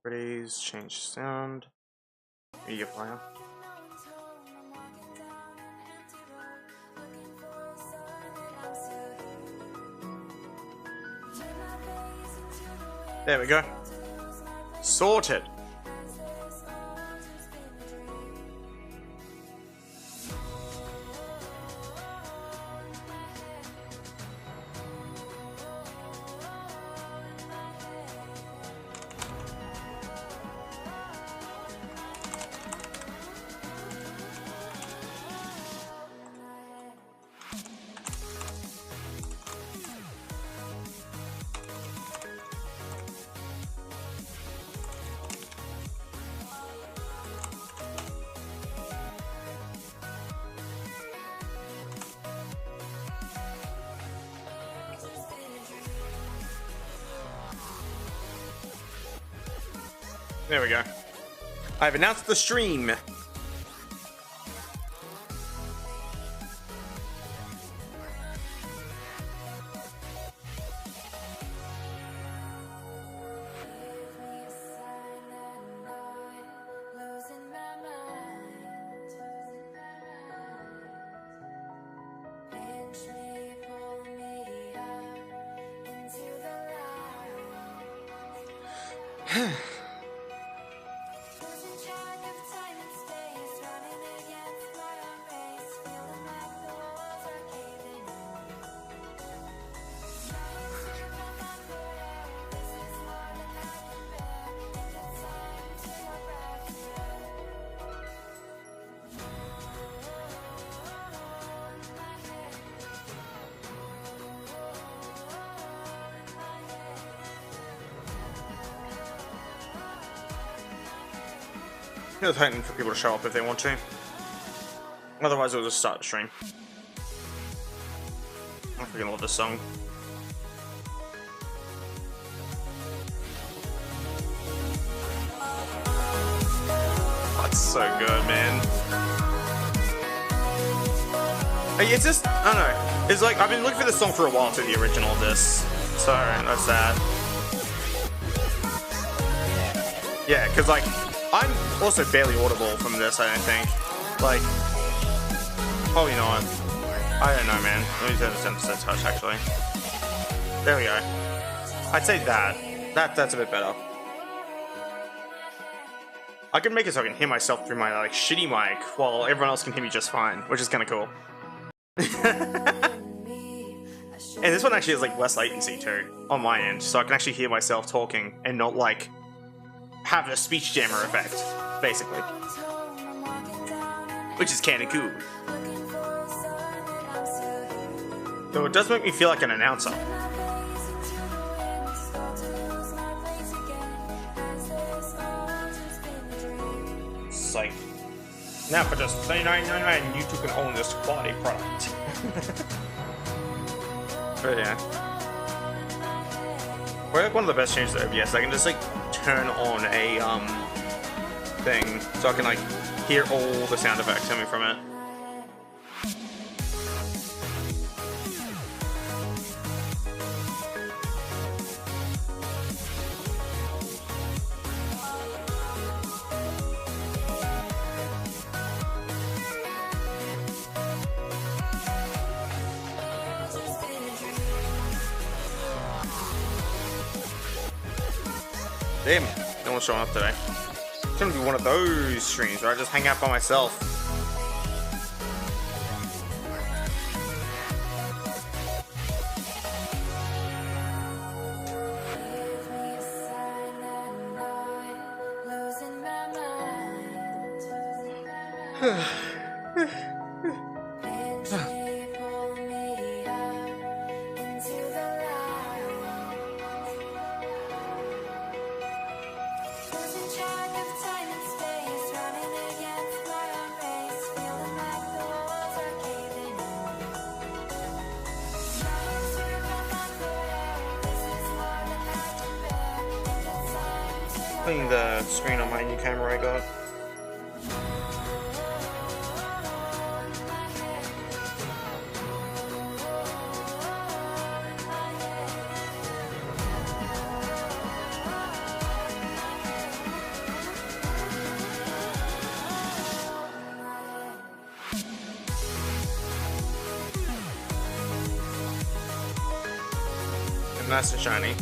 Properties, change sound, media player. There we go. Sorted. There we go. I've announced the stream. I was hoping for people to show up if they want to. Otherwise, we'll just start the stream. I freaking love this song. That's so good, man. It's just, I don't know. It's like, I've been looking for this song for a while, to the original of this. So, that's that. Yeah, because, like, I'm also barely audible from this, I don't think. Like, oh, you know what? I don't know, man. Let me turn this down to touch, actually. There we go. I'd say that. That's a bit better. I can make it so I can hear myself through my, like, shitty mic, while everyone else can hear me just fine, which is kind of cool. And this one actually has, like, less latency, too, on my end, so I can actually hear myself talking and not, like, have a speech jammer effect, basically. Which is kinda cool. Though it does make me feel like an announcer. Psych. Now for just $39.99 you too can own this quality product. But yeah. Probably like one of the best changes to OBS. I can just like turn on a thing so I can like hear all the sound effects coming from it. Damn, no one's showing up today. It's gonna be one of those streams where I just hang out by myself. Putting the screen on my new camera I got. Nice and shiny.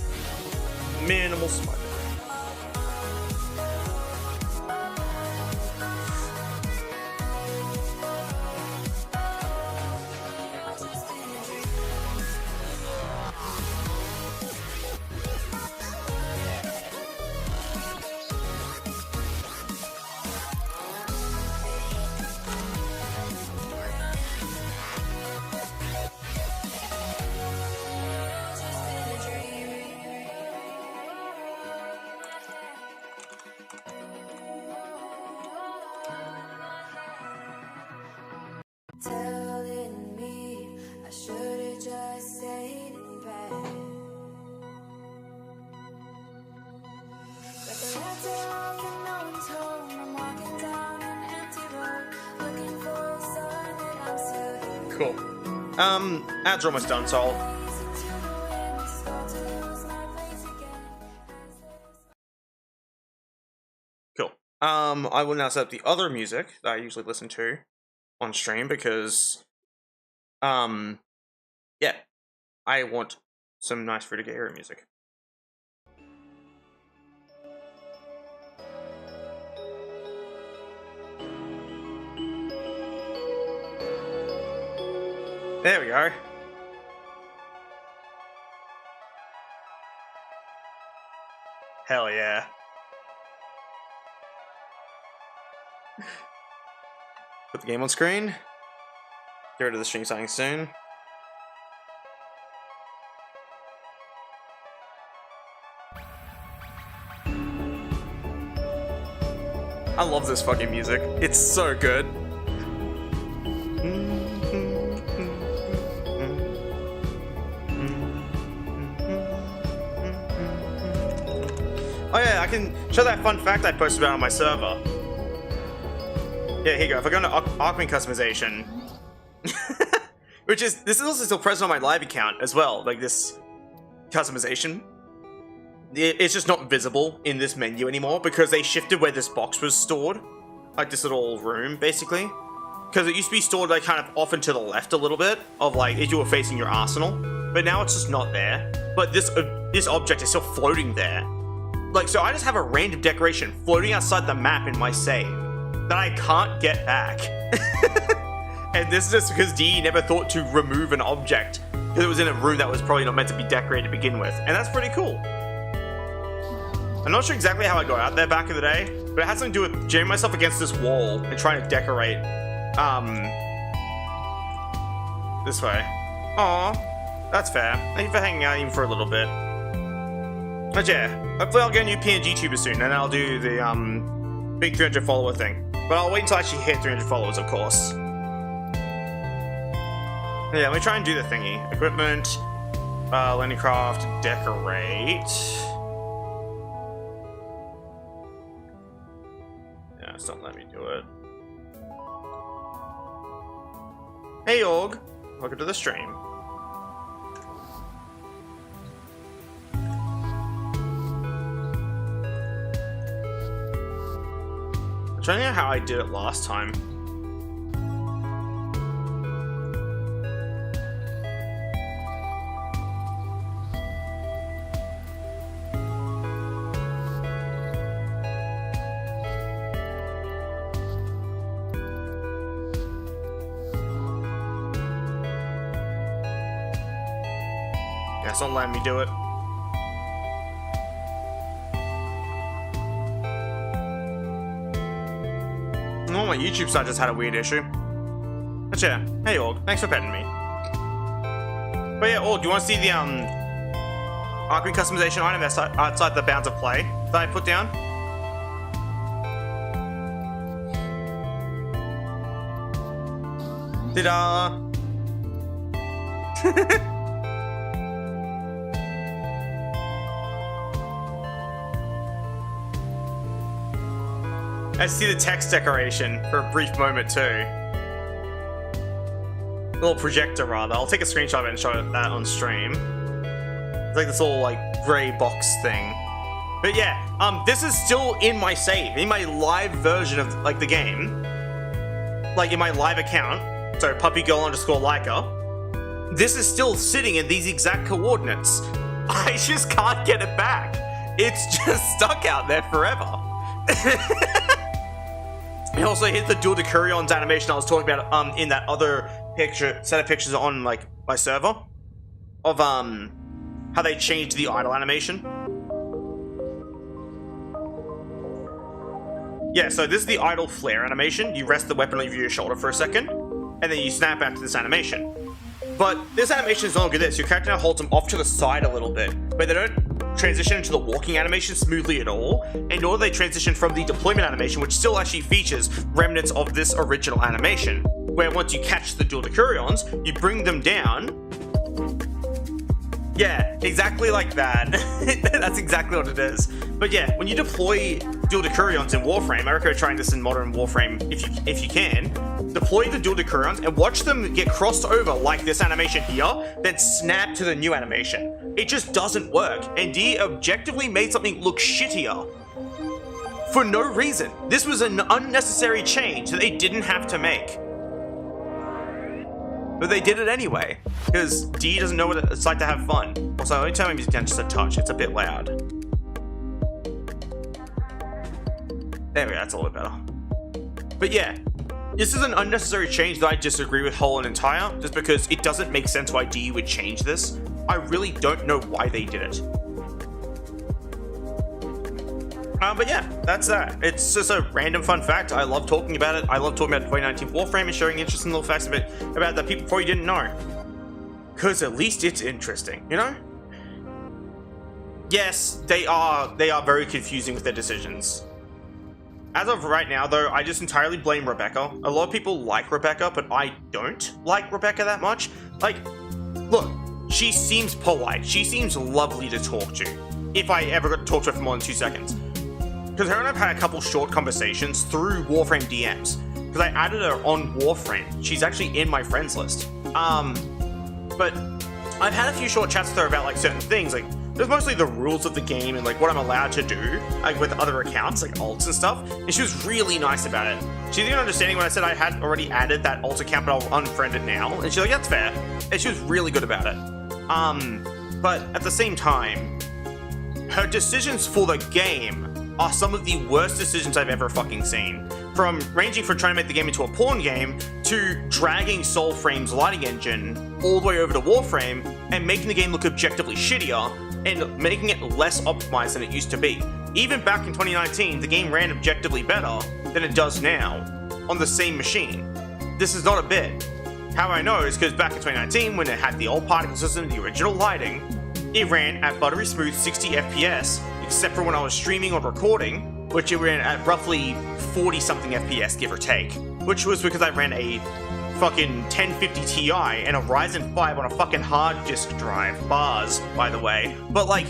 Minimal smudge. Telling me I should've just stayed in bed. But the lights are off and no one's home. I'm walking down an empty road, looking for a sign that I'm still here. Cool. Ads are almost done, so I'll... Listen to the wind, start to lose my place again. Cool. I will now set up the other music that I usually listen to on stream because, yeah, I want some nice free-to-get hero music. There we go. Hell yeah. Put the game on screen. Get rid of the stream starting soon. I love this fucking music. It's so good. Oh yeah, I can show that fun fact I posted about on my server. Yeah, here you go. If I go into Archman customization, this is also still present on my live account as well. Like this customization, it's just not visible in this menu anymore because they shifted where this box was stored, like this little room, basically. Because it used to be stored like kind of off and to the left a little bit of like if you were facing your arsenal, but now it's just not there. But this object is still floating there. Like, so I just have a random decoration floating outside the map in my save that I can't get back. And this is just because DE never thought to remove an object because it was in a room that was probably not meant to be decorated to begin with. And that's pretty cool. I'm not sure exactly how I got out there back in the day, but it had something to do with jamming myself against this wall and trying to decorate this way. Aw, that's fair. Thank you for hanging out even for a little bit. But yeah, hopefully I'll get a new PNG tuber soon, and I'll do the big 300 follower thing. But I'll wait until I actually hit 300 followers, of course. Yeah, let me try and do the thingy. Equipment, Landcraft, decorate. Yeah, it's not letting me do it. Hey Org, welcome to the stream. I'm trying to know how I did it last time. Yeah, it's not letting me do it. Oh, my YouTube site just had a weird issue. But yeah, hey Org, thanks for petting me. But yeah, Org, do you want to see the Archman customization item that's outside the bounds of play that I put down? Ta-da! I see the text decoration for a brief moment too. A little projector rather. I'll take a screenshot of it and show that on stream. It's like this little like grey box thing. But yeah, this is still in my save, in my live version of like the game. Like in my live account. So puppygirl_Layka. This is still sitting in these exact coordinates. I just can't get it back. It's just stuck out there forever. And also, here's the dual Decurions animation I was talking about in that other set of pictures on like my server of how they changed the idle animation. Yeah, so this is the idle flare animation. You rest the weapon over your shoulder for a second, and then you snap back to this animation. But this animation is no longer this. Your character now holds them off to the side a little bit, but they don't transition into the walking animation smoothly at all, and nor do they transition from the deployment animation, which still actually features remnants of this original animation, where once you catch the dual Decurions, you bring them down. Yeah, exactly like that. That's exactly what it is. But yeah, when you deploy dual Decurions in Warframe, I recommend trying this in modern Warframe if you can. Deploy the dual Decurions and watch them get crossed over like this animation here, then snap to the new animation. It just doesn't work, and D objectively made something look shittier. For no reason. This was an unnecessary change that they didn't have to make. But they did it anyway, because D doesn't know what it's like to have fun. Also, let me turn my music down just a touch, it's a bit loud. There we go, that's a little bit better. But yeah, this is an unnecessary change that I disagree with whole and entire, just because it doesn't make sense why D would change this. I really don't know why they did it. But yeah, that's that. It's just a random fun fact. I love talking about it. I love talking about 2019 Warframe and showing interesting little facts about that people probably didn't know. Because at least it's interesting, you know? Yes, they are very confusing with their decisions. As of right now, though, I just entirely blame Rebecca. A lot of people like Rebecca, but I don't like Rebecca that much. Like, look, she seems polite. She seems lovely to talk to. If I ever got to talk to her for more than 2 seconds. Because her and I've had a couple short conversations through Warframe DMs. Because I added her on Warframe. She's actually in my friends list. But I've had a few short chats with her about like certain things. Like, there's mostly the rules of the game and like what I'm allowed to do, like with other accounts, like alts and stuff. And she was really nice about it. She didn't understanding when I said I had already added that alt account, but I'll unfriend it now. And she's like, that's fair. And she was really good about it. But at the same time, her decisions for the game are some of the worst decisions I've ever fucking seen. From ranging from trying to make the game into a porn game, to dragging Soulframe's lighting engine all the way over to Warframe, and making the game look objectively shittier, and making it less optimized than it used to be. Even back in 2019, the game ran objectively better than it does now, on the same machine. This is not a bit. How I know is because back in 2019, when it had the old particle system, the original lighting, it ran at buttery smooth 60 FPS, except for when I was streaming or recording, which it ran at roughly 40 something FPS, give or take, which was because I ran a fucking 1050 Ti and a Ryzen 5 on a fucking hard disk drive, bars, by the way, but like,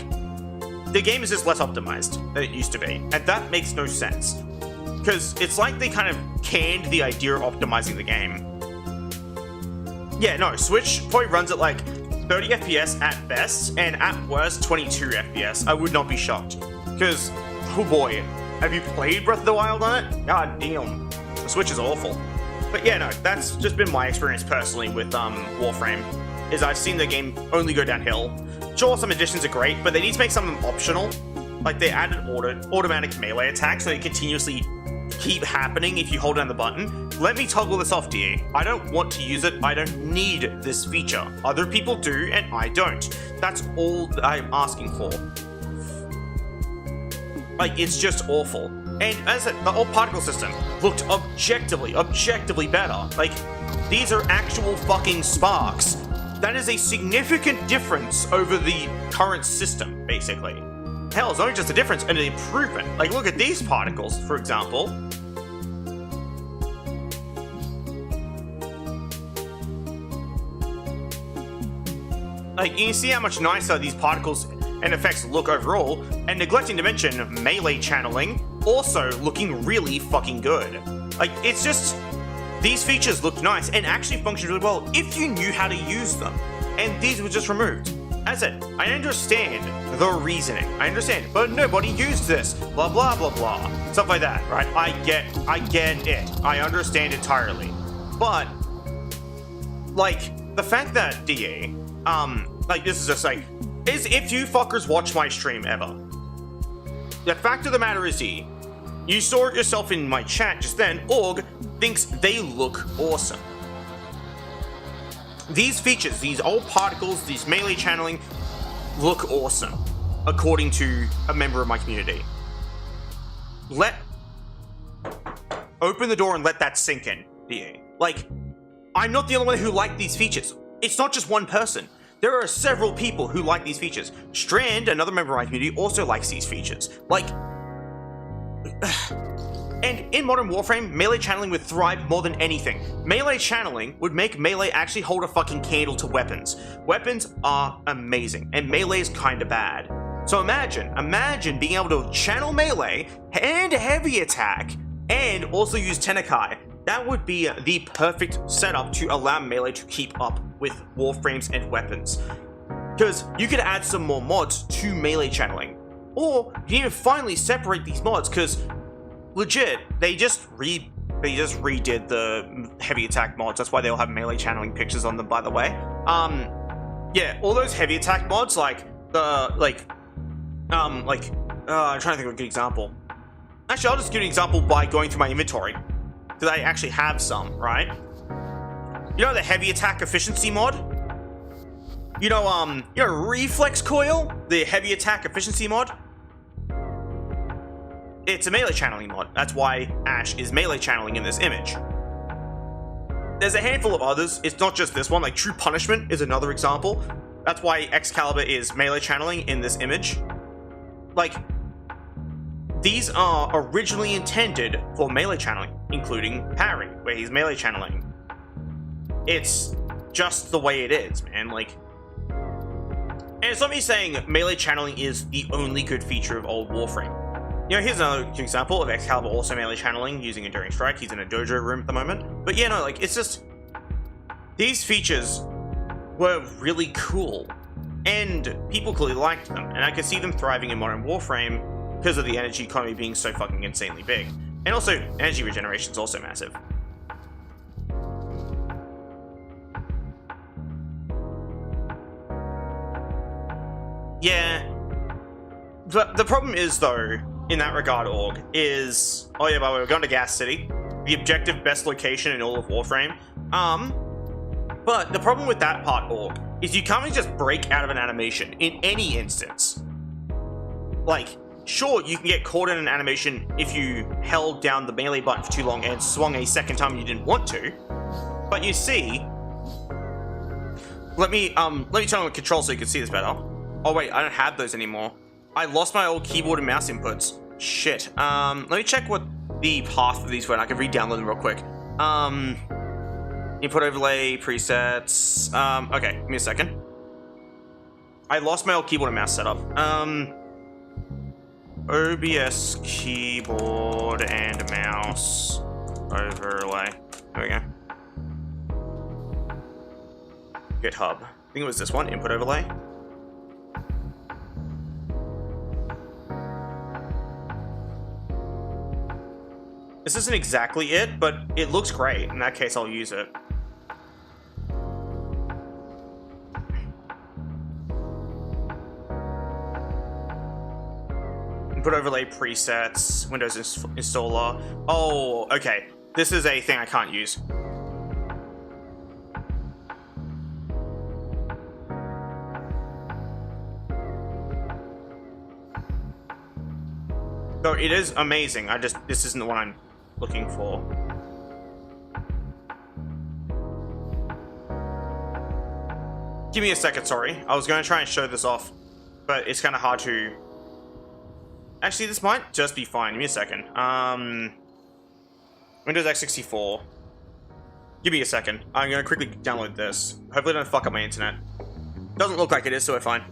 the game is just less optimized than it used to be, and that makes no sense, because it's like they kind of canned the idea of optimizing the game. Yeah, no, Switch probably runs at like 30 FPS at best, and at worst 22 FPS. I would not be shocked. Because, oh boy, have you played Breath of the Wild on it? God damn. The Switch is awful. But yeah, no, that's just been my experience personally with Warframe, is I've seen the game only go downhill. Sure, some additions are great, but they need to make some of them optional. Like, they added automatic melee attacks, so they continuously keep happening if you hold down the button. Let me toggle this off, DE. I don't want to use it. I don't need this feature. Other people do, and I don't. That's all I'm asking for. Like, it's just awful. And as I said, the old particle system looked objectively better. Like, these are actual fucking sparks. That is a significant difference over the current system, basically. Hell, it's not just a difference, and an improvement. Like, look at these particles, for example. Like, you can see how much nicer these particles and effects look overall, and neglecting to mention melee channeling also looking really fucking good. Like, it's just, these features look nice and actually function really well if you knew how to use them, and these were just removed. As I said, I understand the reasoning, I understand, but nobody used this, blah blah blah blah, stuff like that, right? I get it, I understand entirely, but, like, the fact that DA, like, this is just like, is if you fuckers watch my stream ever. The fact of the matter is here, you saw it yourself in my chat just then, Org thinks they look awesome. These features, these old particles, these melee channeling, look awesome, according to a member of my community. Open the door and let that sink in, DA. Like, I'm not the only one who liked these features. It's not just one person. There are several people who like these features. Strand, another member of my community, also likes these features. Like, and in modern Warframe, melee channeling would thrive more than anything. Melee channeling would make melee actually hold a fucking candle to weapons. Weapons are amazing, and melee is kinda bad. So imagine being able to channel melee and heavy attack, and also use Tenekai. That would be the perfect setup to allow melee to keep up with Warframes and weapons. Because you could add some more mods to melee channeling. Or you can even finally separate these mods, because legit, they just redid the heavy attack mods. That's why they all have melee channeling pictures on them, by the way. Yeah, all those heavy attack mods, I'm trying to think of a good example. Actually, I'll just give you an example by going through my inventory, because I actually have some, right? You know the heavy attack efficiency mod? You know reflex coil? The heavy attack efficiency mod? It's a melee channeling mod. That's why Ash is melee channeling in this image. There's a handful of others. It's not just this one. Like True Punishment is another example. That's why Excalibur is melee channeling in this image. Like, these are originally intended for melee channeling, including Parry, where he's melee channeling. It's just the way it is, man. Like, and it's not me saying melee channeling is the only good feature of old Warframe. You know, here's another example of Excalibur also melee channeling using Enduring Strike. He's in a dojo room at the moment. But yeah, no, like, it's just, these features were really cool, and people clearly liked them, and I could see them thriving in modern Warframe because of the energy economy being so fucking insanely big. And also, energy regeneration is also massive. Yeah. But the problem is, though, in that regard, Org, is... Oh yeah, by the way, we're going to Gas City. The objective best location in all of Warframe. But the problem with that part, Org, is you can't really just break out of an animation in any instance. Like, sure, you can get caught in an animation if you held down the melee button for too long and swung a second time you didn't want to. But you see... Let me turn on the control so you can see this better. Oh wait, I don't have those anymore. I lost my old keyboard and mouse inputs. Shit. Let me check what the path of these were, and I can re-download them real quick. Input overlay, presets. Okay, give me a second. I lost my old keyboard and mouse setup. OBS keyboard and mouse overlay. There we go. GitHub. I think it was this one, input overlay. This isn't exactly it, but it looks great. In that case, I'll use it. Input overlay presets, Windows installer. Oh, okay. This is a thing I can't use. So it is amazing. This isn't the one I'm looking for. Give me a second, sorry. I was going to try and show this off, but it's kind of hard to... Actually, this might just be fine. Give me a second. Windows x64. Give me a second. I'm going to quickly download this. Hopefully I don't fuck up my internet. Doesn't look like it is, so we're fine.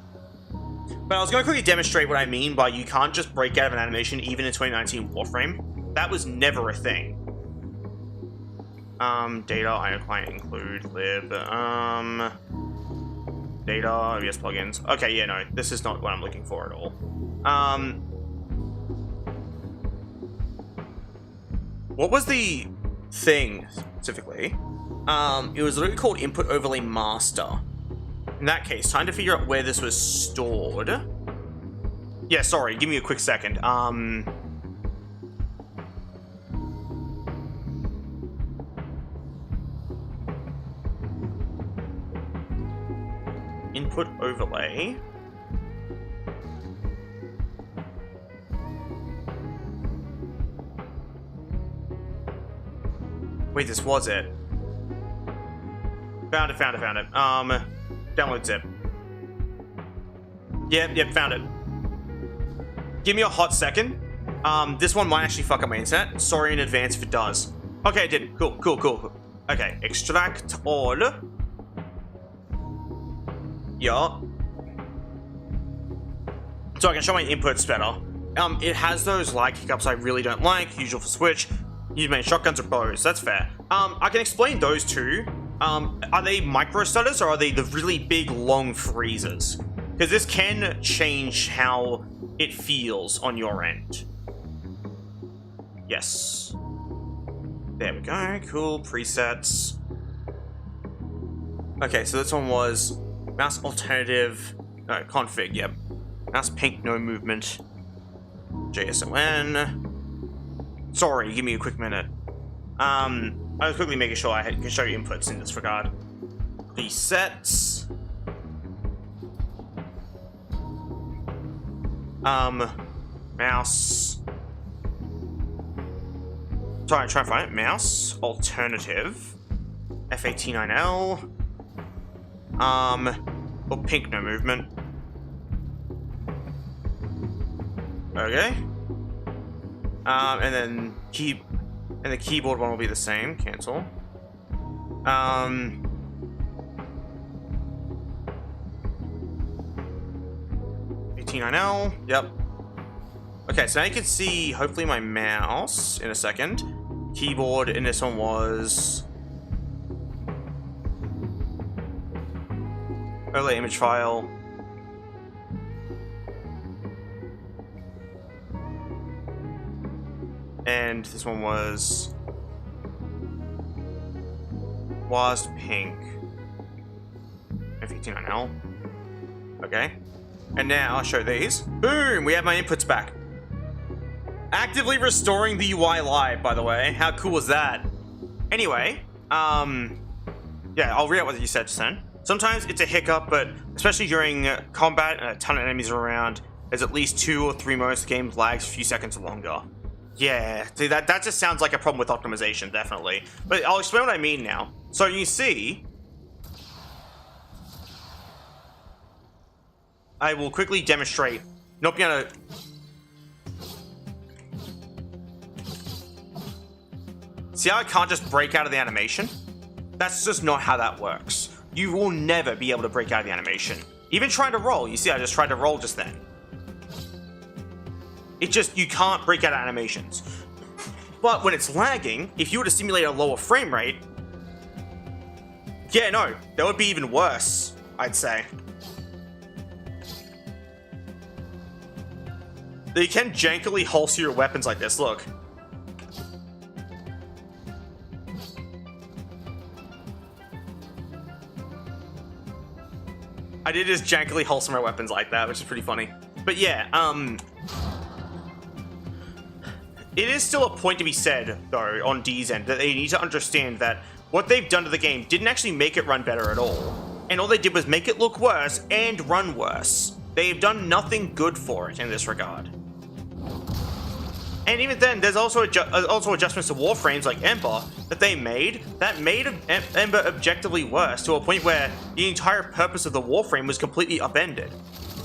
But I was going to quickly demonstrate what I mean by you can't just break out of an animation even in 2019 Warframe. That was never a thing. Data, I client include lib, data, OBS plugins. Okay, yeah, no, this is not what I'm looking for at all. What was the thing specifically? It was literally called Input Overlay Master. In that case, time to figure out where this was stored. Yeah, sorry, give me a quick second. Input overlay. Wait, this was it. Found it. Download zip. Yep, found it. Give me a hot second. This one might actually fuck up my internet. Sorry in advance if it does. Okay, it didn't. Cool. Okay, extract all. Yeah. So I can show my inputs better. It has those lag hiccups I really don't like, usual for Switch. You main shotguns or bows, that's fair. I can explain those two. Are they micro stutters or are they the really big long freezes? Because this can change how it feels on your end. Yes. There we go, cool, presets. Okay, so this one was mouse alternative, no, config, yep. Mouse pink, no movement. JSON. Sorry, give me a quick minute. I was quickly making sure I can show you inputs in this regard. Presets. Mouse. Sorry, try to find it. Mouse alternative. F89L. Or pink, no movement. Okay. And then the keyboard one will be the same. Cancel. 89L. Yep. Okay, so now you can see hopefully my mouse in a second. Keyboard in this one was overlay image file. And this one was pink. F89L. Okay. And now I'll show these. Boom! We have my inputs back. Actively restoring the UI live, by the way. How cool was that? Anyway, yeah, I'll read out what you said just then. Sometimes it's a hiccup, but especially during combat and a ton of enemies are around, there's at least 2 or 3 moments the game lags a few seconds longer. Yeah, see, that just sounds like a problem with optimization, definitely. But I'll explain what I mean now. So you see, I will quickly demonstrate. Not being able to. See how I can't just break out of the animation? That's just not how that works. You will never be able to break out of the animation. Even trying to roll, you see I just tried to roll just then. It just, you can't break out of animations. But when it's lagging, if you were to simulate a lower frame rate, yeah, no, that would be even worse, I'd say. You can jankily holster your weapons like this, look. I did just jankily holster my weapons like that, which is pretty funny. But yeah, it is still a point to be said, though, on D's end, that they need to understand that what they've done to the game didn't actually make it run better at all. And all they did was make it look worse and run worse. They've done nothing good for it in this regard. And even then, there's also adjustments to Warframes like Ember that they made that made Ember objectively worse to a point where the entire purpose of the Warframe was completely upended.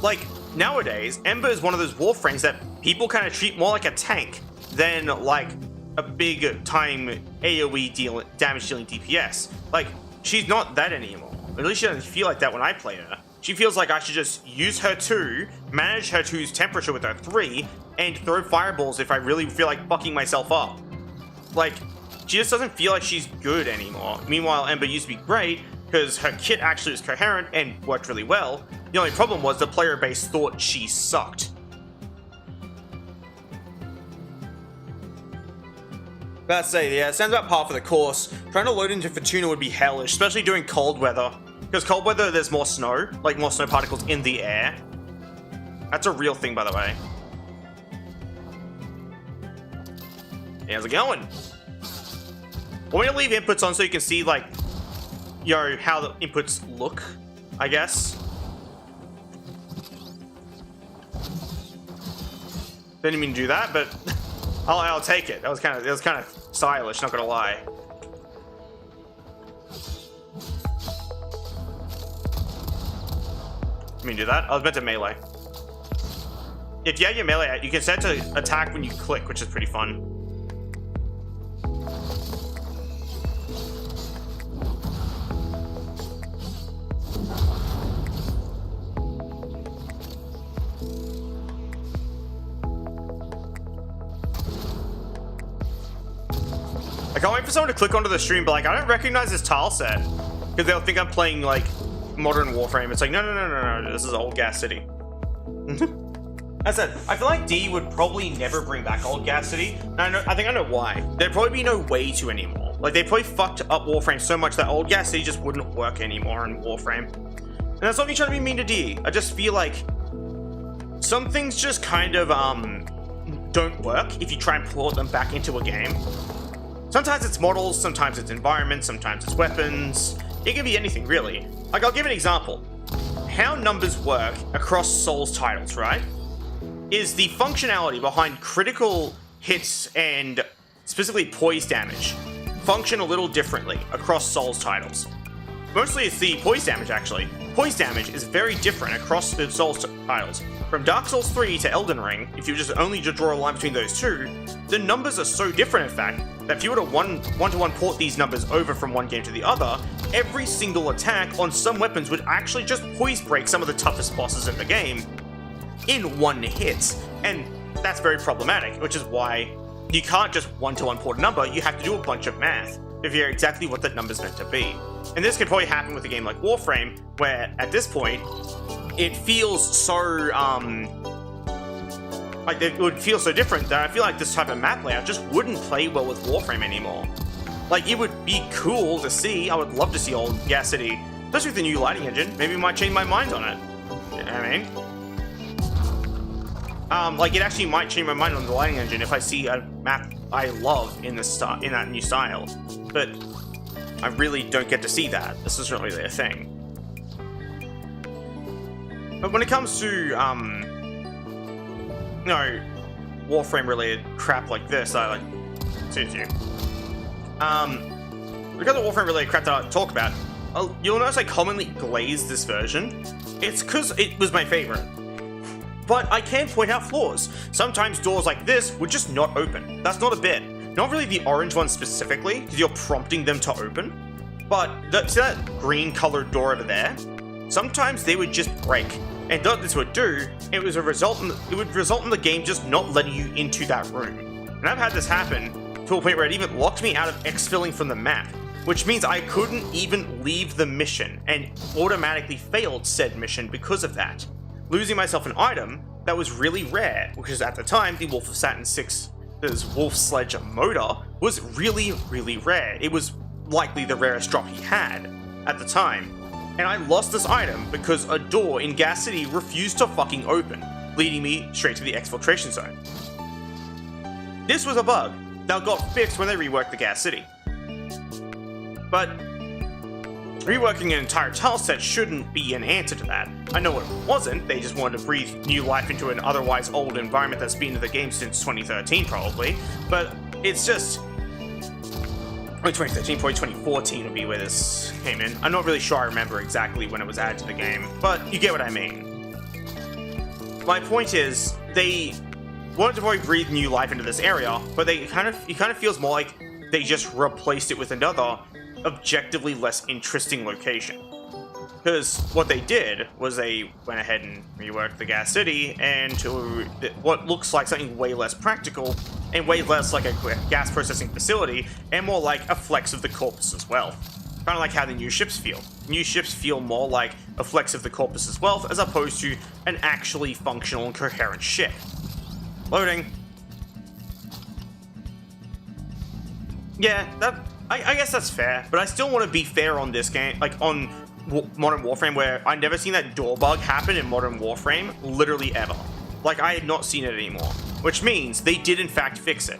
Like, nowadays, Ember is one of those Warframes that people kind of treat more like a tank than like a big time AoE damage dealing DPS. Like, she's not that anymore. At least she doesn't feel like that when I play her. She feels like I should just use her 2, manage her 2's temperature with her 3, and throw fireballs if I really feel like fucking myself up. Like, she just doesn't feel like she's good anymore. Meanwhile, Ember used to be great, because her kit actually was coherent and worked really well. The only problem was the player base thought she sucked. But I'd say, yeah, it sounds about par for the course. Trying to load into Fortuna would be hellish, especially during cold weather. Because cold weather, there's more snow, like more snow particles in the air. That's a real thing, by the way. How's it going? Want me to leave inputs on so you can see, like, how the inputs look, I guess. Didn't mean to do that, but I'll take it. That was kind of stylish, not gonna lie. Let me do that. I was meant to melee. If you have your melee out, you can set to attack when you click, which is pretty fun. I can't wait for someone to click onto the stream, but like, I don't recognize this tile set. Because they'll think I'm playing like modern Warframe. It's like, no, this is old Gas City. As I said, I feel like D would probably never bring back old Gas City. And I think I know why. There'd probably be no way to anymore. Like, they probably fucked up Warframe so much that old Gas City just wouldn't work anymore in Warframe. And that's not me trying to be mean to D. I just feel like some things just kind of don't work if you try and port them back into a game. Sometimes it's models, sometimes it's environments, sometimes it's weapons. It can be anything, really. Like, I'll give an example. How numbers work across Souls titles, right? Is the functionality behind critical hits and specifically poise damage function a little differently across Souls titles. Mostly it's the poise damage, actually. Poise damage is very different across the Souls titles. From Dark Souls 3 to Elden Ring, if you just only draw a line between those two, the numbers are so different, in fact, that if you were to one-to-one port these numbers over from one game to the other, every single attack on some weapons would actually just poise break some of the toughest bosses in the game in one hit. And that's very problematic, which is why you can't just one-to-one port a number, you have to do a bunch of math to figure out exactly what that number's meant to be. And this could probably happen with a game like Warframe, where at this point, it feels so, like it would feel so different that I feel like this type of map layout just wouldn't play well with Warframe anymore. Like, it would be cool to see, I would love to see old Gas City, especially with the new lighting engine. Maybe I might change my mind on it. You know what I mean? Like, it actually might change my mind on the lighting engine if I see a map I love in that new style. But I really don't get to see that. This isn't really a thing. But when it comes to, you know, Warframe-related crap like this, I like suits you. Because of Warframe-related crap that I talk about, you'll notice I commonly glaze this version. It's because it was my favorite. But I can point out flaws. Sometimes doors like this would just not open. That's not a bit. Not really the orange one specifically, because you're prompting them to open. But see that green colored door over there? Sometimes they would just break. And what this would do, it would result in the game just not letting you into that room. And I've had this happen to a point where it even locked me out of exfilling from the map, which means I couldn't even leave the mission and automatically failed said mission because of that. Losing myself an item that was really rare, because at the time, the Wolf of Saturn 6's Wolf Sledge motor was really, really rare. It was likely the rarest drop he had at the time. And I lost this item because a door in Gas City refused to fucking open, leading me straight to the exfiltration zone. This was a bug that got fixed when they reworked the Gas City. But reworking an entire tile set shouldn't be an answer to that. I know it wasn't, they just wanted to breathe new life into an otherwise old environment that's been in the game since 2013 probably, but it's just... 2013, probably 2014 would be where this came in. I'm not really sure I remember exactly when it was added to the game, but you get what I mean. My point is, they wanted to probably breathe new life into this area, but it kind of feels more like they just replaced it with another objectively less interesting location. Because what they did was they went ahead and reworked the Gas City into what looks like something way less practical and way less like a gas processing facility and more like a flex of the corpus as well. Kind of like how the new ships feel. New ships feel more like a flex of the corpus as well, as opposed to an actually functional and coherent ship. Loading. Yeah, I guess that's fair, but I still want to be fair on this game, like on Modern Warframe where I never seen that door bug happen in Modern Warframe, literally ever. Like, I had not seen it anymore, which means they did in fact fix it,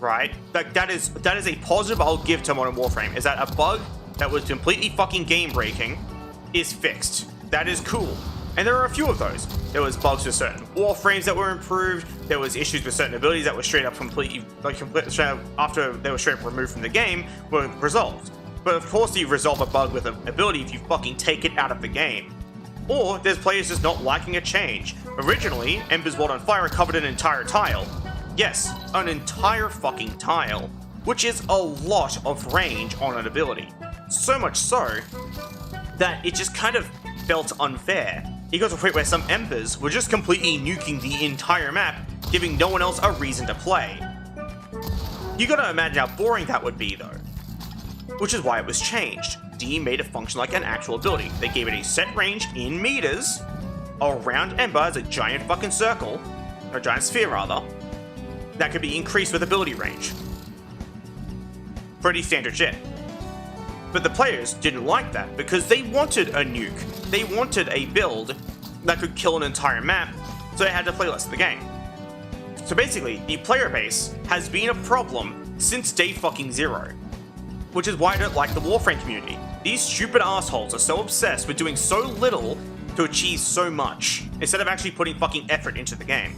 right? That is a positive I'll give to Modern Warframe, is that a bug that was completely fucking game-breaking is fixed. That is cool. And there are a few of those. There was bugs with certain Warframes that were improved. There was issues with certain abilities that were straight up completely, straight up after they were straight up removed from the game, were resolved. But of course you resolve a bug with an ability if you fucking take it out of the game. Or there's players just not liking a change. Originally, Ember's World on Fire covered an entire tile. Yes, an entire fucking tile, which is a lot of range on an ability. So much so that it just kind of felt unfair. It got to a point where some Embers were just completely nuking the entire map, giving no one else a reason to play. You gotta imagine how boring that would be though. Which is why it was changed. D made it function like an actual ability. They gave it a set range in meters around Ember as a giant fucking circle, or a giant sphere rather, that could be increased with ability range. Pretty standard shit. But the players didn't like that because they wanted a nuke. They wanted a build that could kill an entire map, so they had to play less of the game. So basically, the player base has been a problem since day fucking zero. Which is why I don't like the Warframe community. These stupid assholes are so obsessed with doing so little to achieve so much, instead of actually putting fucking effort into the game.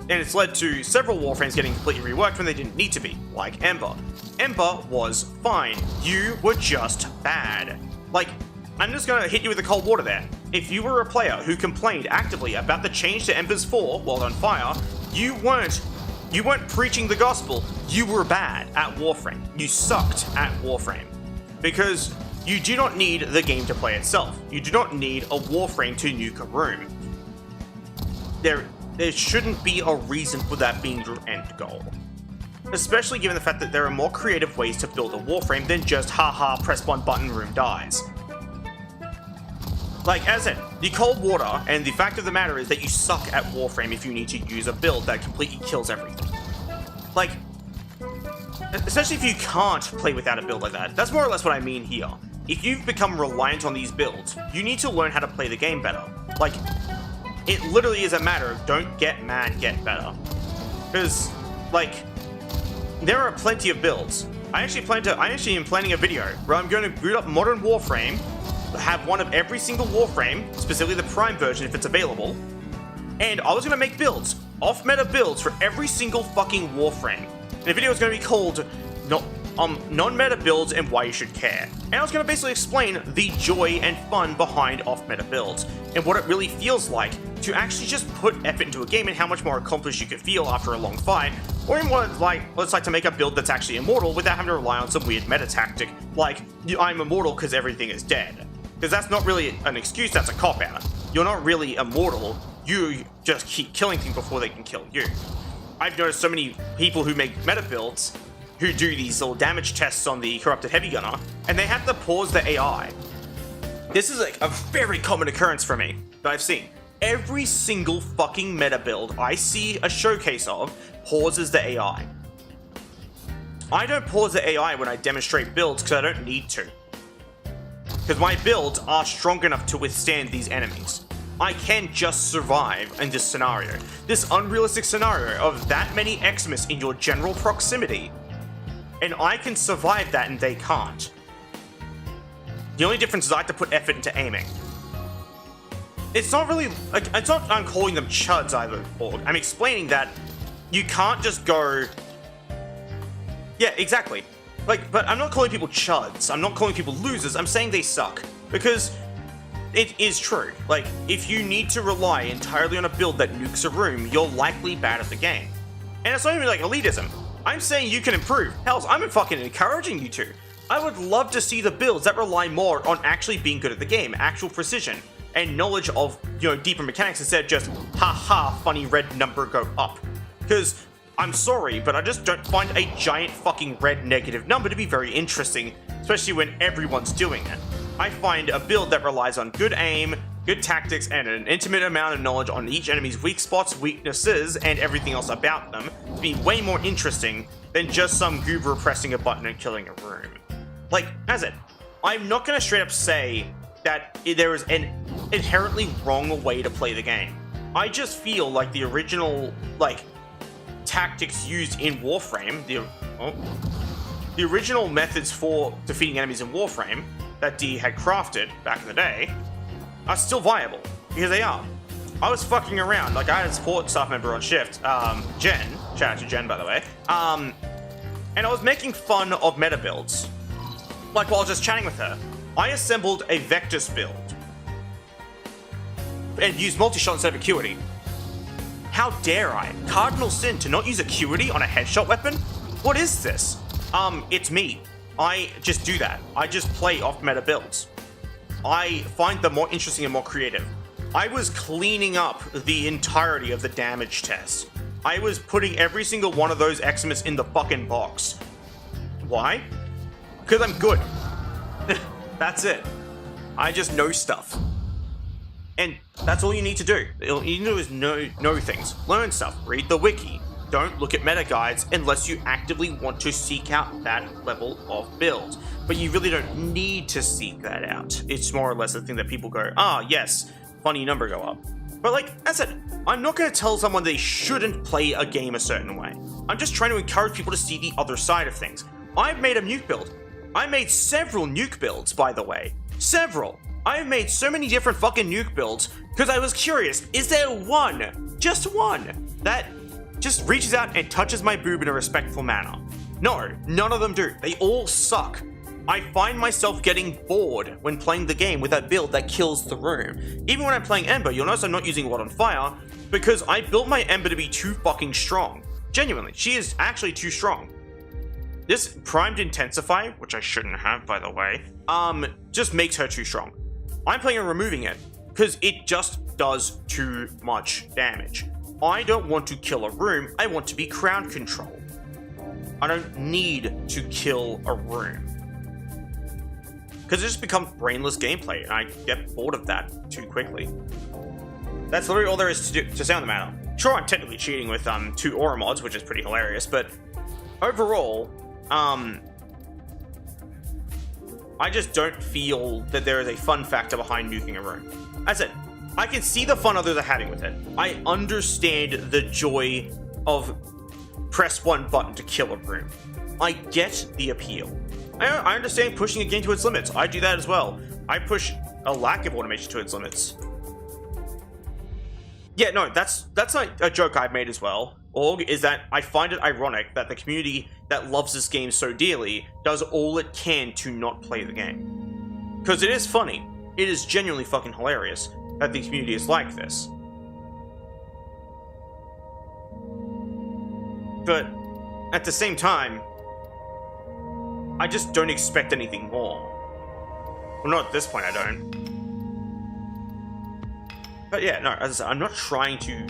And it's led to several Warframes getting completely reworked when they didn't need to be, like Ember. Ember was fine. You were just bad. Like, I'm just gonna hit you with the cold water there. If you were a player who complained actively about the change to Ember's 4 World on Fire, you weren't preaching the gospel. You were bad at Warframe. You sucked at Warframe. Because you do not need the game to play itself. You do not need a Warframe to nuke a room. There shouldn't be a reason for that being your end goal. Especially given the fact that there are more creative ways to build a Warframe than just haha press one button room dies. Like, as I said, the cold water and the fact of the matter is that you suck at Warframe if you need to use a build that completely kills everything. Like, especially if you can't play without a build like that. That's more or less what I mean here. If you've become reliant on these builds, you need to learn how to play the game better. Like, it literally is a matter of don't get mad, get better. Because, like, there are plenty of builds. I actually am planning a video where I'm going to boot up Modern Warframe, have one of every single Warframe, specifically the Prime version if it's available, and I was going to make builds, off-meta builds for every single fucking Warframe. And the video is going to be called Non-Meta Builds and Why You Should Care. And I was going to basically explain the joy and fun behind off-meta builds, and what it really feels like to actually just put effort into a game and how much more accomplished you could feel after a long fight, or in what it's like to make a build that's actually immortal without having to rely on some weird meta tactic, like, I'm immortal because everything is dead. Because that's not really an excuse, that's a cop-out. You're not really immortal, you just keep killing things before they can kill you. I've noticed so many people who make meta builds who do these little damage tests on the Corrupted Heavy Gunner, and they have to pause the AI. This is like a very common occurrence for me that I've seen. Every single fucking meta build I see a showcase of pauses the AI. I don't pause the AI when I demonstrate builds because I don't need to. Because my builds are strong enough to withstand these enemies. I can just survive in this scenario. This unrealistic scenario of that many Xmas in your general proximity. And I can survive that and they can't. The only difference is I have to put effort into aiming. It's not really, like, it's not I'm calling them chuds either, Borg. I'm explaining that you can't just go... Yeah, exactly. Like, but I'm not calling people chuds. I'm not calling people losers. I'm saying they suck. Because it is true. Like, if you need to rely entirely on a build that nukes a room, you're likely bad at the game. And it's not even like elitism. I'm saying you can improve. Hells, I'm fucking encouraging you to. I would love to see the builds that rely more on actually being good at the game, actual precision, and knowledge of, you know, deeper mechanics instead of just, haha, funny red number go up. Because, I'm sorry, but I just don't find a giant fucking red negative number to be very interesting, especially when everyone's doing it. I find a build that relies on good aim, good tactics, and an intimate amount of knowledge on each enemy's weak spots, weaknesses, and everything else about them to be way more interesting than just some goober pressing a button and killing a room. Like, as it, I'm not gonna straight up say that there is an inherently wrong way to play the game. I just feel like the original, like, tactics used in Warframe, the original methods for defeating enemies in Warframe that D had crafted back in the day are still viable, because they are. I was fucking around, like I had a support staff member on shift, Jen, shout out to Jen by the way, and I was making fun of meta builds. Like while I was just chatting with her, I assembled a Vectus build and used multi-shot instead of acuity. How dare I? Cardinal sin to not use acuity on a headshot weapon? What is this? It's me. I just do that. I just play off meta builds. I find them more interesting and more creative. I was cleaning up the entirety of the damage test. I was putting every single one of those Xmas in the fucking box. Why? Because I'm good. That's it. I just know stuff. And that's all you need to do. All you need to do is know things. Learn stuff. Read the wiki. Don't look at meta guides unless you actively want to seek out that level of build. But you really don't need to seek that out. It's more or less the thing that people go, ah, yes, funny number go up. But like, that's it. I'm not going to tell someone they shouldn't play a game a certain way. I'm just trying to encourage people to see the other side of things. I've made a nuke build. I made several nuke builds, by the way. Several. I've made so many different fucking nuke builds because I was curious, is there one, just one, that just reaches out and touches my boob in a respectful manner? No, none of them do. They all suck. I find myself getting bored when playing the game with a build that kills the room. Even when I'm playing Ember, you'll notice I'm not using Ward on Fire because I built my Ember to be too fucking strong. Genuinely, she is actually too strong. This primed Intensify, which I shouldn't have, by the way, just makes her too strong. I'm planning on removing it because it just does too much damage. I don't want to kill a room, I want to be crowd control. I don't need to kill a room. Because it just becomes brainless gameplay, and I get bored of that too quickly. That's literally all there is to say on the matter. Sure, I'm technically cheating with 2 aura mods, which is pretty hilarious, but overall, I just don't feel that there is a fun factor behind nuking a room. As I said, I can see the fun others are having with it. I understand the joy of press one button to kill a room. I get the appeal. I understand pushing a game to its limits. I do that as well. I push a lack of automation to its limits. Yeah, no, that's not a joke I've made as well. Org is that I find it ironic that the community that loves this game so dearly does all it can to not play the game. Because it is funny. It is genuinely fucking hilarious that the community is like this. But at the same time, I just don't expect anything more. Well, not at this point, I don't. But yeah, no, as I said, I'm not trying to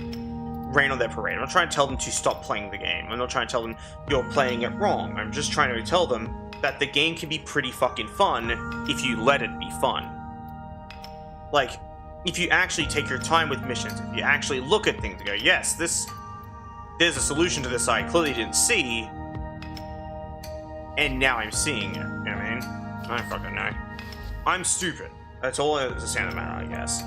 rain on their parade. I'm not trying to tell them to stop playing the game. I'm not trying to tell them you're playing it wrong. I'm just trying to tell them that the game can be pretty fucking fun if you let it be fun. Like, if you actually take your time with missions, if you actually look at things and go, yes, there's a solution to this I clearly didn't see, and now I'm seeing it. You know what I mean? I don't fucking know. I'm stupid. That's all that's a sound of the matter, I guess.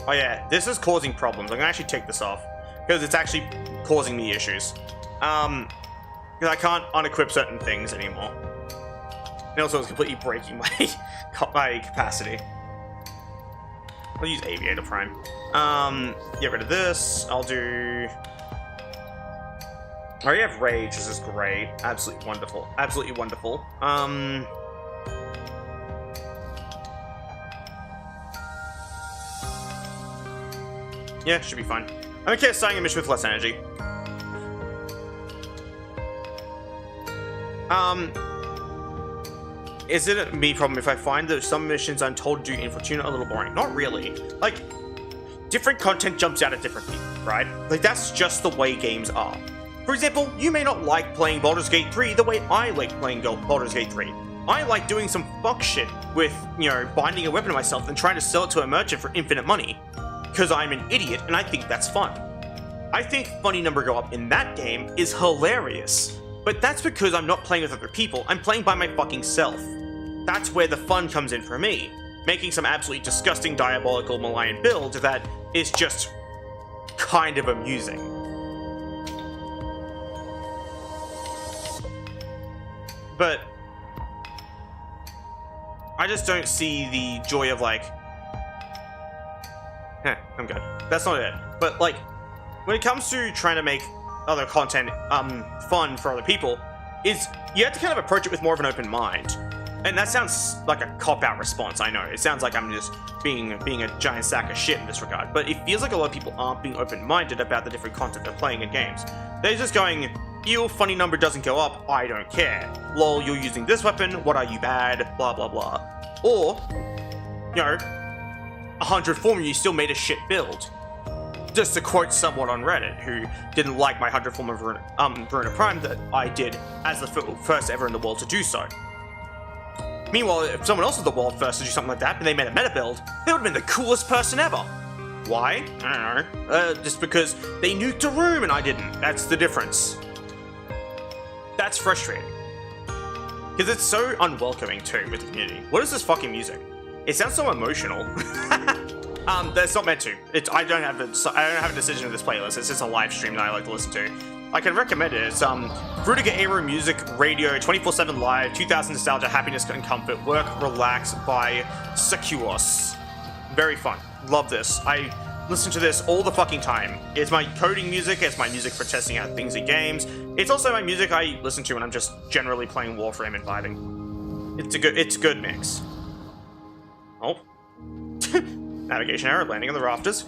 Oh yeah, this is causing problems. I'm gonna actually take this off because it's actually causing me issues. Because I can't unequip certain things anymore. And also it's completely breaking my capacity. I'll use Aviator Prime. Get rid of this. I'll do... I already have Rage, this is great. Absolutely wonderful. Absolutely wonderful. Yeah, should be fine. I'm okay with starting a mission with less energy. Is it a me problem if I find that some missions I'm told to do in Fortuna are a little boring? Not really. Like, different content jumps out at different people, right? Like, that's just the way games are. For example, you may not like playing Baldur's Gate 3 the way I like playing Baldur's Gate 3. I like doing some fuck shit with, you know, binding a weapon to myself and trying to sell it to a merchant for infinite money. Because I'm an idiot and I think that's fun. I think funny number go up in that game is hilarious. But that's because I'm not playing with other people, I'm playing by my fucking self. That's where the fun comes in for me. Making some absolutely disgusting, diabolical, malign build that is just kind of amusing. But I just don't see the joy of like, I'm good. That's not it. But like, when it comes to trying to make other content fun for other people, is you have to kind of approach it with more of an open mind. And that sounds like a cop-out response, I know. It sounds like I'm just being a giant sack of shit in this regard. But it feels like a lot of people aren't being open-minded about the different content they're playing in games. They're just going, ew, funny number doesn't go up, I don't care. Lol, you're using this weapon, what are you bad, blah blah blah. Or, you know, 100 formula, you still made a shit build. Just to quote someone on Reddit who didn't like my 100 form of Verona Prime that I did as the first ever in the world to do so. Meanwhile, if someone else was the world first to do something like that and they made a meta build, they would have been the coolest person ever. Why? I don't know. Just because they nuked a room and I didn't. That's the difference. That's frustrating. Because it's so unwelcoming too with the community. What is this fucking music? It sounds so emotional. That's not meant to. I don't have a decision of this playlist. It's just a live stream that I like to listen to. I can recommend it. It's Rudiger Era Music Radio 24/7 Live 2000 Nostalgia Happiness and Comfort Work Relax by Secuos. Very fun. Love this. I listen to this all the fucking time. It's my coding music. It's my music for testing out things in games. It's also my music I listen to when I'm just generally playing Warframe and vibing. It's a good mix. Oh. Navigation error, landing on the rafters.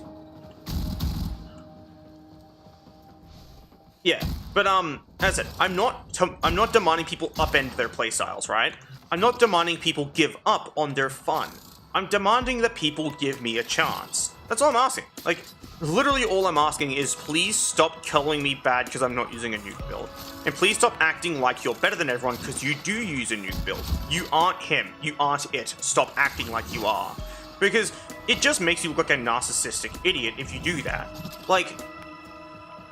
Yeah, but as I said, I'm not demanding people upend their playstyles, right? I'm not demanding people give up on their fun. I'm demanding that people give me a chance. That's all I'm asking. Like, literally all I'm asking is please stop calling me bad because I'm not using a nuke build. And please stop acting like you're better than everyone because you do use a nuke build. You aren't him. You aren't it. Stop acting like you are. Because it just makes you look like a narcissistic idiot if you do that. Like,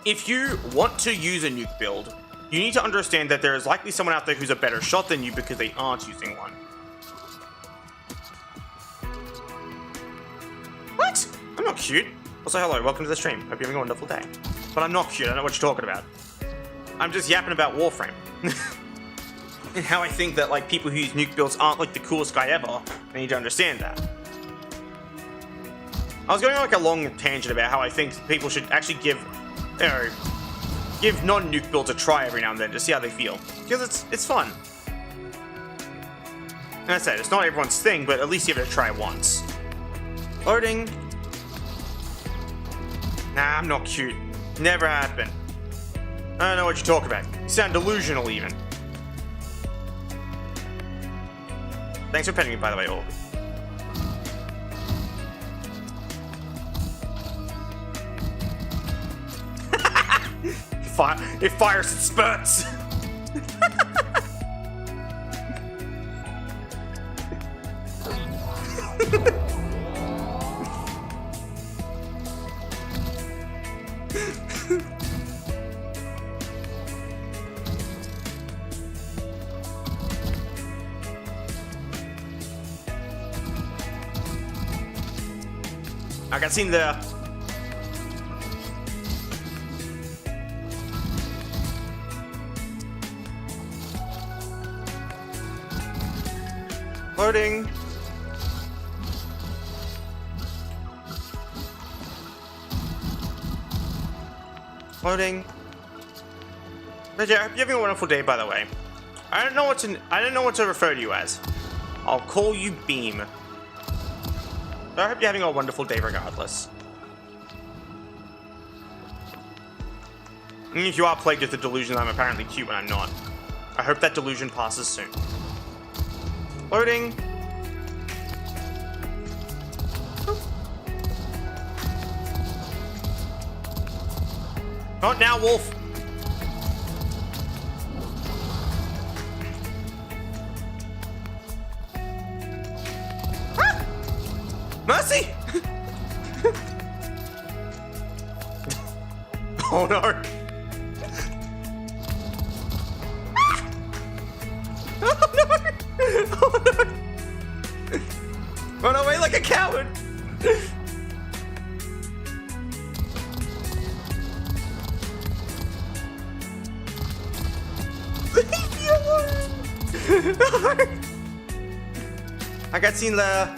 if you want to use a nuke build, you need to understand that there is likely someone out there who's a better shot than you because they aren't using one. What? I'm not cute. Also, hello, welcome to the stream. Hope you're having a wonderful day. But I'm not cute, I don't know what you're talking about. I'm just yapping about Warframe. And how I think that, like, people who use nuke builds aren't, like, the coolest guy ever. I need to understand that. I was going on, like, a long tangent about how I think people should actually give non-nuke builds a try every now and then to see how they feel. Because it's fun. And I said, it's not everyone's thing, but at least give it a try once. Loading. Nah, I'm not cute. Never have been. I don't know what you're talking about. You sound delusional, even. Thanks for petting me, by the way, Orb. It fires in spurts. I got seen there. Loading. Loading. But yeah, I hope you're having a wonderful day, by the way. I don't know what to refer to you as. I'll call you Beam. But I hope you're having a wonderful day regardless. And if you are plagued with the delusion that I'm apparently cute when I'm not, I hope that delusion passes soon. Loading. Not now, Wolf. Ah! Mercy! Oh no. Oh no. Oh no. Run away like a coward. Leave me alone. I got seen there.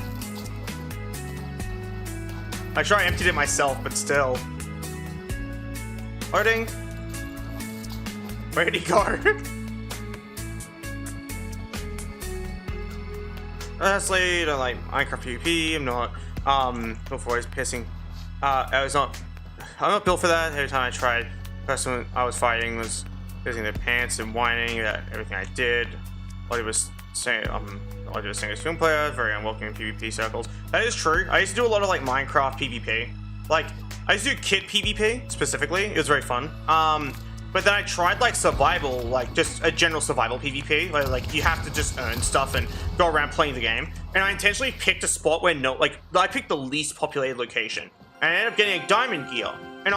I'm sure I emptied it myself, but still. Loading. Where'd he go? Honestly, I don't like Minecraft PvP. I'm not. Before I was pissing. I'm not built for that. Every time I tried, the person I was fighting was pissing their pants and whining that everything I did. All he was saying, all he was saying is film player, very unwelcome in PvP circles. That is true. I used to do a lot of like Minecraft PvP. Like, I used to do kit PvP specifically. It was very fun. But then I tried like survival, like just a general survival PvP, where like you have to just earn stuff and go around playing the game. And I intentionally picked a spot where I picked the least populated location, and I ended up getting a diamond gear. And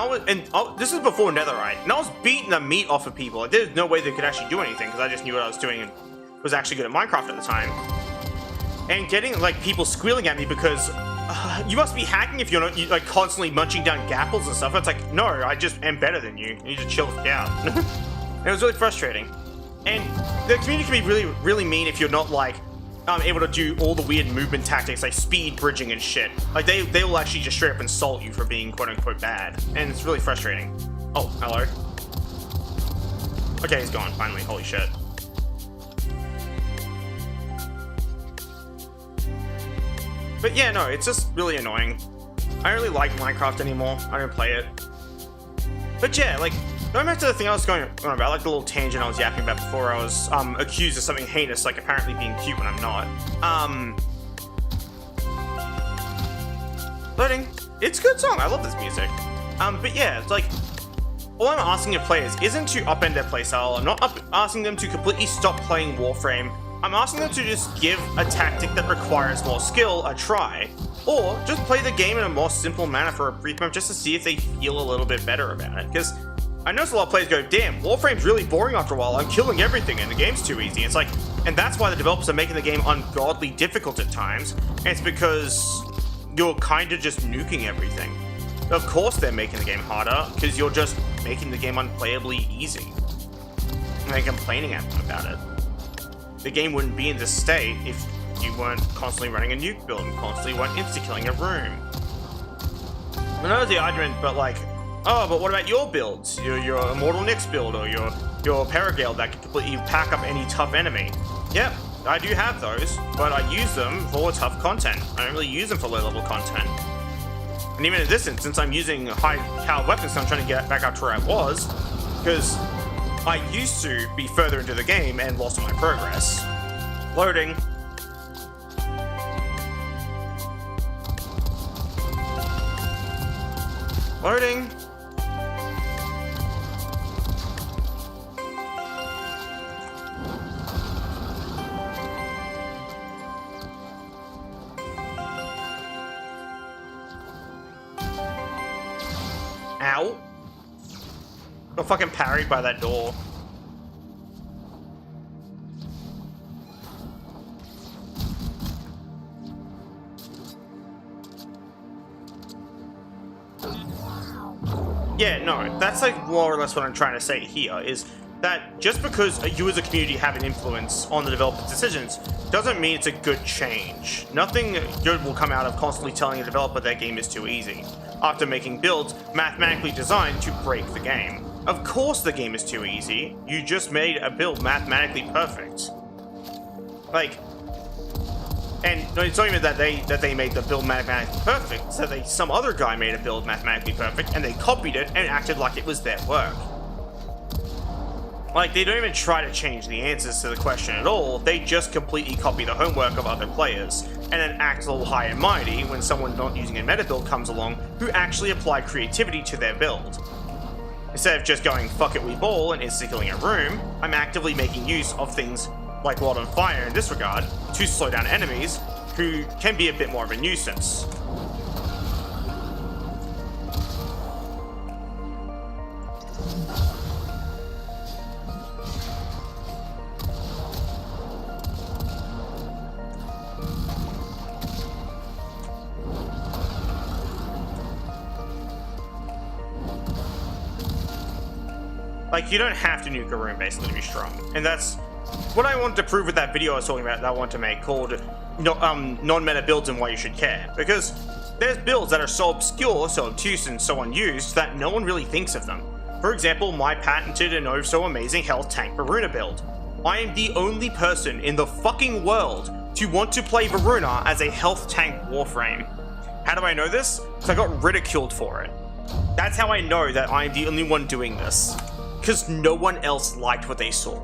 this is before Netherite, and I was beating the meat off of people. Like, there's no way they could actually do anything because I just knew what I was doing and was actually good at Minecraft at the time. And getting like people squealing at me because you must be hacking if you're not like constantly munching down gapples and stuff. It's like, no, I just am better than you. You need to chill out. It was really frustrating. And the community can be really, really mean if you're not like able to do all the weird movement tactics like speed bridging and shit. Like they will actually just straight up insult you for being quote unquote bad. And it's really frustrating. Oh, hello. Okay, he's gone finally. Holy shit. But yeah, no, it's just really annoying. I don't really like Minecraft anymore. I don't play it. But yeah, like, going back to the thing I was going on about, like the little tangent I was yapping about before, I was accused of something heinous, like apparently being cute when I'm not. Loading. It's a good song. I love this music. But yeah, it's like, all I'm asking of players isn't to upend their playstyle. I'm not asking them to completely stop playing Warframe. I'm asking them to just give a tactic that requires more skill a try, or just play the game in a more simple manner for a brief moment just to see if they feel a little bit better about it. Because I notice a lot of players go, damn, Warframe's really boring after a while, I'm killing everything and the game's too easy. It's like, and that's why the developers are making the game ungodly difficult at times, and it's because you're kind of just nuking everything. Of course they're making the game harder, because you're just making the game unplayably easy. And they're complaining at them about it. The game wouldn't be in this state if you weren't constantly running a nuke build and constantly weren't insta-killing a room. I know the argument, but like, oh, but what about your builds? Your Immortal Nyx build or your Paragale that can completely pack up any tough enemy. Yep, I do have those, but I use them for tough content. I don't really use them for low-level content. And even in this instance, I'm using high-powered weapons, so I'm trying to get back up to where I was, because I used to be further into the game and lost my progress. Loading. Loading. Ow. Got fucking parried by that door. Yeah, no, that's like more or less what I'm trying to say here, is that just because you as a community have an influence on the developer's decisions doesn't mean it's a good change. Nothing good will come out of constantly telling a developer their game is too easy, after making builds mathematically designed to break the game. Of course the game is too easy, you just made a build mathematically perfect. Like, and it's not even that they made the build mathematically perfect, so some other guy made a build mathematically perfect, and they copied it and acted like it was their work. Like, they don't even try to change the answers to the question at all, they just completely copy the homework of other players, and then act a little high and mighty when someone not using a meta build comes along who actually applied creativity to their build. Instead of just going, fuck it, we ball, and insta-killing a room, I'm actively making use of things like World on Fire in this regard, to slow down enemies who can be a bit more of a nuisance. Like, you don't have to nuke a room, basically, to be strong. And that's what I wanted to prove with that video I was talking about that I want to make called non-meta builds and why you should care. Because there's builds that are so obscure, so obtuse, and so unused that no one really thinks of them. For example, my patented and oh so amazing health tank Varuna build. I am the only person in the fucking world to want to play Varuna as a health tank Warframe. How do I know this? Because I got ridiculed for it. That's how I know that I am the only one doing this. Because no one else liked what they saw.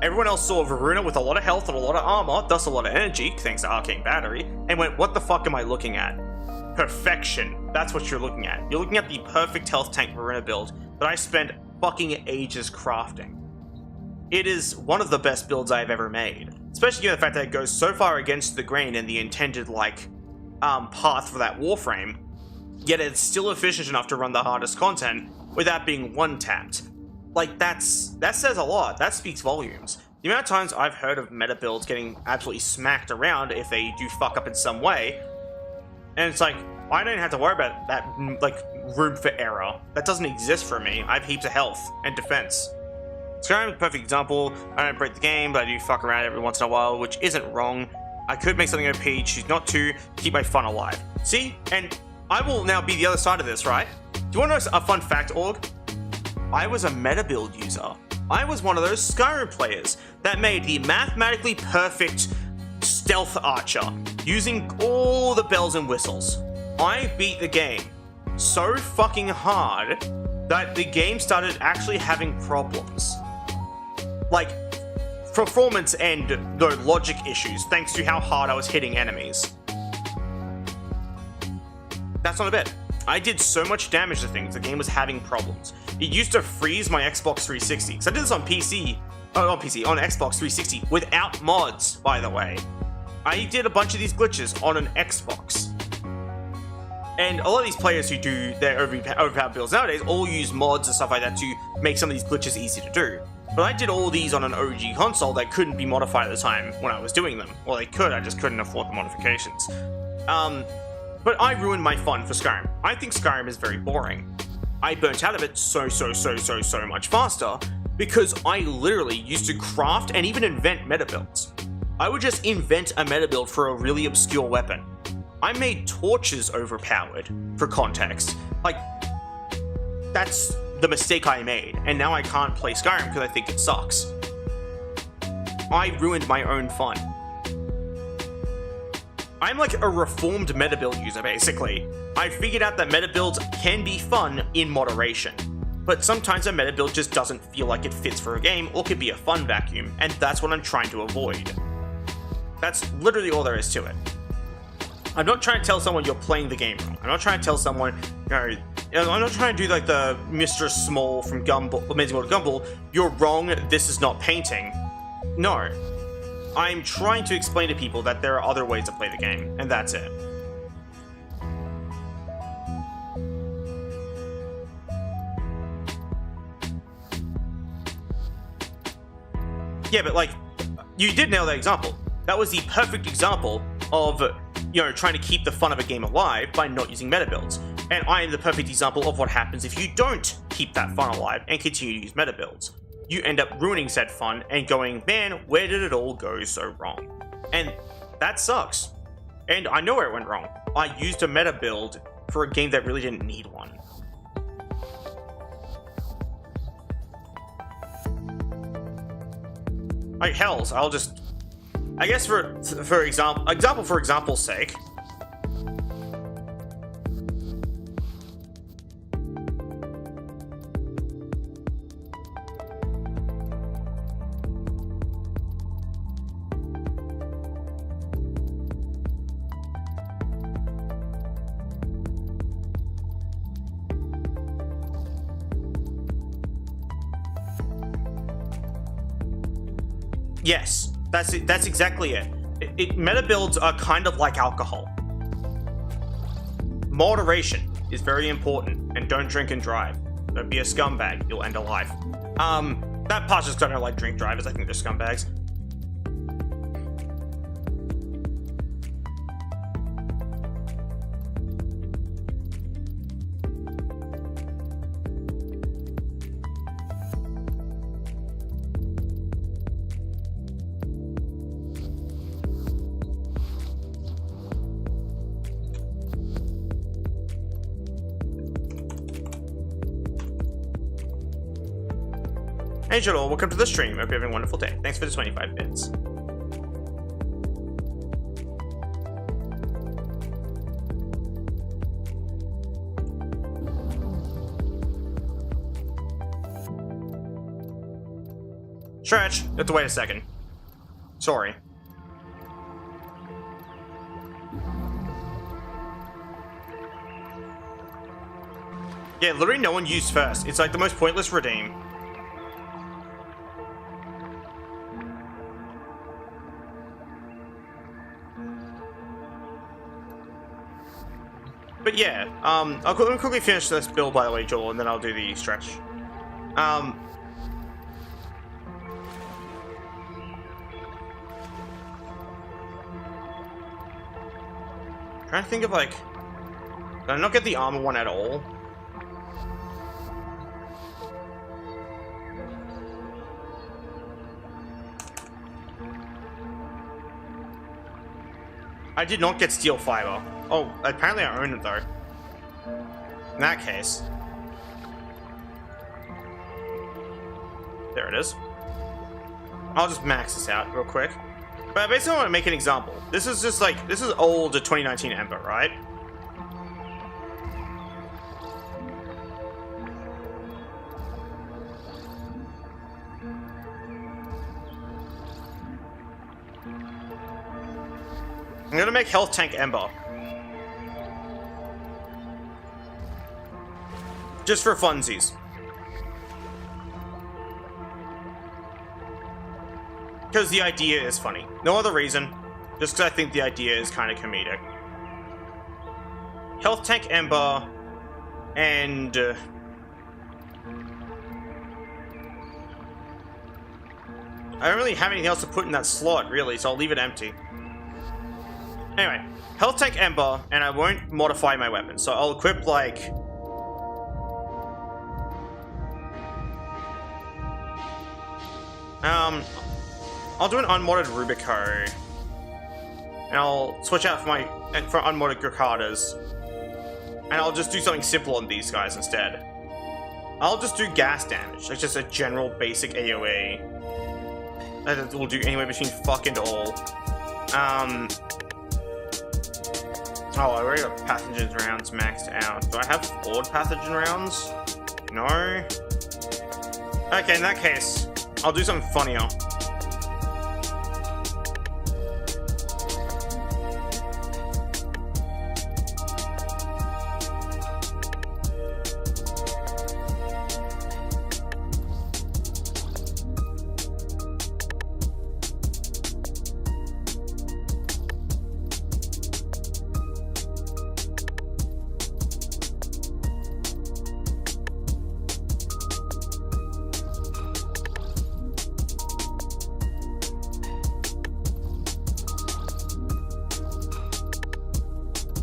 Everyone else saw Varuna with a lot of health and a lot of armor, thus a lot of energy, thanks to Arcane Battery, and went, what the fuck am I looking at? Perfection. That's what you're looking at. You're looking at the perfect health tank Varuna build that I spent fucking ages crafting. It is one of the best builds I've ever made. Especially given the fact that it goes so far against the grain and the intended, like, path for that Warframe, yet it's still efficient enough to run the hardest content without being one-tapped. Like, that says a lot. That speaks volumes. The amount of times I've heard of meta builds getting absolutely smacked around if they do fuck up in some way, and it's like, I don't have to worry about that, like, room for error. That doesn't exist for me. I have heaps of health and defense. Skyrim is a perfect example. I don't break the game, but I do fuck around every once in a while, which isn't wrong. I could make something OP, choose not to keep my fun alive. See? And I will now be the other side of this, right? Do you want to know a fun fact, Org? I was a meta build user. I was one of those Skyrim players that made the mathematically perfect stealth archer using all the bells and whistles. I beat the game so fucking hard that the game started actually having problems. Like, performance and the logic issues thanks to how hard I was hitting enemies. That's not a bit. I did so much damage to things, the game was having problems. It used to freeze my Xbox 360, because I did this on on Xbox 360, without mods, by the way. I did a bunch of these glitches on an Xbox. And a lot of these players who do their overpowered builds nowadays all use mods and stuff like that to make some of these glitches easy to do. But I did all these on an OG console that couldn't be modified at the time when I was doing them. Well, they could, I just couldn't afford the modifications. But I ruined my fun for Skyrim. I think Skyrim is very boring. I burnt out of it so much faster because I literally used to craft and even invent meta builds. I would just invent a meta build for a really obscure weapon. I made torches overpowered, for context. Like, that's the mistake I made, and now I can't play Skyrim because I think it sucks. I ruined my own fun. I'm like a reformed meta build user, basically. I figured out that meta builds can be fun in moderation, but sometimes a meta build just doesn't feel like it fits for a game or could be a fun vacuum, and that's what I'm trying to avoid. That's literally all there is to it. I'm not trying to tell someone you're playing the game wrong. I'm not trying to tell someone, I'm not trying to do like the Mr. Small from Gumball, Amazing World of Gumball, you're wrong, this is not painting. No. I'm trying to explain to people that there are other ways to play the game, and that's it. Yeah, but like, you did nail that example. That was the perfect example of, trying to keep the fun of a game alive by not using meta builds. And I am the perfect example of what happens if you don't keep that fun alive and continue to use meta builds. You end up ruining said fun and going, man, where did it all go so wrong? And that sucks. And I know where it went wrong. I used a meta build for a game that really didn't need one. Like, hells, I'll just... I guess for example's sake, yes. That's it. That's exactly it. Meta builds are kind of like alcohol. Moderation is very important, and don't drink and drive. Don't be a scumbag. You'll end a life. That part's just because I don't like drink drivers. I think they're scumbags. Hey Joel, welcome to the stream. Hope you're having a wonderful day. Thanks for the 25 bits. Stretch, you have to wait a second. Sorry. Yeah, literally no one used first. It's like the most pointless redeem. But yeah, I'll quickly finish this build, by the way, Joel, and then I'll do the stretch. Trying to think of, like, did I not get the armor one at all? I did not get steel fiber. Oh, apparently I own it though. In that case. There it is. I'll just max this out real quick. But basically I want to make an example. This is just like, this is old 2019 Ember, right? I'm gonna make Health Tank Ember. Just for funsies. Because the idea is funny. No other reason. Just because I think the idea is kind of comedic. Health Tank Ember. And... I don't really have anything else to put in that slot, really, so I'll leave it empty. Anyway, Health Tank Ember, and I won't modify my weapon. So I'll equip, like... I'll do an unmodded Rubico. And I'll switch out for unmodded Gricadas. And I'll just do something simple on these guys instead. I'll just do gas damage. Like just a general basic AoE. That will do anywhere between fuck and all. Oh, I already got pathogen rounds maxed out. Do I have forward pathogen rounds? No. Okay, in that case, I'll do something funnier.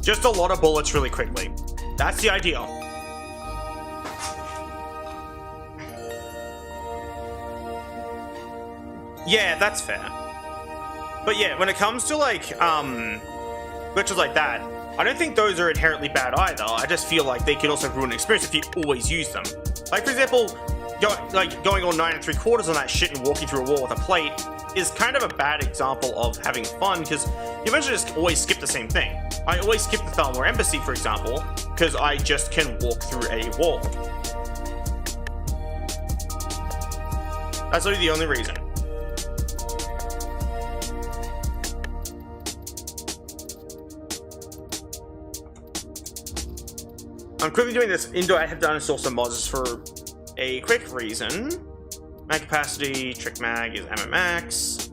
Just a lot of bullets really quickly. That's the ideal. Yeah, that's fair. But yeah, when it comes to like, glitches like that, I don't think those are inherently bad either. I just feel like they can also ruin the experience if you always use them. Like, for example, going on 9 3/4 on that shit and walking through a wall with a plate is kind of a bad example of having fun, because you eventually just always skip the same thing. I always skip the Thalmor Embassy, for example, because I just can walk through a wall. That's literally the only reason. I'm quickly doing this indoor. I have to uninstall some mods for a quick reason. Mag capacity, trick mag is MMX.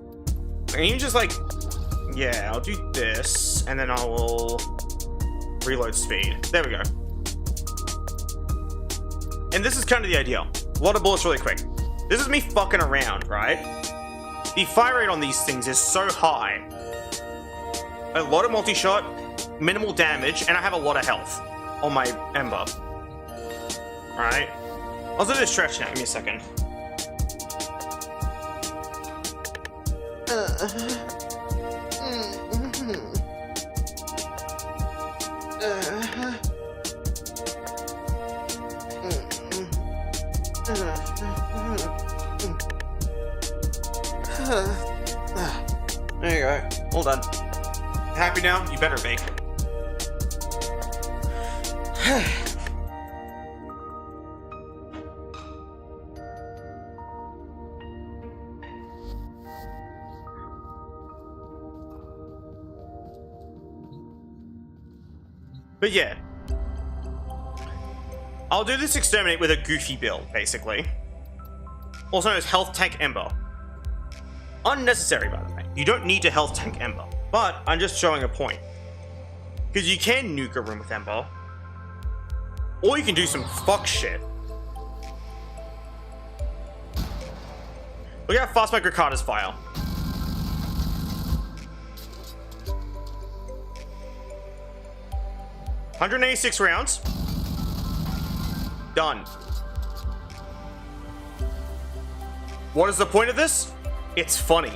And you just like, yeah, I'll do this, and then I will reload speed. There we go. And this is kind of the idea. A lot of bullets really quick. This is me fucking around, right? The fire rate on these things is so high. A lot of multi-shot, minimal damage, and I have a lot of health on my Ember. Alright. I'll do this stretch now. Give me a second. There you go. All done. Happy now? You better be. But yeah. I'll do this exterminate with a goofy build, basically. Also known as Health Tank Ember. Unnecessary, by the way. You don't need to Health Tank Ember. But I'm just showing a point. Because you can nuke a room with Ember. Or you can do some fuck shit. Look how fast my Gricada's fire. $186 rounds. Done. What is the point of this? It's funny.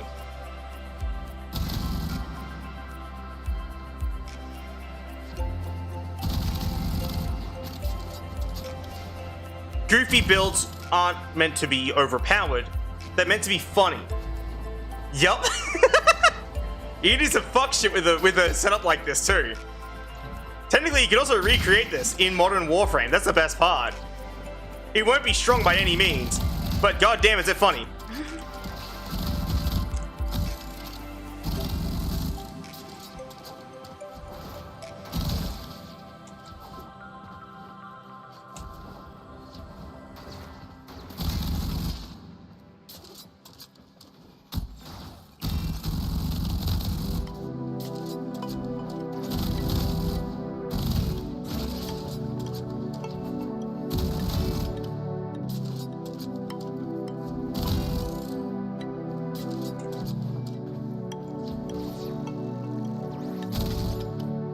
Goofy builds aren't meant to be overpowered. They're meant to be funny. Yup. You do some fuck shit with a setup like this too. Technically, you can also recreate this in modern Warframe. That's the best part. It won't be strong by any means, but goddamn, is it funny.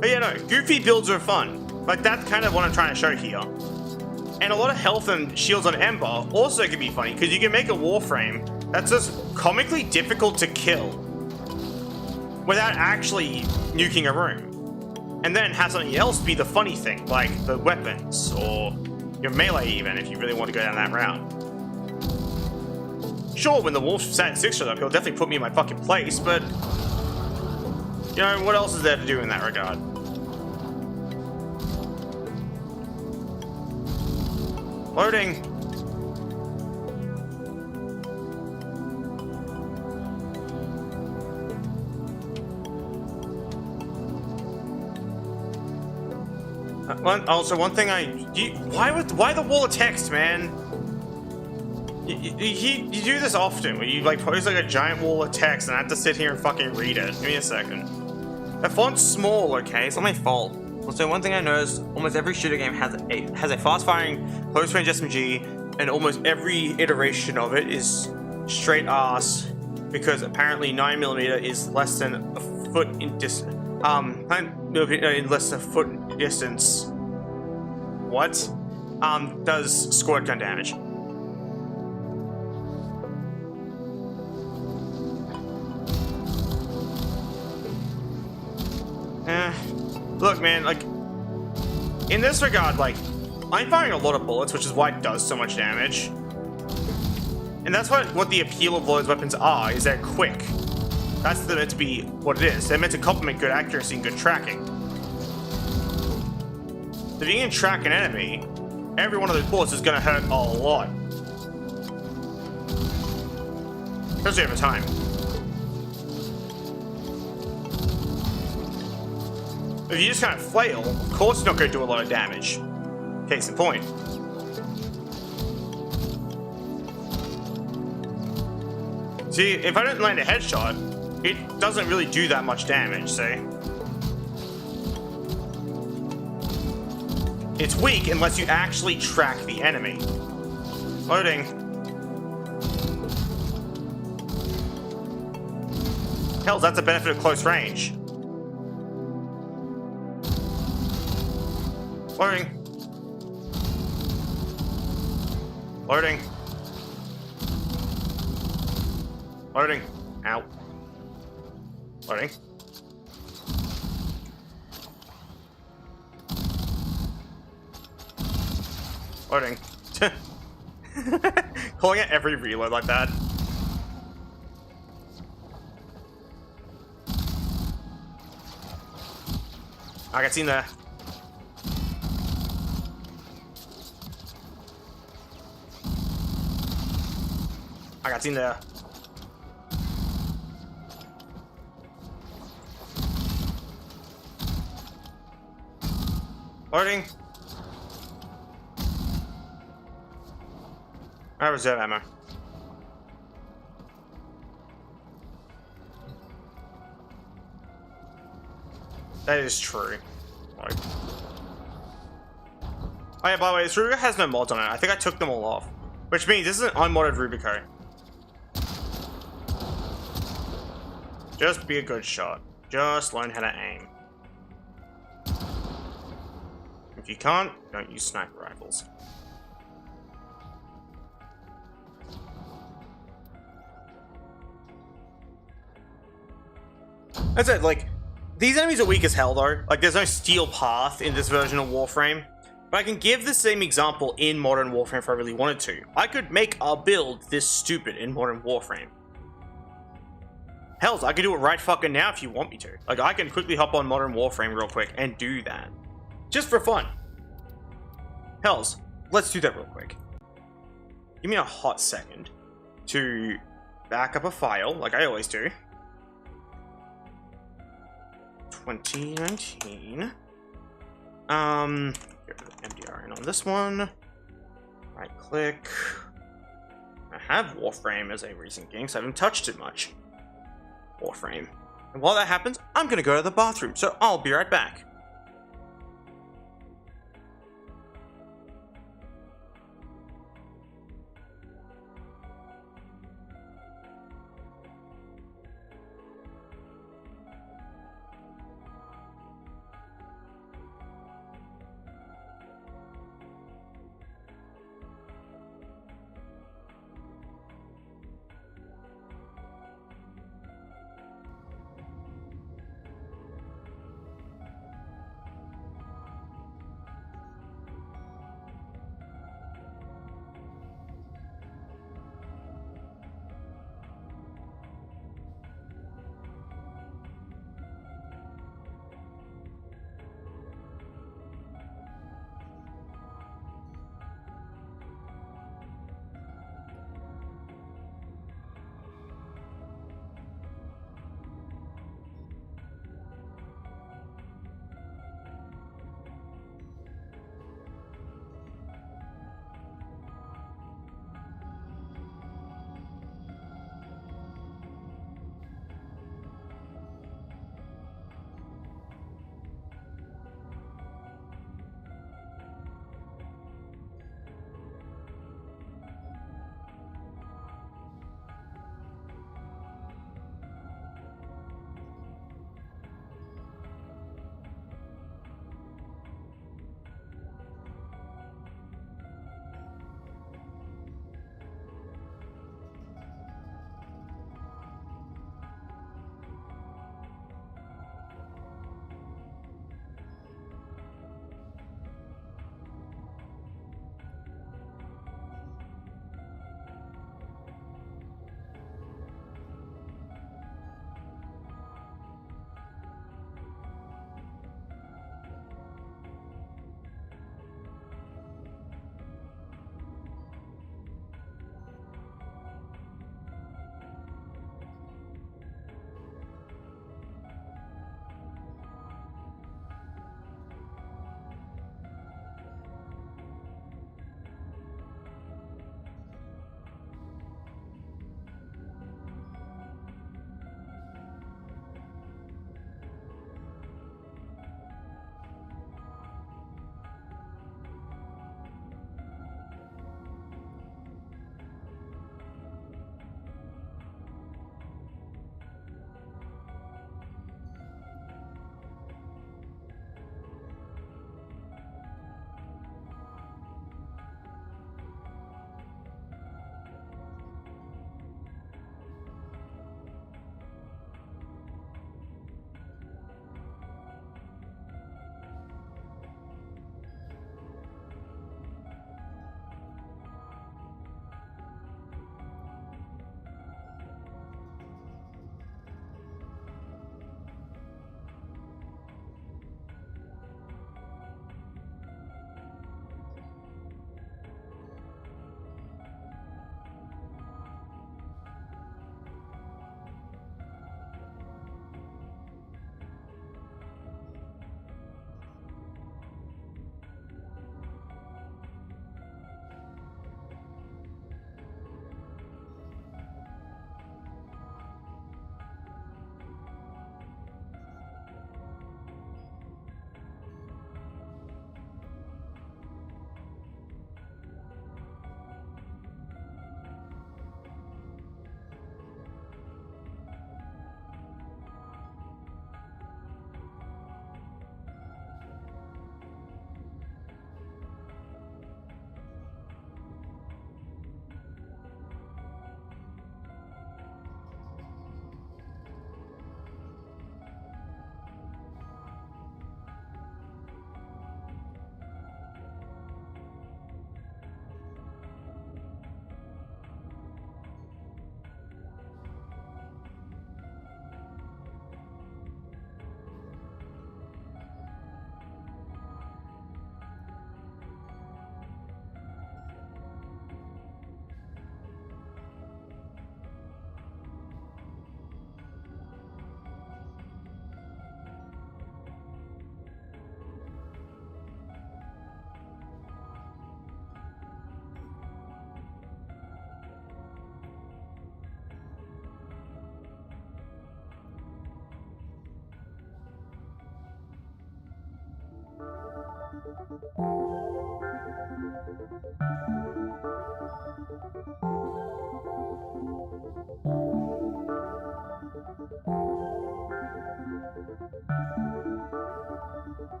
But yeah, no, goofy builds are fun. Like, that's kind of what I'm trying to show here. And a lot of health and shields on Ember also can be funny, because you can make a Warframe that's just comically difficult to kill without actually nuking a room. And then have something else be the funny thing, like the weapons, or your melee even, if you really want to go down that route. Sure, when the wolf sat at 6 up, he'll definitely put me in my fucking place, but you know, what else is there to do in that regard? Loading. One thing why the wall of text, man? You do this often, where you like post like a giant wall of text and I have to sit here and fucking read it. Give me a second. The font's small, okay? It's not my fault. Also, one thing I noticed, almost every shooter game has a fast-firing, close-range SMG, and almost every iteration of it is straight ass, because apparently 9mm is less than a foot in distance. 9mm in less than a foot in distance. What? Does squirt gun damage. Look, man, like, in this regard, like, I'm firing a lot of bullets, which is why it does so much damage. And that's what the appeal of those weapons are, is they're quick. That's meant to be what it is. They're meant to complement good accuracy and good tracking. If you can track an enemy, every one of those bullets is going to hurt a lot. Especially over time. If you just kind of flail, of course it's not going to do a lot of damage. Case in point. See, if I don't land a headshot, it doesn't really do that much damage, see? It's weak unless you actually track the enemy. Loading. Hell, that's a benefit of close range. Loading. Loading. Loading. Ow. Loading. Loading. Calling it every reload like that. I got seen there. I got seen there. Loading. I have reserve ammo. That is true. Like... Oh yeah, by the way, this Rubico has no mods on it. I think I took them all off. Which means this is an unmodded Rubico. Just be a good shot. Just learn how to aim. If you can't, don't use sniper rifles. That's it, like, these enemies are weak as hell though. Like, there's no steel path in this version of Warframe. But I can give the same example in Modern Warframe if I really wanted to. I could make a build this stupid in Modern Warframe. Hells, I can do it right fucking now if you want me to. Like, I can quickly hop on Modern Warframe real quick and do that. Just for fun. Hells, let's do that real quick. Give me a hot second to back up a file, like I always do. 2019. Get rid of MDRN on this one. Right click. I have Warframe as a recent game, so I haven't touched it much. Warframe. And while that happens, I'm gonna go to the bathroom, so I'll be right back.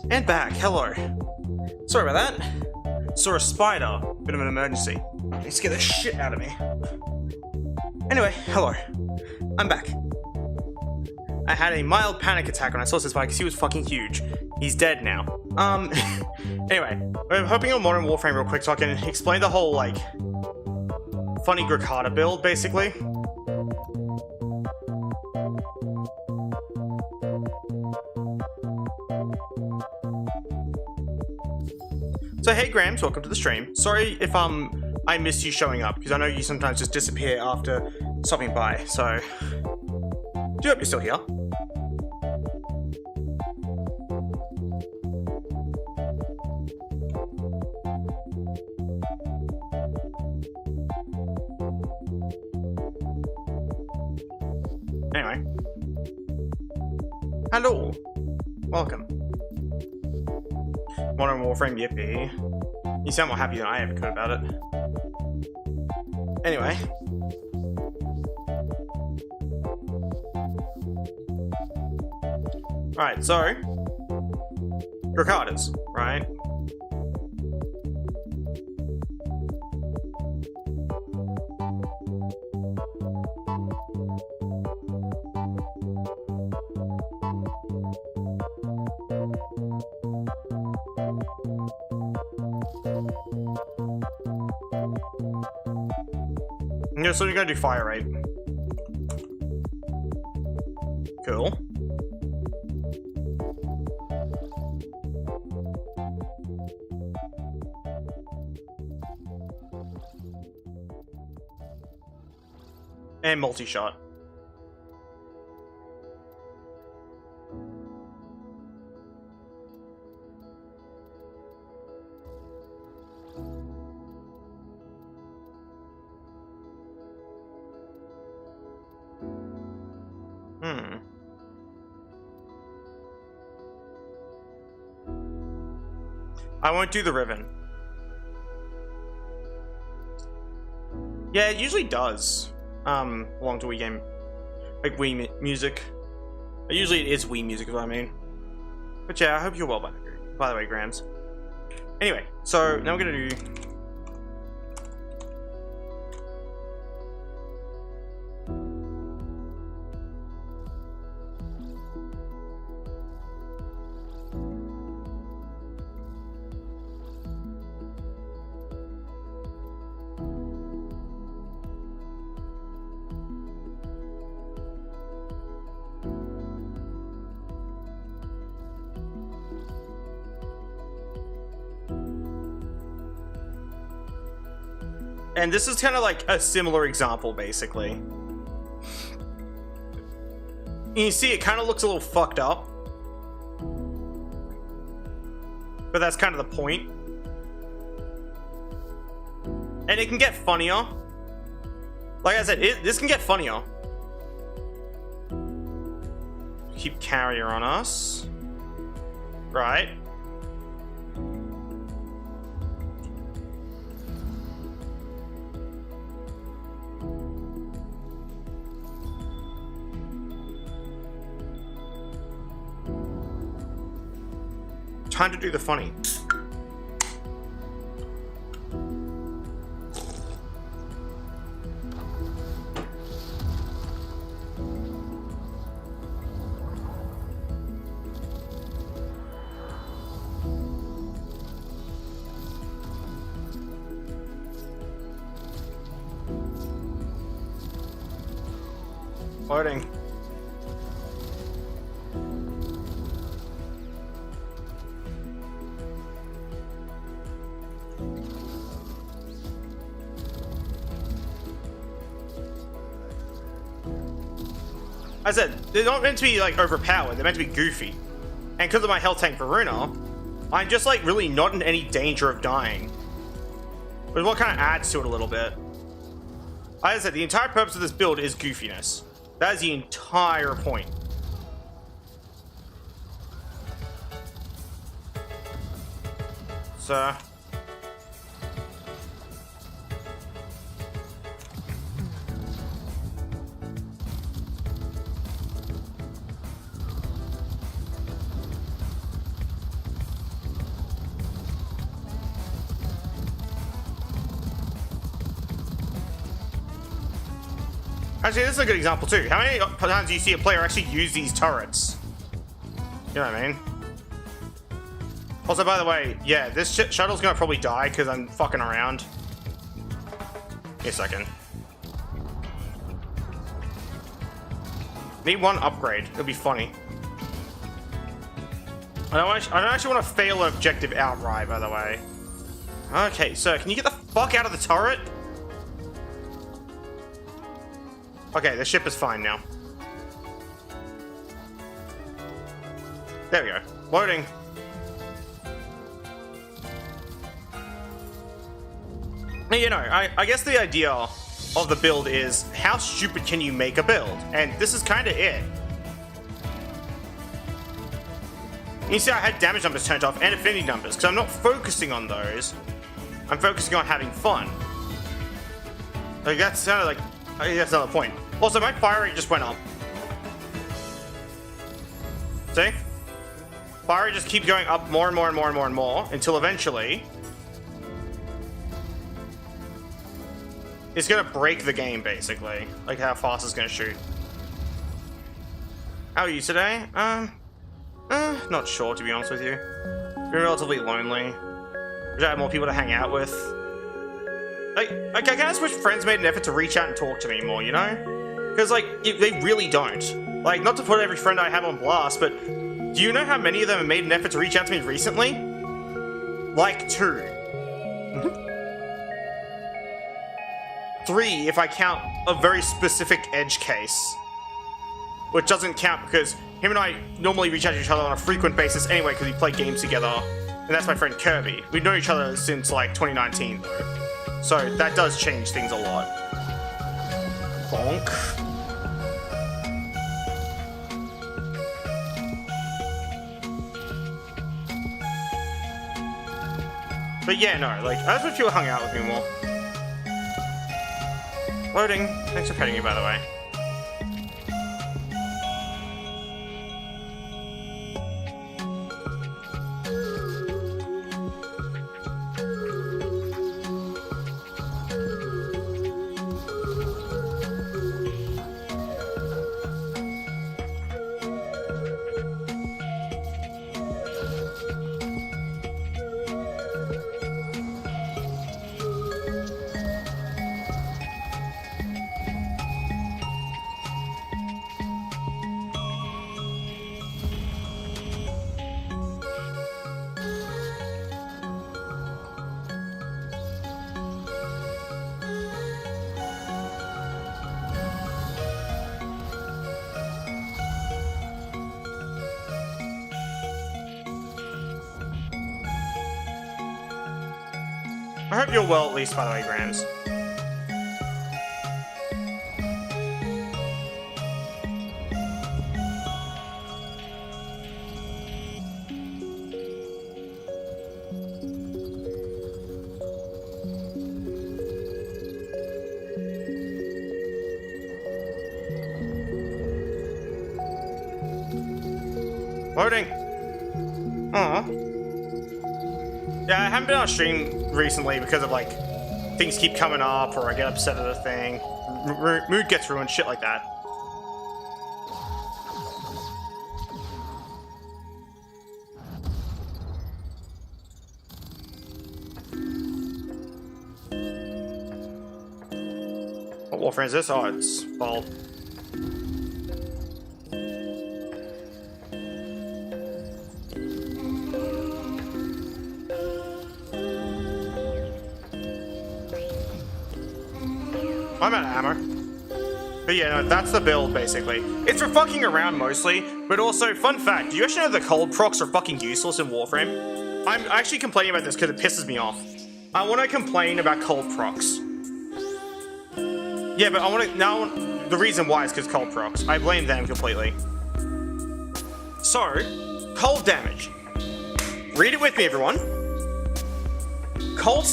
And back, hello. Sorry about that. Saw a spider, bit of an emergency. It scared the shit out of me. Anyway, hello. I'm back. I had a mild panic attack when I saw this spider because he was fucking huge. He's dead now. Anyway, we're hopping on Modern Warframe real quick so I can explain the whole, like, funny Grikata build, basically. So hey Grams, welcome to the stream. Sorry if I missed you showing up, because I know you sometimes just disappear after stopping by, so do hope you're still here. Anyway. Hello. Welcome. Modern Warframe, yippee. You sound more happy than I ever could about it. Anyway. Right, so Grikatas, right? Yeah, so you're gonna do fire rate. Cool. And multi-shot. I won't do the Riven. Yeah, it usually does. Along to Wii game, like Wii music. Usually it is Wii music, is what I mean. But yeah, I hope you're well by the way, Grams. Anyway, so now we're gonna do. And this is kind of like a similar example, basically. And you see, it kind of looks a little fucked up. But that's kind of the point. And it can get funnier. Like I said, this can get funnier. Keep carrier on us. Right. Time to do the funny. Loading. I said, they're not meant to be like overpowered, they're meant to be goofy. And because of my health tank Varuna, I'm just like really not in any danger of dying. But what kind of adds to it a little bit. Like I said, the entire purpose of this build is goofiness. That is the entire point. So... Actually, this is a good example too. How many times do you see a player actually use these turrets? You know what I mean? Also, by the way, yeah, this shuttle's gonna probably die because I'm fucking around. Give me a second. Need one upgrade. It'll be funny. I don't actually want to fail an objective outright, by the way. Okay, sir, can you get the fuck out of the turret? Okay, the ship is fine now. There we go. Loading. You know, I guess the idea of the build is how stupid can you make a build? And this is kind of it. You see I had damage numbers turned off and affinity numbers because I'm not focusing on those. I'm focusing on having fun. Like that's kind of like, I think that's another point. Also, my fire rate just went up. See? Fire rate just keeps going up more and more and more and more and more until eventually it's gonna break the game, basically. Like how fast it's gonna shoot. How are you today? Not sure, to be honest with you. Been relatively lonely. Wish I had more people to hang out with. Like I kind of wish friends made an effort to reach out and talk to me more, you know? Because, like, they really don't. Like, not to put every friend I have on blast, but do you know how many of them have made an effort to reach out to me recently? Like 2. 3 if I count a very specific edge case. Which doesn't count because him and I normally reach out to each other on a frequent basis anyway because we play games together. And that's my friend Kirby. We've known each other since, like, 2019, though. So that does change things a lot. Bonk. But yeah, no, like, I just wish you hung out with me more. Loading. Thanks for petting me, by the way. I hope you're well, at least, by the way, Grams. Loading. Aww. Yeah, I haven't been on stream recently because of like things keep coming up or I get upset at a thing. Mood gets ruined, shit like that. What Warframe is this? Oh, it's Bald. I'm out of ammo. But yeah, no, that's the build, basically. It's for fucking around mostly, but also, fun fact, do you actually know the cold procs are fucking useless in Warframe? I'm actually complaining about this because it pisses me off. I want to complain about cold procs. Yeah, but I want to, now, the reason why is because cold procs. I blame them completely. So, cold damage. Read it with me, everyone. Cold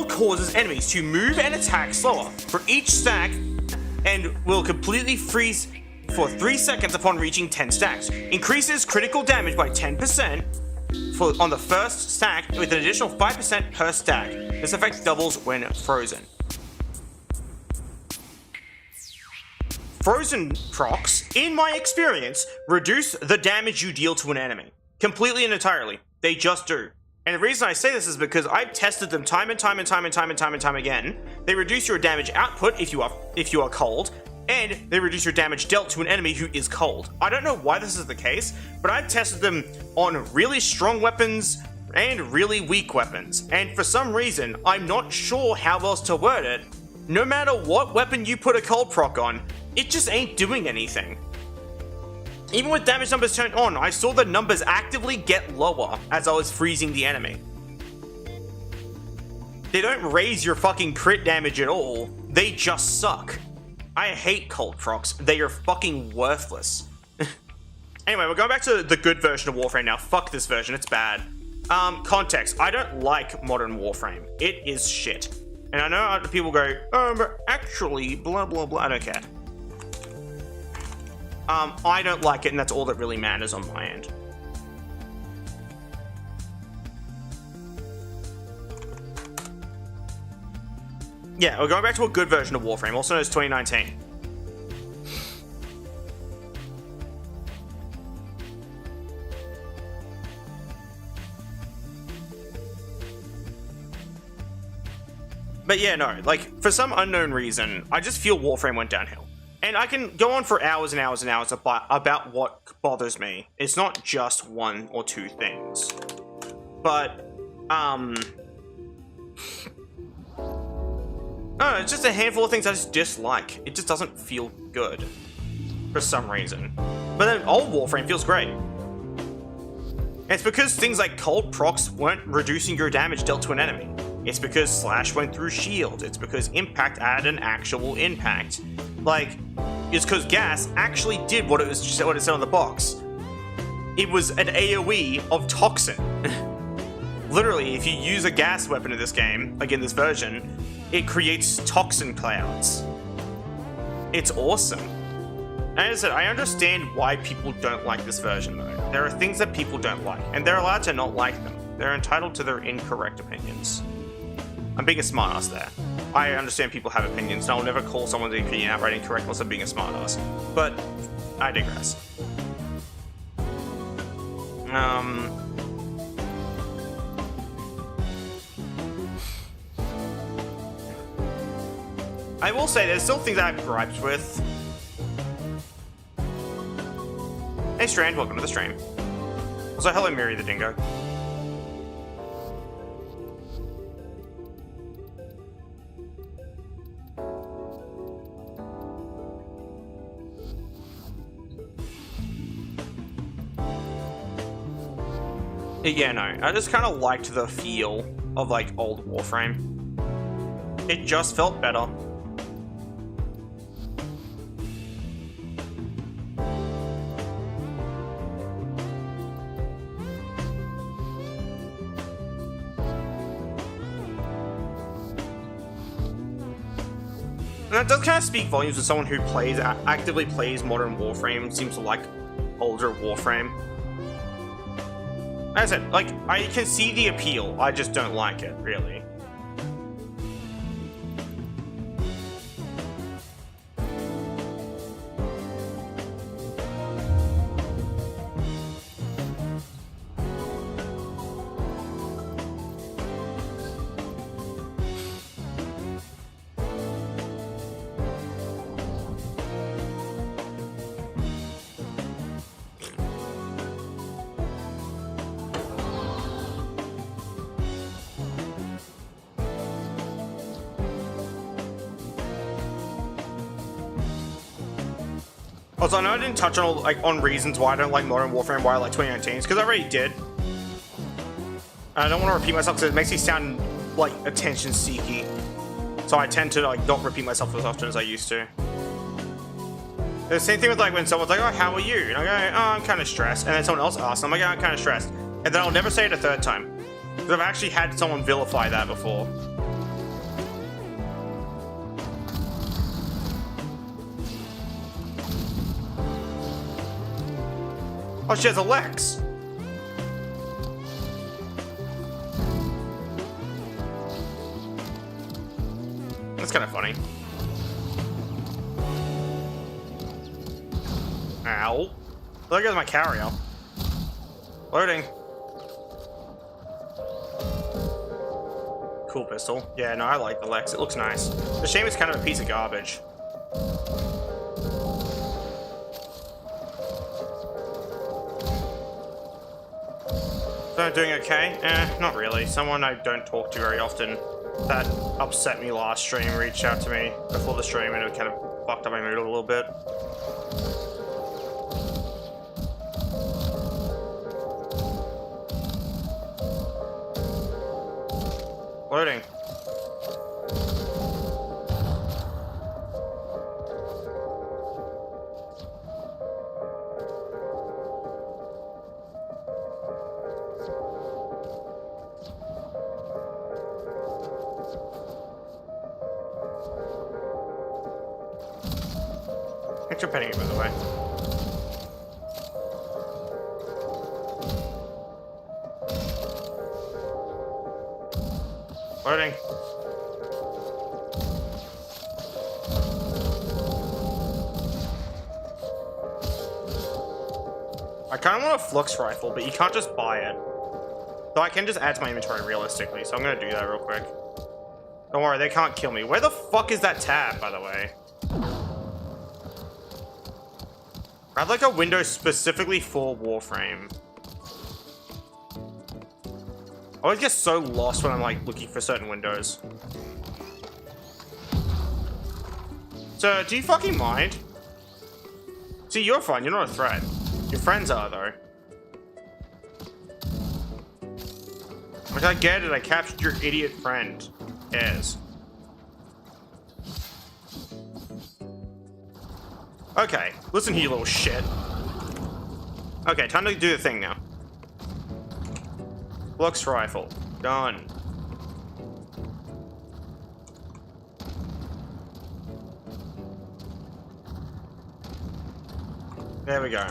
causes enemies to move and attack slower for each stack and will completely freeze for 3 seconds upon reaching 10 stacks. Increases critical damage by 10% on the first stack with an additional 5% per stack. This effect doubles when frozen. Frozen procs, in my experience, reduce the damage you deal to an enemy. Completely and entirely. They just do. And the reason I say this is because I've tested them time and time again. They reduce your damage output if you are cold, and they reduce your damage dealt to an enemy who is cold. I don't know why this is the case, but I've tested them on really strong weapons and really weak weapons. And for some reason, I'm not sure how else to word it. No matter what weapon you put a cold proc on, it just ain't doing anything. Even with damage numbers turned on, I saw the numbers actively get lower as I was freezing the enemy. They don't raise your fucking crit damage at all, they just suck. I hate cold procs, they are fucking worthless. Anyway, we're going back to the good version of Warframe now. Fuck this version, it's bad. Context, I don't like modern Warframe. It is shit. And I know other people go, but actually, blah blah blah, I don't care. I don't like it, and that's all that really matters on my end. Yeah, we're going back to a good version of Warframe, also known as 2019. But yeah, no, like, for some unknown reason, I just feel Warframe went downhill. And I can go on for hours and hours and hours about what bothers me. It's not just one or two things. But, no, it's just a handful of things I just dislike. It just doesn't feel good. For some reason. But then old Warframe feels great. And it's because things like cold procs weren't reducing your damage dealt to an enemy. It's because Slash went through shield. It's because Impact added an actual impact. Like, it's because Gas actually did what it said on the box. It was an AoE of Toxin. Literally, if you use a gas weapon in this game, like in this version, it creates toxin clouds. It's awesome. And as I said, I understand why people don't like this version though. There are things that people don't like, and they're allowed to not like them. They're entitled to their incorrect opinions. I'm being a smartass there. I understand people have opinions, and I'll never call someone's opinion outright incorrect unless I'm being a smartass. But, I digress. I will say there's still things that I have gripes with. Hey Strand, welcome to the stream. Also, hello Miri the Dingo. Yeah, no, I just kind of liked the feel of, like, old Warframe. It just felt better. And that does kind of speak volumes as someone who actively plays modern Warframe, seems to like older Warframe. Like I said, like, I can see the appeal, I just don't like it, really. Also, I know I didn't touch on all, like, on reasons why I don't like Modern Warfare, why I like 2019s, because I already did. And I don't want to repeat myself because it makes me sound like attention seeky. So I tend to like not repeat myself as often as I used to. The same thing with like when someone's like, "Oh, how are you?" And I go, "Oh, I'm kind of stressed." And then someone else asks, "I'm like, I'm kind of stressed," and then I'll never say it a third time because I've actually had someone vilify that before. Oh, she has a Lex. That's kind of funny. Ow. There goes my carrier. Loading. Cool pistol. Yeah, no, I like the Lex. It looks nice. The shame it's kind of a piece of garbage. So I'm doing okay? Not really. Someone I don't talk to very often that upset me last stream reached out to me before the stream and it kind of fucked up my mood a little bit. Loading. Thanks for petting it, by the way. Loading. I kind of want a flux rifle, but you can't just buy it. So I can just add to my inventory realistically, so I'm gonna do that real quick. Don't worry, they can't kill me. Where the fuck is that tab, by the way? I have like a window specifically for Warframe. I always get so lost when I'm like looking for certain windows. So, do you fucking mind? See, you're fine, you're not a threat. Your friends are, though. Like, I get it, I captured your idiot friend. Yes. Okay, listen here, you little shit. Okay, time to do the thing now. Flux rifle. Done. There we go.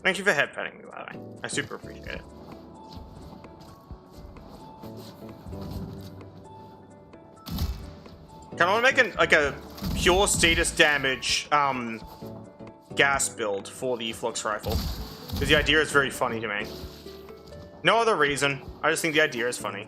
Thank you for head petting me, by the way. I super appreciate it. Kind of want to make a pure status damage gas build for the flux rifle because the idea is very funny to me. No other reason. I just think the idea is funny.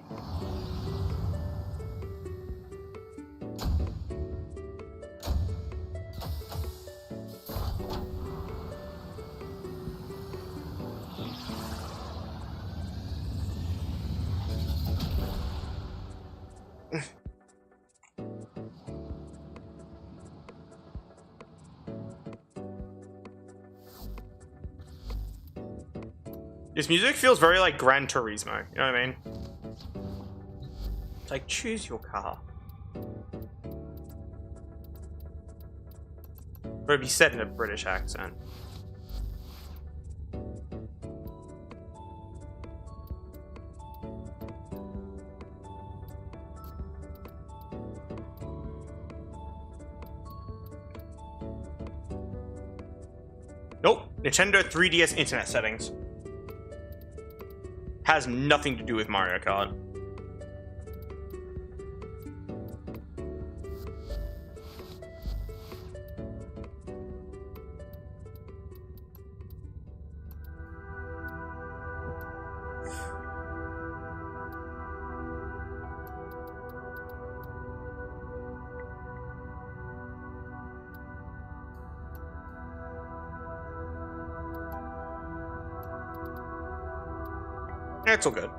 This music feels very like Gran Turismo, you know what I mean? It's like, choose your car. But it'd be said in a British accent. Nope. Nintendo 3DS internet settings. Has nothing to do with Mario Kart. It's all good.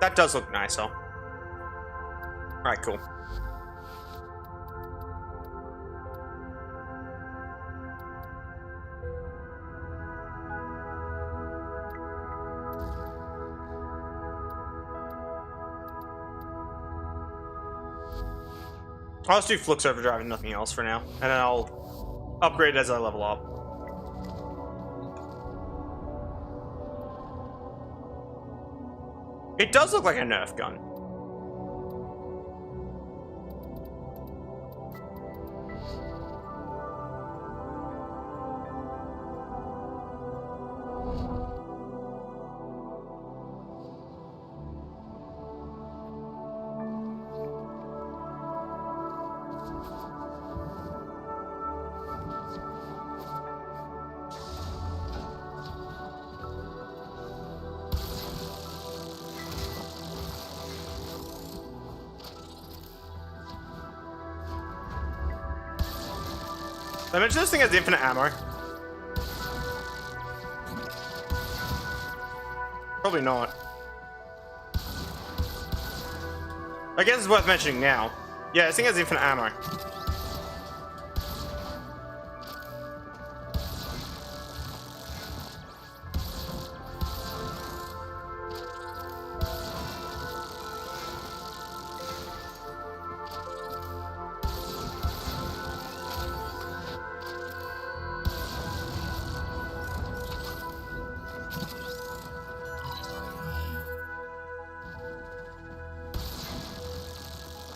That does look nicer. Alright, cool. I'll just do Flux Overdrive and nothing else for now, and then I'll upgrade as I level up. It does look like a Nerf gun. Did I mention this thing has infinite ammo? Probably not. I guess it's worth mentioning now. Yeah, this thing has infinite ammo.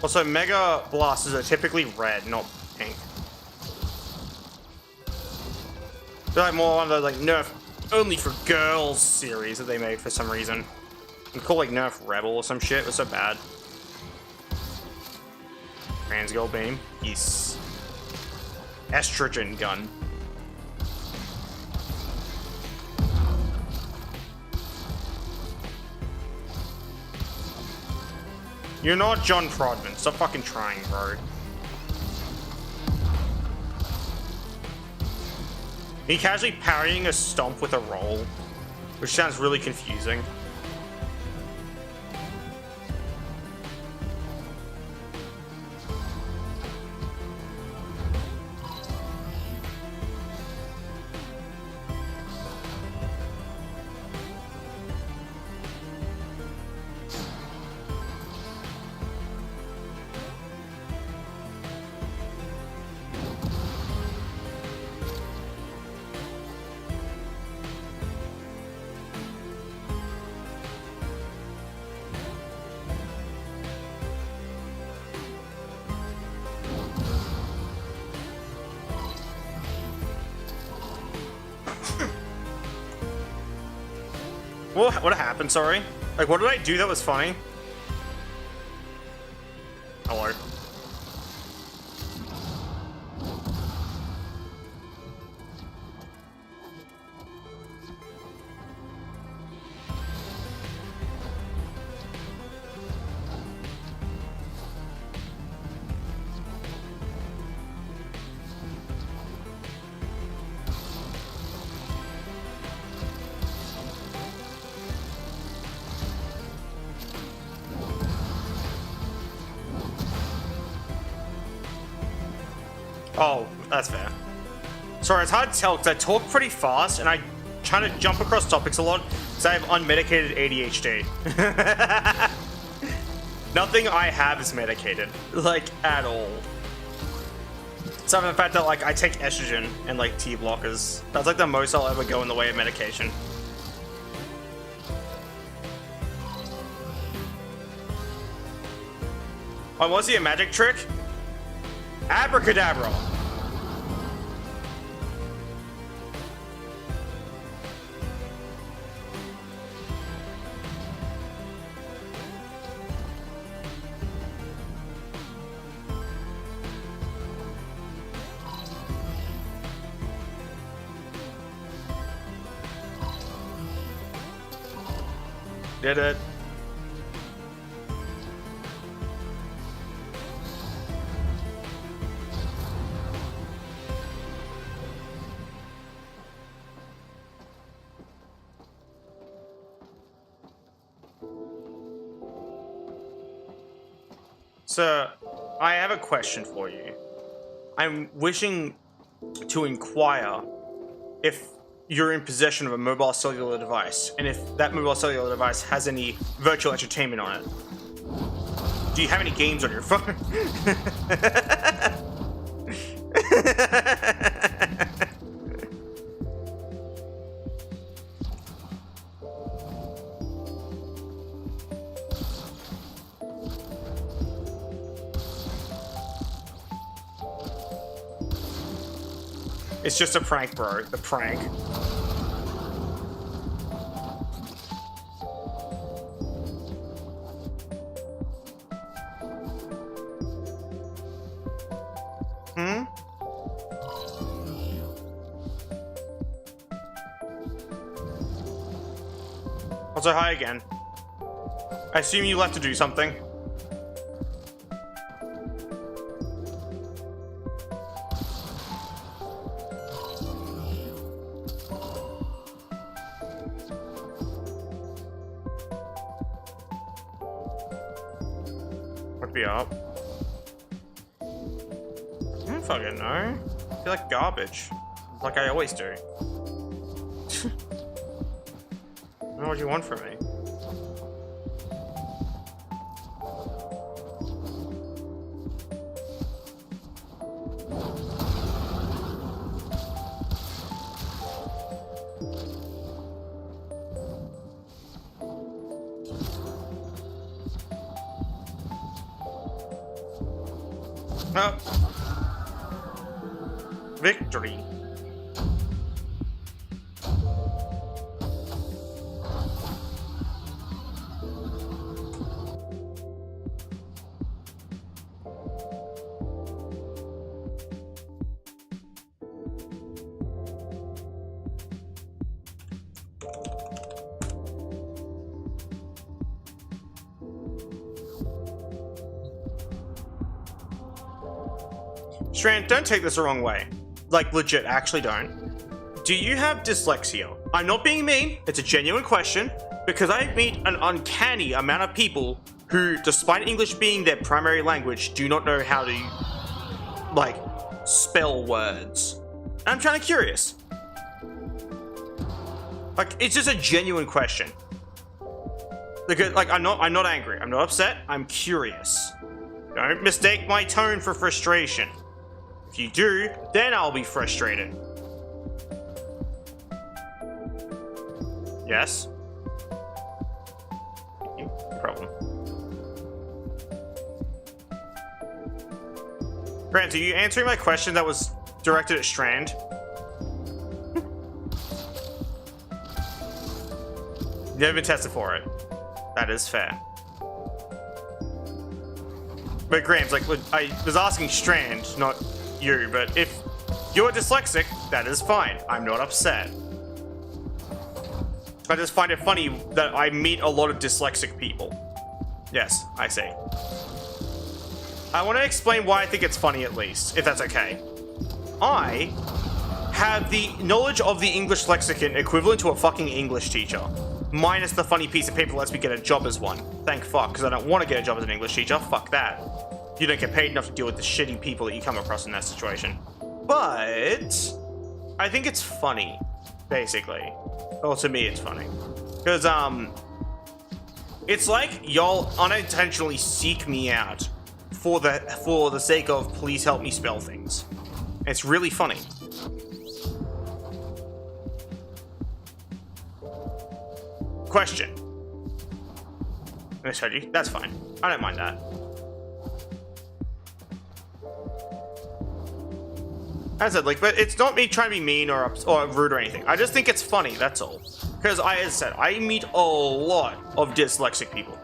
Also, Mega Blasters are typically red, not pink. They're like more on the like Nerf only for girls series that they made for some reason. And call like Nerf Rebel or some shit. It was so bad. Trans girl beam. Yes. Estrogen gun. You're not John Prodman. Stop fucking trying, bro. He casually parrying a stomp with a roll, which sounds really confusing. What happened, sorry? Like, what did I do that was funny? Hello. Oh, that's fair. Sorry, it's hard to tell because I talk pretty fast and I try to jump across topics a lot because I have unmedicated ADHD. Nothing I have is medicated, like, at all. Except for the fact that, like, I take estrogen and, like, T blockers. That's, like, the most I'll ever go in the way of medication. Oh, was he a magic trick? Abracadabra. Did it. So, I have a question for you. I'm wishing to inquire if you're in possession of a mobile cellular device, and if that mobile cellular device has any virtual entertainment on it. Do you have any games on your phone? It's just a prank, bro. The prank. Also, hi again. I assume you left to do something. Would be up. I don't fucking know. I feel like garbage. Like I always do. What do you want from me? Oh. Victory. Strand, don't take this the wrong way. Like, legit, actually don't. Do you have dyslexia? I'm not being mean, it's a genuine question, because I meet an uncanny amount of people who, despite English being their primary language, do not know how to, like, spell words. And I'm kind of curious. Like, it's just a genuine question. Like, I'm not angry, I'm not upset, I'm curious. Don't mistake my tone for frustration. If you do, then I'll be frustrated. Yes? No problem. Grant, are you answering my question that was directed at Strand? Never been tested for it. That is fair. But Grams, like, I was asking Strand, not you, but if you're dyslexic, that is fine. I'm not upset. I just find it funny that I meet a lot of dyslexic people. Yes, I see. I want to explain why I think it's funny at least, if that's okay. I have the knowledge of the English lexicon equivalent to a fucking English teacher. Minus the funny piece of paper that lets me get a job as one. Thank fuck, because I don't want to get a job as an English teacher. Fuck that. You don't get paid enough to deal with the shitty people that you come across in that situation. But I think it's funny, basically. Well, to me, it's funny. Because, it's like y'all unintentionally seek me out for the sake of please help me spell things. It's really funny. Question. I misheard you. That's fine. I don't mind that. As I said, like, but it's not me trying to be mean or rude or anything. I just think it's funny, that's all. Because as I said, I meet a lot of dyslexic people.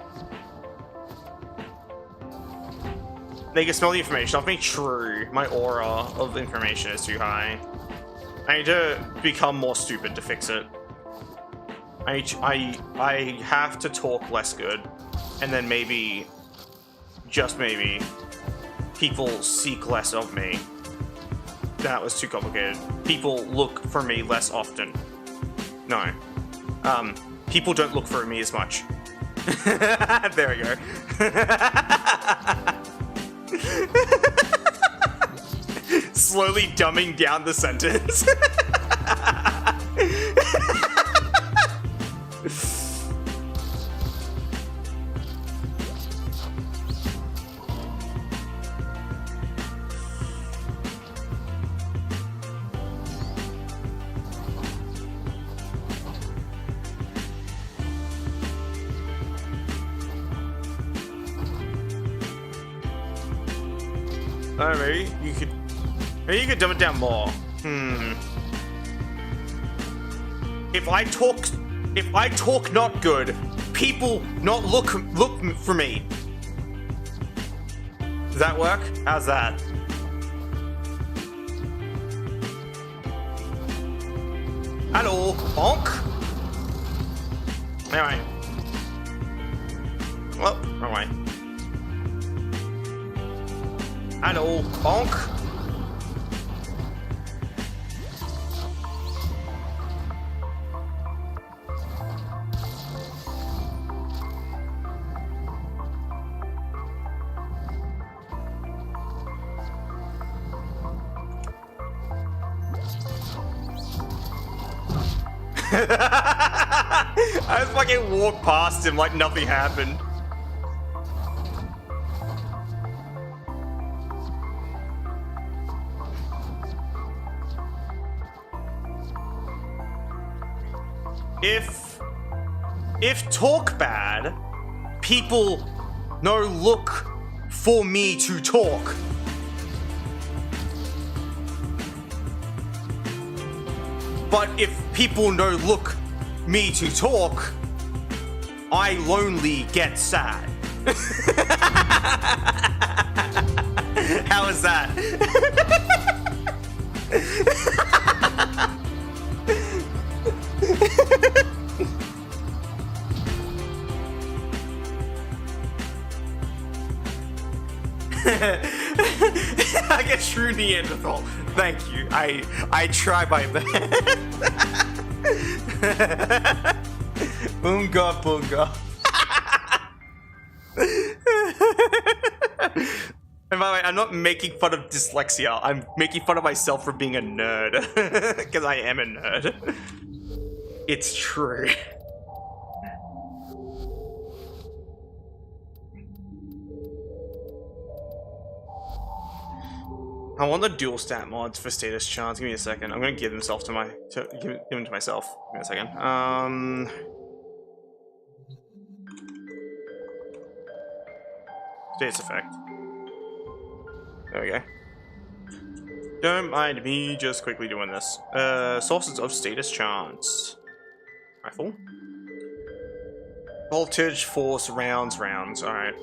They can smell the information off me. True, my aura of information is too high. I need to become more stupid to fix it. I have to talk less good, and then maybe, just maybe, people seek less of me. That was too complicated. People look for me less often. No. People don't look for me as much. There we go. Slowly dumbing down the sentence. Maybe you could dumb it down more. If I talk not good, people not look for me. Does that work? How's that? Hello, bonk. Anyway. Well, wrong way. Hello, bonk. I just fucking walked past him like nothing happened. If talk bad, people no look for me to talk. But if people no look me to talk, I lonely get sad. How is that? Like a true Neanderthal. Thank you. I try my best. Boonga boonga. And by the way, I'm not making fun of dyslexia. I'm making fun of myself for being a nerd. Because I am a nerd. It's true. I want the dual stat mods for status charts. Give me a second. I'm gonna give them to myself. Give me a second. Status effect. There we go. Don't mind me just quickly doing this. Sources of status charts. Rifle. Voltage, force, rounds. Alright.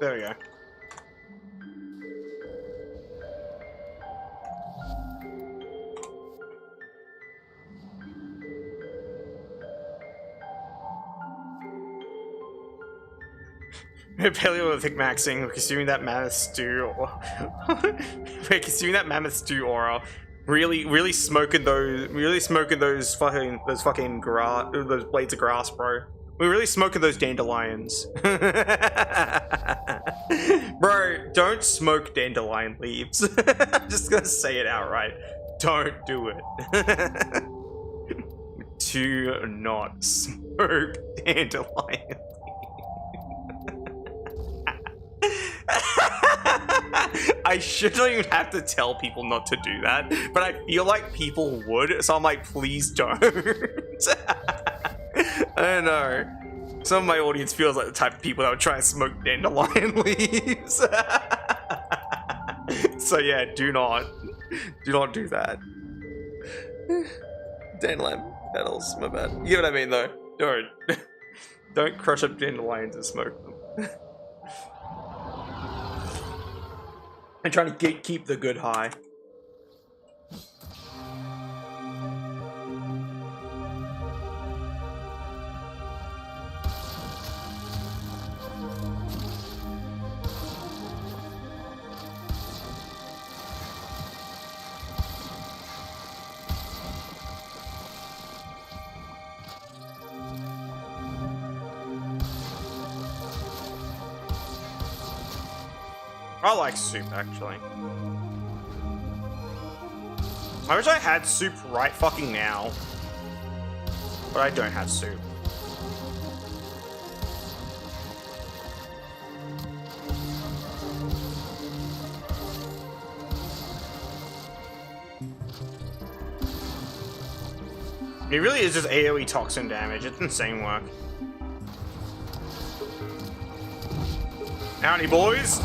There we go. Paleolithic maxing, consuming that mammoth stew. Wait, consuming that mammoth stew aura. Really smoking those fucking those blades of grass, bro. We're really smoking those dandelions. Bro, don't smoke dandelion leaves. I'm just gonna say it outright. Don't do it. Do not smoke dandelion. I shouldn't even have to tell people not to do that, but I feel like people would, so I'm like, please don't. I don't know. Some of my audience feels like the type of people that would try and smoke dandelion leaves. So yeah, do not do that. Dandelion petals, my bad. You get what I mean though? Don't crush up dandelions and smoke them. I'm trying to keep the good high. I like soup, actually. I wish I had soup right fucking now. But I don't have soup. It really is just AoE toxin damage. It's insane work. Howdy, boys!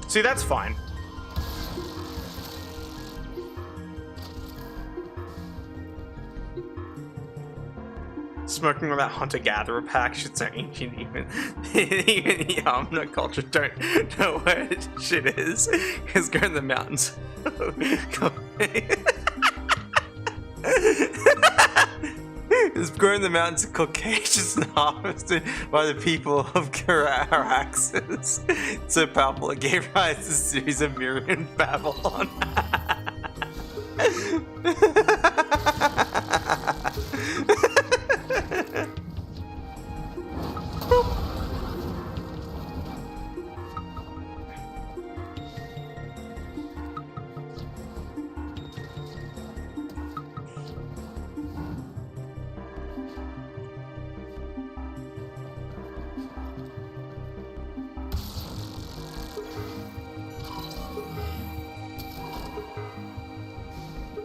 See, that's fine. Smoking on that hunter-gatherer pack shit's so ancient, even the Yamna culture don't know where shit is. Because go in the mountains. It's grown in the mountains of Caucasus and harvested by the people of Caraxes. So powerful it gave rise to a series of Mirian Babylon.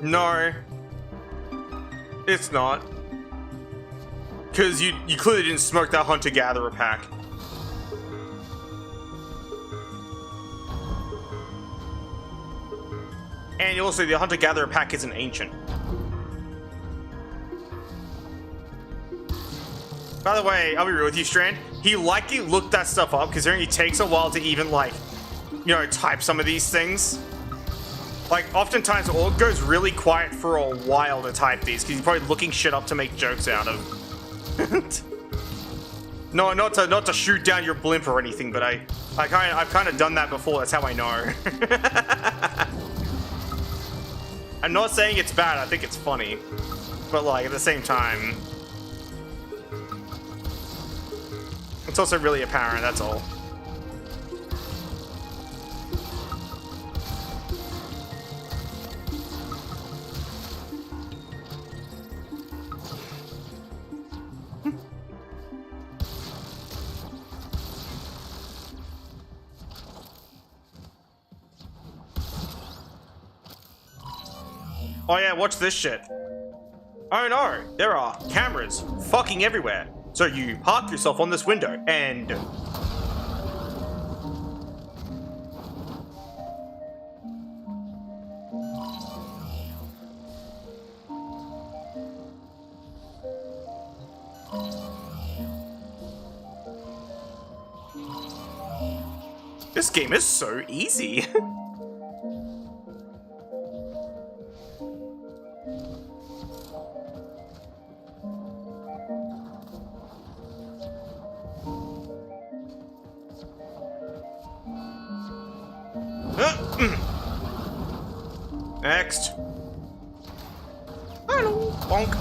No, it's not. Because you clearly didn't smoke that hunter-gatherer pack. And also, the hunter-gatherer pack isn't ancient. By the way, I'll be real with you, Strand. He likely looked that stuff up, because it takes a while to even, like, you know, type some of these things. Like, oftentimes, it goes really quiet for a while to type these, because he's probably looking shit up to make jokes out of. No, not to shoot down your blimp or anything, but I've kind of done that before. That's how I know. I'm not saying it's bad. I think it's funny, but like at the same time, it's also really apparent. That's all. Oh yeah, watch this shit. Oh no, there are cameras fucking everywhere. So you park yourself on this window and... This game is so easy. next? I don't know. Bonk.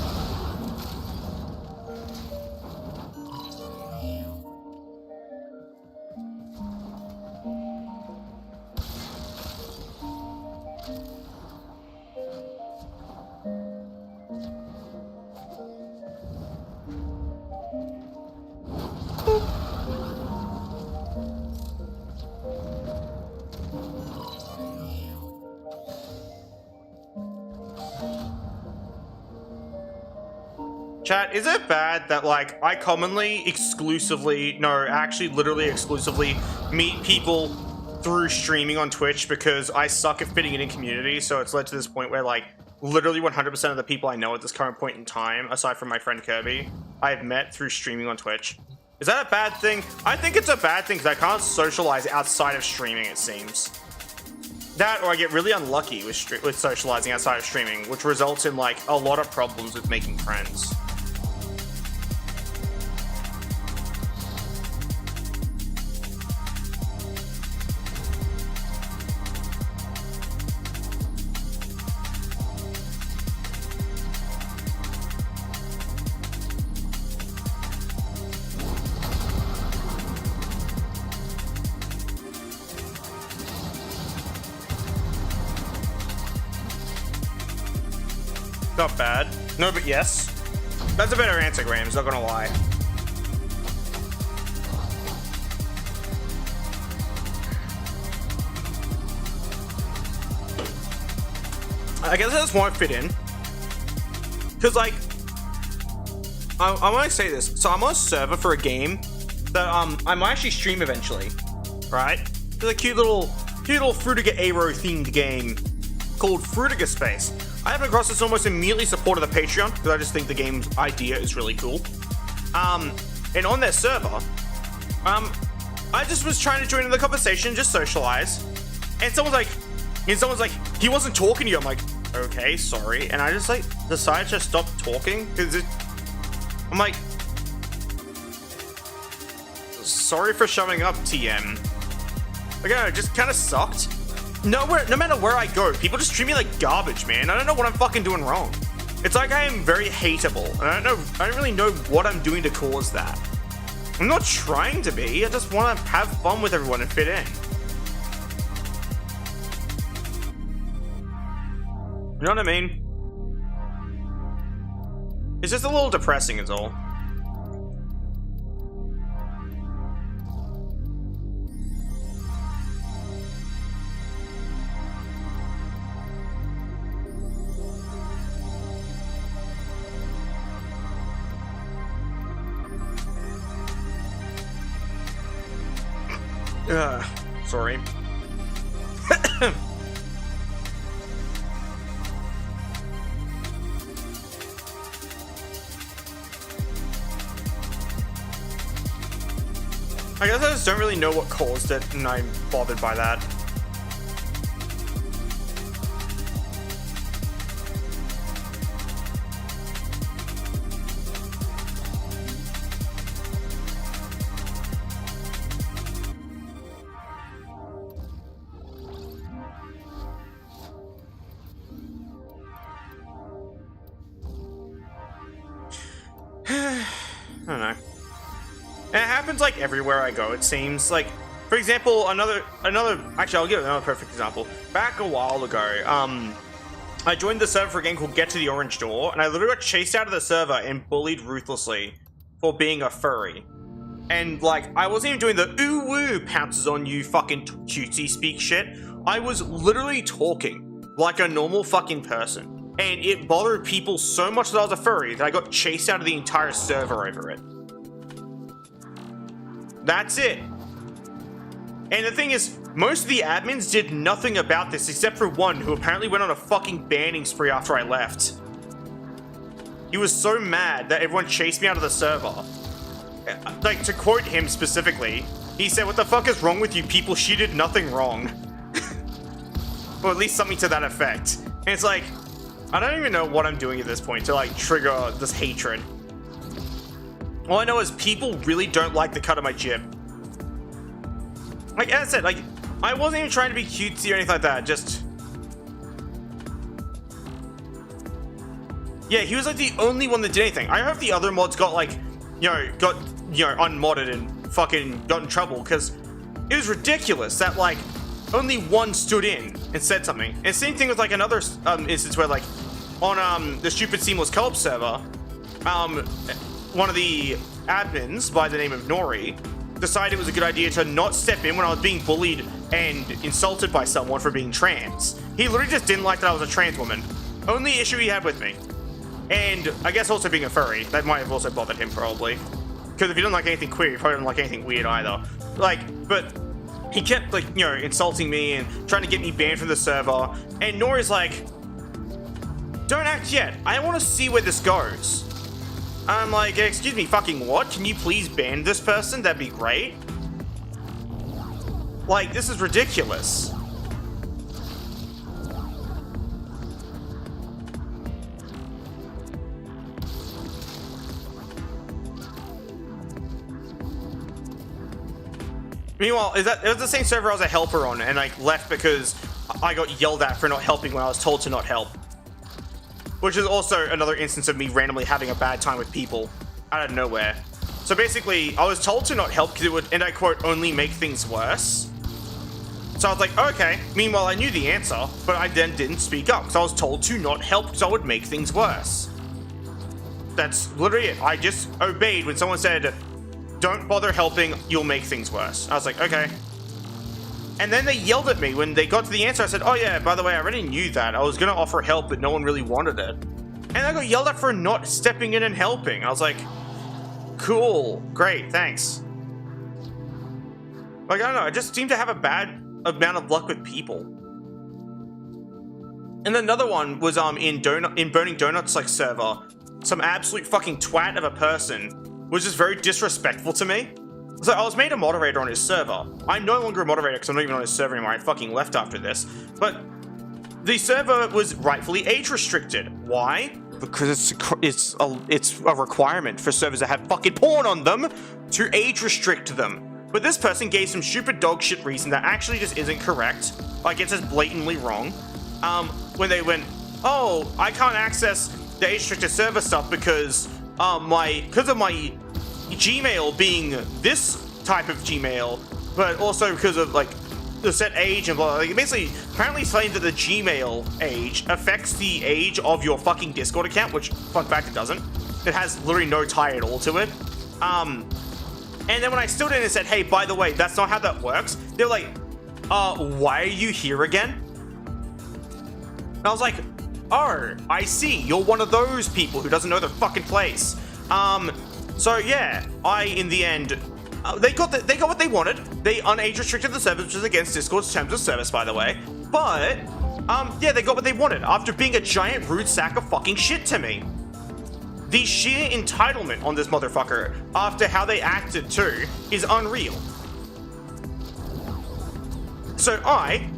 Chat, is it bad that, like, I commonly literally exclusively meet people through streaming on Twitch because I suck at fitting in community, so it's led to this point where, like, literally 100% of the people I know at this current point in time, aside from my friend Kirby, I've met through streaming on Twitch. Is that a bad thing? I think it's a bad thing because I can't socialize outside of streaming, it seems. That, or I get really unlucky with socializing outside of streaming, which results in, like, a lot of problems with making friends. Not bad. No, but yes. That's a better answer, Graham, not gonna lie. I guess I just won't fit in. Because, like, I want to say this. So I'm on a server for a game that I might actually stream eventually, right? It's a cute little Frutiger Aero themed game called Frutiger Space. I happened across this almost immediately supported the Patreon because I just think the game's idea is really cool. And on their server, I just was trying to join in the conversation, just socialize, and someone's like, he wasn't talking to you. I'm like, okay, sorry, and I just like decided to stop talking because I'm like, sorry for showing up, TM. Like, it just kind of sucked. No matter where I go, people just treat me like garbage, man. I don't know what I'm fucking doing wrong. It's like I am very hateable, and I don't really know what I'm doing to cause that. I'm not trying to be, I just want to have fun with everyone and fit in. You know what I mean? It's just a little depressing is all. Sorry. I guess I just don't really know what caused it, and I'm bothered by that. I don't know. And it happens like everywhere I go, it seems. Like, for example, actually I'll give another perfect example. Back a while ago, I joined the server for a game called Get to the Orange Door, and I literally got chased out of the server and bullied ruthlessly for being a furry. And like, I wasn't even doing the ooh woo pounces on you fucking cutesy speak shit. I was literally talking like a normal fucking person. And it bothered people so much that I was a furry that I got chased out of the entire server over it. That's it. And the thing is, most of the admins did nothing about this except for one who apparently went on a fucking banning spree after I left. He was so mad that everyone chased me out of the server. Like, to quote him specifically, he said, "What the fuck is wrong with you people? She did nothing wrong." Or at least something to that effect. And it's like, I don't even know what I'm doing at this point to like trigger this hatred. All I know is people really don't like the cut of my jib. Like, as I said, like, I wasn't even trying to be cutesy or anything like that, just... Yeah, he was like the only one that did anything. I hope the other mods got like, unmodded and fucking got in trouble, because it was ridiculous that like only one stood in and said something. And same thing with like another instance where like on the stupid Seamless Co-op server, one of the admins by the name of Nori decided it was a good idea to not step in when I was being bullied and insulted by someone for being trans. He literally just didn't like that I was a trans woman. Only issue he had with me. And I guess also being a furry. That might have also bothered him, probably. Because if you don't like anything queer, you probably don't like anything weird either. Like, but he kept, like, insulting me and trying to get me banned from the server. And Nori's like, don't act yet. I want to see where this goes. I'm like, excuse me, fucking what? Can you please ban this person? That'd be great. Like, this is ridiculous. Meanwhile, it was the same server I was a helper on, and I left because I got yelled at for not helping when I was told to not help. Which is also another instance of me randomly having a bad time with people out of nowhere. So basically, I was told to not help because it would, and I quote, only make things worse. So I was like, okay. Meanwhile, I knew the answer, but I then didn't speak up because I was told to not help because I would make things worse. That's literally it. I just obeyed when someone said, don't bother helping, you'll make things worse. I was like, okay. And then they yelled at me when they got to the answer. I said, oh yeah, by the way, I already knew that. I was going to offer help, but no one really wanted it. And I got yelled at for not stepping in and helping. I was like, cool, great, thanks. Like, I don't know, I just seem to have a bad amount of luck with people. And another one was in Burning Donuts like server. Some absolute fucking twat of a person was just very disrespectful to me. So I was made a moderator on his server. I'm no longer a moderator because I'm not even on his server anymore. I fucking left after this. But the server was rightfully age restricted. Why? Because it's a requirement for servers that have fucking porn on them to age restrict them. But this person gave some stupid dog shit reason that actually just isn't correct. Like, it's just blatantly wrong. When they went, oh, I can't access the age restricted server stuff because of my Gmail being this type of Gmail, but also because of like the set age and blah, blah. Like, basically, apparently saying that the Gmail age affects the age of your fucking Discord account, which, fun fact, it doesn't. It has literally no tie at all to it. And then when I stood in and said, hey, by the way, that's not how that works, they're like, why are you here again? And I was like, oh, I see, you're one of those people who doesn't know the fucking place. So yeah, in the end, they got what they wanted. They unage restricted the servers, which is against Discord's terms of service, by the way. But, yeah, they got what they wanted after being a giant rude sack of fucking shit to me. The sheer entitlement on this motherfucker after how they acted too is unreal. So I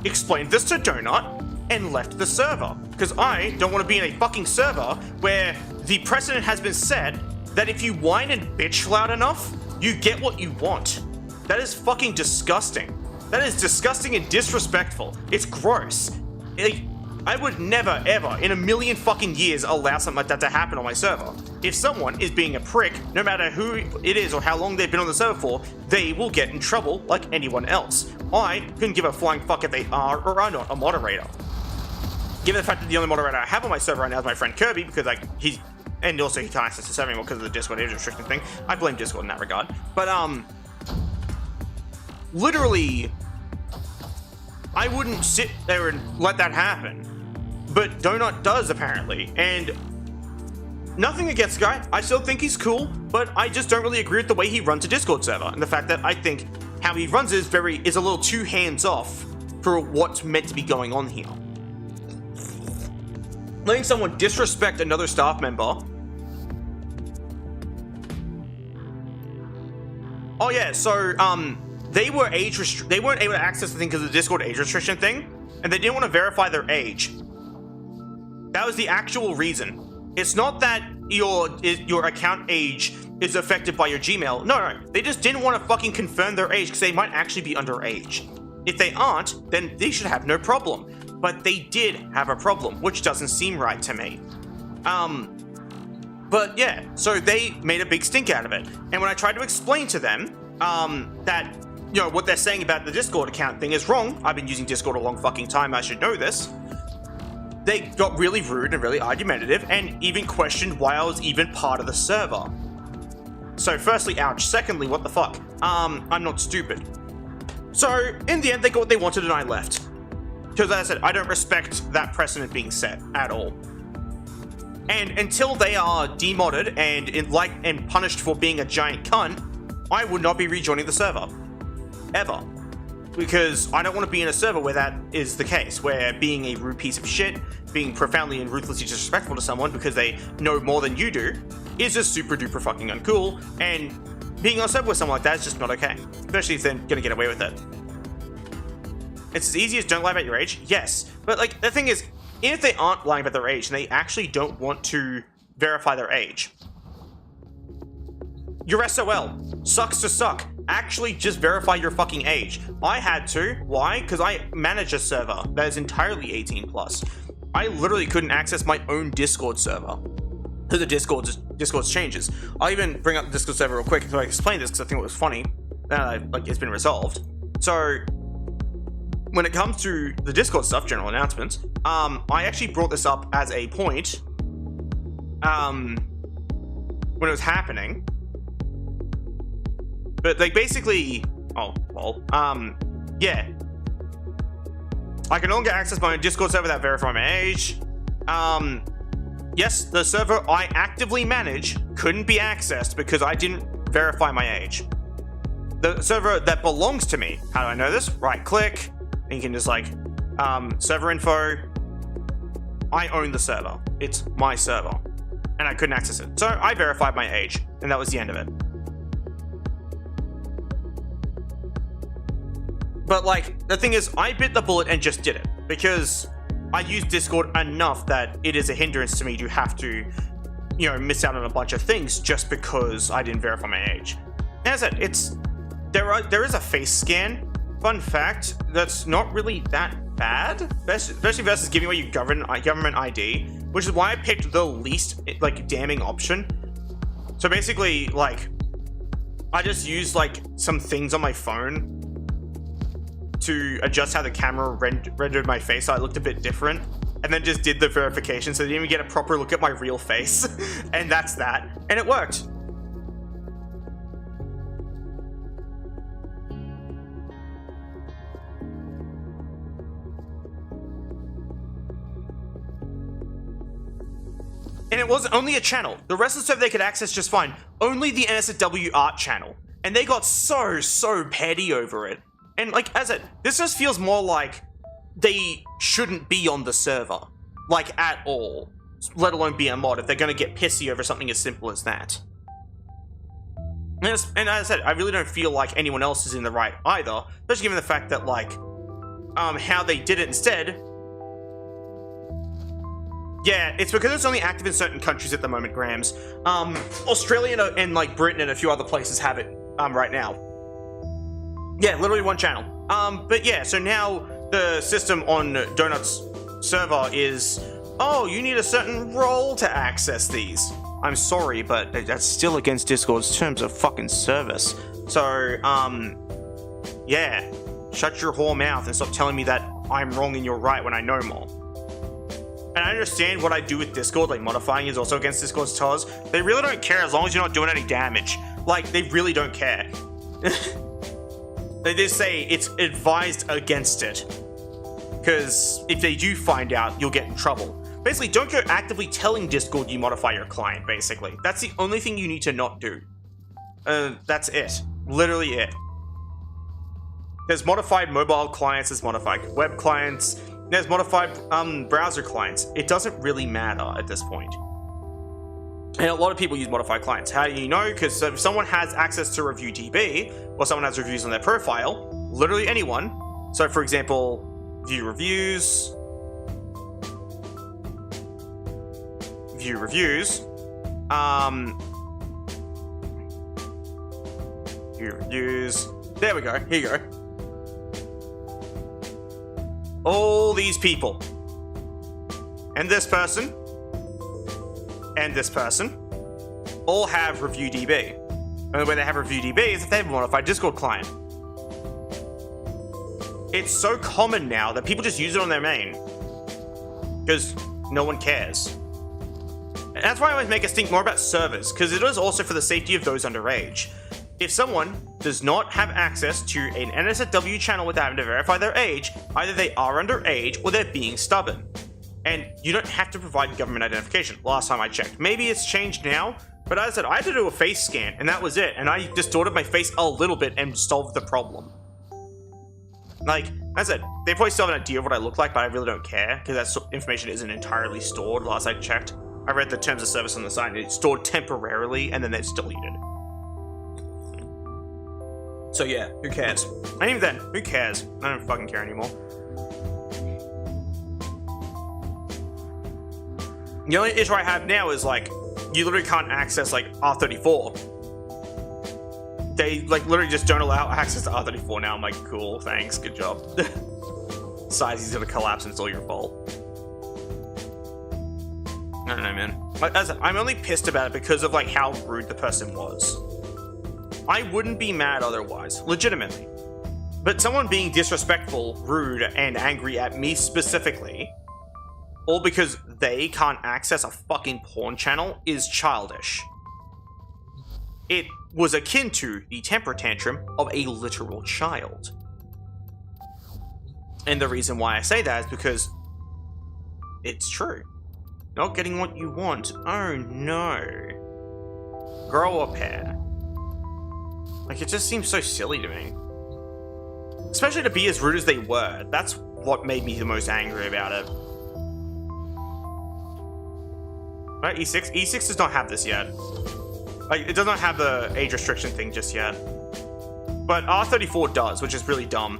explained this to Donut and left the server because I don't want to be in a fucking server where the precedent has been set that if you whine and bitch loud enough, you get what you want. That is fucking disgusting. That is disgusting and disrespectful. It's gross. I would never, ever, in a million fucking years, allow something like that to happen on my server. If someone is being a prick, no matter who it is or how long they've been on the server for, they will get in trouble like anyone else. I couldn't give a flying fuck if they are or are not a moderator. Given the fact that the only moderator I have on my server right now is my friend Kirby, because and also he can't access the server anymore because of the Discord age restriction thing. I blame Discord in that regard. But, literally, I wouldn't sit there and let that happen. But Donut does, apparently. And nothing against the guy. I still think he's cool, but I just don't really agree with the way he runs a Discord server. And the fact that I think how he runs is a little too hands-off for what's meant to be going on here. Letting someone disrespect another staff member. Oh yeah, so they weren't able to access the thing because of the Discord age restriction thing, and they didn't want to verify their age. That was the actual reason. It's not that your account age is affected by your Gmail. No, they just didn't want to fucking confirm their age because they might actually be underage. If they aren't, then they should have no problem. But they did have a problem, which doesn't seem right to me. But yeah, so they made a big stink out of it. And when I tried to explain to them that, you know, what they're saying about the Discord account thing is wrong, I've been using Discord a long fucking time, I should know this, they got really rude and really argumentative and even questioned why I was even part of the server. So firstly, ouch. Secondly, what the fuck? I'm not stupid. So in the end, they got what they wanted and I left. Because as I said, I don't respect that precedent being set at all. And until they are demodded and punished for being a giant cunt, I would not be rejoining the server. Ever. Because I don't want to be in a server where that is the case, where being a rude piece of shit, being profoundly and ruthlessly disrespectful to someone because they know more than you do, is just super duper fucking uncool, and being on a server with someone like that is just not okay. Especially if they're gonna get away with it. It's as easy as don't lie about your age, yes. But like, the thing is, if they aren't lying about their age and they actually don't want to verify their age, you're SOL. Sucks to suck. Actually just verify your fucking age. I had to. Why? Because I manage a server that is entirely 18 plus. I literally couldn't access my own Discord server. The Discord's changes. I'll even bring up the Discord server real quick so I can explain this because I think it was funny. Like, it's been resolved. So when it comes to the Discord stuff, general announcements, I actually brought this up as a point when it was happening. But they basically, yeah. I can no longer access my own Discord server without verifying my age. Yes, the server I actively manage couldn't be accessed because I didn't verify my age. The server that belongs to me, how do I know this? Right click, and you can just like, server info. I own the server. It's my server. And I couldn't access it. So I verified my age, and that was the end of it. But like, the thing is, I bit the bullet and just did it, because I use Discord enough that it is a hindrance to me to have to, you know, miss out on a bunch of things just because I didn't verify my age. And as I said, there is a face scan. Fun fact, that's not really that bad, especially versus giving away your government ID, which is why I picked the least, like, damning option. So basically, like, I just used, like, some things on my phone to adjust how the camera rendered my face so I looked a bit different, and then just did the verification so they didn't even get a proper look at my real face. And that's that. And it worked. And it was only a channel. The rest of the stuff they could access just fine. Only the NSFW art channel. And they got so petty over it. And like, as it, this just feels more like they shouldn't be on the server. Like, at all. Let alone be a mod if they're gonna get pissy over something as simple as that. And as I said, I really don't feel like anyone else is in the right either. Especially given the fact that, like, how they did it instead. Yeah, it's because it's only active in certain countries at the moment, Grams. Australia and like Britain and a few other places have it right now. Yeah, literally one channel. But yeah, so now the system on Donut's server is, oh, you need a certain role to access these. I'm sorry, but that's still against Discord's terms of fucking service. So, yeah, shut your whore mouth and stop telling me that I'm wrong and you're right when I know more. And I understand what I do with Discord, like modifying is also against Discord's TOS. They really don't care as long as you're not doing any damage. Like, they really don't care. They just say it's advised against it. Because if they do find out, you'll get in trouble. Basically, don't go actively telling Discord you modify your client, basically. That's the only thing you need to not do. That's it. Literally it. There's modified mobile clients, there's modified web clients, there's modified browser clients. It doesn't really matter at this point. And a lot of people use modified clients. How do you know? Because if someone has access to ReviewDB, or someone has reviews on their profile, literally anyone. So for example, view reviews, there we go, here you go. All these people. And this person and this person all have ReviewDB. And the way they have ReviewDB is if they have a modified Discord client. It's so common now that people just use it on their main. Because no one cares. And that's why I always make us think more about servers, because it is also for the safety of those underage. If someone does not have access to an NSFW channel without having to verify their age, either they are underage or they're being stubborn. And you don't have to provide government identification, last time I checked. Maybe it's changed now, but as I said, I had to do a face scan, and that was it. And I distorted my face a little bit and solved the problem. Like, as I said, they probably still have an idea of what I look like, but I really don't care, because that information isn't entirely stored, last I checked. I read the terms of service on the side, and it's stored temporarily, and then it's deleted. So yeah, who cares? And even then, who cares? I don't fucking care anymore. The only issue I have now is, like, you literally can't access, like, R34. They, like, literally just don't allow access to R34 now. I'm like, cool, thanks, good job. Size is gonna collapse and it's all your fault. I don't know, man. Like, as I said, I'm only pissed about it because of, like, how rude the person was. I wouldn't be mad otherwise, legitimately. But someone being disrespectful, rude, and angry at me specifically, all because they can't access a fucking porn channel, is childish. It was akin to the temper tantrum of a literal child. And the reason why I say that is because it's true. Not getting what you want. Oh no. Grow a pair. Like, it just seems so silly to me. Especially to be as rude as they were. That's what made me the most angry about it. Right, E6? E6 does not have this yet. Like, it does not have the age restriction thing just yet. But R34 does, which is really dumb.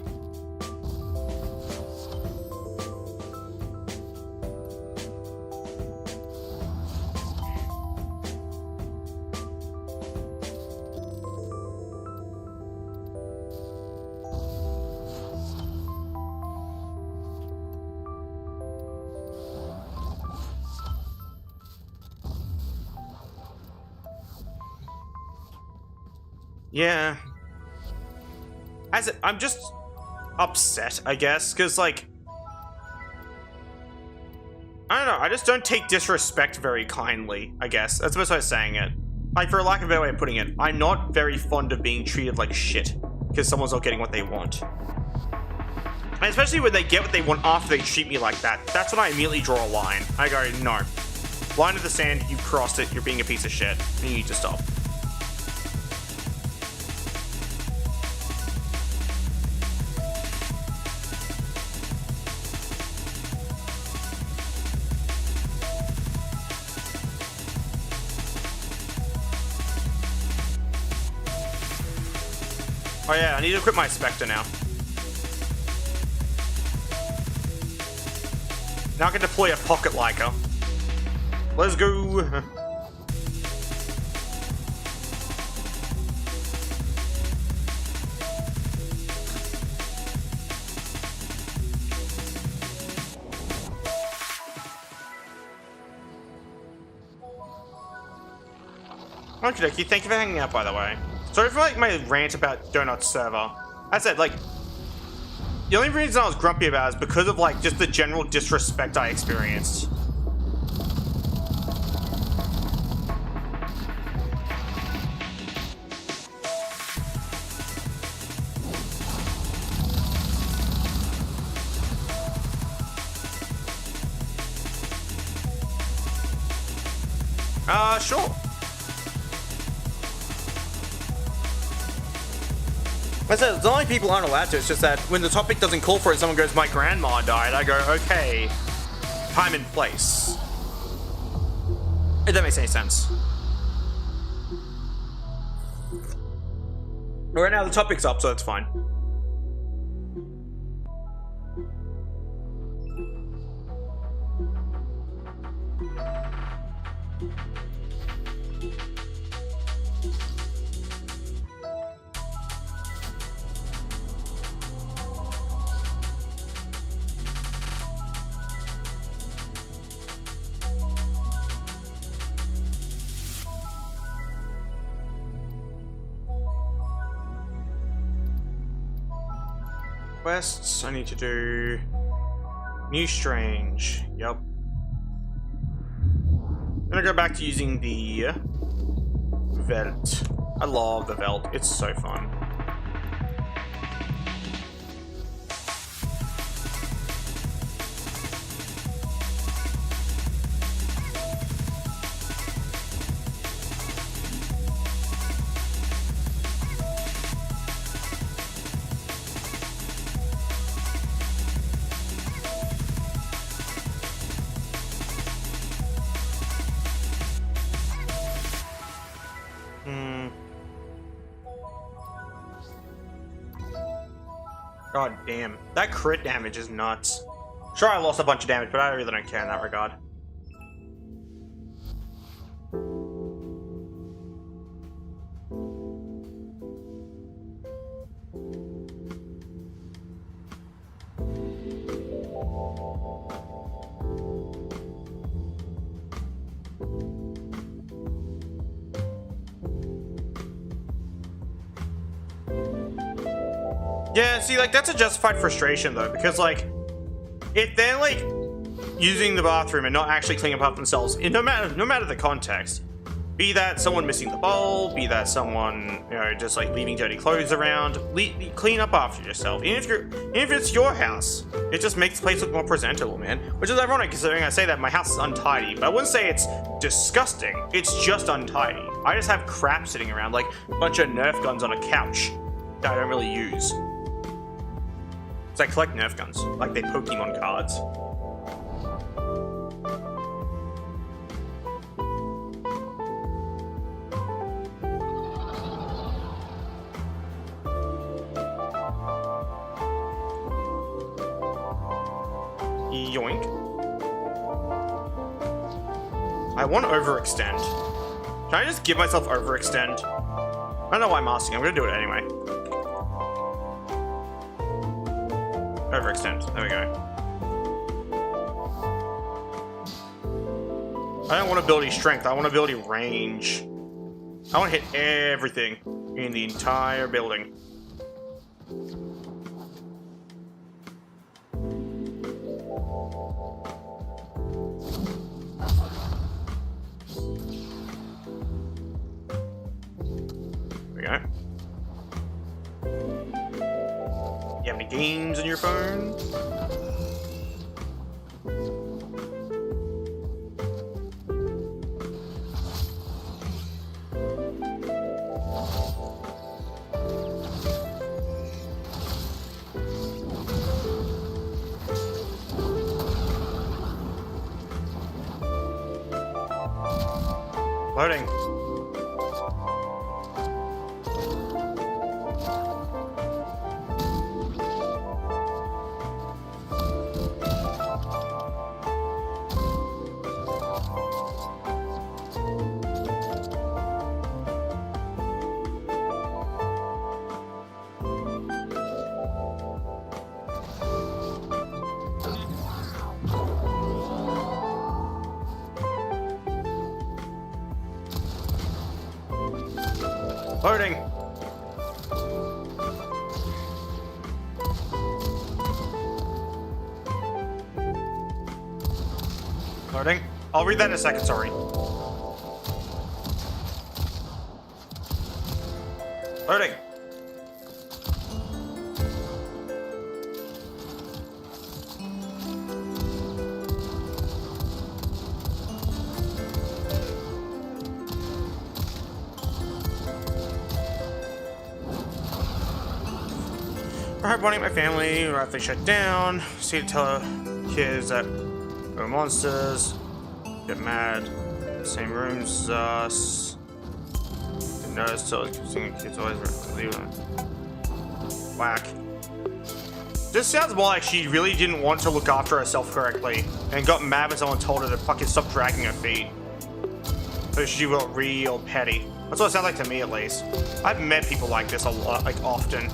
Yeah. I'm just upset, I guess, because, like, I don't know, I just don't take disrespect very kindly, I guess. That's the best way of saying it. Like, for a lack of a better way of putting it, I'm not very fond of being treated like shit because someone's not getting what they want. And especially when they get what they want after they treat me like that, that's when I immediately draw a line. I go, no. Line of the sand, you crossed it, you're being a piece of shit. You need to stop. Oh yeah, I need to equip my Spectre now. Now I can deploy a pocket Layka. Let's go! Okie dokie, thank you for hanging out, by the way. Sorry for, like, my rant about Donut's server. As I said, like, the only reason I was grumpy about it is because of, like, just the general disrespect I experienced. Sure. I said, it's not like people aren't allowed to, it's just that when the topic doesn't call for it, someone goes, my grandma died, I go, okay, time and place. If that makes any sense. Right now the topic's up, so that's fine. quests. I need to do New Strange. Yep. I'm gonna go back to using the Velt. I love the Velt. It's so fun. God damn. That crit damage is nuts. Sure, I lost a bunch of damage, but I really don't care in that regard. Yeah, see, like, that's a justified frustration, though, because, like, if they're, like, using the bathroom and not actually cleaning up themselves, no matter the context, be that someone missing the bowl, be that someone, you know, just, like, leaving dirty clothes around, clean up after yourself. Even if it's your house, it just makes the place look more presentable, man. Which is ironic, considering I say that my house is untidy, but I wouldn't say it's disgusting, it's just untidy. I just have crap sitting around, like a bunch of Nerf guns on a couch that I don't really use. I collect Nerf guns, like they're Pokemon cards. Yoink. I want to overextend. Can I just give myself overextend? I don't know why I'm asking, I'm gonna do it anyway. Overextend. There we go. I don't want ability strength. I want ability range. I want to hit everything in the entire building. There we go. You have any games on your phone? Loading. Loading. Loading. I'll read that in a second, sorry. Loading. Hard bonding my family, rightfully shut down. See to tell kids that we're monsters. Get mad. Same rooms as us. The nurse tells kids always leave them. Whack. This sounds more like she really didn't want to look after herself correctly and got mad when someone told her to fucking stop dragging her feet. So she got real petty. That's what it sounds like to me, at least. I've met people like this a lot, like often.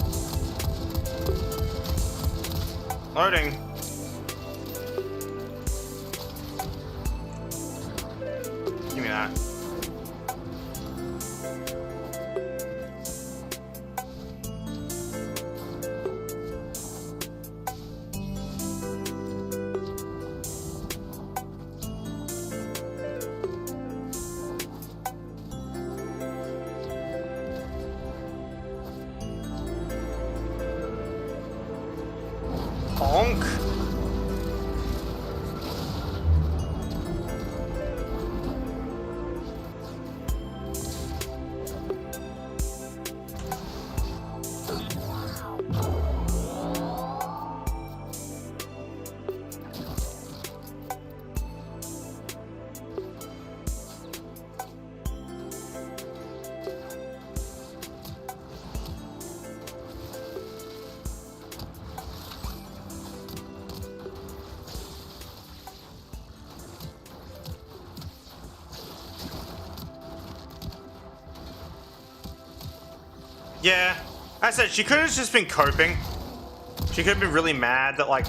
Loading. Give me that. Yeah, I said she could have just been coping. She could have been really mad that like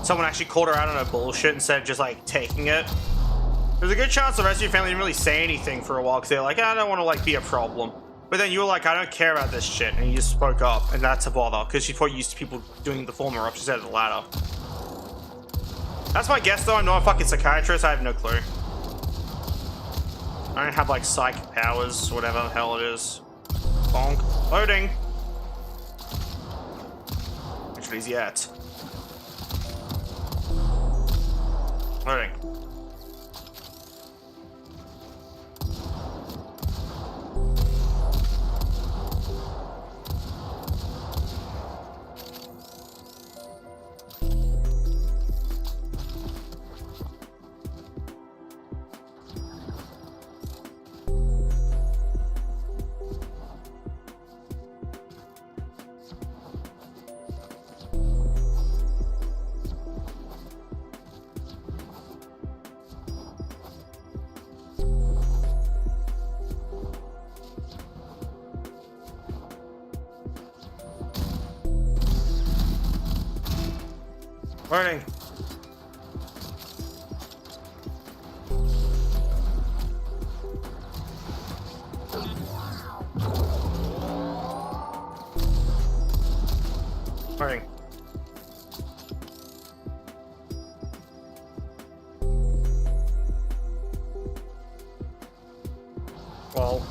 someone actually called her out on her bullshit instead of just like taking it. There's a good chance the rest of your family didn't really say anything for a while because they're like, I don't want to like be a problem. But then you were like, I don't care about this shit, and you just spoke up, and that's a bother because she's probably used to people doing the former up instead of the latter. That's my guess though. I'm not a fucking psychiatrist. I have no clue. I don't have like psychic powers, whatever the hell it is. Bonk. Loading. Actually, he's yet. Loading. Morning. Morning. Well.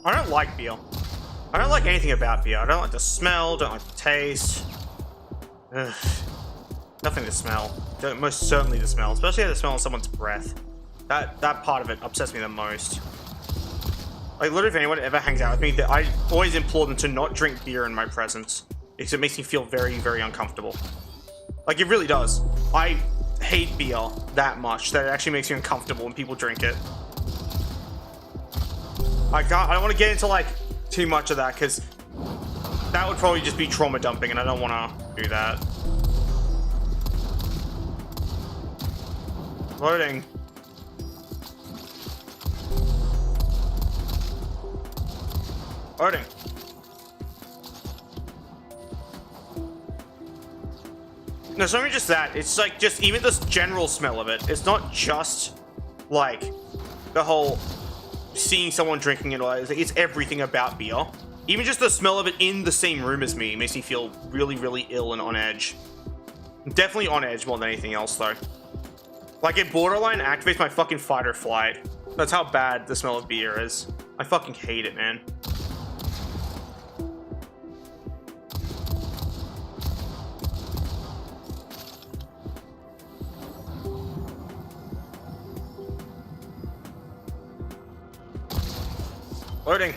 I don't like beer. I don't like anything about beer. I don't like the smell, don't like the taste. Ugh. Nothing to smell. Most certainly the smell, especially the smell of someone's breath. That part of it upsets me the most. Like, literally, if anyone ever hangs out with me, I always implore them to not drink beer in my presence. Because it makes me feel very, very uncomfortable. Like, it really does. I hate beer that much that it actually makes me uncomfortable when people drink it. I don't want to get into like too much of that because that would probably just be trauma dumping and I don't want to do that. Loading. Loading. No, it's not even just that. It's like just even this general smell of it. It's not just like the whole seeing someone drinking it, or it's everything about beer. Even just the smell of it in the same room as me makes me feel really, really ill and on edge. Definitely on edge more than anything else, though. Like, it borderline activates my fucking fight or flight. That's how bad the smell of beer is. I fucking hate it, man. Loading.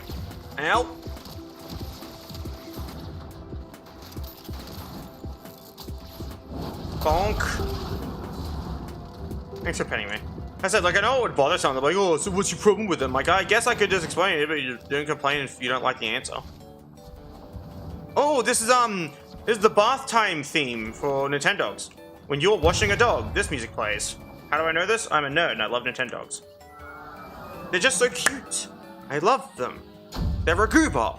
Ow. Bonk. Thanks for penning me. I said, like, I know it would bother someone. They're like, oh, so what's your problem with them? Like, I guess I could just explain it, but you don't complain if you don't like the answer. Oh, this is the bath time theme for Nintendogs. When you're washing a dog, this music plays. How do I know this? I'm a nerd and I love Nintendogs. They're just so cute. I love them. They're a goober.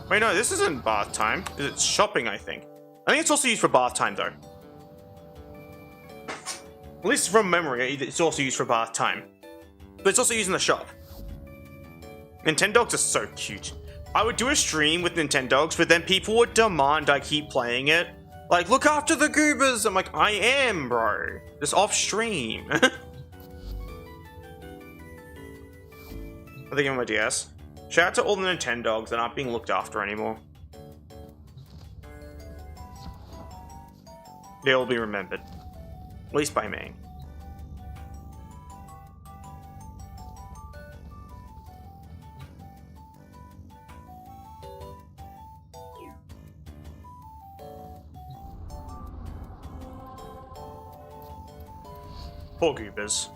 Wait, no, this isn't bath time. It's shopping, I think. I think it's also used for bath time, though. At least from memory, it's also used for bath time. But it's also used in the shop. Nintendogs are so cute. I would do a stream with Nintendogs, but then people would demand I keep playing it. Like, look after the goobers! I'm like, I am, bro. Just off stream. I think I'm my DS. Shout out to all the Nintendogs that aren't being looked after anymore. They'll be remembered. At least by me. Poor goobers.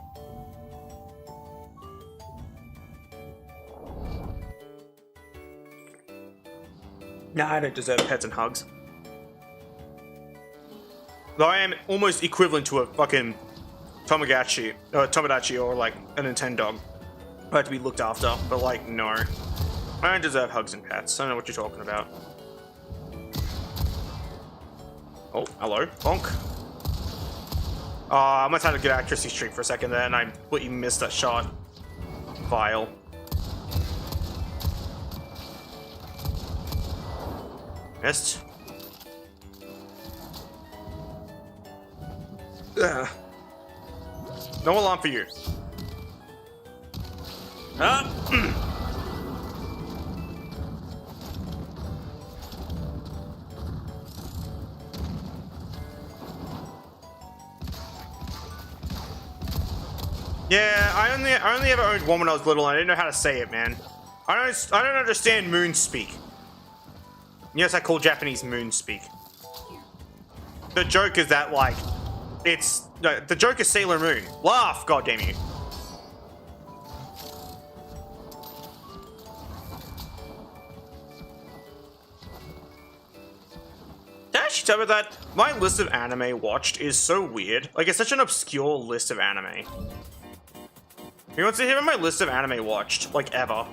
Nah, I don't deserve pets and hugs. Though I am almost equivalent to a fucking Tomodachi or like a Nintendo. I have to be looked after, but like, no. I don't deserve hugs and pets. I don't know what you're talking about. Oh, hello, bonk. I must have had a good accuracy streak for a second there, and I completely missed that shot. Vile. Missed. Ugh. No alarm for you. Ah. Yeah, I only ever owned one when I was little, and I didn't know how to say it, man. I don't understand moon speak. Yes, I call Japanese moon speak. The joke is that like, the joke is Sailor Moon. Laugh, goddamn you. Did I actually tell you that my list of anime watched is so weird? Like, it's such an obscure list of anime. Who wants to hear my list of anime watched, like, ever?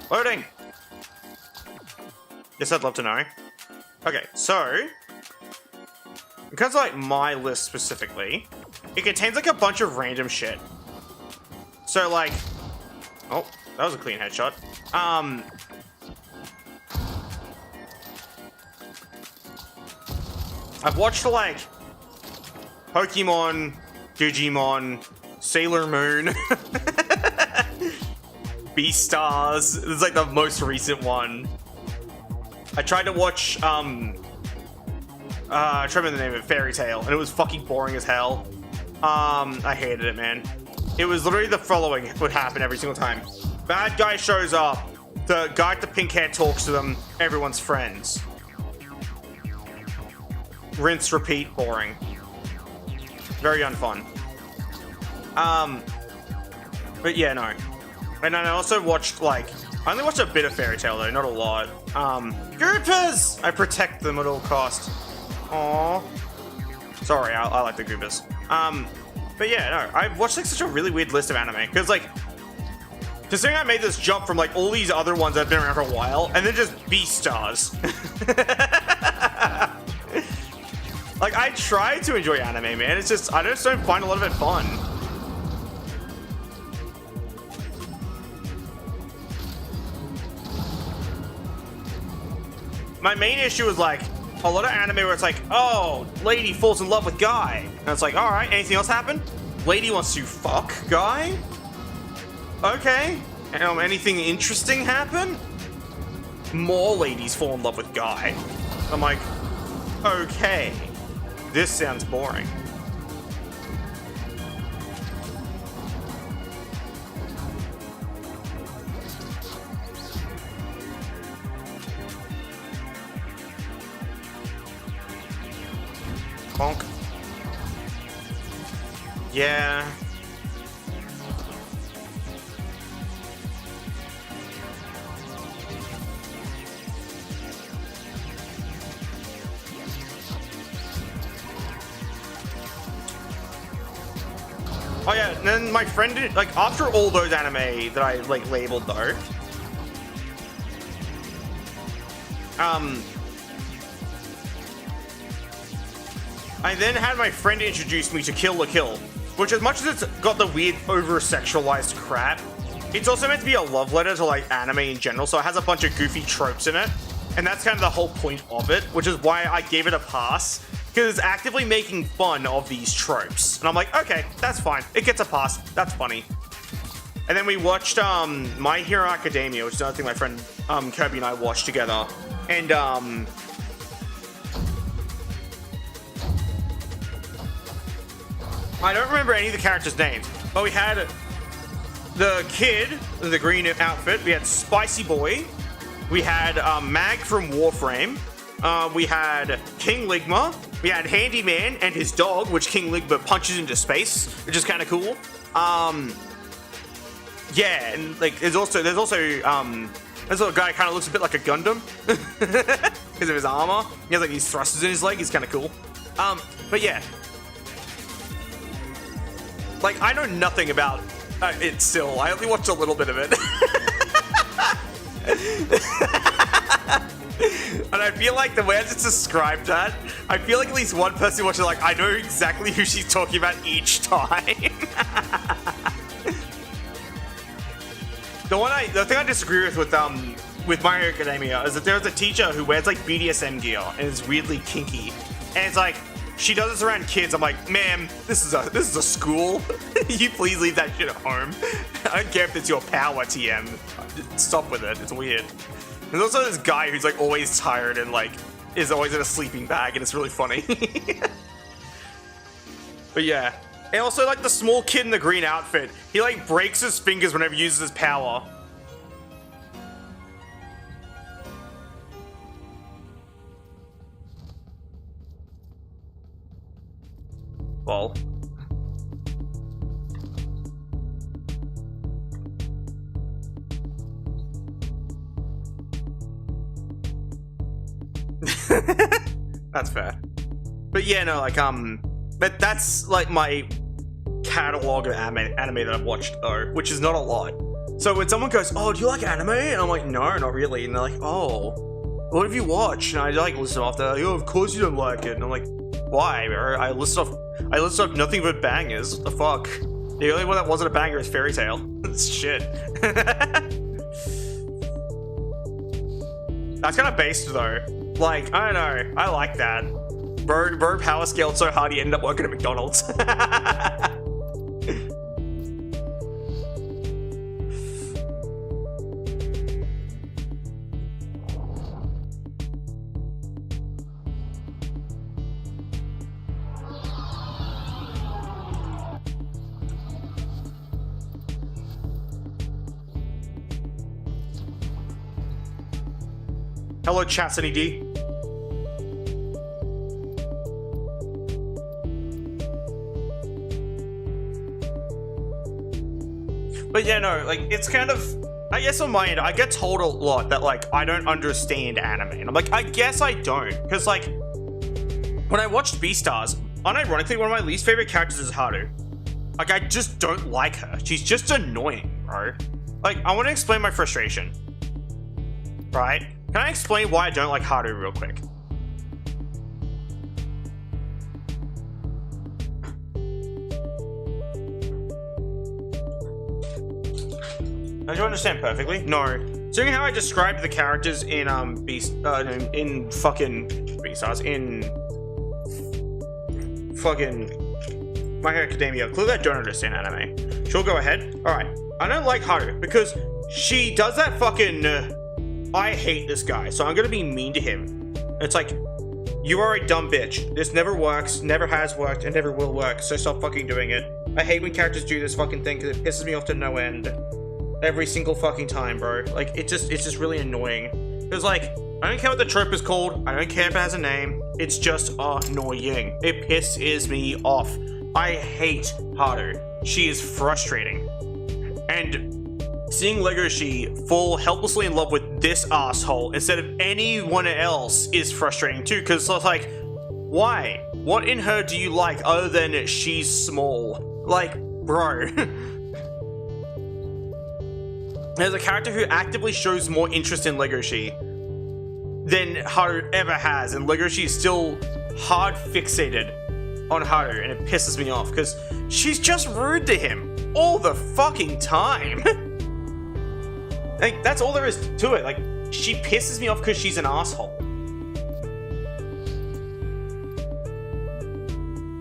Loading! Yes, I'd love to know. Okay, so... because, like, my list specifically, it contains, like, a bunch of random shit. So, like... oh, that was a clean headshot. I've watched, like... Pokemon, Digimon, Sailor Moon... Beastars. This is like the most recent one. I tried to watch, I try to remember the name of it, Fairy Tail, and it was fucking boring as hell. I hated it, man. It was literally the following would happen every single time. Bad guy shows up, the guy with the pink hair talks to them, everyone's friends. Rinse, repeat, boring. Very unfun. But yeah, no. And I also watched, like, I only watched a bit of Fairy Tail, though, not a lot. Goopas! I protect them at all costs. Aww. Sorry, I like the Goopas. But yeah, no, I've watched, like, such a really weird list of anime. Because, like, considering I made this jump from, like, all these other ones that have been around for a while, and then just Beastars. Like, I try to enjoy anime, man. It's just, I just don't find a lot of it fun. My main issue is like a lot of anime where it's like, oh, lady falls in love with guy. And it's like, alright, anything else happen? Lady wants to fuck guy? Okay. Anything interesting happen? More ladies fall in love with guy. I'm like, okay. This sounds boring. Bonk. Yeah. Oh yeah, and then my friend did, like, after all those anime that I, like, labeled though, I then had my friend introduce me to Kill la Kill, which as much as it's got the weird over-sexualized crap, it's also meant to be a love letter to, like, anime in general, so it has a bunch of goofy tropes in it, and that's kind of the whole point of it, which is why I gave it a pass, because it's actively making fun of these tropes. And I'm like, okay, that's fine. It gets a pass. That's funny. And then we watched My Hero Academia, which is another thing my friend Kirby and I watched together. And I don't remember any of the characters' names, but we had the kid in the green outfit. We had Spicy Boy. We had Mag from Warframe. We had King Ligma. We had Handyman and his dog, which King Ligma punches into space, which is kind of cool. Yeah, and like there's also this little guy kind of looks a bit like a Gundam because of his armor. He has like these thrusters in his leg. He's kind of cool. But yeah, like I know nothing about it still. I only watched a little bit of it. And I feel like the way I just described that, I feel like at least one person watching like, I know exactly who she's talking about each time. The thing I disagree with My Hero Academia is that there's a teacher who wears like BDSM gear and is weirdly kinky. And it's like, she does this around kids. I'm like, ma'am, this is a school. You please leave that shit at home. I don't care if it's your power TM. Stop with it. It's weird. There's also this guy who's like always tired and like is always in a sleeping bag, and it's really funny. But yeah. And also like the small kid in the green outfit. He like breaks his fingers whenever he uses his power. Well. That's fair. But yeah, no, like, but that's like my catalog of anime that I've watched though, which is not a lot. So when someone goes, oh, do you like anime? And I'm like, no, not really. And they're like, oh, what have you watched? And I like listen off. They're like, oh, of course you don't like it. And I'm like, why? I list off nothing but bangers. What the fuck? The only one that wasn't a banger is Fairy Tail. It's shit. That's kind of based though. Like, I don't know. I like that. Bro power scaled so hard he ended up working at McDonald's. Hello, Chastity D. But yeah, no, like, it's kind of, I guess on my end, I get told a lot that, like, I don't understand anime. And I'm like, I guess I don't. Because, like, when I watched Beastars, unironically, one of my least favorite characters is Haru. Like, I just don't like her. She's just annoying, bro. Like, I want to explain my frustration. Right? Can I explain why I don't like Haru real quick? Don't you understand perfectly? No. So you know how I described the characters in in fucking Beastars, in fucking My Hero Academia. Clearly I don't understand anime. Sure, go ahead. Alright. I don't like Haru because she does that fucking I hate this guy, so I'm gonna be mean to him. It's like, you are a dumb bitch. This never works, never has worked, and never will work, so stop fucking doing it. I hate when characters do this fucking thing because it pisses me off to no end. Every single fucking time, bro. Like, it's just really annoying. Because, like, I don't care what the trope is called. I don't care if it has a name. It's just annoying. It pisses me off. I hate Haru. She is frustrating. And seeing Legoshi fall helplessly in love with this asshole instead of anyone else is frustrating too. Because, like, why? What in her do you like other than she's small? Like, bro. There's a character who actively shows more interest in Legoshi than Haru ever has, and Legoshi is still hard fixated on Haru, and it pisses me off because she's just rude to him all the fucking time. Like, that's all there is to it. Like, she pisses me off because she's an asshole.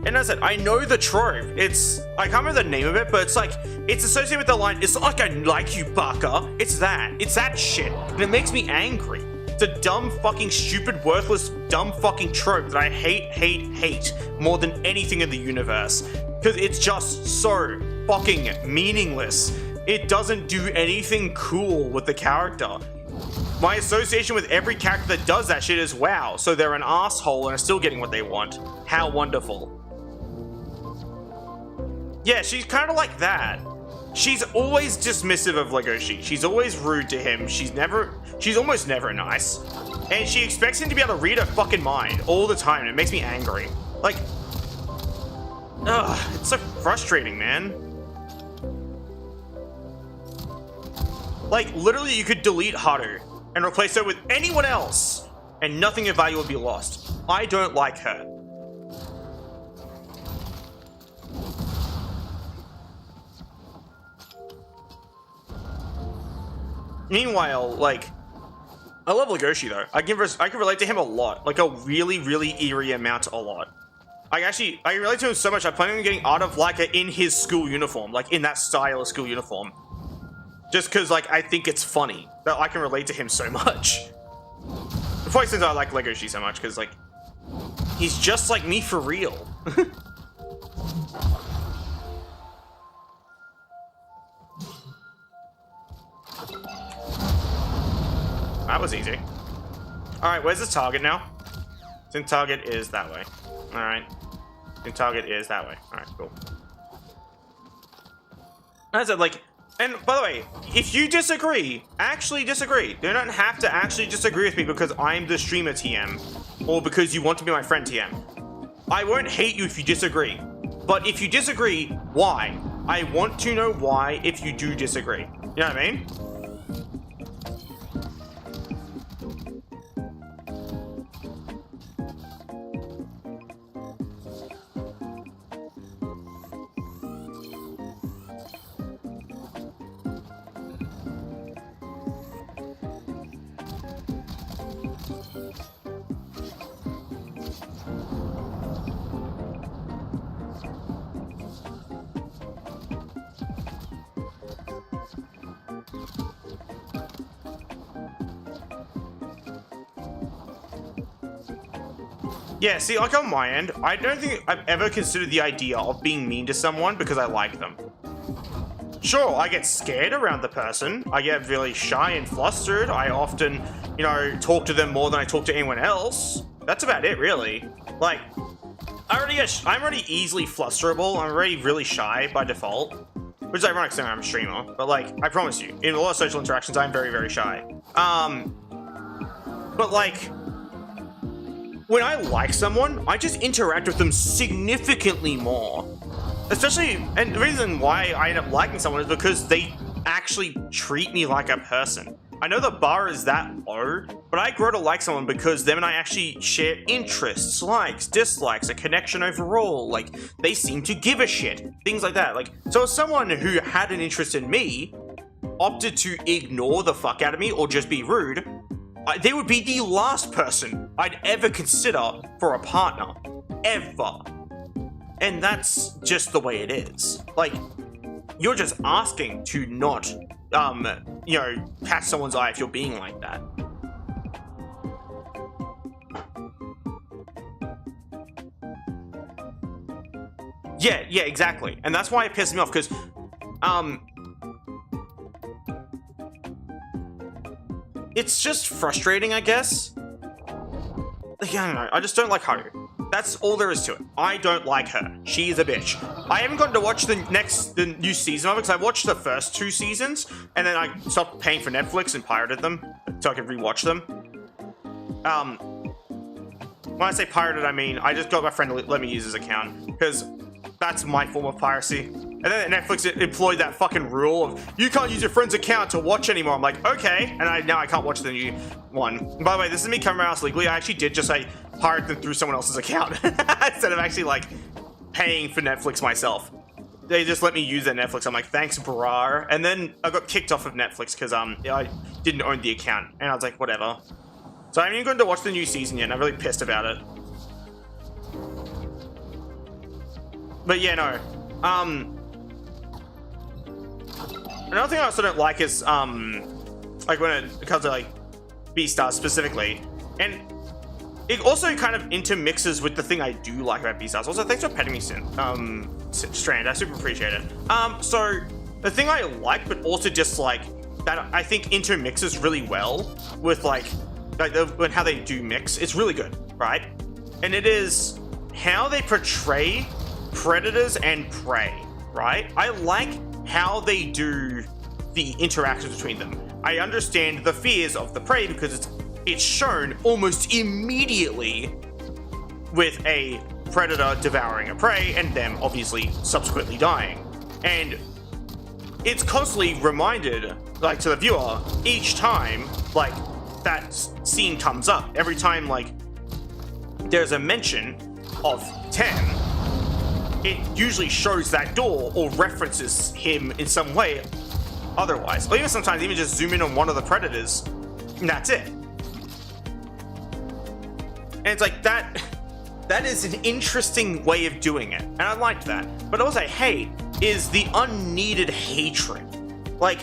And as I said, I know the trope. It's, I can't remember the name of it, but it's like, it's associated with the line, it's not like I like you, Baka. It's that shit. And it makes me angry. It's a dumb, fucking, stupid, worthless, dumb fucking trope that I hate more than anything in the universe. Because it's just so fucking meaningless. It doesn't do anything cool with the character. my association with every character that does that shit is wow. So they're an asshole and are still getting what they want. How wonderful. Yeah, she's kind of like that. She's always dismissive of Legoshi. She's always rude to him. She's almost never nice. And she expects him to be able to read her fucking mind all the time. And it makes me angry. Like, ugh, it's so frustrating, man. Like, literally, you could delete Haru and replace her with anyone else, and nothing of value would be lost. I don't like her. Meanwhile, like, I love Legoshi though. I can relate to him a lot, like a really, really eerie amount a lot. I can relate to him so much. I'm planning on getting Art of Layka in his school uniform, like in that style of school uniform. Just because, like, I think it's funny that I can relate to him so much. Probably since I like Legoshi so much, because, like, he's just like me for real. That was easy. Alright, where's the target now? I think target is that way. Alright. I think target is that way. Alright, cool. As I said, like, and by the way, if you disagree, actually disagree. You don't have to actually disagree with me because I'm the streamer TM, or because you want to be my friend TM. I won't hate you if you disagree. But if you disagree, why? I want to know why if you do disagree. You know what I mean? Yeah, see, like on my end, I don't think I've ever considered the idea of being mean to someone because I like them. Sure, I get scared around the person. I get really shy and flustered. I often, you know, talk to them more than I talk to anyone else. That's about it, really. Like, I'm already easily flusterable. I'm already really shy by default. Which is ironic saying I'm a streamer. But, like, I promise you, in a lot of social interactions, I'm very, very shy. But, like, when I like someone, I just interact with them significantly more. Especially, and the reason why I end up liking someone is because they actually treat me like a person. I know the bar is that low, but I grow to like someone because them and I actually share interests, likes, dislikes, a connection overall. Like, they seem to give a shit. Things like that. Like, so if someone who had an interest in me opted to ignore the fuck out of me or just be rude, they would be the last person I'd ever consider for a partner. Ever. And that's just the way it is. Like, you're just asking to not, you know, catch someone's eye if you're being like that. Yeah, exactly. And that's why it pisses me off, because, it's just frustrating, I guess. Like, I don't know. I just don't like Haru. That's all there is to it. I don't like her. She is a bitch. I haven't gotten to watch the new season of it because I watched the first 2 seasons and then I stopped paying for Netflix and pirated them so I could rewatch them. When I say pirated, I mean I just got my friend to let me use his account because that's my form of piracy. And then Netflix employed that fucking rule of you can't use your friend's account to watch anymore. I'm like, okay, and now I can't watch the new one. And by the way, this is me coming around legally. I actually did just like pirate them through someone else's account instead of actually like paying for Netflix myself. They just let me use their Netflix. I'm like, thanks, brar. And then I got kicked off of Netflix because I didn't own the account, and I was like, whatever. So I haven't even gotten to watch the new season yet, and I'm really pissed about it. But yeah, no. Another thing I also don't like is, like when it comes to like Beastars specifically, and it also kind of intermixes with the thing I do like about Beastars. Also, thanks for petting me, Strand. I super appreciate it. So the thing I like but also dislike that I think intermixes really well with like how they do mix. It's really good, right? And it is how they portray predators and prey, right? I like how they do the interactions between them. I understand the fears of the prey because it's shown almost immediately with a predator devouring a prey and them obviously subsequently dying. And it's constantly reminded, like, to the viewer each time, like, that scene comes up. Every time, like, there's a mention of 10, it usually shows that door or references him in some way otherwise. Or even sometimes even just zoom in on one of the predators, and that's it. And it's like, that is an interesting way of doing it, and I liked that. But what I hate is the unneeded hatred. Like,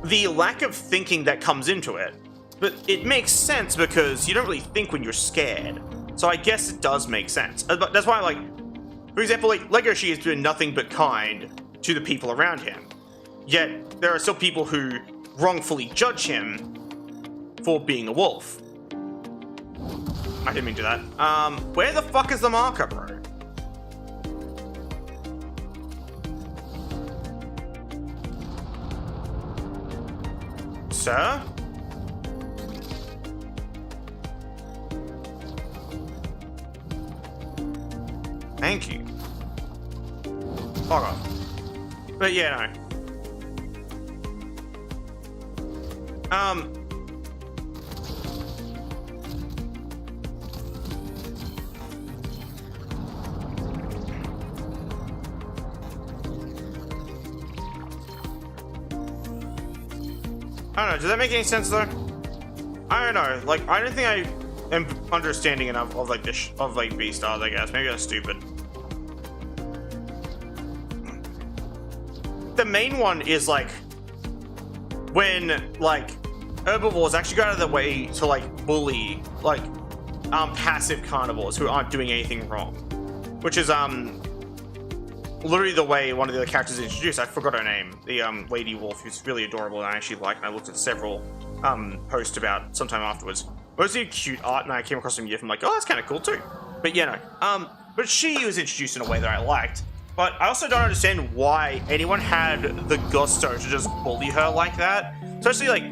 the lack of thinking that comes into it. But it makes sense because you don't really think when you're scared. So I guess it does make sense. But that's why, like, for example, like, Legoshi is doing nothing but kind to the people around him. Yet, there are still people who wrongfully judge him for being a wolf. I didn't mean to do that. Where the fuck is the marker, bro? Sir? Thank you. Fuck off. But yeah, no. I don't know, does that make any sense though? I don't know, like, I don't think I am understanding enough of like this, of like B-stars, I guess. Maybe I'm stupid. The main one is like, when like herbivores actually go out of their way to like bully like passive carnivores who aren't doing anything wrong. Which is literally the way one of the other characters is introduced. I forgot her name. The lady wolf, who's really adorable and I actually like, and I looked at several posts about sometime afterwards. Mostly cute art, and I came across some GIF. I'm like, oh, that's kind of cool too. But yeah, no. But she was introduced in a way that I liked. But I also don't understand why anyone had the gusto to just bully her like that. Especially like,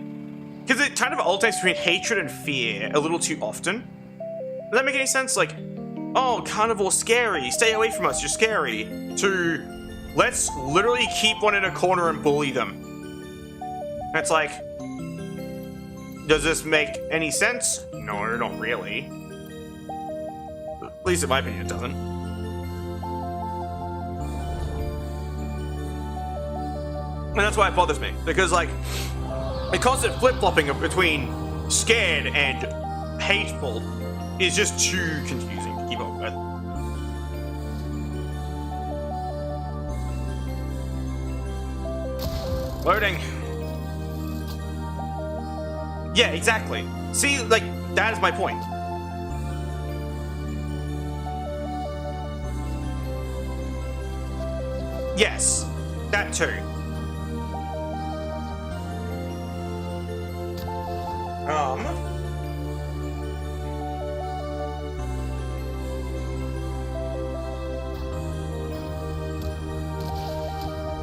because it kind of alternates between hatred and fear a little too often. Does that make any sense? Like, oh, carnivore scary, stay away from us, you're scary, to let's literally keep one in a corner and bully them. And it's like, does this make any sense? No, not really. At least in my opinion it doesn't. And that's why it bothers me, because like, the constant flip-flopping between scared and hateful is just too confusing to keep up with. Loading. Yeah, exactly. See, like, that is my point. Yes, that too.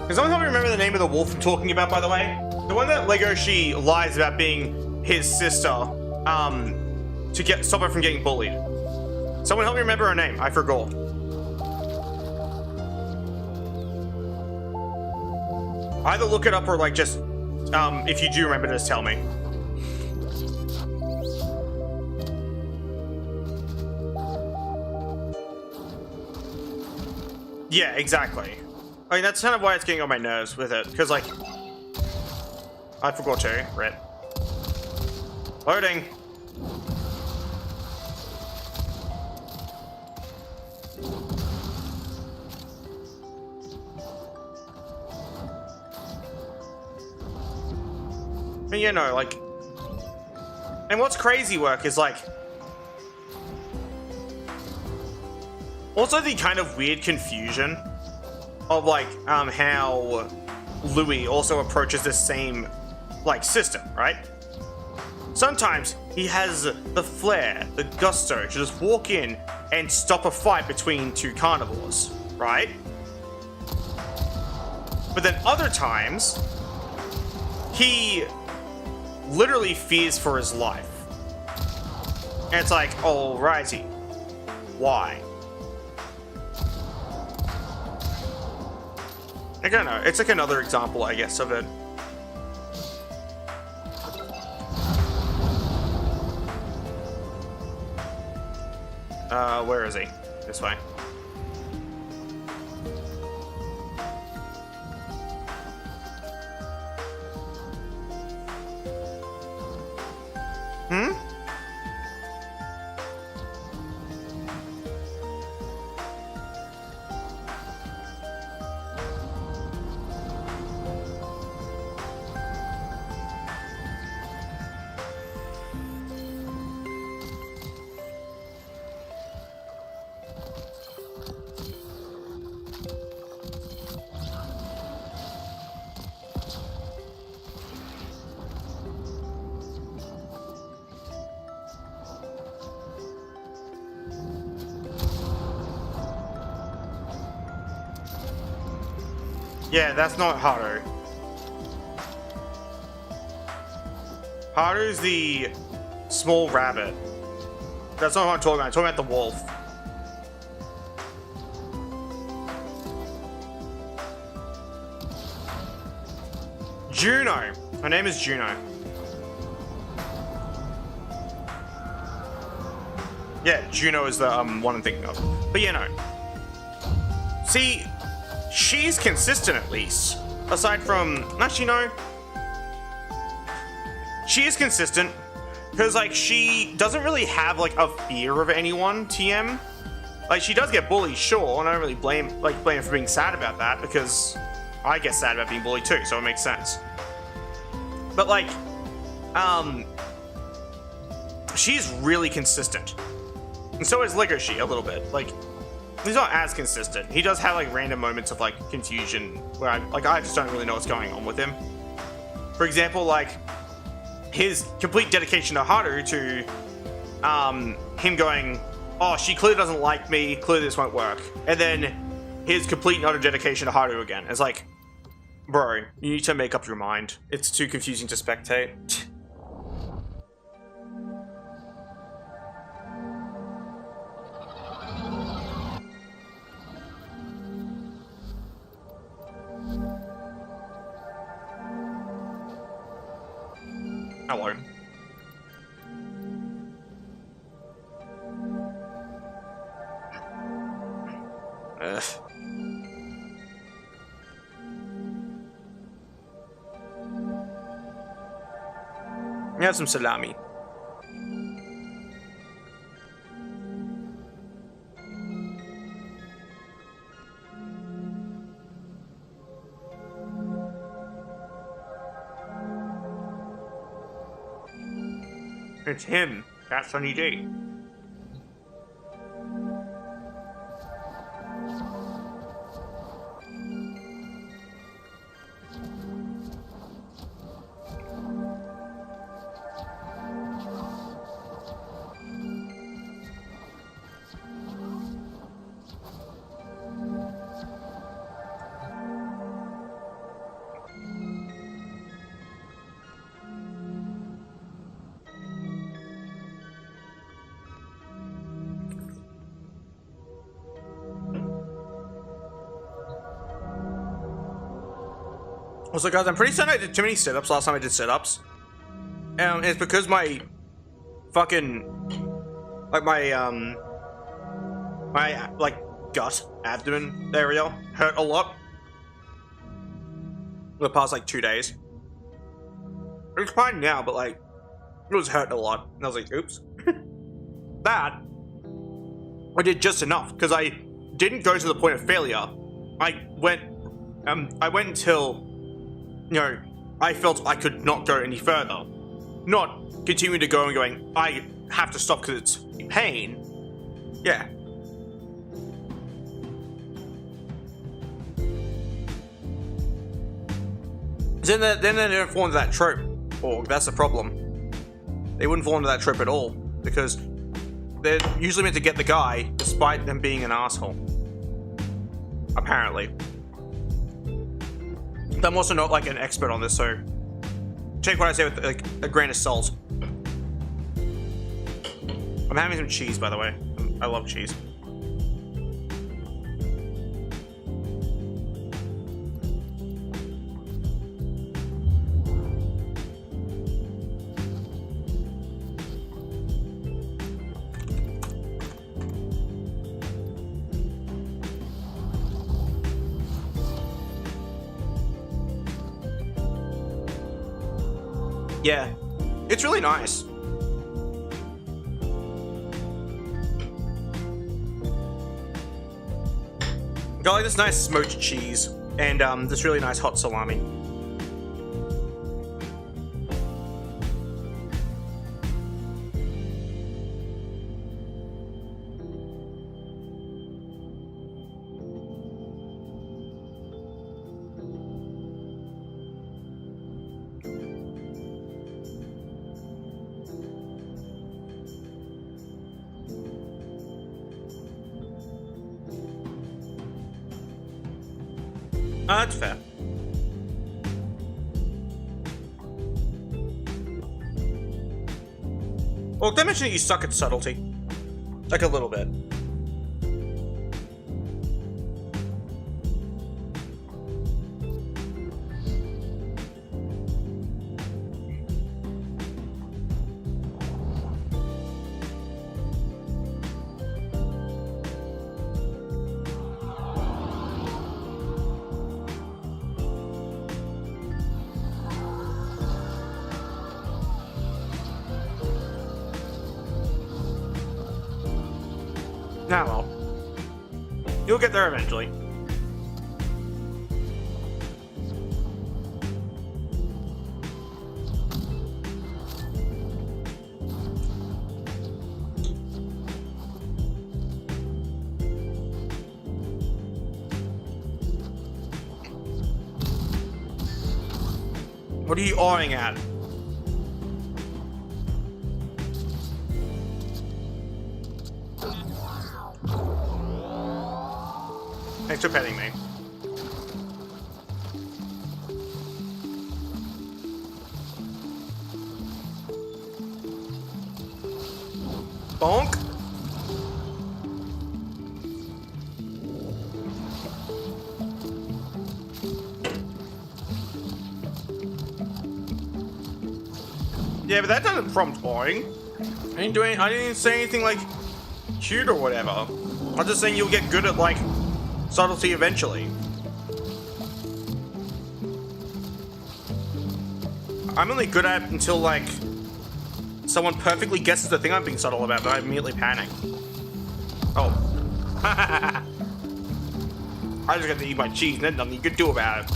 Does someone help me remember the name of the wolf I'm talking about, by the way? The one that Legoshi lies about being his sister, to stop her from getting bullied. Someone help me remember her name. I forgot. Either look it up or like just, if you do remember, just tell me. Yeah, exactly. I mean, that's kind of why it's getting on my nerves with it, because, like, I forgot to, right? Loading. And, you know, like, and what's crazy work is, like, also the kind of weird confusion of like how Louis also approaches this same like system, right? Sometimes he has the flair, the gusto to just walk in and stop a fight between two carnivores, right? But then other times, he literally fears for his life. And it's like, alrighty, why? I don't know, it's like another example, I guess, of it. Where is he? This way. Yeah, that's not Haru. Haru's the small rabbit. That's not what I'm talking about. I'm talking about the wolf. Juno. Her name is Juno. Yeah, Juno is the one I'm thinking of. But yeah, no. See, she's consistent at least. Aside from, actually no. She is consistent. Because like she doesn't really have like a fear of anyone, TM. Like she does get bullied, sure, and I don't really blame her for being sad about that because I get sad about being bullied too, so it makes sense. But like, she's really consistent. And so is Legoshi a little bit. Like, he's not as consistent. He does have like random moments of like confusion where I just don't really know what's going on with him. For example, like his complete dedication to Haru to him going, oh, she clearly doesn't like me, clearly this won't work. And then his complete and utter dedication to Haru again. It's like, bro, you need to make up your mind. It's too confusing to spectate. Hello. Ugh. We have some salami. It's him. That's Sunny D. Also, guys, I'm pretty certain I did too many sit-ups last time I did sit-ups. It's because my fucking, like my like gut, abdomen area hurt a lot the past like 2 days. It's fine now, but like it was hurting a lot, and I was like, oops. That I did just enough because I didn't go to the point of failure. I went until, you know, I felt I could not go any further. Not continuing to go and going, I have to stop because it's pain. Yeah. Then they formed that trope org. That's the problem. They wouldn't fall into that trope at all, because they're usually meant to get the guy, despite them being an asshole. Apparently. I'm also not like an expert on this, so take what I say with like a grain of salt. I'm having some cheese, by the way. I love cheese. Yeah, it's really nice. Got like this nice smoked cheese and this really nice hot salami. That's fair. Well, did I mention that you suck at subtlety? Like a little bit. Nah, well. You'll get there eventually. What are you awing at? Thanks for petting me. Bonk. Yeah, but that doesn't prompt boring. I didn't even say anything like cute or whatever. I'm just saying you'll get good at like subtlety eventually. I'm only good at it until like someone perfectly guesses the thing I'm being subtle about, but I immediately panic. Oh. I just got to eat my cheese and there's nothing you could do about it.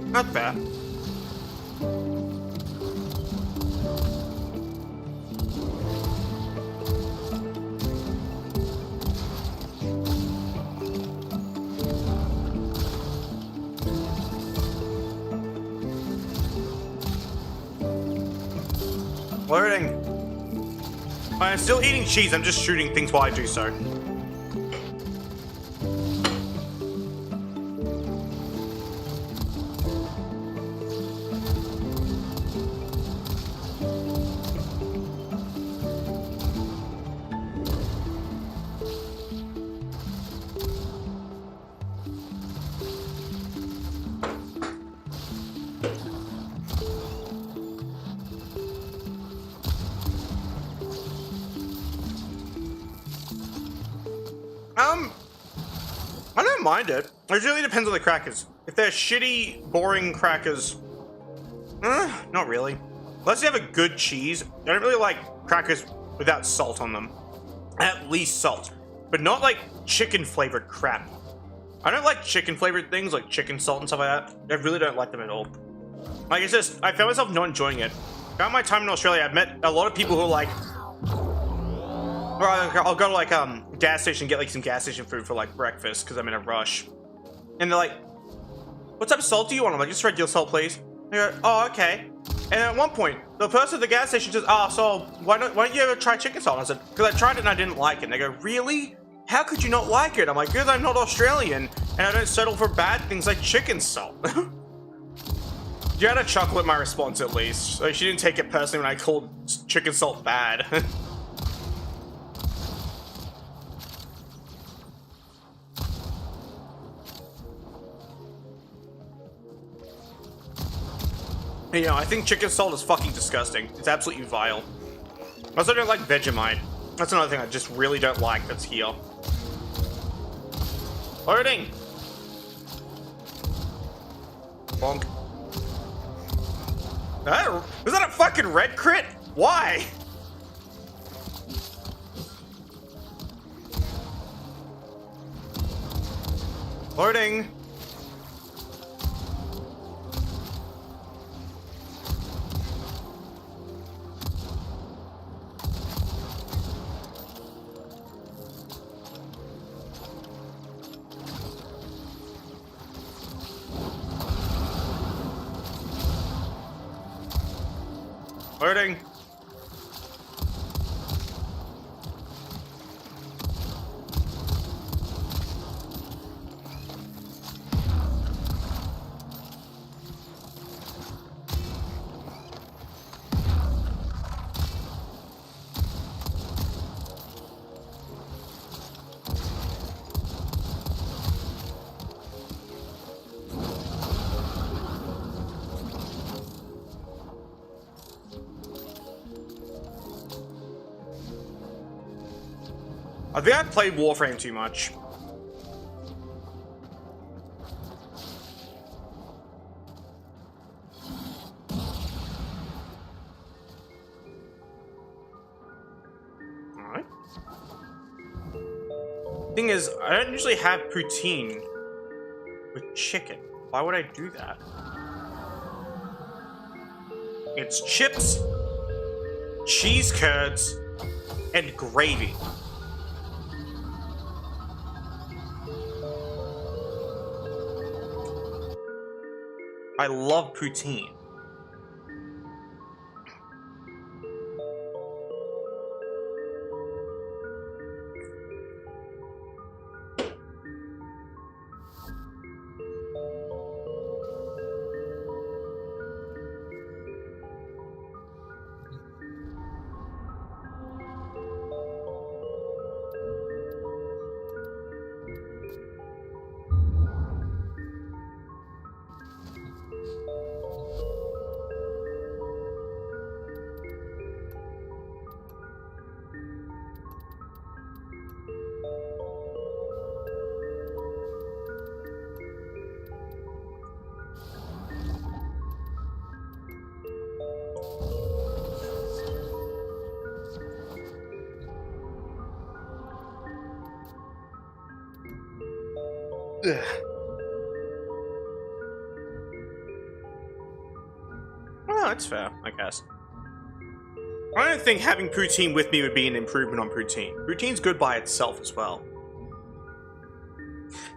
Not bad. Loading. I'm still eating cheese, I'm just shooting things while I do so. I don't mind it. It really depends on the crackers. If they're shitty, boring crackers, not really. Unless you have a good cheese. I don't really like crackers without salt on them. At least salt. But not like chicken flavored crap. I don't like chicken flavored things like chicken salt and stuff like that. I really don't like them at all. Like it's just, I found myself not enjoying it. Throughout my time in Australia, I've met a lot of people who are like, Or I'll go to like gas station and get like some gas station food for like breakfast because I'm in a rush. And they're like, "What type of salt do you want?" I'm like, "Just regular salt, please." They go, "Oh, okay." And at one point, the person at the gas station says, "Oh, so why don't you ever try chicken salt?" I said, "Because I tried it and I didn't like it." And they go, "Really? How could you not like it?" I'm like, "Because I'm not Australian and I don't settle for bad things like chicken salt." You had to chuckle at my response at least. Like, she didn't take it personally when I called chicken salt bad. You know, I think chicken salt is fucking disgusting. It's absolutely vile. I also don't like Vegemite. That's another thing I just really don't like that's here. Loading! Bonk. Was that a fucking red crit? Why? Loading. Loading. I think I played Warframe too much. Alright. Thing is, I don't usually have poutine with chicken. Why would I do that? It's chips, cheese curds, and gravy. I love poutine. Ugh. Well, that's fair, I guess. I don't think having poutine with me would be an improvement on poutine. Poutine's good by itself as well.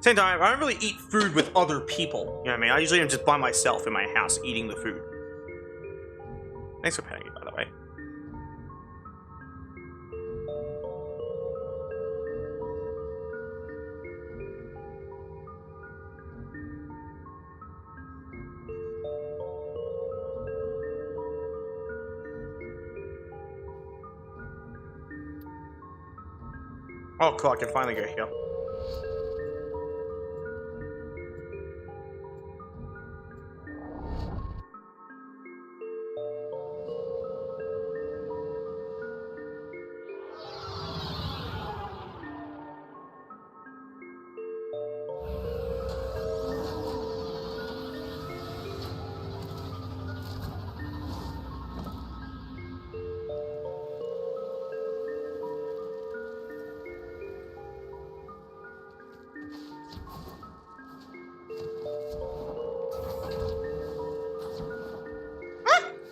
Same time, I don't really eat food with other people. You know what I mean? I usually am just by myself in my house eating the food. Thanks for petting me, by the way. Oh, cool, I can finally go here.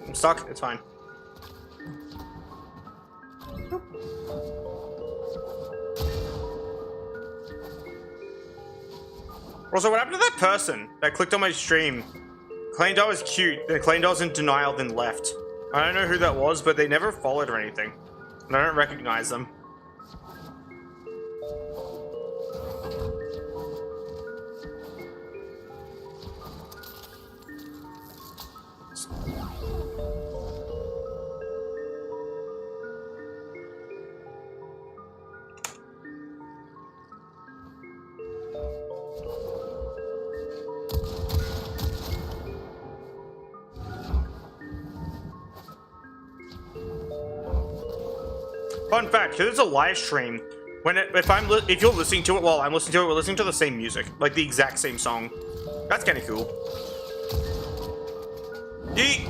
I'm stuck, it's fine. Also, what happened to that person that clicked on my stream? Claimed I was cute, then claimed I was in denial, then left. I don't know who that was, but they never followed or anything. And I don't recognize them. Fun fact, because it's a live stream, if you're listening to it while I'm listening to it, we're listening to the same music, like the exact same song. That's kind of cool. Yeet.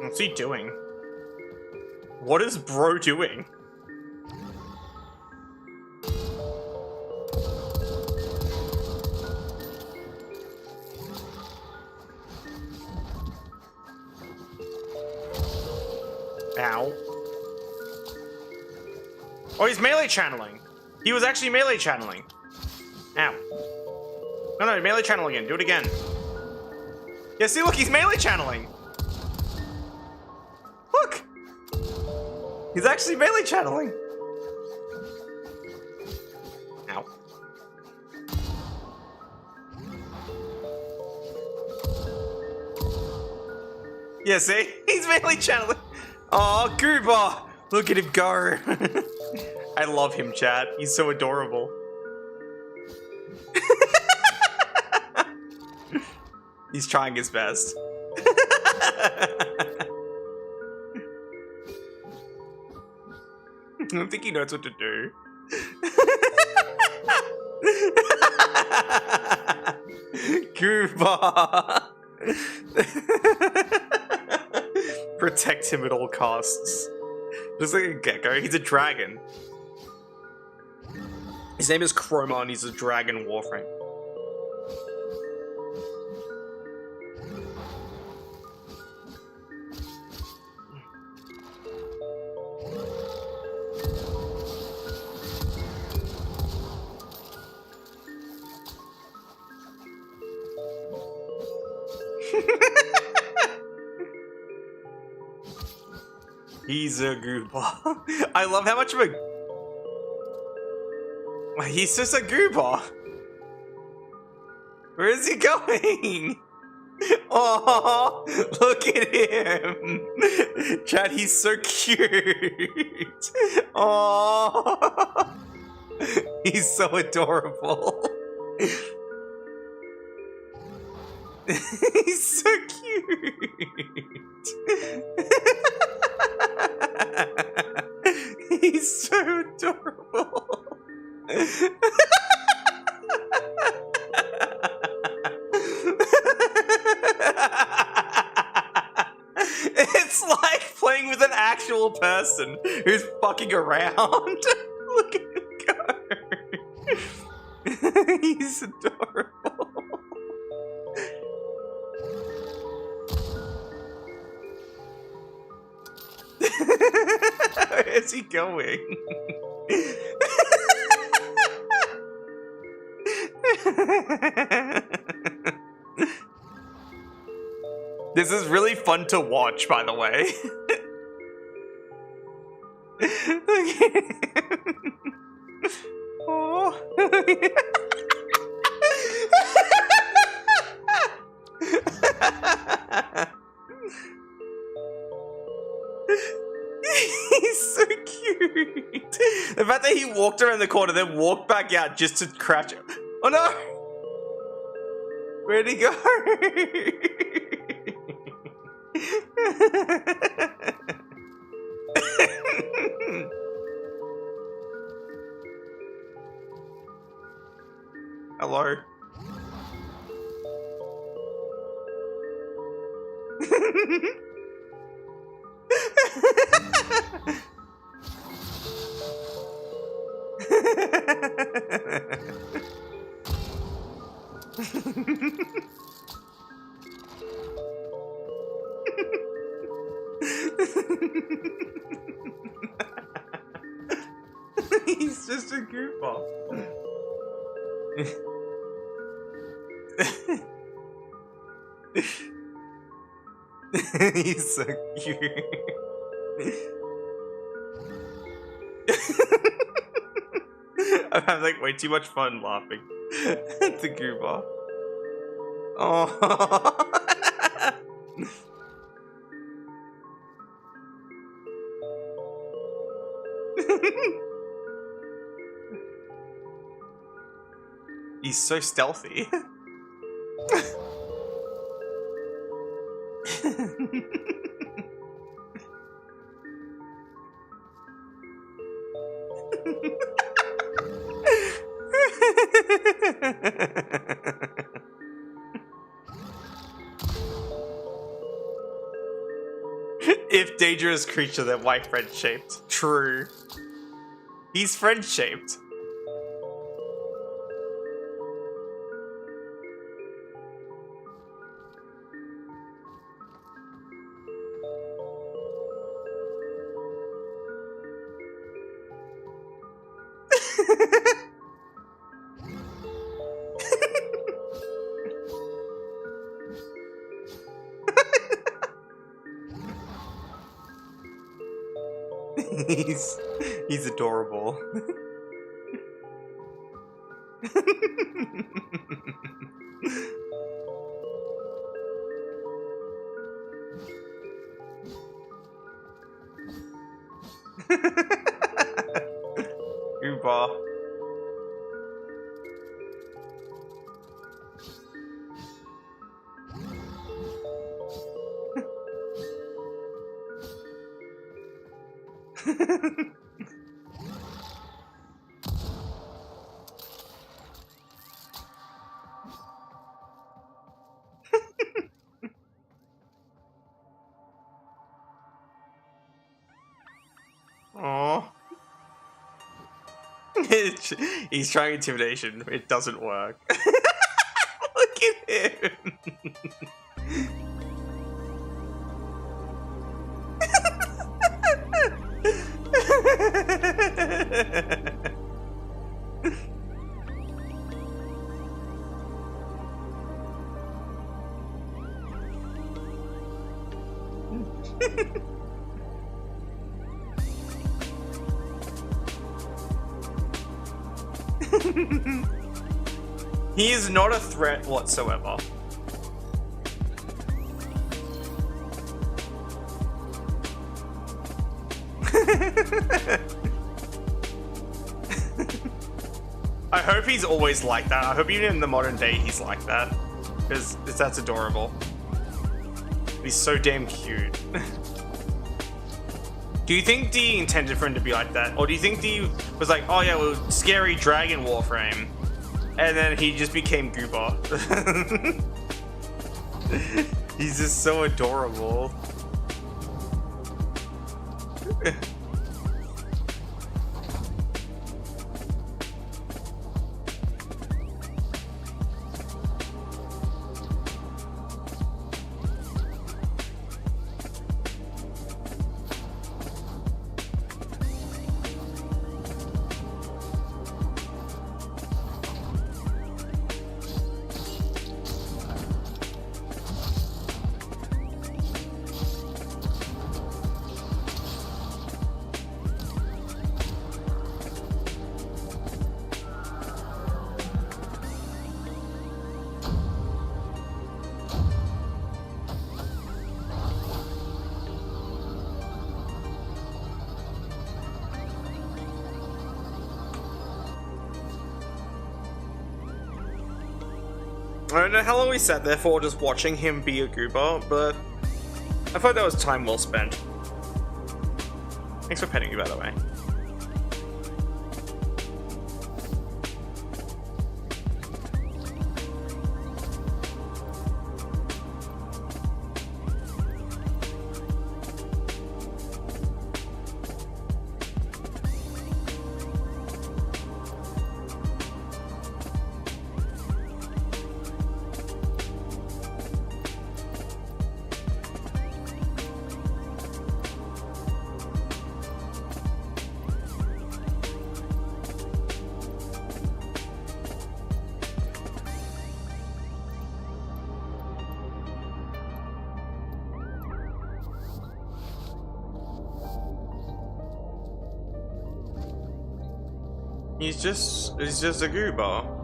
What's he doing? What is bro doing? Ow. Oh, he's melee channeling. He was actually melee channeling. Ow. No, melee channel again. Do it again. Yeah, see, look, he's melee channeling. Look. He's actually melee channeling. Ow. Yeah, see? He's melee channeling. Oh, Gooba! Look at him go. I love him, chat. He's so adorable. He's trying his best. I don't think he knows what to do. Gooba! Protect him at all costs. Just like a gecko. He's a dragon. His name is Chroma and he's a dragon Warframe. He's a gooba. I love how much of a... He's just a gooba. Where is he going? Oh, look at him. Chad, he's so cute. Oh, he's so adorable. He's so cute. He's so adorable. It's like playing with an actual person who's fucking around. Look at him go. He's adorable. Where's he going? This is really fun to watch, by the way. Look at him. Oh. He's so cute. The fact that he walked around the corner, then walked back out just to crash. Oh no! Where'd he go? Hello. He's just a goofball. He's so cute. I'm having like way too much fun laughing at the goofball. Oh. He's so stealthy. If dangerous creature, then why friend-shaped? True. He's friend-shaped. He's adorable. Uber. Aww. He's trying intimidation. It doesn't work. Look at him. He is not a threat whatsoever. I hope he's always like that. I hope even in the modern day he's like that. Because that's adorable. He's so damn cute. Do you think D intended for him to be like that? Or do you think D was like, oh yeah, well, scary dragon Warframe. And then he just became Goober. He's just so adorable. I don't know how long we sat there for just watching him be a goober, but I thought that was time well spent. Thanks for petting me, by the way. He's just a goober.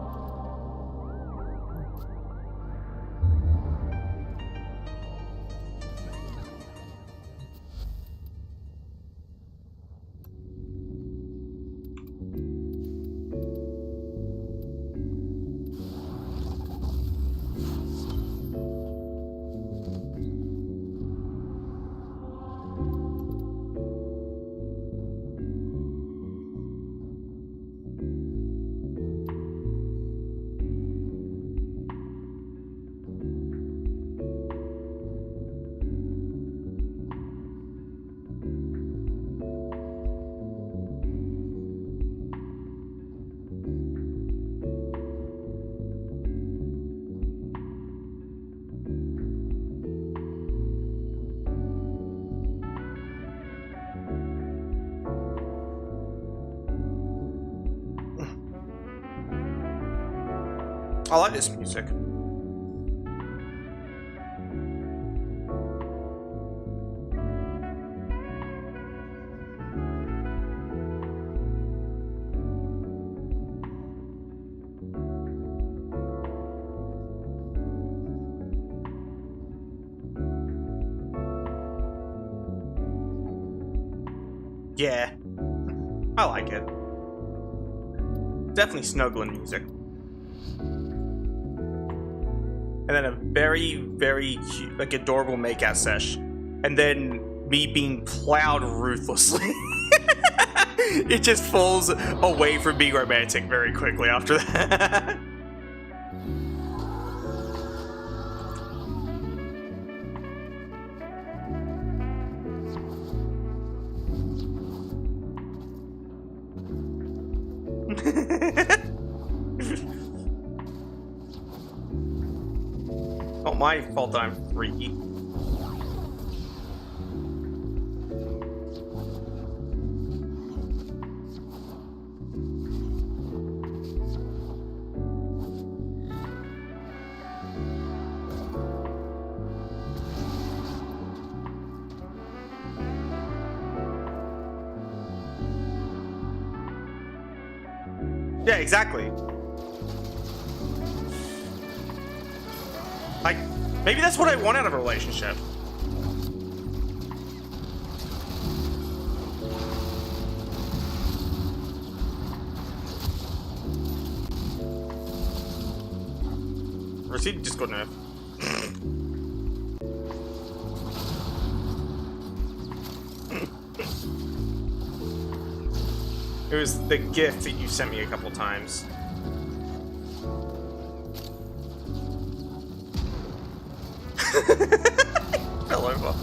I like this music. Yeah, I like it. Definitely snuggling music. And then a very, very cute, like adorable makeout sesh. And then me being plowed ruthlessly. It just falls away from being romantic very quickly after that. Not my fault I'm freaky. Yeah, exactly. Like, maybe that's what I want out of a relationship. Receipt just got nerfed. It was the gift that you sent me a couple times. Fell over.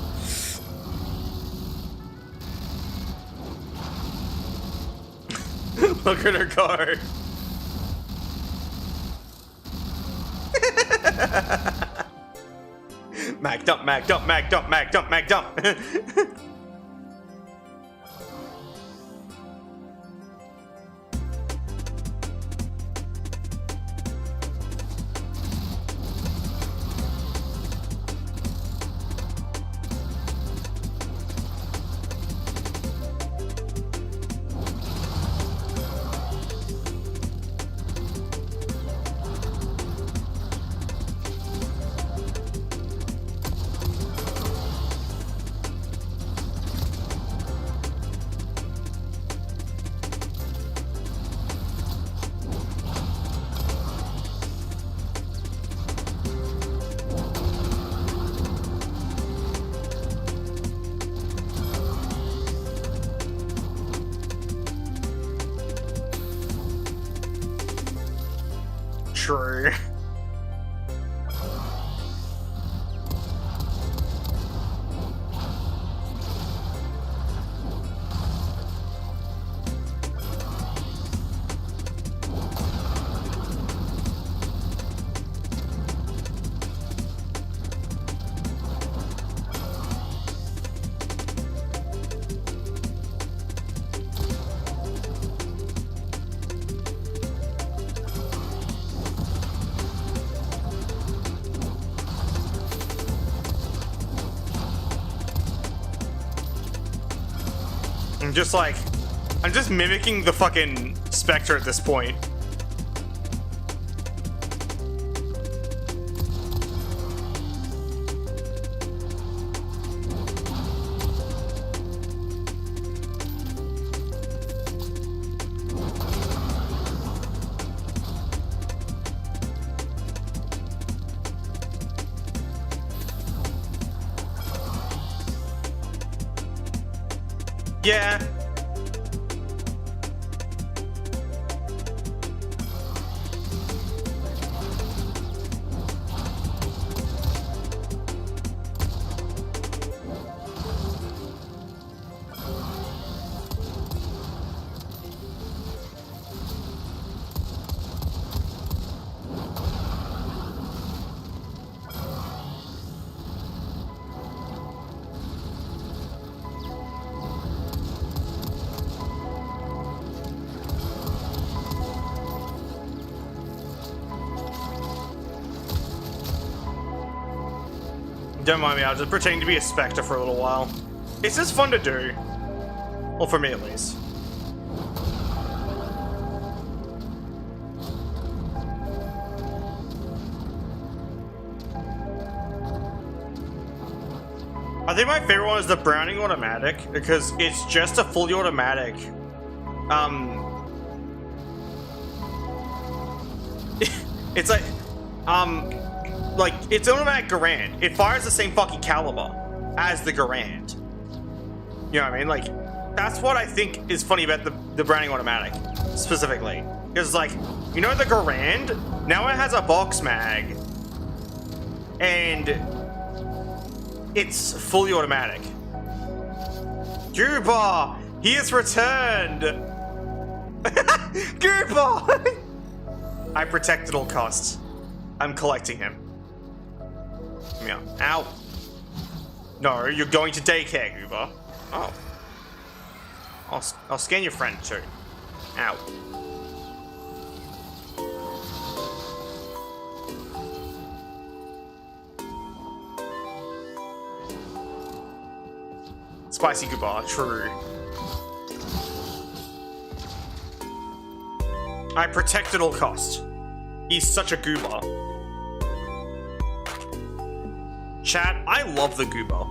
Look at her go. Mag dump, mag dump, mag dump, mag dump, mag dump. True. I'm just mimicking the fucking Spectre at this point. Yeah. Don't mind me, I was just pretending to be a Spectre for a little while. It's just fun to do. Well, for me at least. I think my favorite one is the Browning automatic, because it's just a fully automatic. It's like, it's an automatic Garand. It fires the same fucking caliber as the Garand. You know what I mean? Like, that's what I think is funny about the Browning automatic, specifically. Because, like, you know the Garand? Now it has a box mag. And it's fully automatic. Gooba! He has returned! Gooba! I protect at all costs. I'm collecting him. Yeah. Ow. No, you're going to daycare, Gooba. Oh. I'll scan your friend too. Ow. Spicy Gooba, true. I protect at all costs. He's such a Gooba. Chat, I love the Gooba.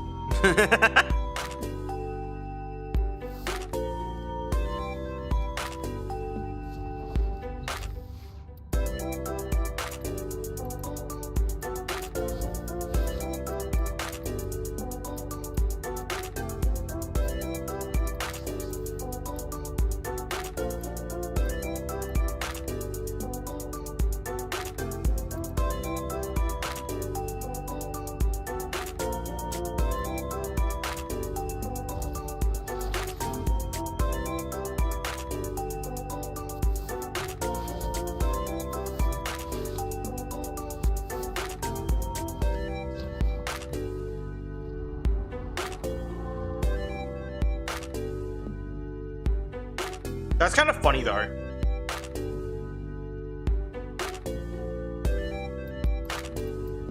That's kind of funny though.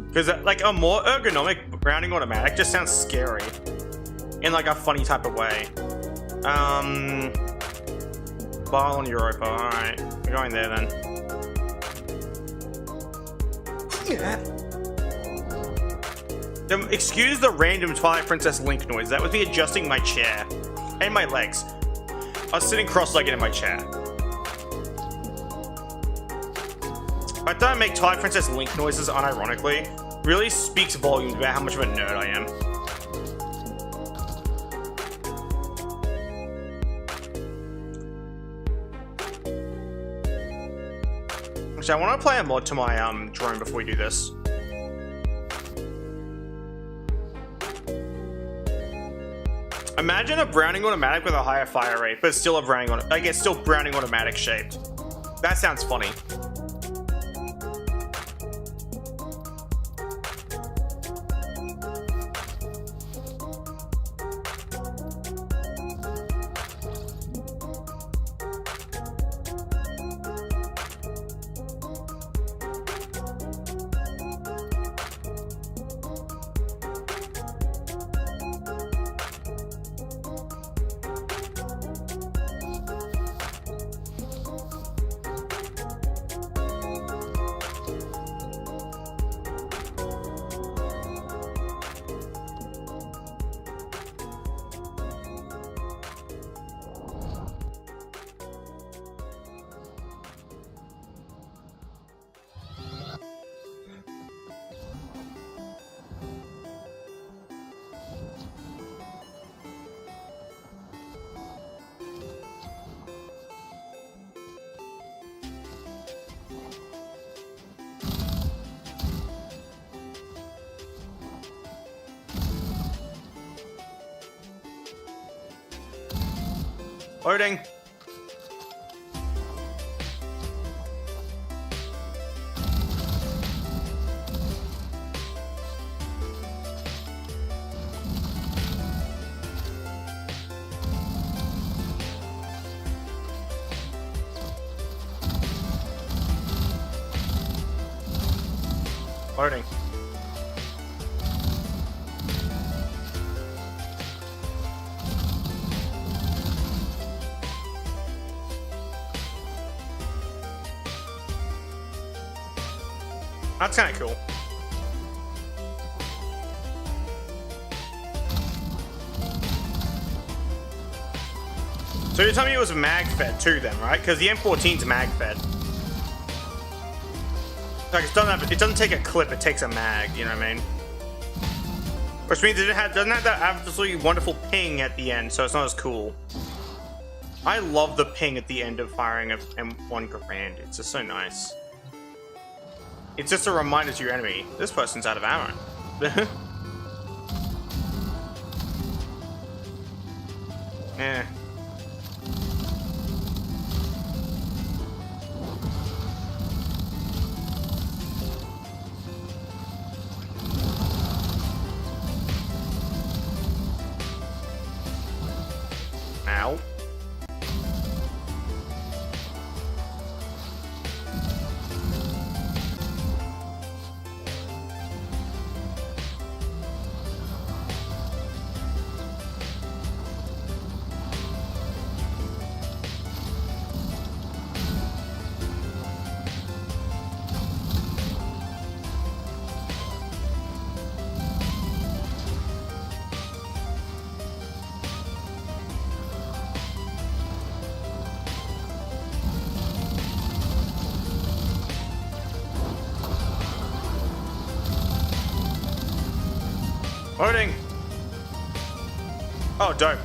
Because like a more ergonomic Browning automatic just sounds scary. In like a funny type of way. Bile on Europa, alright. We're going there then. Excuse the random Twilight Princess Link noise. That was me adjusting my chair. And my legs. I was sitting cross-legged in my chair. I thought I make Twilight Princess Link noises unironically. Really speaks volumes about how much of a nerd I am. Actually, I want to play a mod to my drone before we do this. Imagine a Browning automatic with a higher fire rate, but still a Browning I guess still Browning automatic shaped. That sounds funny. Loading. Loading. That's kind of cool. So you're telling me it was mag fed too then, right? Because the M14's mag fed. Like it doesn't take a clip, it takes a mag, you know what I mean? Which means it doesn't have that absolutely wonderful ping at the end, so it's not as cool. I love the ping at the end of firing a M1 Grand. It's just so nice. It's just a reminder to your enemy, this person's out of ammo. Yeah. Ow. Loading. Oh, dope.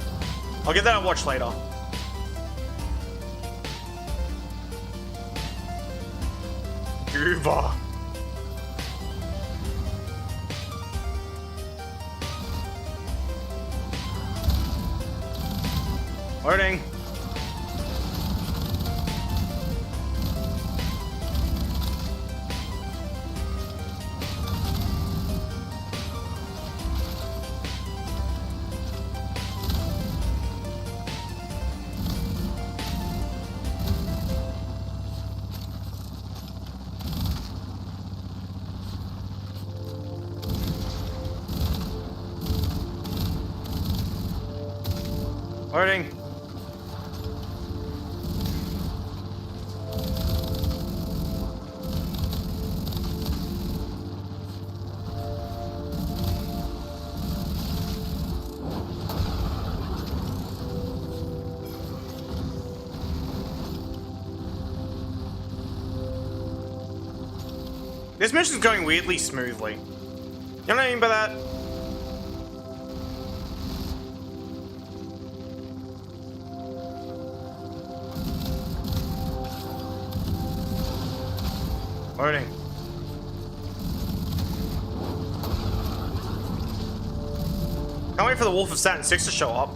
I'll get that on watch later. Goober. Loading. Loading. This mission's going weirdly smoothly. You know what I mean by that? Loading. Can't wait for the Wolf of Saturn 6 to show up.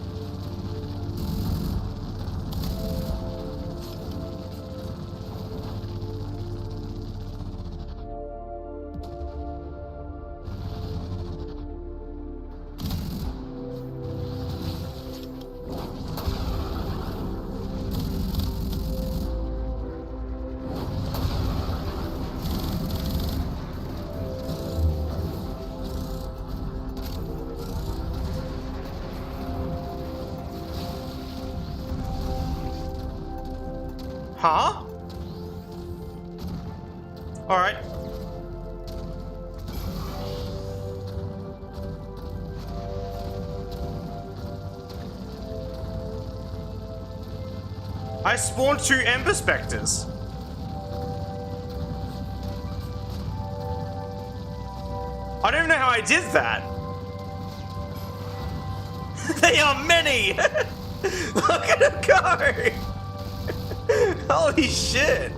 Huh? Alright. I spawned 2 Ember Spectres. I don't even know how I did that. They are many! Look at them go! Holy shit!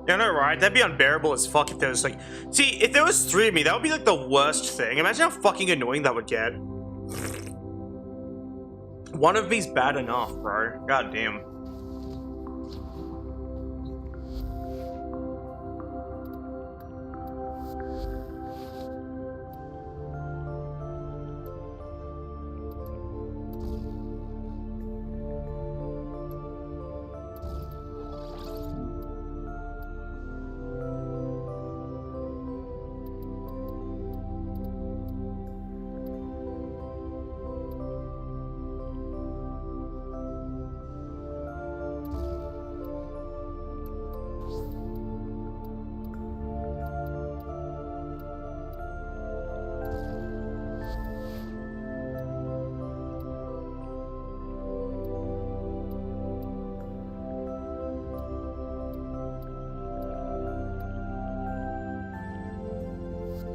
Yeah, no, right? That'd be unbearable as fuck if there was like... See, if there was 3 of me, that would be like the worst thing. Imagine how fucking annoying that would get. One of me's bad enough, bro. God damn.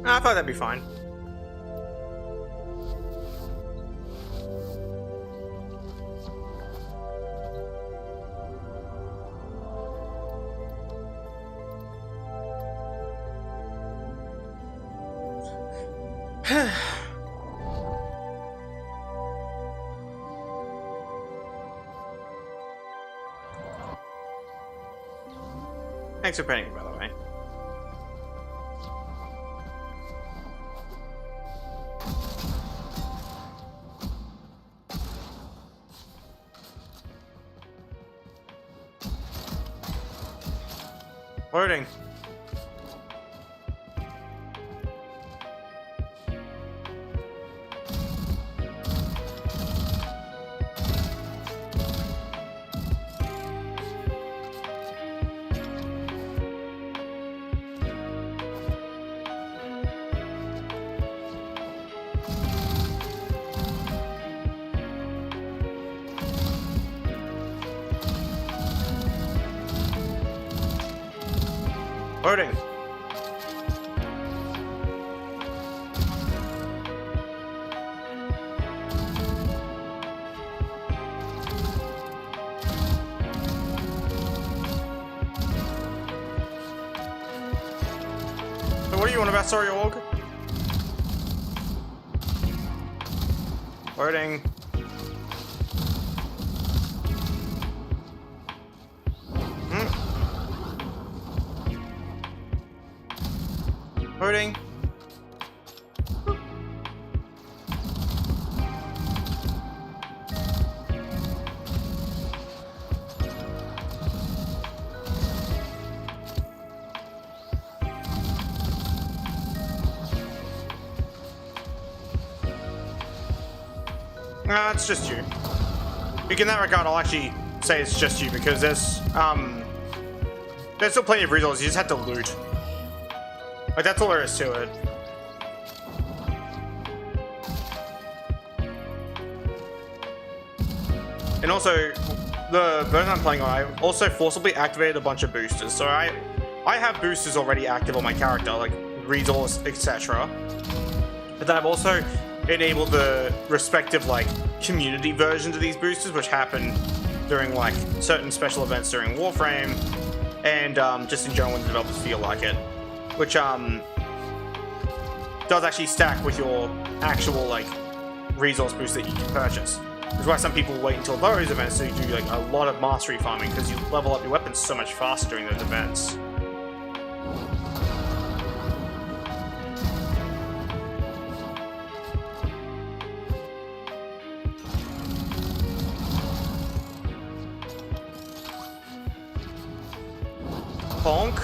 I thought that'd be fine. Thanks for painting, by the way. Loading. Loading. So what do you want about Sorry Org? Loading. Loading. It's just you. In that regard, I'll actually say it's just you because there's still plenty of resources. You just have to loot. Like, that's all there is to it. And also, the version I'm playing on, I also forcibly activated a bunch of boosters. So I have boosters already active on my character, like resource, etc. But then I've also enabled the respective, like, community versions of these boosters, which happen during, like, certain special events during Warframe, and just in general when the developers feel like it. Which does actually stack with your actual, like, resource boost that you can purchase. That's why some people wait until those events so you do like a lot of mastery farming, because you level up your weapons so much faster during those events. Bonk.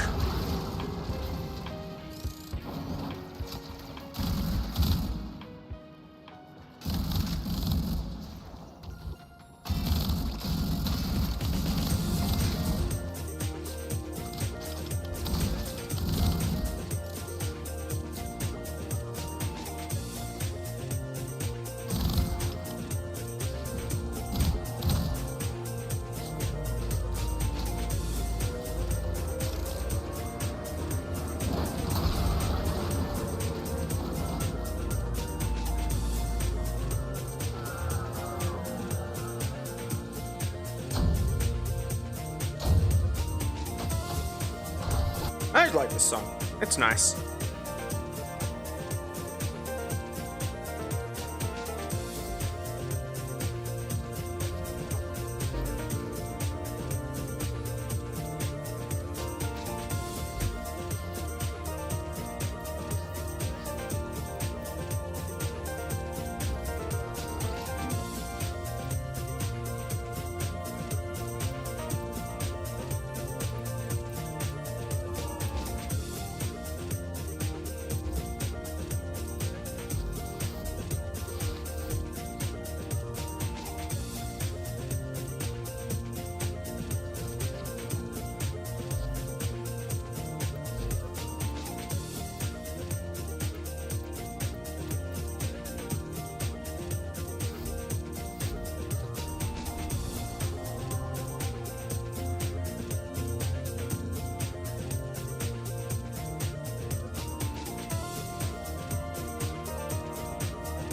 I like this song. It's nice.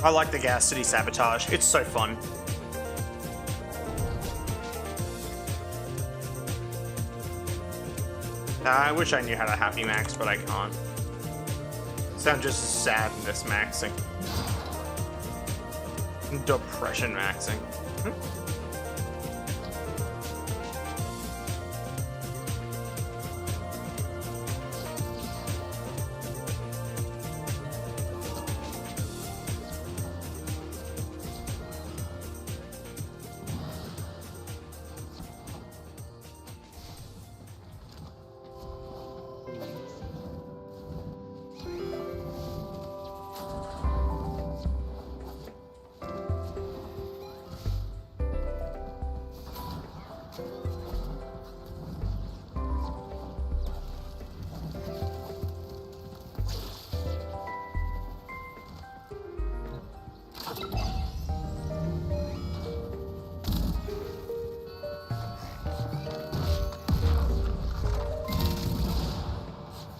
I like the Gas City Sabotage. It's so fun. I wish I knew how to happy max, but I can't. So I'm just sadness maxing. Depression maxing.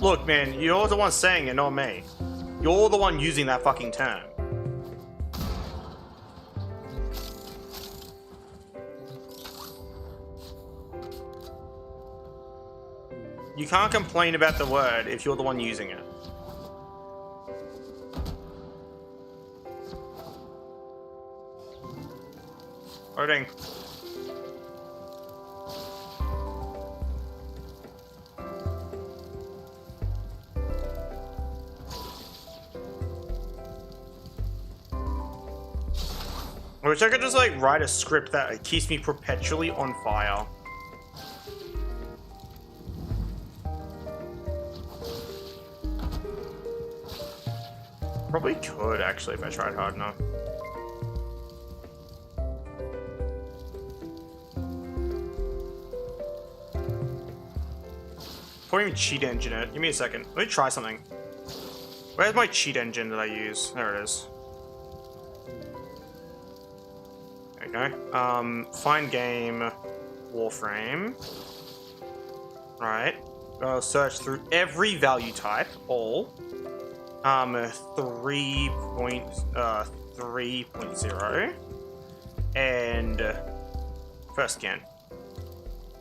Look, man, you're the one saying it, not me. You're the one using that fucking term. You can't complain about the word if you're the one using it. Loading. I wish I could just like write a script that keeps me perpetually on fire. Probably could actually if I tried hard enough. Before I even cheat engine it, give me a second. Let me try something. Where's my cheat engine that I use? There it is. There we go. Find game, Warframe. Right. Search through every value type, all. 3.0 and first scan.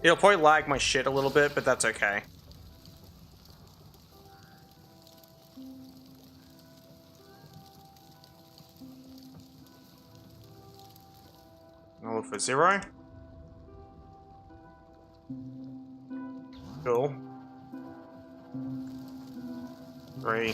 It'll probably lag my shit a little bit, but that's okay. I'll look for 0. Cool. 3.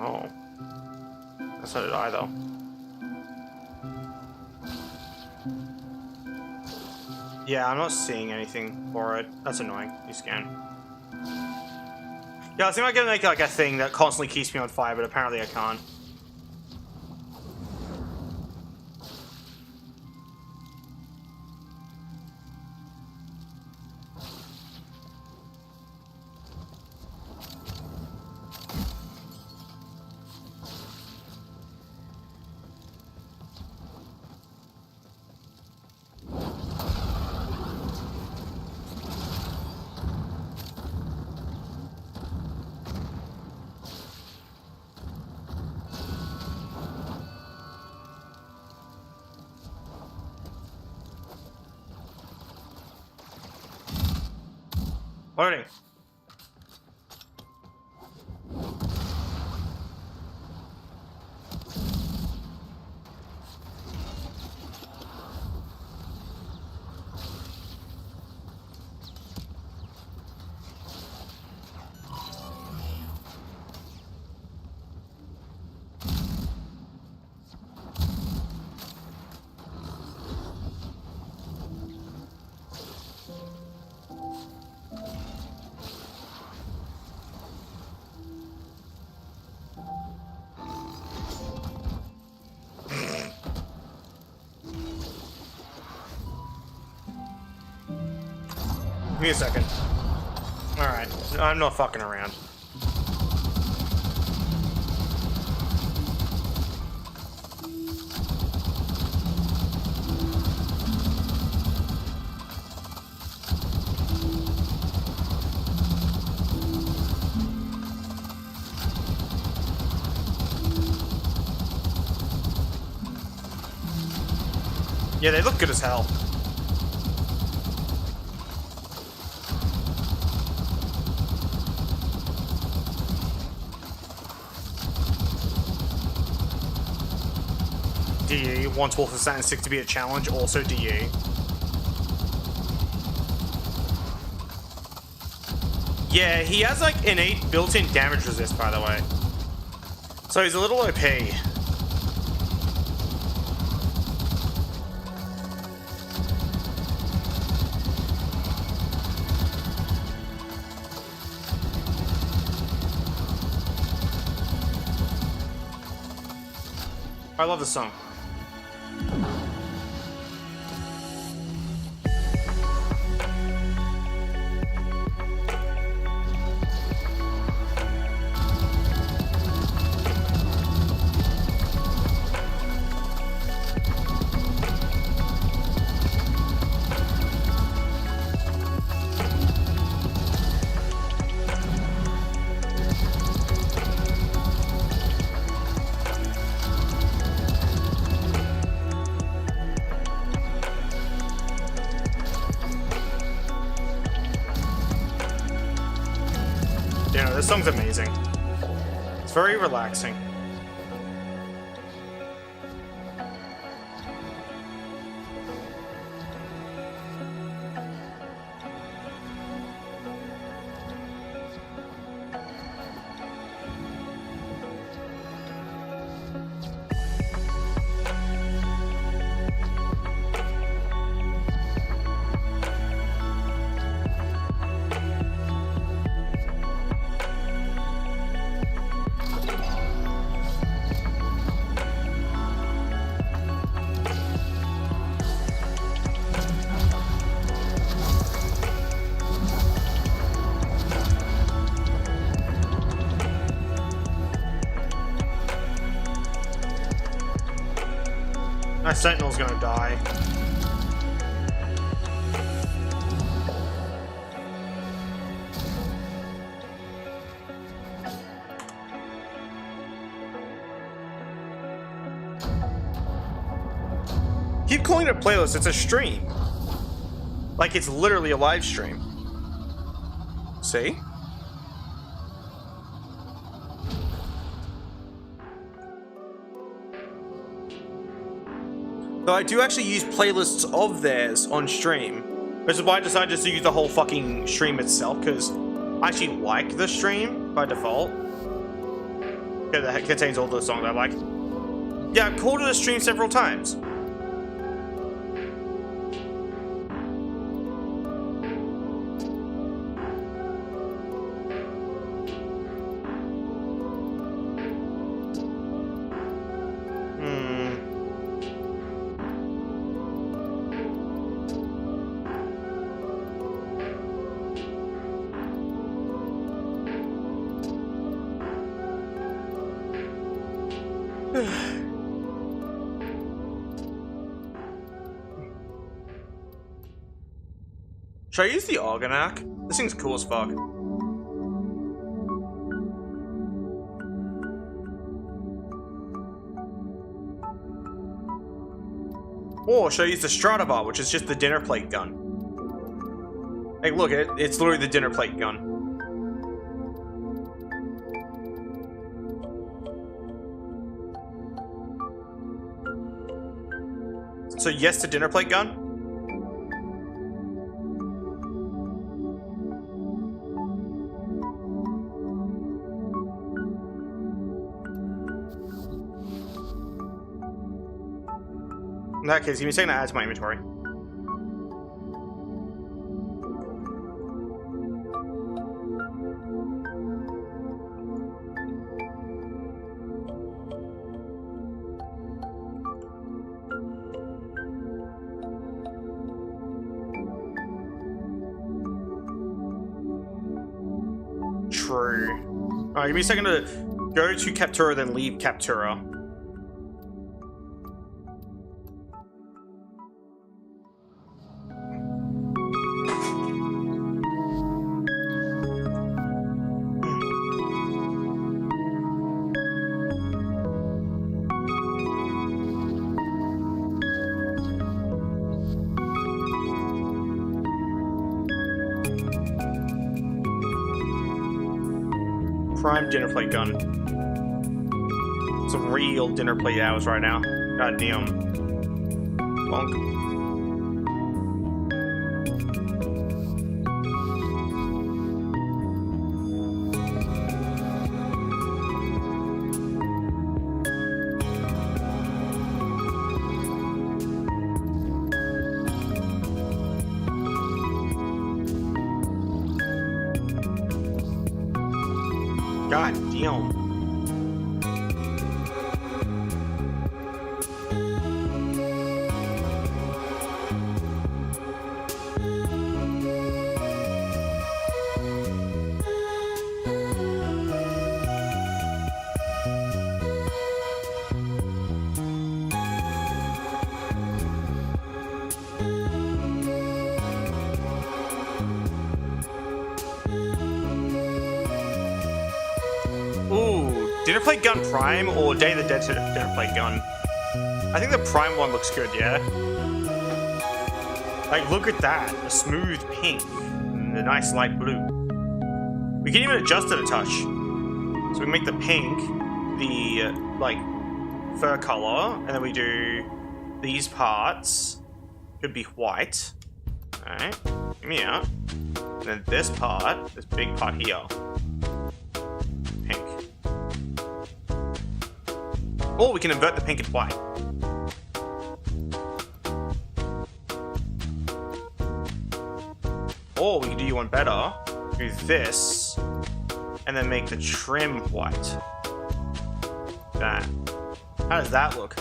Oh. That's not it either. Yeah, I'm not seeing anything for it. That's annoying. You scan. Yeah, I think I can make like a thing that constantly keeps me on fire, but apparently I can't. Loading. Give me a second. Alright, I'm not fucking around. Yeah, they look good as hell. DE wants Wolfenstein 6 to be a challenge, also DE. Yeah, he has like innate built-in damage resist, by the way. So he's a little OP. I love this song. You know, this song's amazing. It's very relaxing. My Sentinel's gonna die. Keep calling it a playlist, it's a stream. Like it's literally a live stream. See? So I do actually use playlists of theirs on stream. Which is why I decided just to use the whole fucking stream itself, because I actually like the stream by default. Because it contains all the songs I like. Yeah, I've called it a stream several times. Should I use the Argonac? This thing's cool as fuck. Or should I use the Stradivar, which is just the dinner plate gun? Like, look, it's literally the dinner plate gun. So yes to dinner plate gun? In that case, give me a second to add to my inventory. True. Alright, give me a second to go to Captura, then leave Captura. Prime dinner plate gun. It's a real dinner plate hours right now. God damn. Bonk. God damn. Dinner plate gun prime or Day of the Dead dinner plate gun? I think the prime one looks good, yeah? Like, look at that. The smooth pink. And the nice light blue. We can even adjust it a touch. So we make the pink the, like, fur color. And then we do these parts. Could be white. Alright. Give me out. And then this part, this big part here. Pink. Or we can invert the pink and white. Or we can do you one better. Do this. And then make the trim white. That. How does that look?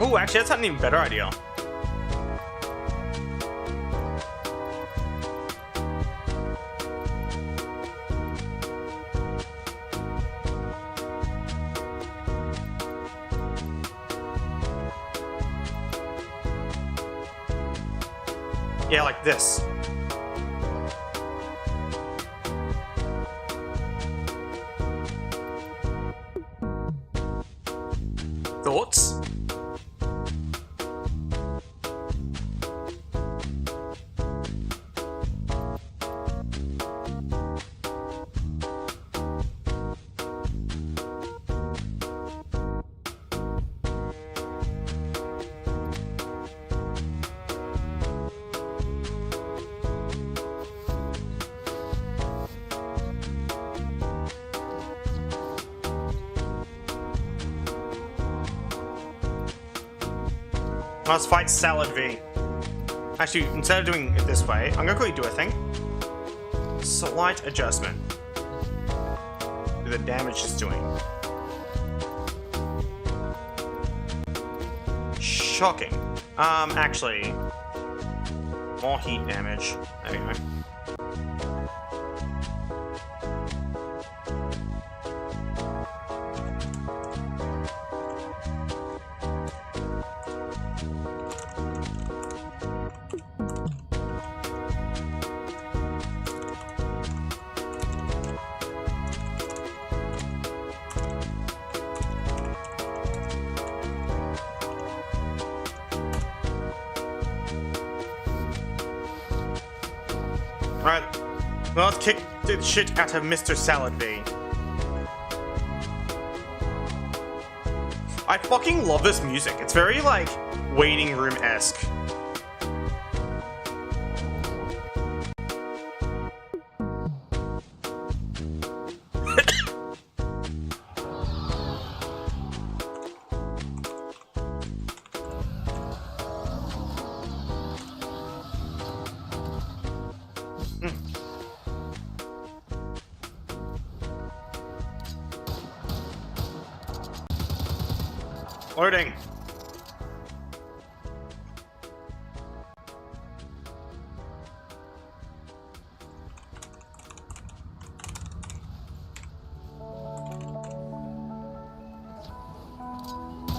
Oh, actually, that's not an even better idea. Yeah, like this. Thoughts? Let's fight Salad V. Actually, instead of doing it this way, I'm gonna quickly do a thing. Slight adjustment to the damage it's doing. Shocking. Actually, more heat damage. There we go. Alright, well, let's kick the shit out of Mr. Salad V. I fucking love this music. It's very, like, waiting room-esque. Loading.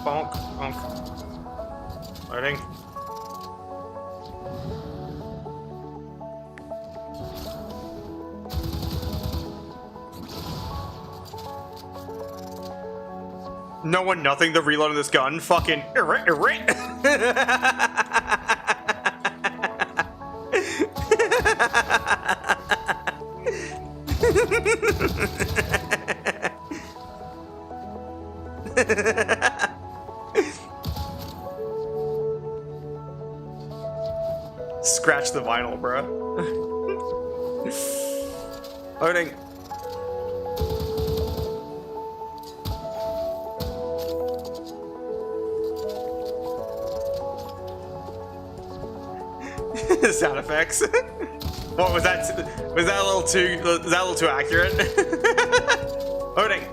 Bonk, bonk. Loading. No one, nothing. The reload of this gun. Fucking. Scratch the vinyl, bro. Loading. Sound effects. What was that? Was that a little too? Was that a little too accurate? Loading.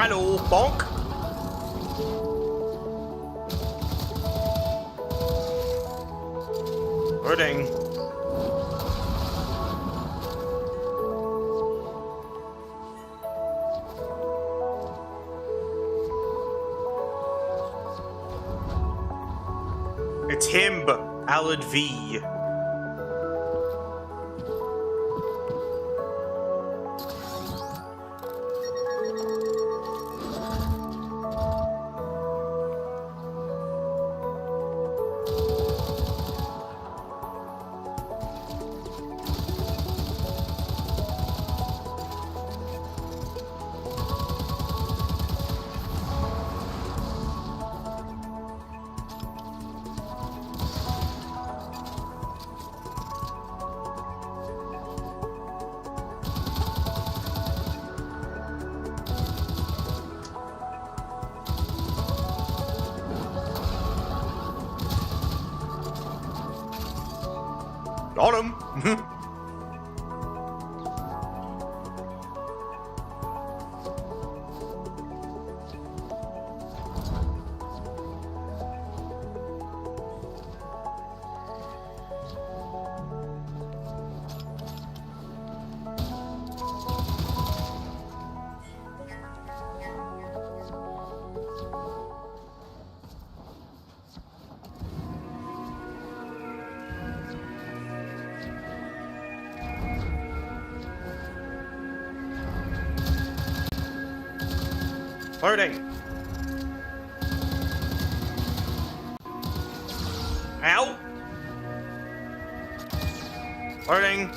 Hello, bonk. Loading. It's him, Alad V. Got him. Loading. Ow. Loading.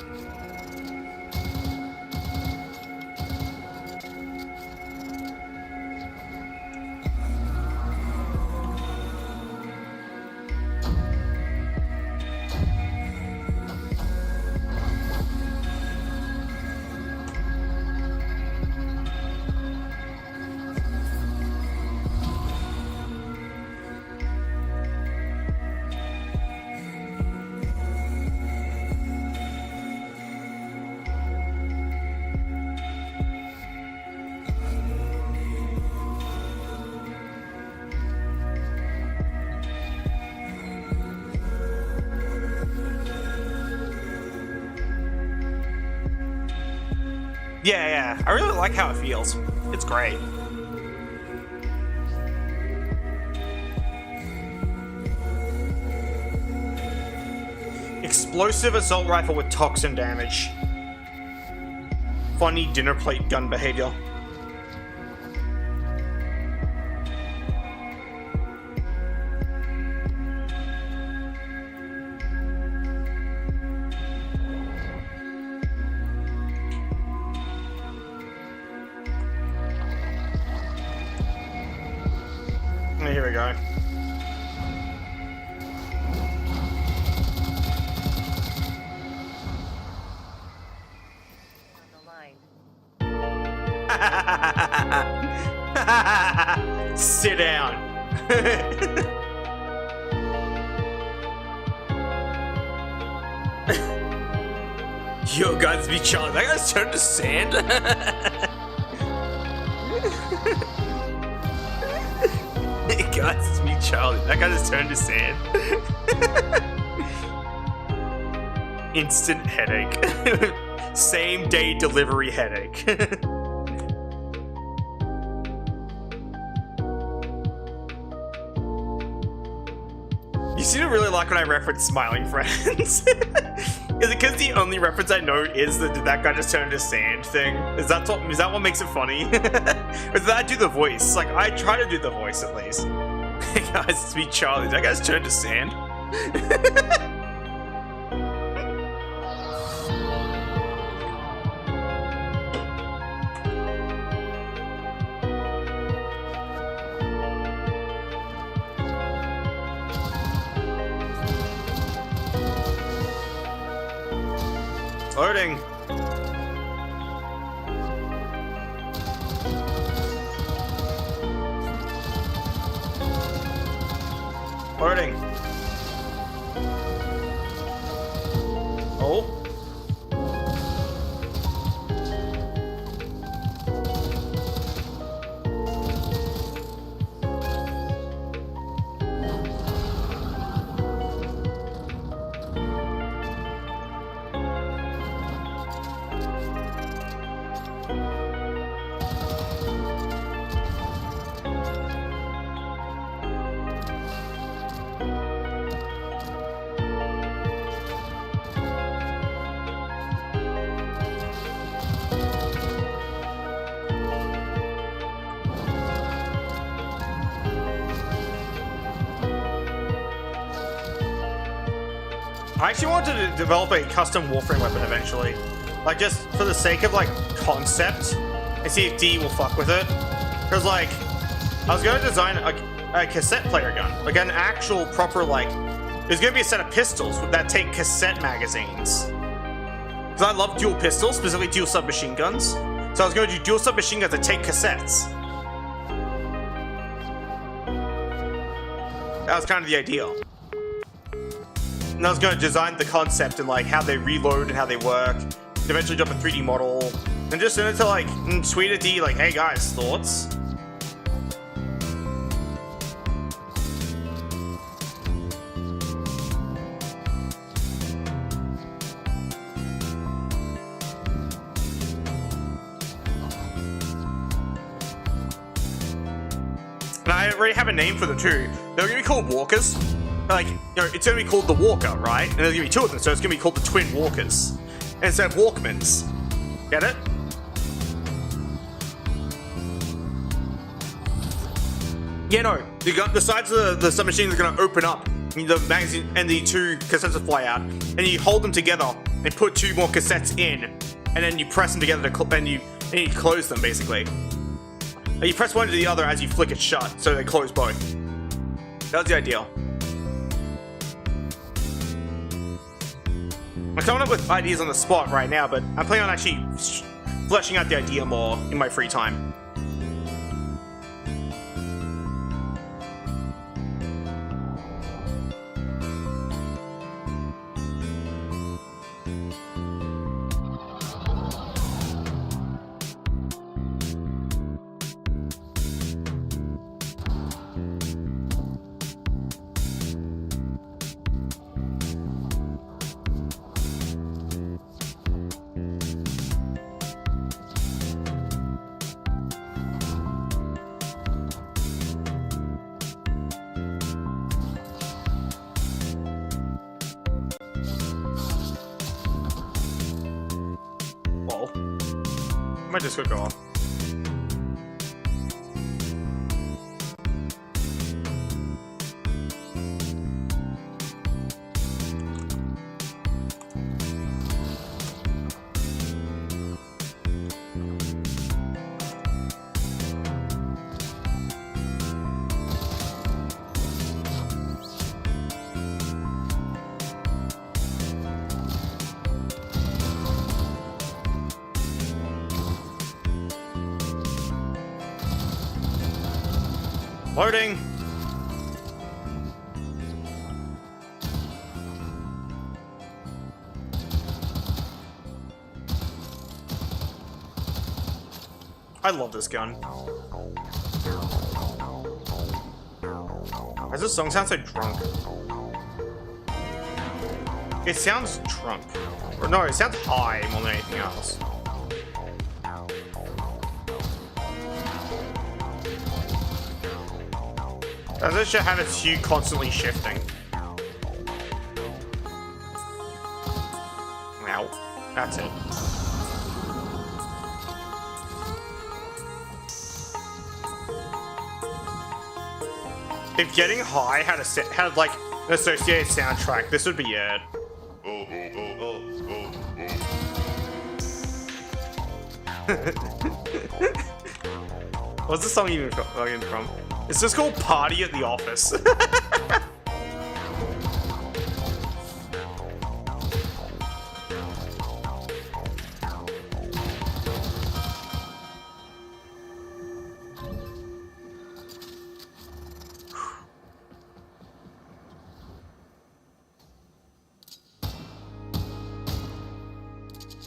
Yeah, yeah. I really like how it feels. It's great. Explosive assault rifle with toxin damage. Funny dinner plate gun behavior. Here we go. Sit down. Yo, guys, be Charlie. That guy's turned to sand. Guys, it's me, Charlie. That guy just turned to sand. Instant headache. Same day delivery headache. You seem to really like when I reference smiling friends. Is it because the only reference I know is the "did that guy just turn into sand" thing? Is that what makes it funny? Or did I do the voice? Like, I try to do the voice at least. Hey guys, it's me, Charlie. That guy's turned to sand. Loading. Loading. Oh. I actually wanted to develop a custom Warframe weapon eventually. Like, just for the sake of, like, concept, and see if D will fuck with it. Because, like, I was going to design a cassette player gun. Like, an actual proper, like... There's going to be a set of pistols that take cassette magazines. Because I love dual pistols, specifically dual submachine guns. So I was going to do dual submachine guns that take cassettes. That was kind of the ideal. And I was going to design the concept and like how they reload and how they work. Eventually drop a 3D model and just send it to like tweet at D like, hey guys, thoughts? And I already have a name for them too. They're going to be called Walkers. Like, you know, it's going to be called the Walker, right? And there's going to be two of them, so it's going to be called the Twin Walkers. Instead of Walkmans. Get it? Yeah, no. The sides of the submachines are going to open up. The magazine and the two cassettes will fly out. And you hold them together and put two more cassettes in. And then you press them together and you close them, basically. And you press one to the other as you flick it shut, so they close both. That was the ideal. I'm coming up with ideas on the spot right now, but I'm planning on actually fleshing out the idea more in my free time. my Discord go off? Loading! I love this gun. Why does this song sound so drunk? It sounds drunk. Or no, it sounds high more than anything else. Does this shit have its hue constantly shifting? Ow. That's it. If getting high had like an associated soundtrack, this would be it. What's the song even from? It's just called Party at the Office.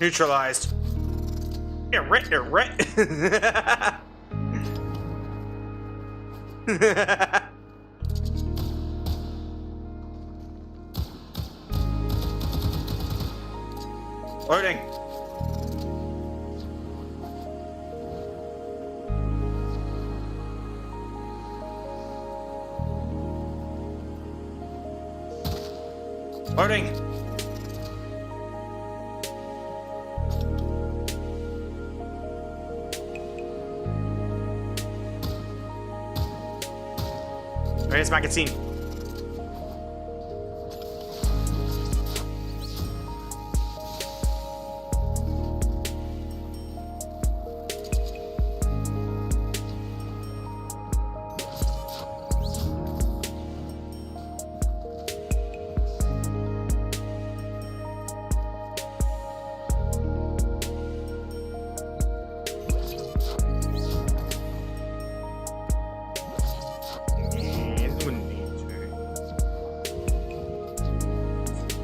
Neutralized. Yeah, right. Loading. Loading. Where's magazine?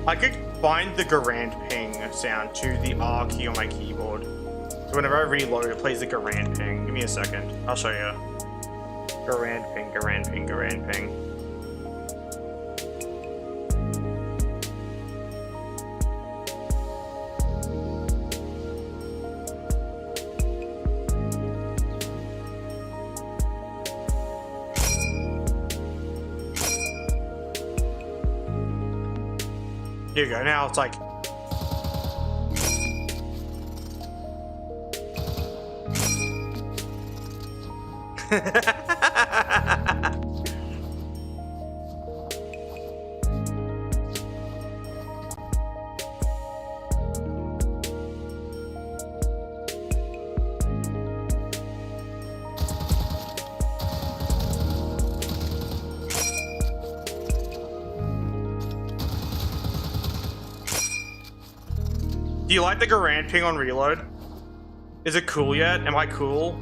I could find the Garand ping sound to the R key on my keyboard. So whenever I reload, it plays the Garand ping. Give me a second. I'll show you. Garand ping, Garand ping, Garand ping. Here you go, now it's like... Do you like the Garand ping on reload? Is it cool yet? Am I cool?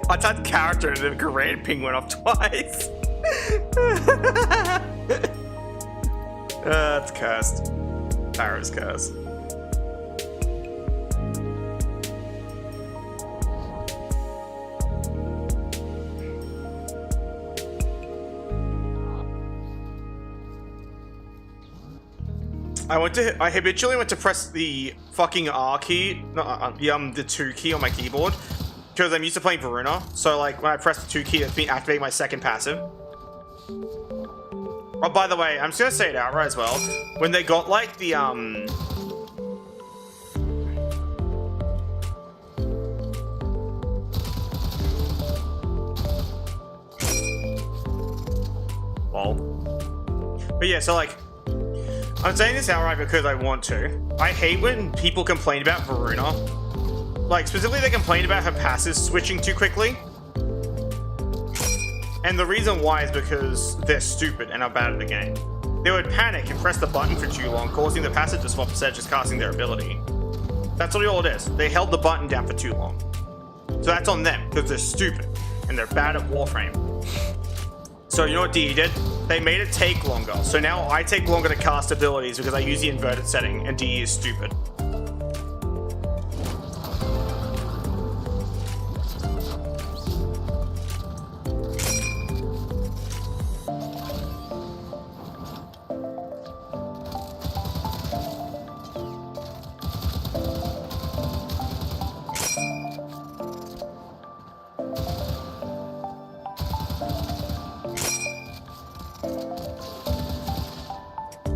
I typed character and the grand ping went off twice. It's cursed. Barrow's cursed. I habitually went to press the fucking R key, the 2 key on my keyboard, because I'm used to playing Varuna. So like when I press the 2 key, that's me activating my second passive. Oh, by the way, I'm just gonna say it outright as well. When they got like the lol. But yeah, so like, I'm saying this outright because I want to. I hate when people complain about Varuna. Like, specifically they complain about her passive switching too quickly. And the reason why is because they're stupid and are bad at the game. They would panic and press the button for too long, causing the passive to swap instead of just casting their ability. That's all it is. They held the button down for too long. So that's on them, because they're stupid. And they're bad at Warframe. So you know what DE did? They made it take longer. So now I take longer to cast abilities because I use the inverted setting and DE is stupid.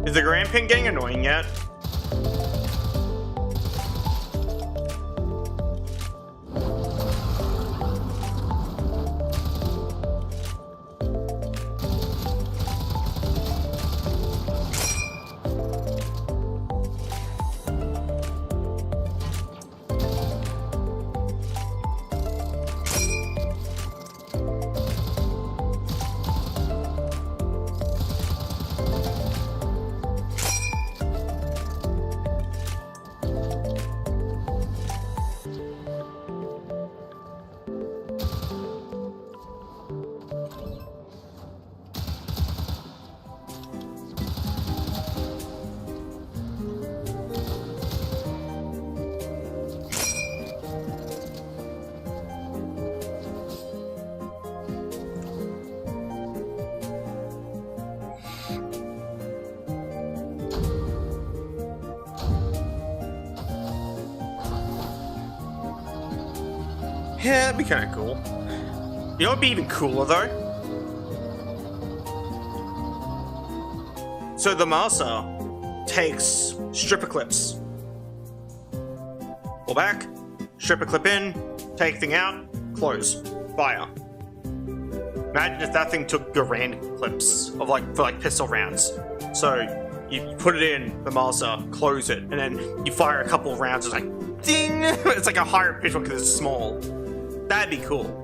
Is the grand ping getting annoying yet? Yeah, that'd be kind of cool. You know what'd be even cooler though? So the Master takes stripper clips. Pull back, stripper clip in, take thing out, close, fire. Imagine if that thing took grand clips of for pistol rounds. So you put it in the Master, close it, and then you fire a couple of rounds. It's like ding. It's like a higher pitch one because it's small. That'd be cool.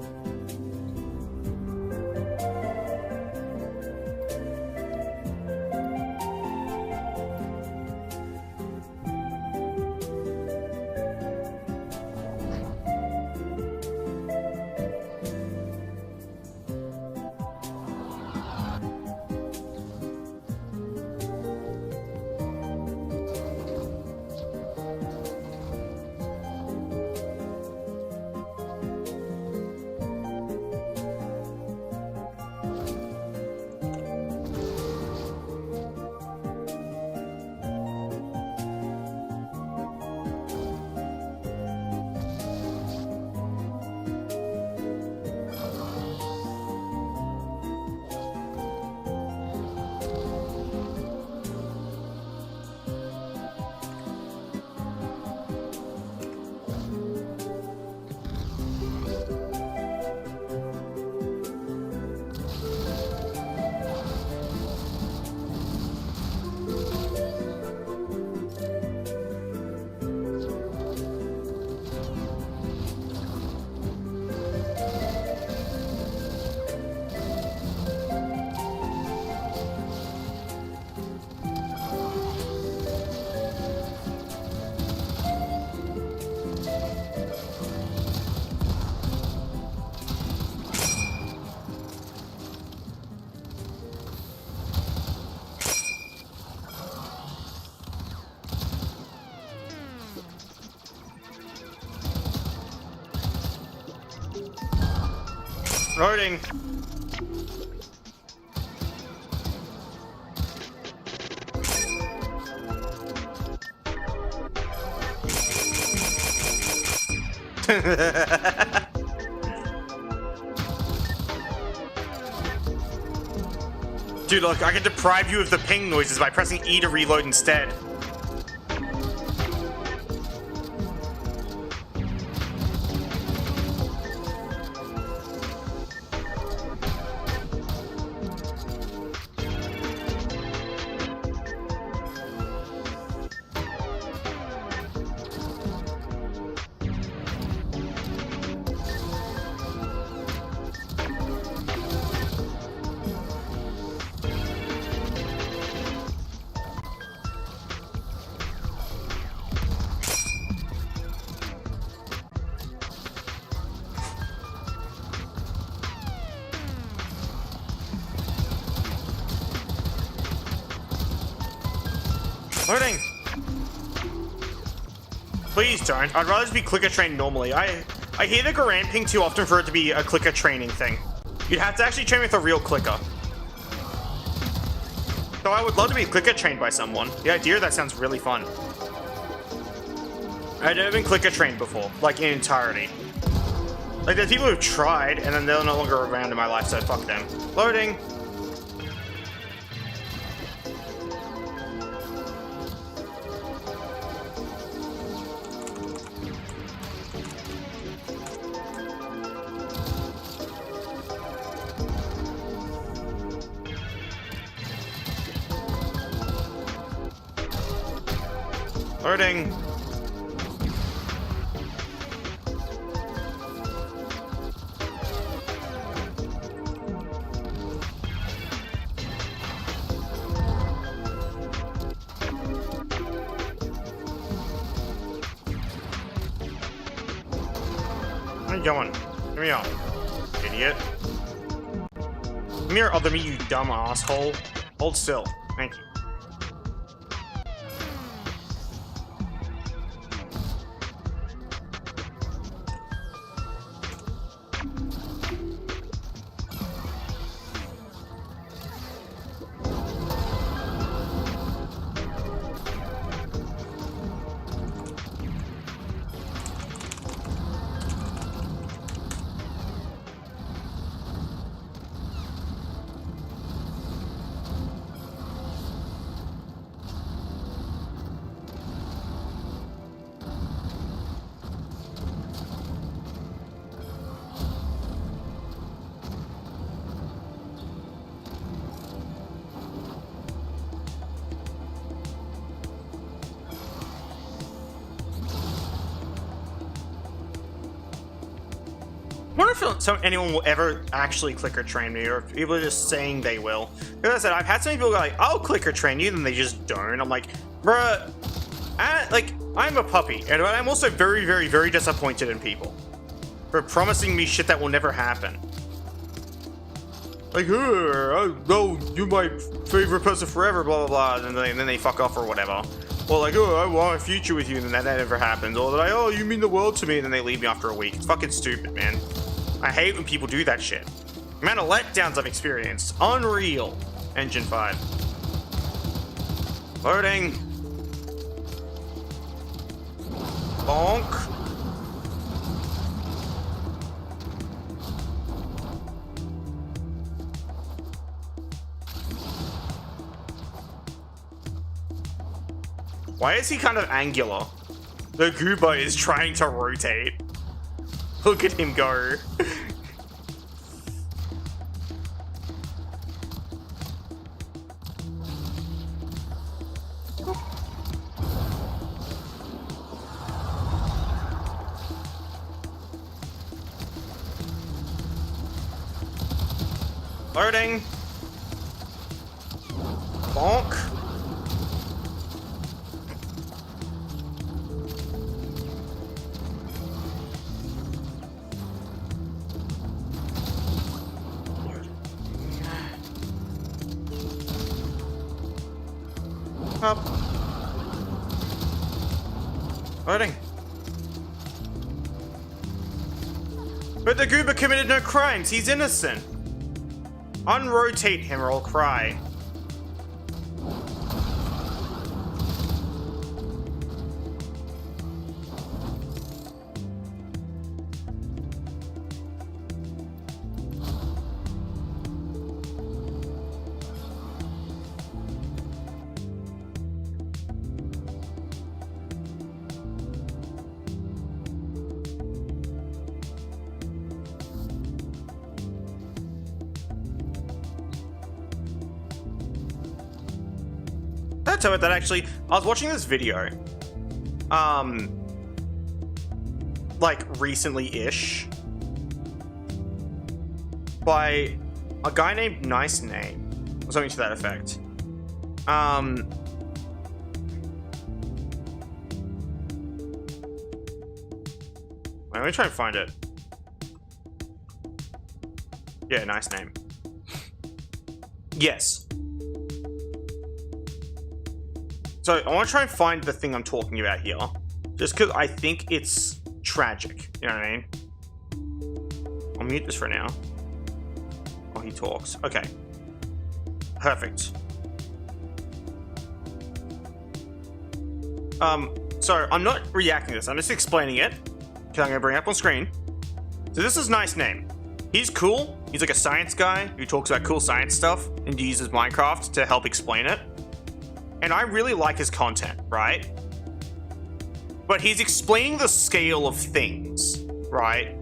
Loading. Dude, look, I can deprive you of the ping noises by pressing E to reload instead. Loading! Please don't. I'd rather just be clicker trained normally. I hear the Garand ping too often for it to be a clicker training thing. You'd have to actually train with a real clicker. So I would love to be clicker trained by someone. The idea of that sounds really fun. I've never been clicker trained before, like in entirety. Like there's people who've tried and then they're no longer around in my life, so fuck them. Loading! Loading. Where are you going? Give me your idiot. Give me your other me, you dumb asshole. Hold still. Thank you. I wonder if anyone will ever actually clicker train me, or if people are just saying they will. Because I said, I've had so many people go like, I'll clicker train you, then they just don't. I'm like, bruh, I'm a puppy, and I'm also very, very, very disappointed in people for promising me shit that will never happen. Like, oh, you're my favorite person forever, blah, blah, blah, and then they fuck off or whatever. Or like, oh, I want a future with you, and then that never happens. Or they're like, oh, you mean the world to me, and then they leave me after a week. It's fucking stupid, man. I hate when people do that shit. The amount of letdowns I've experienced. Unreal. Engine 5. Loading. Bonk. Why is he kind of angular? The Gooba is trying to rotate. Look at him go. Loading. Bonk. Up. Loading. But the goober committed no crimes. He's innocent. Unrotate him or I'll cry. Tell it that actually I was watching this video like recently-ish by a guy named Nice Name or something to that effect. Let me try and find it. Yeah, Nice Name. Yes. So I want to try and find the thing I'm talking about here, just because I think it's tragic. You know what I mean? I'll mute this for now. Oh, he talks. Okay. Perfect. So I'm not reacting to this. I'm just explaining it. Okay, I'm gonna bring it up on screen. So this is Nice Name. He's cool. He's like a science guy who talks about cool science stuff and uses Minecraft to help explain it. And I really like his content, right? But he's explaining the scale of things, right?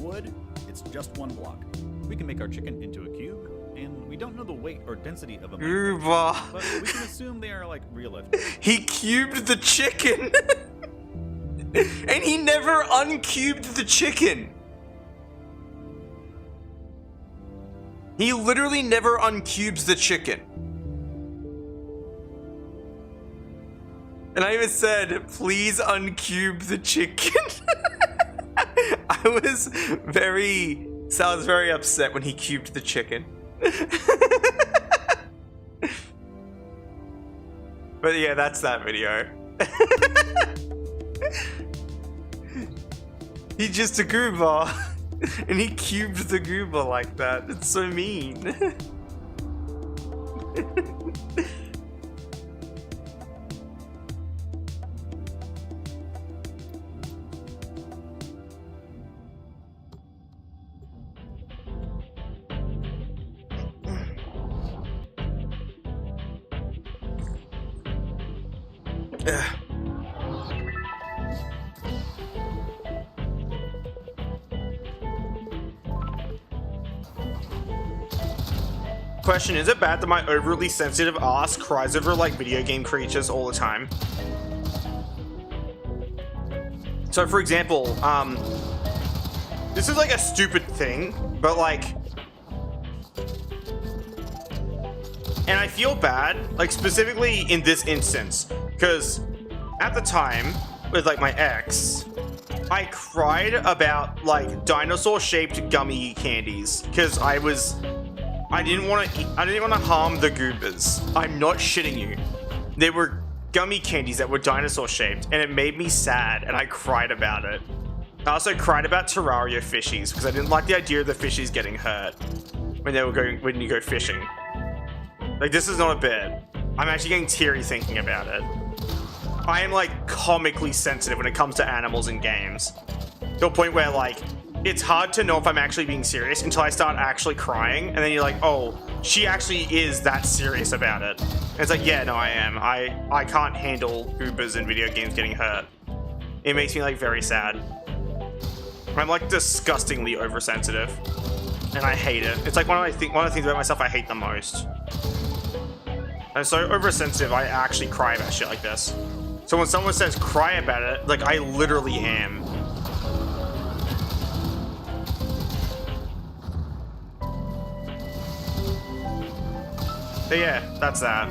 Wood, it's just one block. We can make our chicken into a cube, and we don't know the weight or density of a Uber. but we can assume they are like realistic. He cubed the chicken! And he never uncubed the chicken! He literally never uncubes the chicken. And I even said, please uncube the chicken. I was very upset when he cubed the chicken. But yeah, that's that video. He's just a goober. And he cubed the goober like that. It's so mean. Question, is it bad that my overly sensitive ass cries over like video game creatures all the time? So for example, this is like a stupid thing, but like, and I feel bad, like specifically in this instance, because at the time with like my ex, I cried about like dinosaur-shaped gummy candies because I didn't want to harm the goobers. I'm not shitting you. They were gummy candies that were dinosaur shaped, and it made me sad, and I cried about it. I also cried about Terraria fishies because I didn't like the idea of the fishies getting hurt when you go fishing. Like, this is not a bit. I'm actually getting teary thinking about it. I am like comically sensitive when it comes to animals in games, to a point where like it's hard to know if I'm actually being serious until I start actually crying, and then you're like, oh, she actually is that serious about it. And it's like, yeah, no, I am. I can't handle goobers in video games getting hurt. It makes me like very sad. I'm like disgustingly oversensitive, and I hate it. It's like one of the things about myself I hate the most. I'm so oversensitive, I actually cry about shit like this. So when someone says cry about it, like I literally am. But yeah, that's that.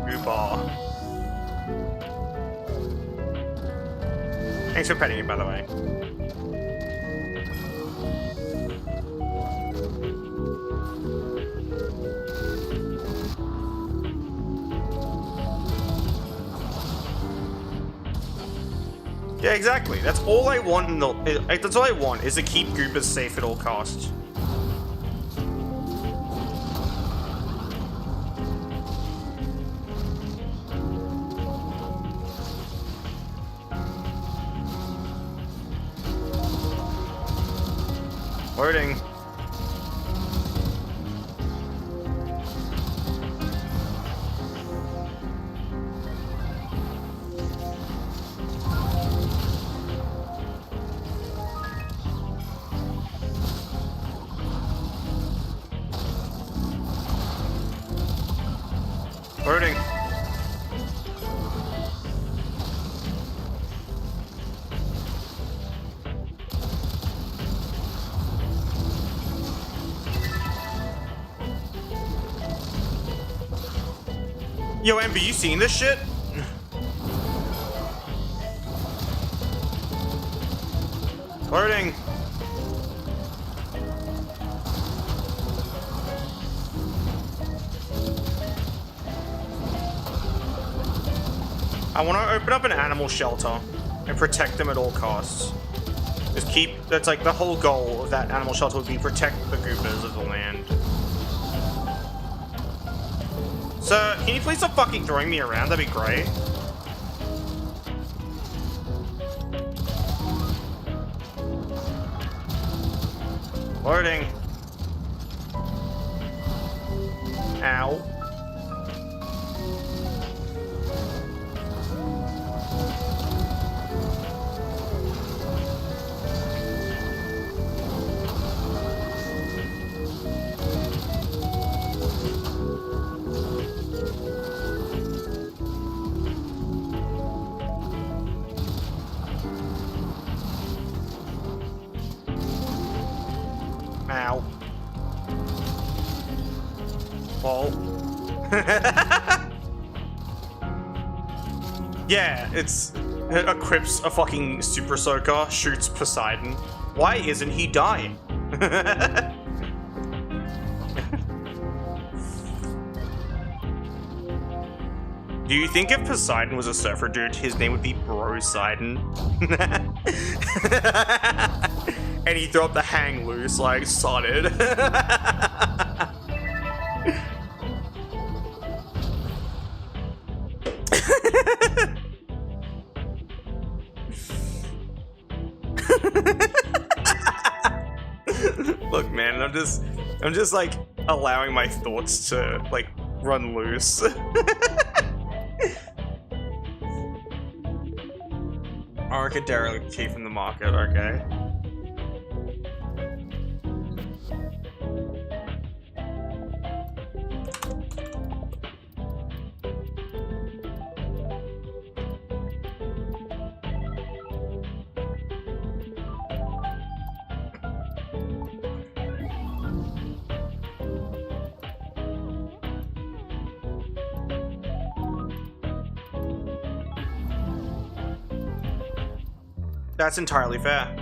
Goodbye. Thanks for petting it, by the way. Yeah, exactly. That's all I want in the. That's all I want is to keep Goopers safe at all costs. Loading. Loading. Yo, Amber, you seen this shit? Loading. I want to open up an animal shelter and protect them at all costs. Just keep, that's like the whole goal of that animal shelter would be protect the Goopers of the land. Sir, can you please stop fucking throwing me around? That'd be great. Loading. Ow. Ow. Lol. Yeah, it equips a fucking Super Soaker, shoots Poseidon. Why isn't he dying? Do you think if Poseidon was a surfer dude, his name would be Bro-Sidon? And he threw up the hang loose like Solid. Look, man, I'm just like allowing my thoughts to like run loose. Arcadero key from the market, okay. That's entirely fair.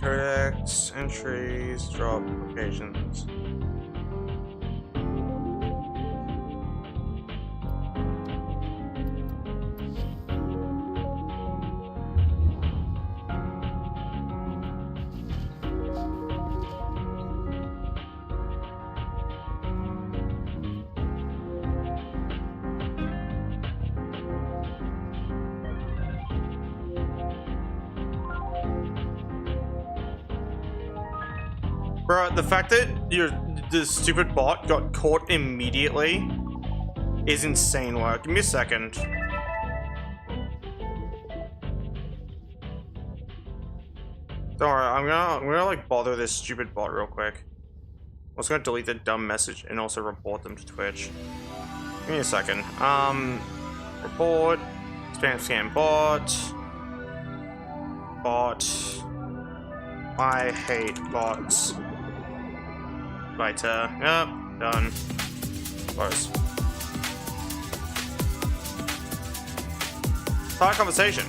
Codex, entries, drop locations. Bro, the fact that the stupid bot got caught immediately is insane work. Give me a second. Don't worry, I'm gonna like bother this stupid bot real quick. I was gonna delete the dumb message and also report them to Twitch. Give me a second. Report. Spam bot. Bot. I hate bots. Later. Yep. Done. Close. Start conversation.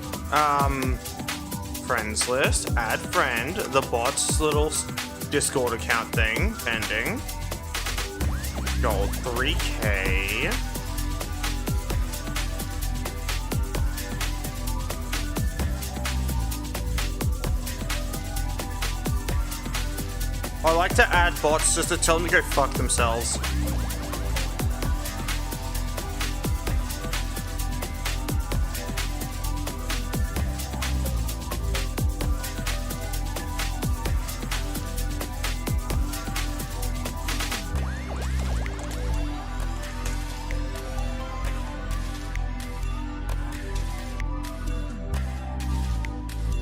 Friends list. Add friend. The bot's little Discord account thing. Pending. Gold 3K. I like to add bots just to tell them to go fuck themselves.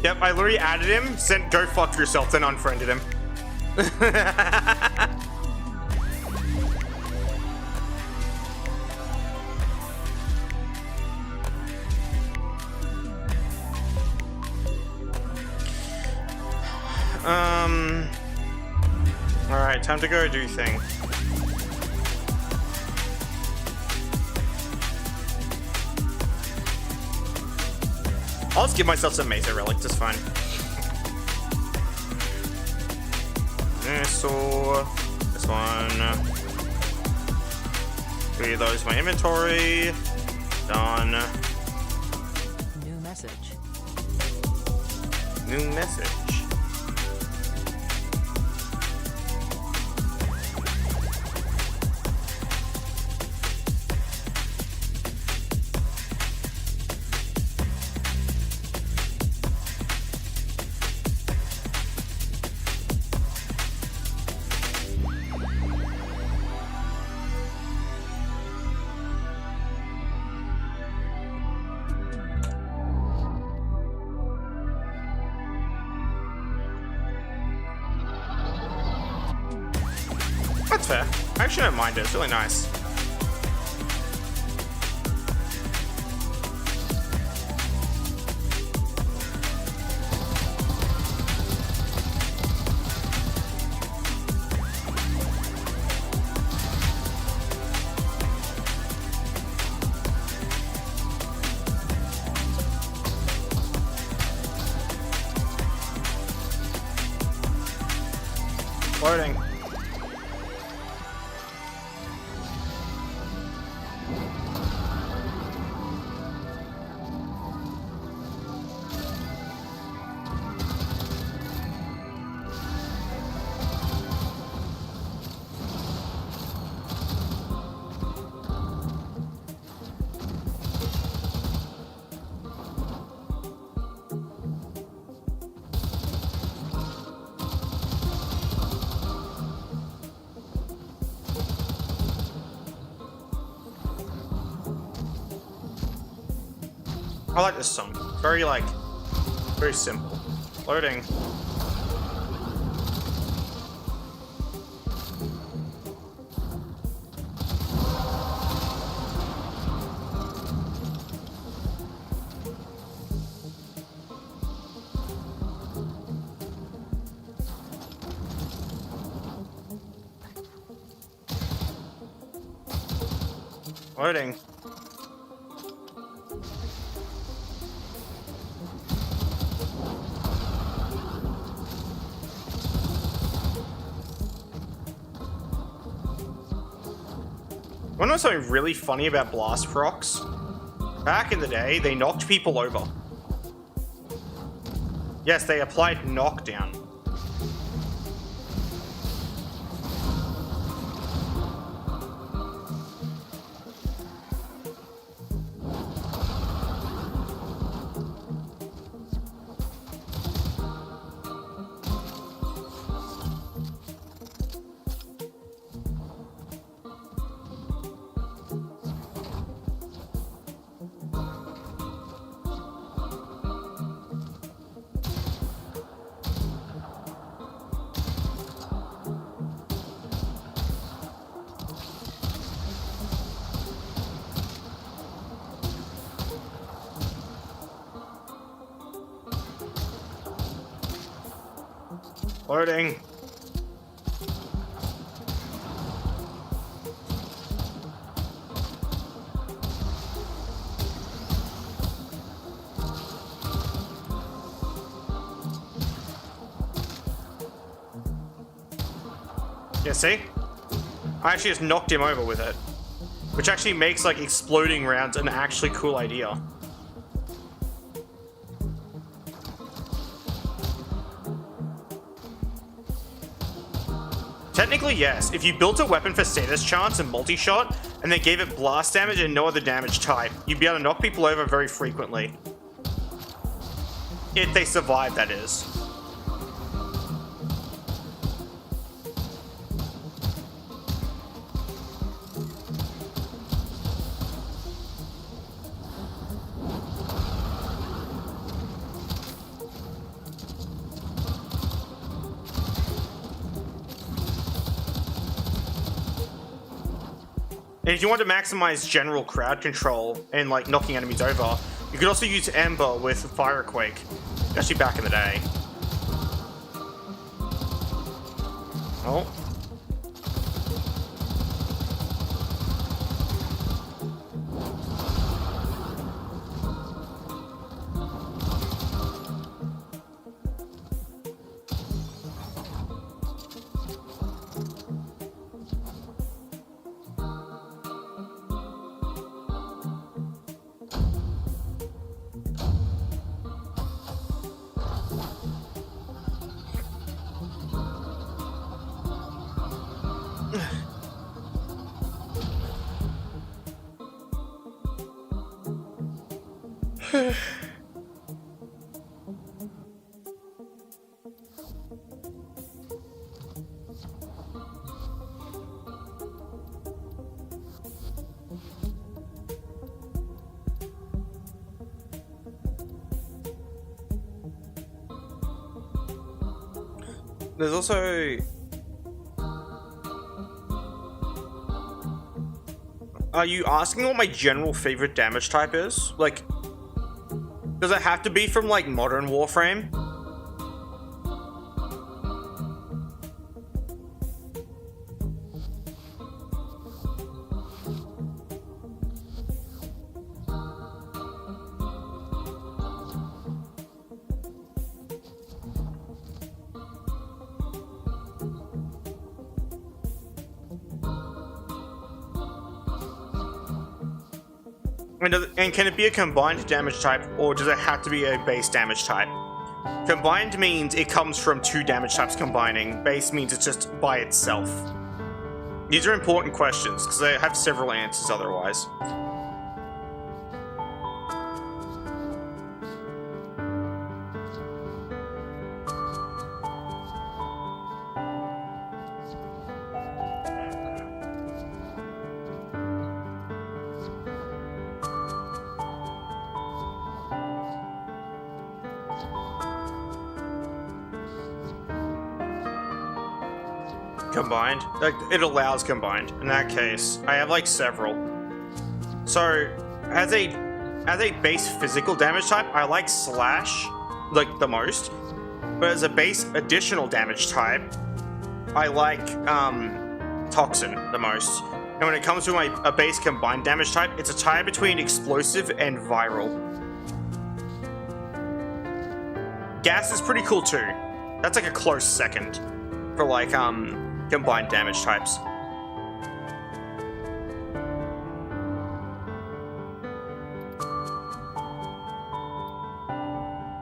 Yep, I literally added him, sent go fuck yourself, then unfriended him. Alright, time to go do thing. I'll just give myself some Mesa relics, it's fine. So this one. Clear those in my inventory. Done. New message. New message. That's fair. I actually don't mind it. It's really nice. Loading. I like this song. Very very simple. Loading. Loading. Want to know something really funny about blast procs? Back in the day, they knocked people over. Yes, they applied knockdown. Loading. Yeah, see? I actually just knocked him over with it. Which actually makes, like, exploding rounds an actually cool idea. Technically, yes. If you built a weapon for status chance and multi-shot, and then gave it blast damage and no other damage type, you'd be able to knock people over very frequently. If they survive, that is. And if you want to maximize general crowd control and like knocking enemies over, you could also use Ember with Firequake, especially back in the day. Oh. There's also... Are you asking what my general favorite damage type is? Like, does it have to be from, like, modern Warframe? And can it be a combined damage type, or does it have to be a base damage type? Combined means it comes from two damage types combining. Base means it's just by itself. These are important questions, because they have several answers otherwise. Combined? Like, it allows combined. In that case, I have like several. So, as a base physical damage type, I like Slash like the most. But as a base additional damage type, I like Toxin the most. And when it comes to a base combined damage type, it's a tie between Explosive and Viral. Gas is pretty cool too. That's like a close second for like combined damage types.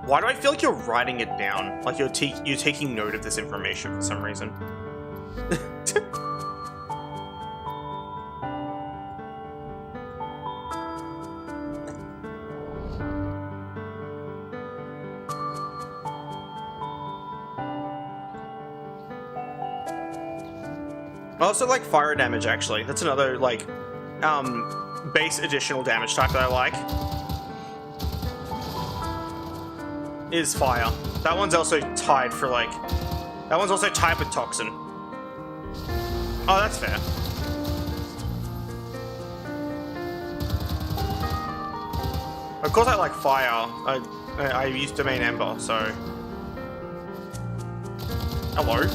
Why do I feel like you're writing it down? Like you're taking note of this information for some reason. I also like fire damage, actually. That's another, like, base additional damage type that I like. Is fire. That one's also tied for, like... That one's also tied with Toxin. Oh, that's fair. Of course I like fire. I use Domain Ember, so... Hello.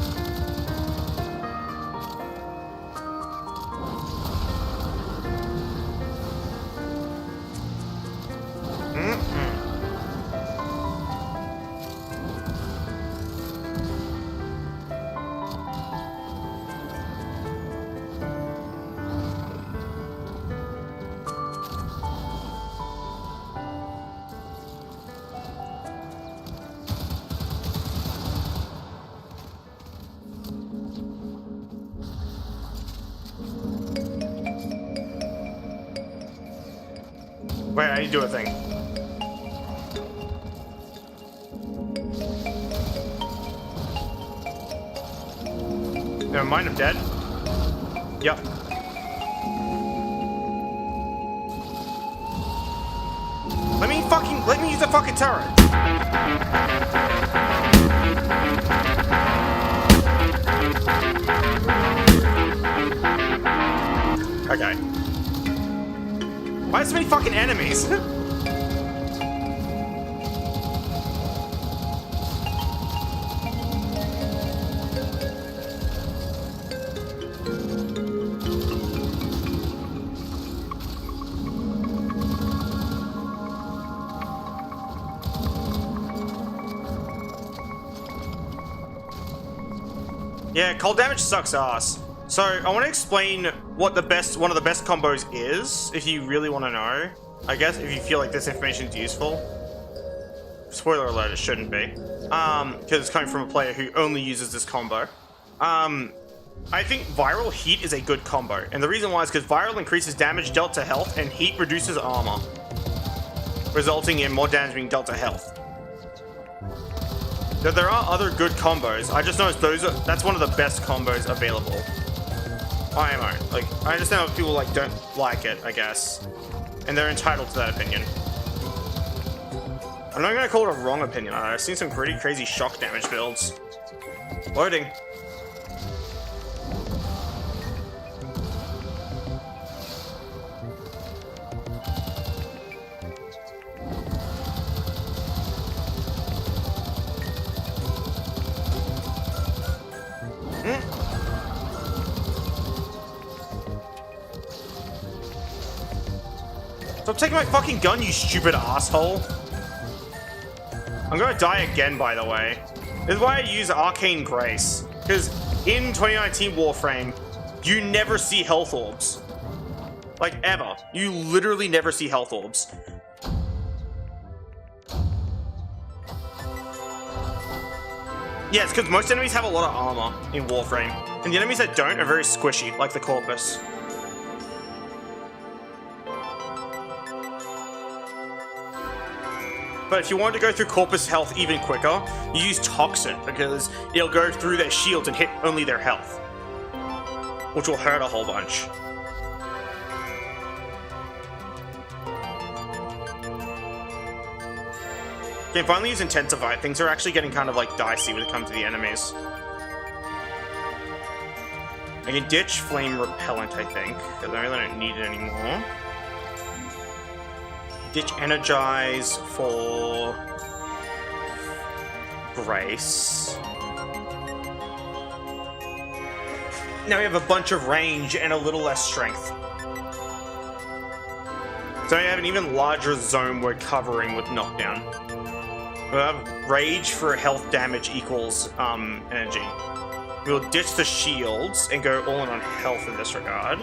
Wait, I need to do a thing. Never mind, I'm dead. Yep. Let me use the fucking turret. Okay. Why are so many fucking enemies? Yeah, cold damage sucks ass. So I want to explain what one of the best combos is, if you really want to know. I guess if you feel like this information is useful. Spoiler alert, it shouldn't be, because it's coming from a player who only uses this combo. I think Viral Heat is a good combo, and the reason why is because Viral increases damage dealt to health, and Heat reduces armor, resulting in more damage being dealt to health. There are other good combos. I just noticed that's one of the best combos available. IMO. Like, I understand that people like don't like it, I guess. And they're entitled to that opinion. I'm not gonna call it a wrong opinion. I've seen some pretty crazy shock damage builds. Loading. Stop taking my fucking gun, you stupid asshole. I'm gonna die again, by the way. This is why I use Arcane Grace. Because in 2019 Warframe, you never see health orbs. Like, ever. You literally never see health orbs. Yeah, it's because most enemies have a lot of armor in Warframe. And the enemies that don't are very squishy, like the Corpus. But if you want to go through Corpus health even quicker, you use Toxin, because it'll go through their shields and hit only their health, which will hurt a whole bunch. Okay, finally use Intensify. Things are actually getting kind of like dicey when it comes to the enemies. I can ditch Flame Repellent, I think, because I really don't need it anymore. Ditch Energize for Grace. Now we have a bunch of range and a little less strength. So we have an even larger zone we're covering with Knockdown. We'll have Rage for health damage equals energy. We'll ditch the shields and go all in on health in this regard.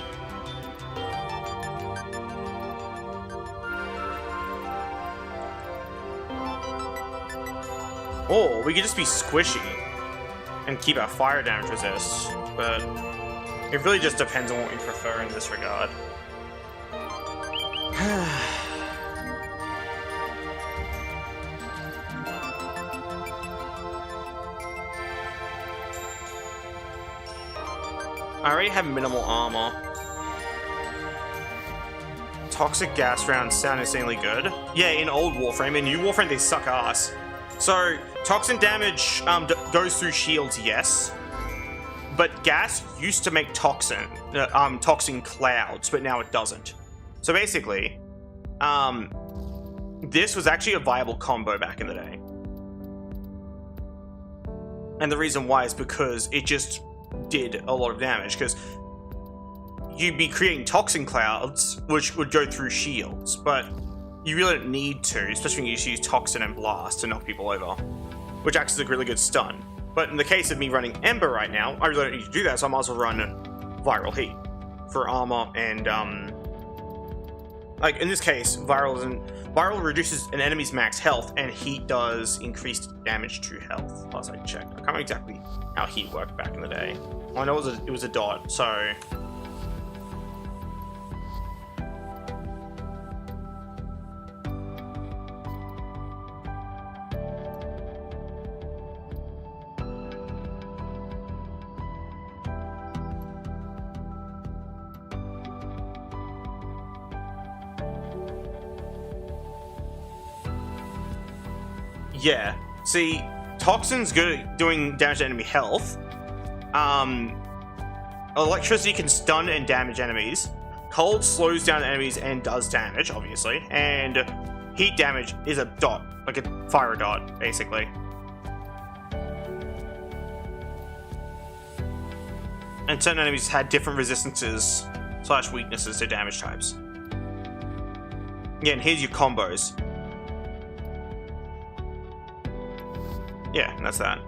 Or we could just be squishy and keep our fire damage resist, but it really just depends on what we prefer in this regard. I already have minimal armor. Toxic gas rounds sound insanely good. Yeah, in old Warframe. In new Warframe, they suck ass. So, toxin damage goes through shields, yes. But gas used to make toxin clouds, but now it doesn't. So basically, this was actually a viable combo back in the day. And the reason why is because it just did a lot of damage, because you'd be creating toxin clouds, which would go through shields, but you really don't need to, especially when you just use toxin and blast to knock people over, which acts as a really good stun. But in the case of me running Ember right now, I really don't need to do that, so I might as well run Viral Heat for armor and, like in this case, Viral reduces an enemy's max health, and Heat does increased damage to health. Last I checked. I can't remember exactly how Heat worked back in the day. I know it was a dot, so... Yeah, see, Toxin's good at doing damage to enemy health. Electricity can stun and damage enemies. Cold slows down enemies and does damage, obviously. And heat damage is a dot, like a fire dot, basically. And certain enemies had different resistances / weaknesses to damage types. Yeah, and here's your combos. Yeah, and that's that.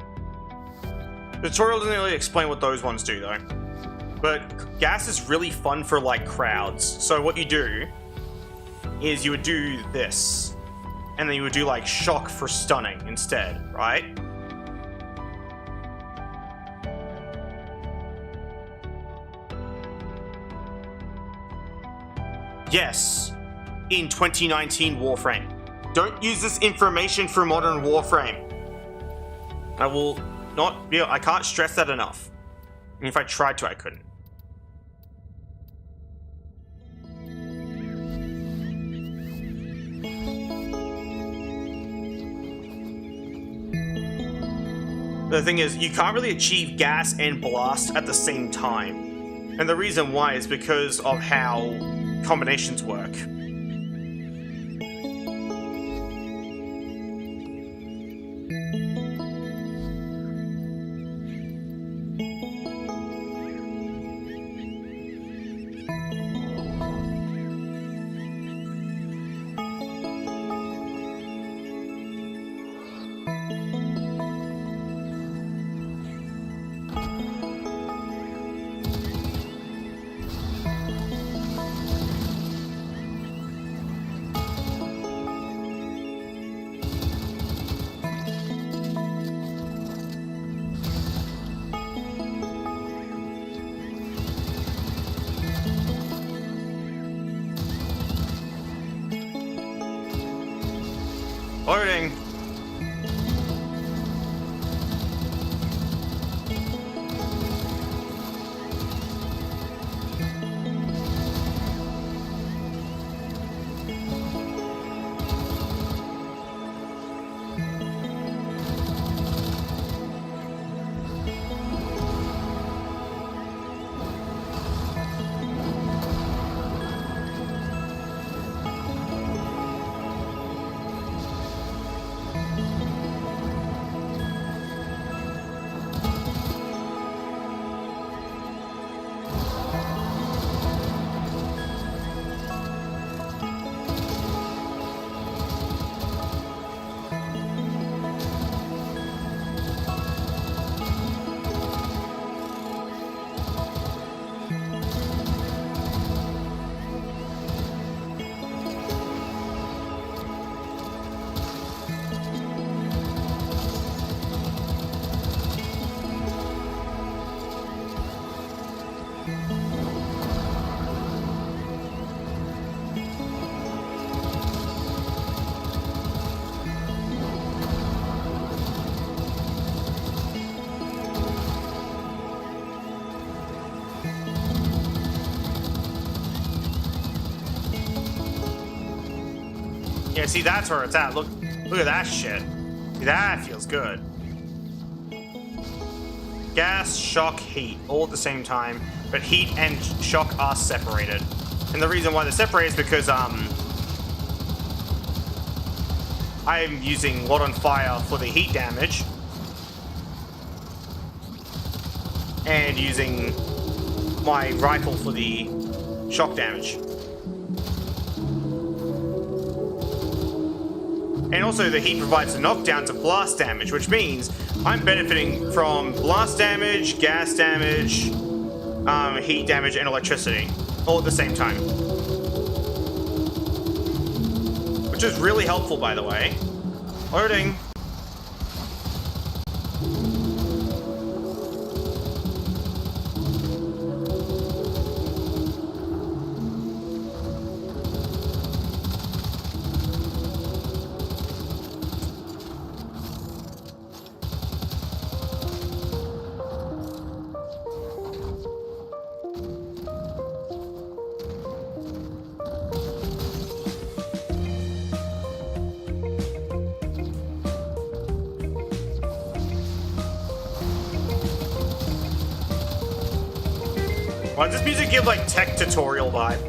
The tutorial doesn't really explain what those ones do though. But gas is really fun for like crowds. So what you do is you would do this, and then you would do like shock for stunning instead, right? Yes, in 2019 Warframe. Don't use this information for modern Warframe. I will not be. I can't stress that enough. And if I tried to, I couldn't. The thing is, you can't really achieve gas and blast at the same time. And the reason why is because of how combinations work. Loading. Yeah, see, that's where it's at. Look at that shit. See, that feels good. Gas, shock, heat, all at the same time, but heat and shock are separated. And the reason why they're separated is because I'm using Lot on Fire for the heat damage. and using my rifle for the shock damage. And also the heat provides the knockdown to blast damage, which means I'm benefiting from blast damage, gas damage, heat damage, and electricity all at the same time. Which is really helpful, by the way. Loading. Why does this music give like tech tutorial vibe?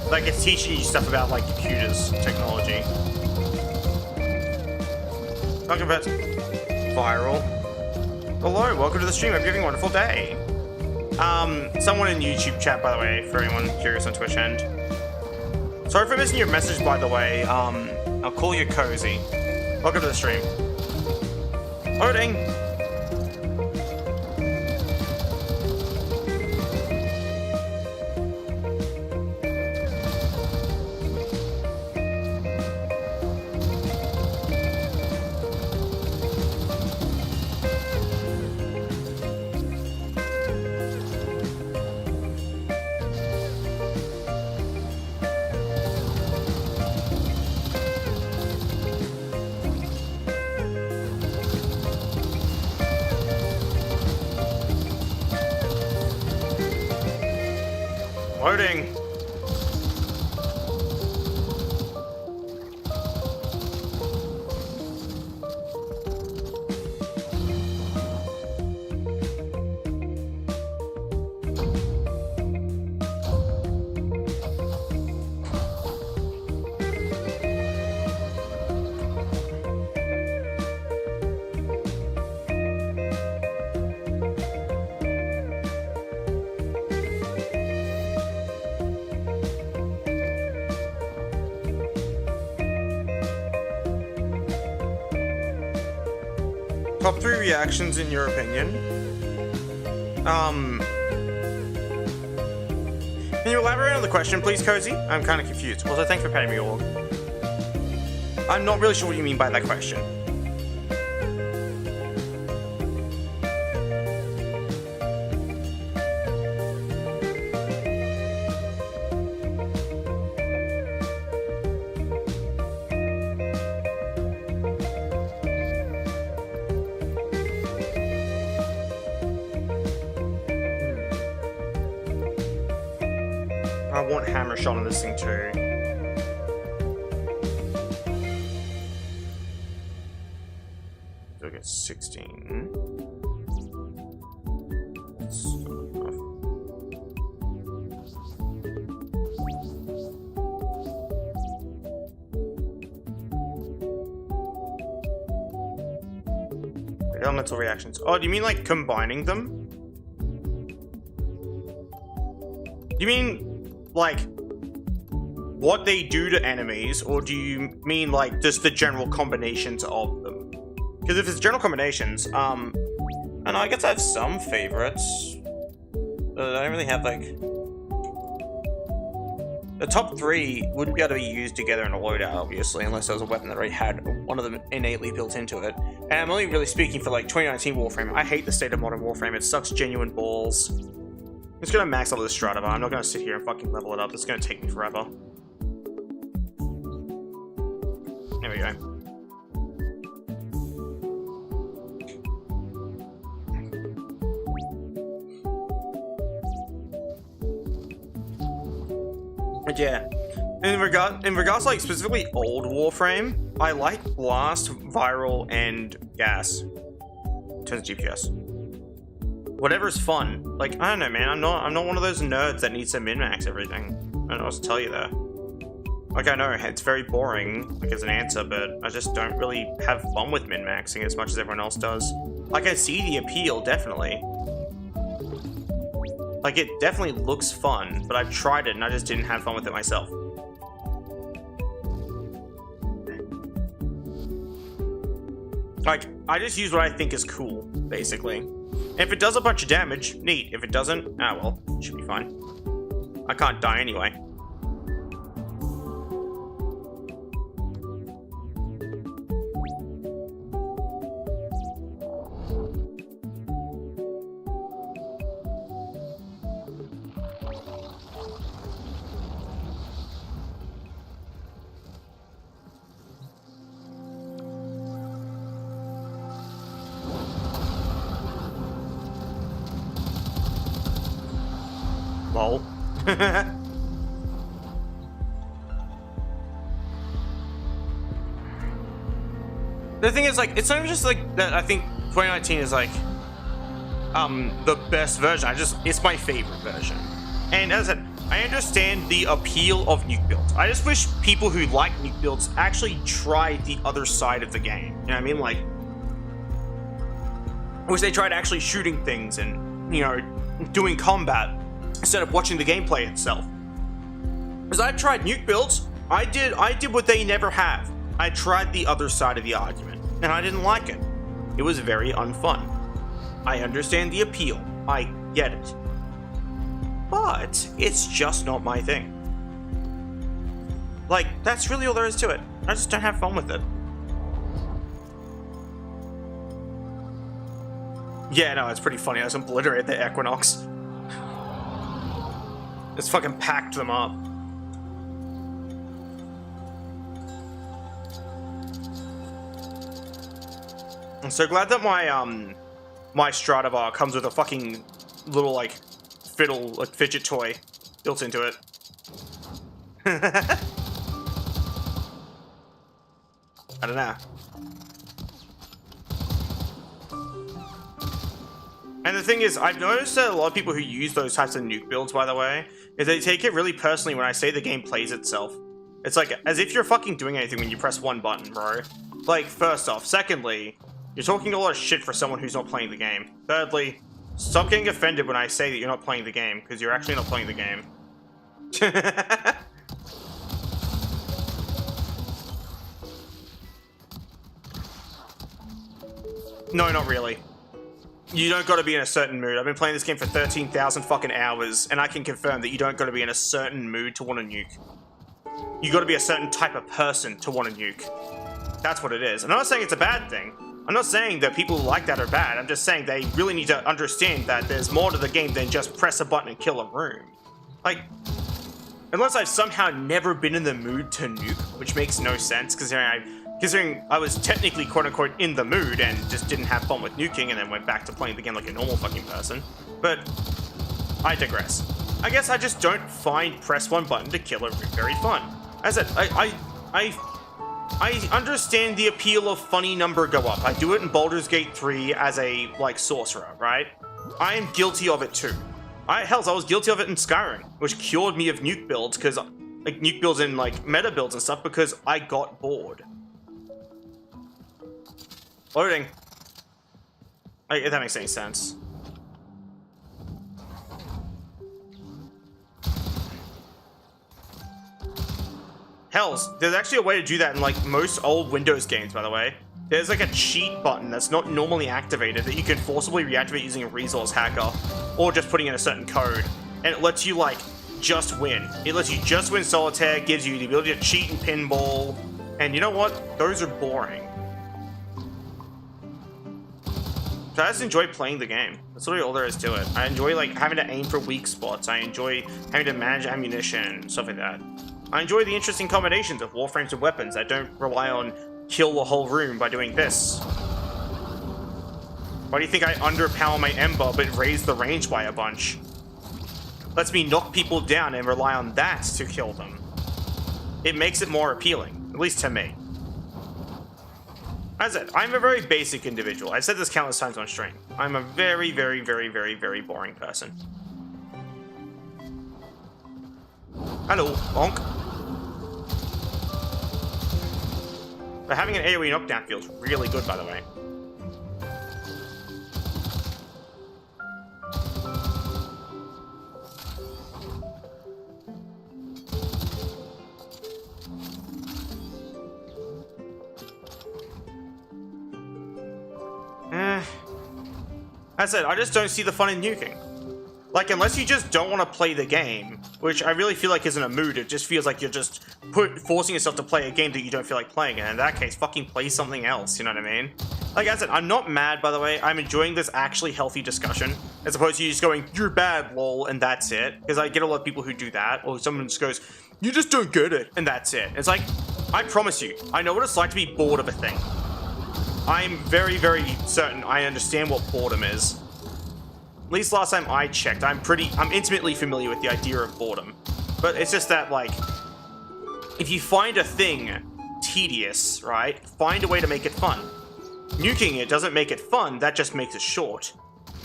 Like it's teaching you stuff about like computers, technology. Welcome back to Viral. Hello, welcome to the stream. I'm having a wonderful day. Someone in YouTube chat, by the way, for anyone curious on Twitch end. Sorry for missing your message, by the way. I'll call you Cozy. Welcome to the stream. Loading. Loading. Top 3 reactions in your opinion? Can you elaborate on the question, please, Cozy? I'm kind of confused. Also, thanks for paying me all. I'm not really sure what you mean by that question. I want hammer shot on this thing too. So I get 16. That's enough. Elemental reactions. Oh, do you mean like combining them? You mean like what they do to enemies, or do you mean like just the general combinations of them? Because if it's general combinations, and I guess I have some favorites. I don't really have like the top 3 wouldn't be able to be used together in a loadout, obviously, unless there was a weapon that already had one of them innately built into it. And I'm only really speaking for like 2019 Warframe. I hate the state of modern Warframe. It sucks genuine balls. I'm just gonna max level the Strata bar. I'm not gonna sit here and fucking level it up. It's gonna take me forever. There we go. But yeah, in regards to like specifically old Warframe, I like Blast, Viral, and Gas. In terms of GPS. Whatever's fun. Like, I don't know, man. I'm not one of those nerds that needs to min-max everything. I don't know what to tell you there. Like, I know it's very boring, like, as an answer, but I just don't really have fun with min-maxing as much as everyone else does. Like, I see the appeal, definitely. Like, it definitely looks fun, but I've tried it and I just didn't have fun with it myself. Like, I just use what I think is cool, basically. If it does a bunch of damage, neat. If it doesn't, ah well, it should be fine. I can't die anyway. Lol. The thing is, like, it's not even just like that. I think 2019 is like the best version. It's my favorite version. And as I said, I understand the appeal of nuke builds. I just wish people who like nuke builds actually tried the other side of the game. You know what I mean? Like, I wish they tried actually shooting things and, you know, doing combat instead of watching the gameplay itself. Because I've tried nuke builds, I did what they never have. I tried the other side of the argument, and I didn't like it. It was very unfun. I understand the appeal, I get it. But it's just not my thing. Like, that's really all there is to it. I just don't have fun with it. Yeah, no, it's pretty funny. I just obliterated the Equinox. Just fucking packed them up. I'm so glad that my Stradivar comes with a fucking little, like, fiddle, like, fidget toy built into it. I don't know. And the thing is, I've noticed that a lot of people who use those types of nuke builds, by the way, is they take it really personally when I say the game plays itself. It's like, as if you're fucking doing anything when you press one button, bro. Like, first off. Secondly, you're talking a lot of shit for someone who's not playing the game. Thirdly, stop getting offended when I say that you're not playing the game, because you're actually not playing the game. No, not really. You don't gotta be in a certain mood. I've been playing this game for 13,000 fucking hours, and I can confirm that you don't gotta be in a certain mood to want to nuke. You gotta be a certain type of person to want to nuke. That's what it is. And I'm not saying it's a bad thing. I'm not saying that people who like that are bad. I'm just saying they really need to understand that there's more to the game than just press a button and kill a room. Like, unless I've somehow never been in the mood to nuke, which makes no sense, considering I was technically quote-unquote in the mood and just didn't have fun with nuking and then went back to playing the game like a normal fucking person. But I digress. I guess I just don't find press one button to kill a room very fun. As I said, I understand the appeal of funny number go up. I do it in Baldur's Gate 3 as a, like, sorcerer, right? I am guilty of it too. I was guilty of it in Skyrim, which cured me of nuke builds, because, like, nuke builds and, like, meta builds and stuff, because I got bored. Loading. Like, if that makes any sense. Hells, there's actually a way to do that in, like, most old Windows games, by the way. There's, like, a cheat button that's not normally activated that you can forcibly reactivate using a resource hacker, or just putting in a certain code, and it lets you, like, just win. It lets you just win solitaire, gives you the ability to cheat in pinball, and you know what? Those are boring. So I just enjoy playing the game. That's literally all there is to it. I enjoy, like, having to aim for weak spots. I enjoy having to manage ammunition and stuff like that. I enjoy the interesting combinations of warframes and weapons that don't rely on kill the whole room by doing this. Why do you think I underpower my Ember but raise the range by a bunch? Lets me knock people down and rely on that to kill them. It makes it more appealing, at least to me. As I said, I'm a very basic individual. I've said this countless times on stream. I'm a very, very, very, very, very boring person. Hello, bonk. But having an AoE knockdown feels really good, by the way. As I said, I just don't see the fun in nuking. Like, unless you just don't want to play the game, which I really feel like isn't a mood, it just feels like you're just forcing yourself to play a game that you don't feel like playing, and in that case, fucking play something else, you know what I mean? Like I said, I'm not mad, by the way, I'm enjoying this actually healthy discussion, as opposed to you just going, you're bad, lol, and that's it. Because I get a lot of people who do that, or someone just goes, you just don't get it, and that's it. It's like, I promise you, I know what it's like to be bored of a thing. I'm very, very certain I understand what boredom is. At least last time I checked, I'm intimately familiar with the idea of boredom. But it's just that, like, if you find a thing tedious, right, find a way to make it fun. Nuking it doesn't make it fun, that just makes it short.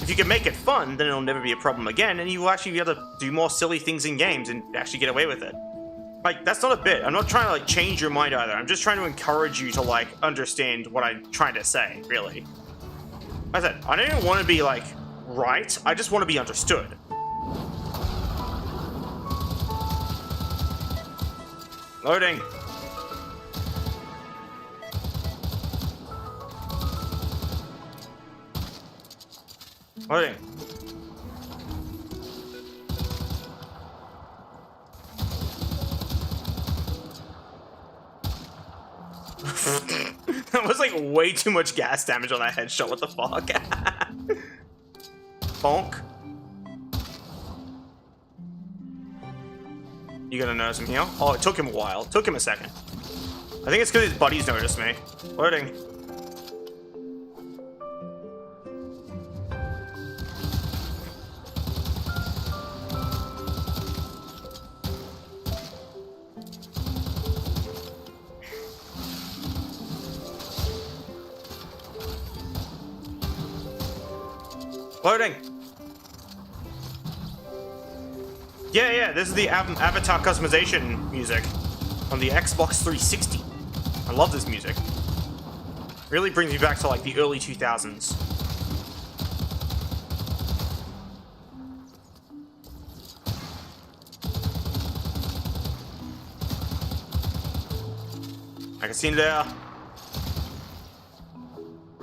If you can make it fun, then it'll never be a problem again, and you will actually be able to do more silly things in games and actually get away with it. Like, that's not a bit. I'm not trying to, like, change your mind either. I'm just trying to encourage you to, like, understand what I'm trying to say, really. As I said, I don't even want to be, like, right. I just want to be understood. Loading. Loading. That was like way too much gas damage on that headshot. What the fuck? Bonk. You gonna notice him here? Oh, it took him a while. It took him a second. I think it's because his buddies noticed me. Loading. Loading. Yeah, this is the avatar customization music on the Xbox 360. I love this music. Really brings me back to like the early 2000s. I can see him there.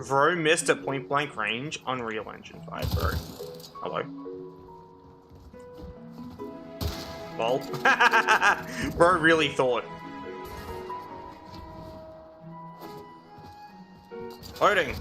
Bro missed at point blank range. Unreal Engine 5, bro. Hello. Lol. Bro really thought. Loading.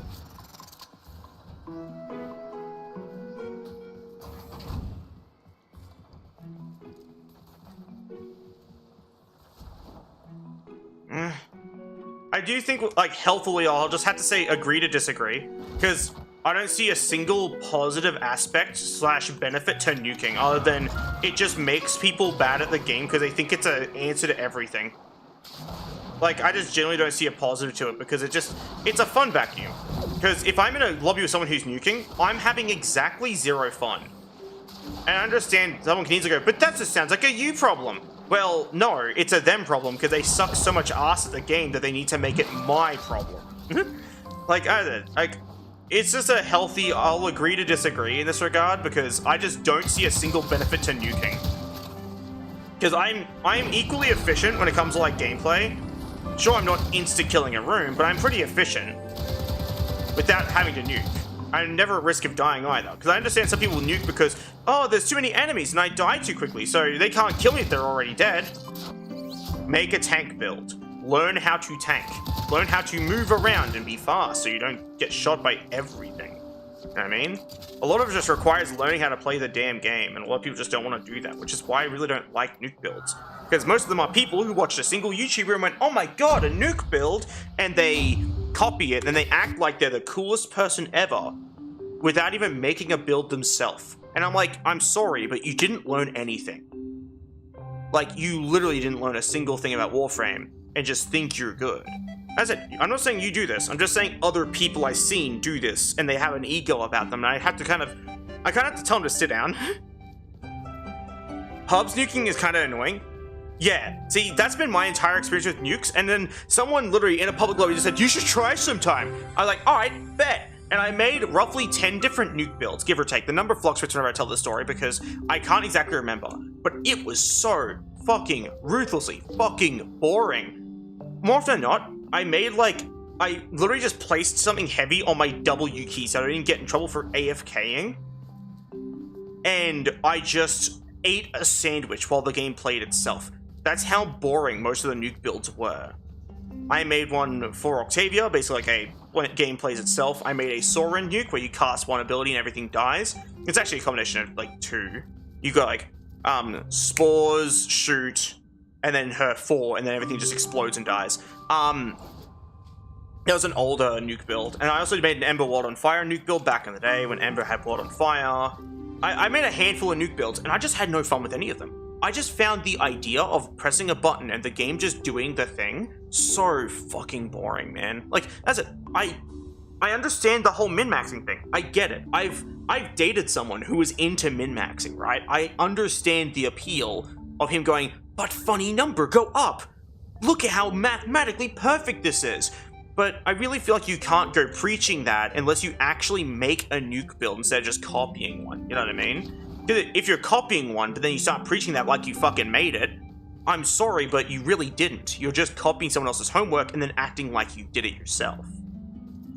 I do think, like, healthily, I'll just have to say agree to disagree, because I don't see a single positive aspect / benefit to nuking, other than it just makes people bad at the game because they think it's an answer to everything. Like, I just generally don't see a positive to it, because it's a fun vacuum. Because if I'm in a lobby with someone who's nuking, I'm having exactly zero fun. And I understand someone can easily go, but that just sounds like a you problem. Well, no, it's a them problem, because they suck so much ass at the game that they need to make it my problem. Like, it's just a healthy, I'll agree to disagree in this regard, because I just don't see a single benefit to nuking. Because I'm equally efficient when it comes to, like, gameplay. Sure, I'm not insta-killing a room, but I'm pretty efficient without having to nuke. I'm never at risk of dying either, because I understand some people nuke because, oh, there's too many enemies and I die too quickly, so they can't kill me if they're already dead. Make a tank build. Learn how to tank. Learn how to move around and be fast so you don't get shot by everything. You know what I mean? A lot of it just requires learning how to play the damn game, and a lot of people just don't want to do that, which is why I really don't like nuke builds. Because most of them are people who watched a single YouTuber and went, oh my god, a nuke build, and they copy it and they act like they're the coolest person ever without even making a build themselves. And I'm like, I'm sorry, but you didn't learn anything. Like, you literally didn't learn a single thing about Warframe and just think you're good. As I said, I'm not saying you do this, I'm just saying other people I've seen do this and they have an ego about them, and I kind of have to tell them to sit down. Hubs nuking is kind of annoying. Yeah, see, that's been my entire experience with nukes, and then someone literally in a public lobby just said, you should try sometime. I was like, alright, bet. And I made roughly 10 different nuke builds, give or take. The number fluctuates whenever I tell this story because I can't exactly remember. But it was so fucking ruthlessly fucking boring. More often than not, I made like I literally just placed something heavy on my W key so I didn't get in trouble for AFKing. And I just ate a sandwich while the game played itself. That's how boring most of the nuke builds were. I made one for Octavia, basically like when the game plays itself. I made a Soren nuke where you cast one ability and everything dies. It's actually a combination of like 2. You got like spores, shoot, and then her 4, and then everything just explodes and dies. That was an older nuke build, and I also made an Ember World on Fire nuke build back in the day when Ember had World on Fire. I made a handful of nuke builds, and I just had no fun with any of them. I just found the idea of pressing a button and the game just doing the thing so fucking boring, man. Like, that's it. I understand the whole min-maxing thing. I get it. I've dated someone who was into min-maxing, right? I understand the appeal of him going, but funny number, go up. Look at how mathematically perfect this is. But I really feel like you can't go preaching that unless you actually make a nuke build instead of just copying one. You know what I mean? Because if you're copying one, but then you start preaching that like you fucking made it, I'm sorry, but you really didn't. You're just copying someone else's homework and then acting like you did it yourself.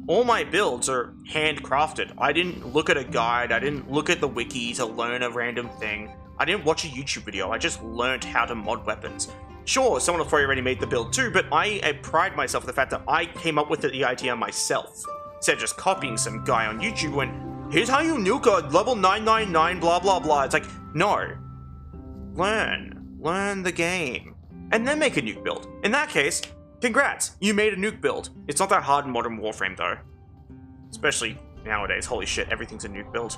All my builds are handcrafted. I didn't look at a guide. I didn't look at the wiki to learn a random thing. I didn't watch a YouTube video. I just learned how to mod weapons. Sure, someone else probably already made the build too, but I pride myself in the fact that I came up with the idea myself. Instead of just copying some guy on YouTube when, here's how you nuke a level 999 blah blah blah. It's like, no. Learn the game. And then make a nuke build. In that case, congrats, you made a nuke build. It's not that hard in modern Warframe though. Especially nowadays, holy shit, everything's a nuke build.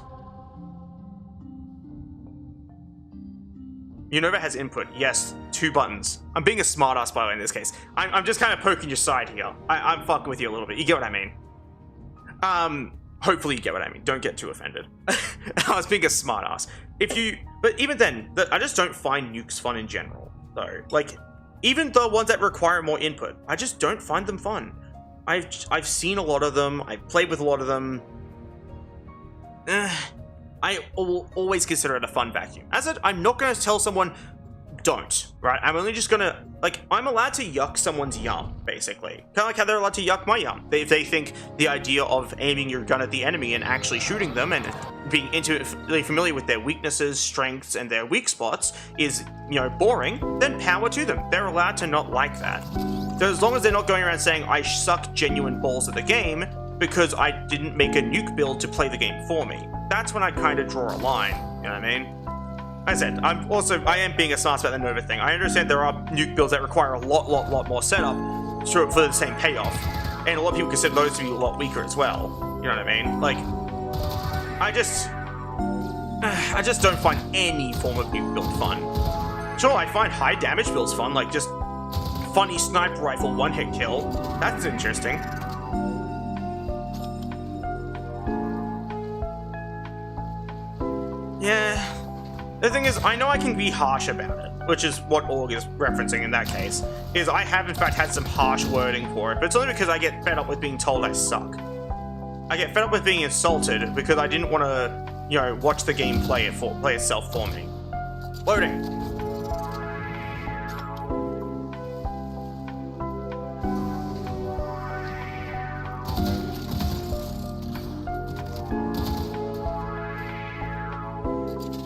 Unova has input. Yes, 2 buttons. I'm being a smartass by the way in this case. I'm just kind of poking your side here. I'm fucking with you a little bit. You get what I mean? Hopefully you get what I mean. Don't get too offended. I was being a smartass. But even then, I just don't find nukes fun in general, though. Like, even the ones that require more input, I just don't find them fun. I've seen a lot of them. I've played with a lot of them. I will always consider it a fun vacuum. As it, I'm not going to tell someone, don't, right? I'm only just going to, like, I'm allowed to yuck someone's yum, basically. Kind of like how they're allowed to yuck my yum. If they think the idea of aiming your gun at the enemy and actually shooting them and being intimately familiar with their weaknesses, strengths, and their weak spots is, you know, boring, then power to them. They're allowed to not like that. So as long as they're not going around saying, I suck genuine balls at the game because I didn't make a nuke build to play the game for me. That's when I kind of draw a line, you know what I mean? I said, I am being a smart about the Nova thing. I understand there are nuke builds that require a lot more setup for the same payoff. And a lot of people consider those to be a lot weaker as well. You know what I mean? Like, I just don't find any form of nuke build fun. Sure, I find high damage builds fun, like just funny sniper rifle one-hit kill. That's interesting. Yeah. The thing is, I know I can be harsh about it, which is what Org is referencing in that case, is I have in fact had some harsh wording for it, but it's only because I get fed up with being told I suck. I get fed up with being insulted because I didn't want to, you know, watch the game play itself for me. Loading.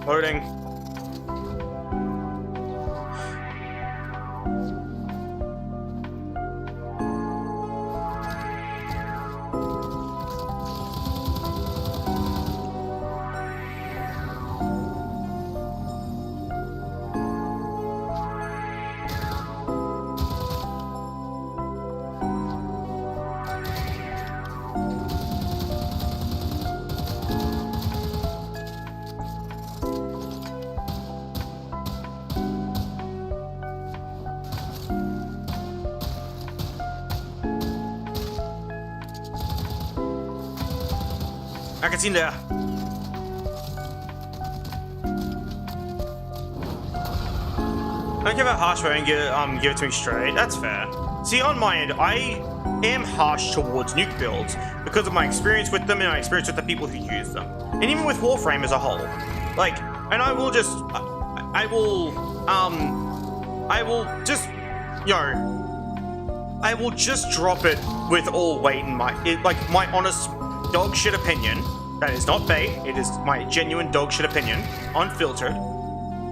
Loading. I can see there. Don't give it harsh way and give it to me straight. That's fair. See, on my end, I am harsh towards nuke builds because of my experience with them and my experience with the people who use them, and even with Warframe as a whole. Like, and I will just, you know, I will just drop it with all weight in my honest dog shit opinion. That is not bait, it is my genuine dog shit opinion, unfiltered.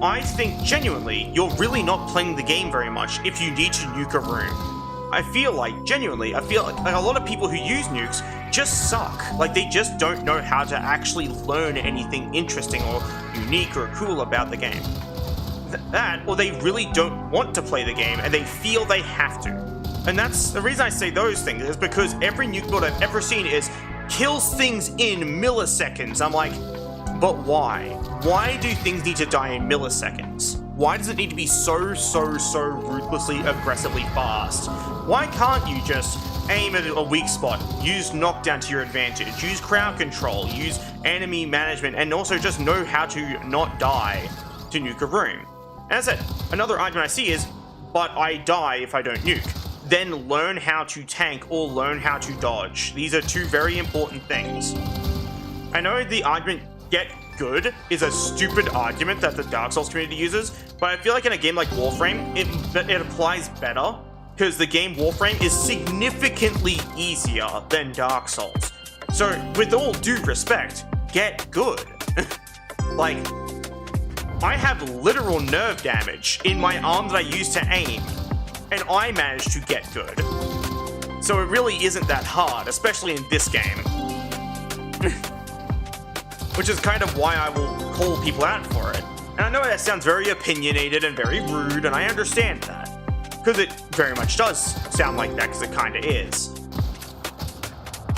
I think genuinely you're really not playing the game very much if you need to nuke a room. I feel like a lot of people who use nukes just suck. Like, they just don't know how to actually learn anything interesting or unique or cool about the game. That, or they really don't want to play the game and they feel they have to. And that's the reason I say those things, is because every nuke build I've ever seen is kills things in milliseconds. I'm like, but why? Why do things need to die in milliseconds? Why does it need to be so ruthlessly, aggressively fast? Why can't you just aim at a weak spot, use knockdown to your advantage, use crowd control, use enemy management, and also just know how to not die to nuke a room? As I said, another argument I see is, but I die if I don't nuke. Then learn how to tank or learn how to dodge. These are two very important things. I know the argument get good is a stupid argument that the Dark Souls community uses, but I feel like in a game like Warframe, it applies better, because the game Warframe is significantly easier than Dark Souls. So, with all due respect, get good. Like, I have literal nerve damage in my arm that I use to aim, and I managed to get good. So it really isn't that hard, especially in this game. Which is kind of why I will call people out for it. And I know that sounds very opinionated and very rude, and I understand that. Because it very much does sound like that, because it kind of is.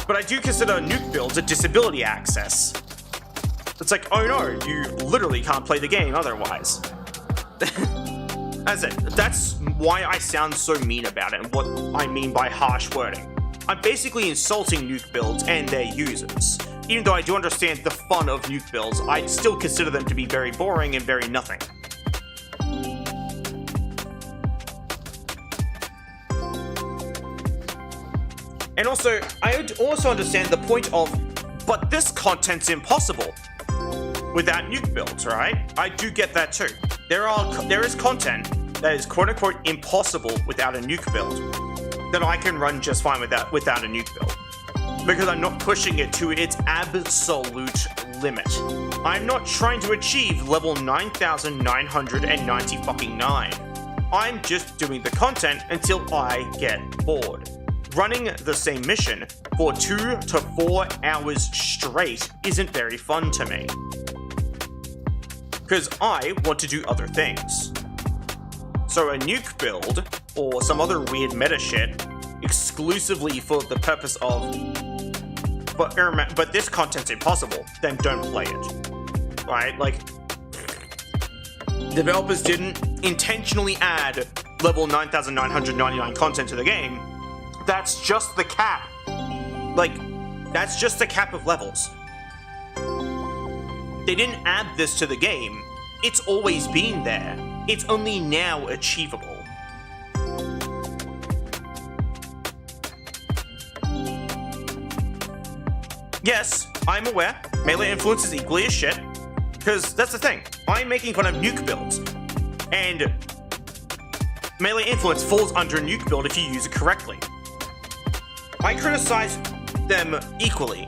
But I do consider nuke builds a disability access. It's like, oh no, you literally can't play the game otherwise. As it, that's why I sound so mean about it, and what I mean by harsh wording. I'm basically insulting nuke builds and their users. Even though I do understand the fun of nuke builds, I'd still consider them to be very boring and very nothing. And also, I would also understand the point of, but this content's impossible without nuke builds, right? I do get that too. There is content that is quote-unquote impossible without a nuke build that I can run just fine without a nuke build. Because I'm not pushing it to its absolute limit. I'm not trying to achieve level 9,999. I'm just doing the content until I get bored. Running the same mission for 2 to 4 hours straight isn't very fun to me. Because I want to do other things. So a nuke build, or some other weird meta shit, exclusively for the purpose of, but this content's impossible, then don't play it. Right? Like, developers didn't intentionally add level 9,999 content to the game. That's just the cap. Like, that's just the cap of levels. They didn't add this to the game. It's always been there. It's only now achievable. Yes, I'm aware, melee influence is equally as shit, because that's the thing. I'm making fun of nuke builds, and melee influence falls under a nuke build if you use it correctly. I criticize them equally.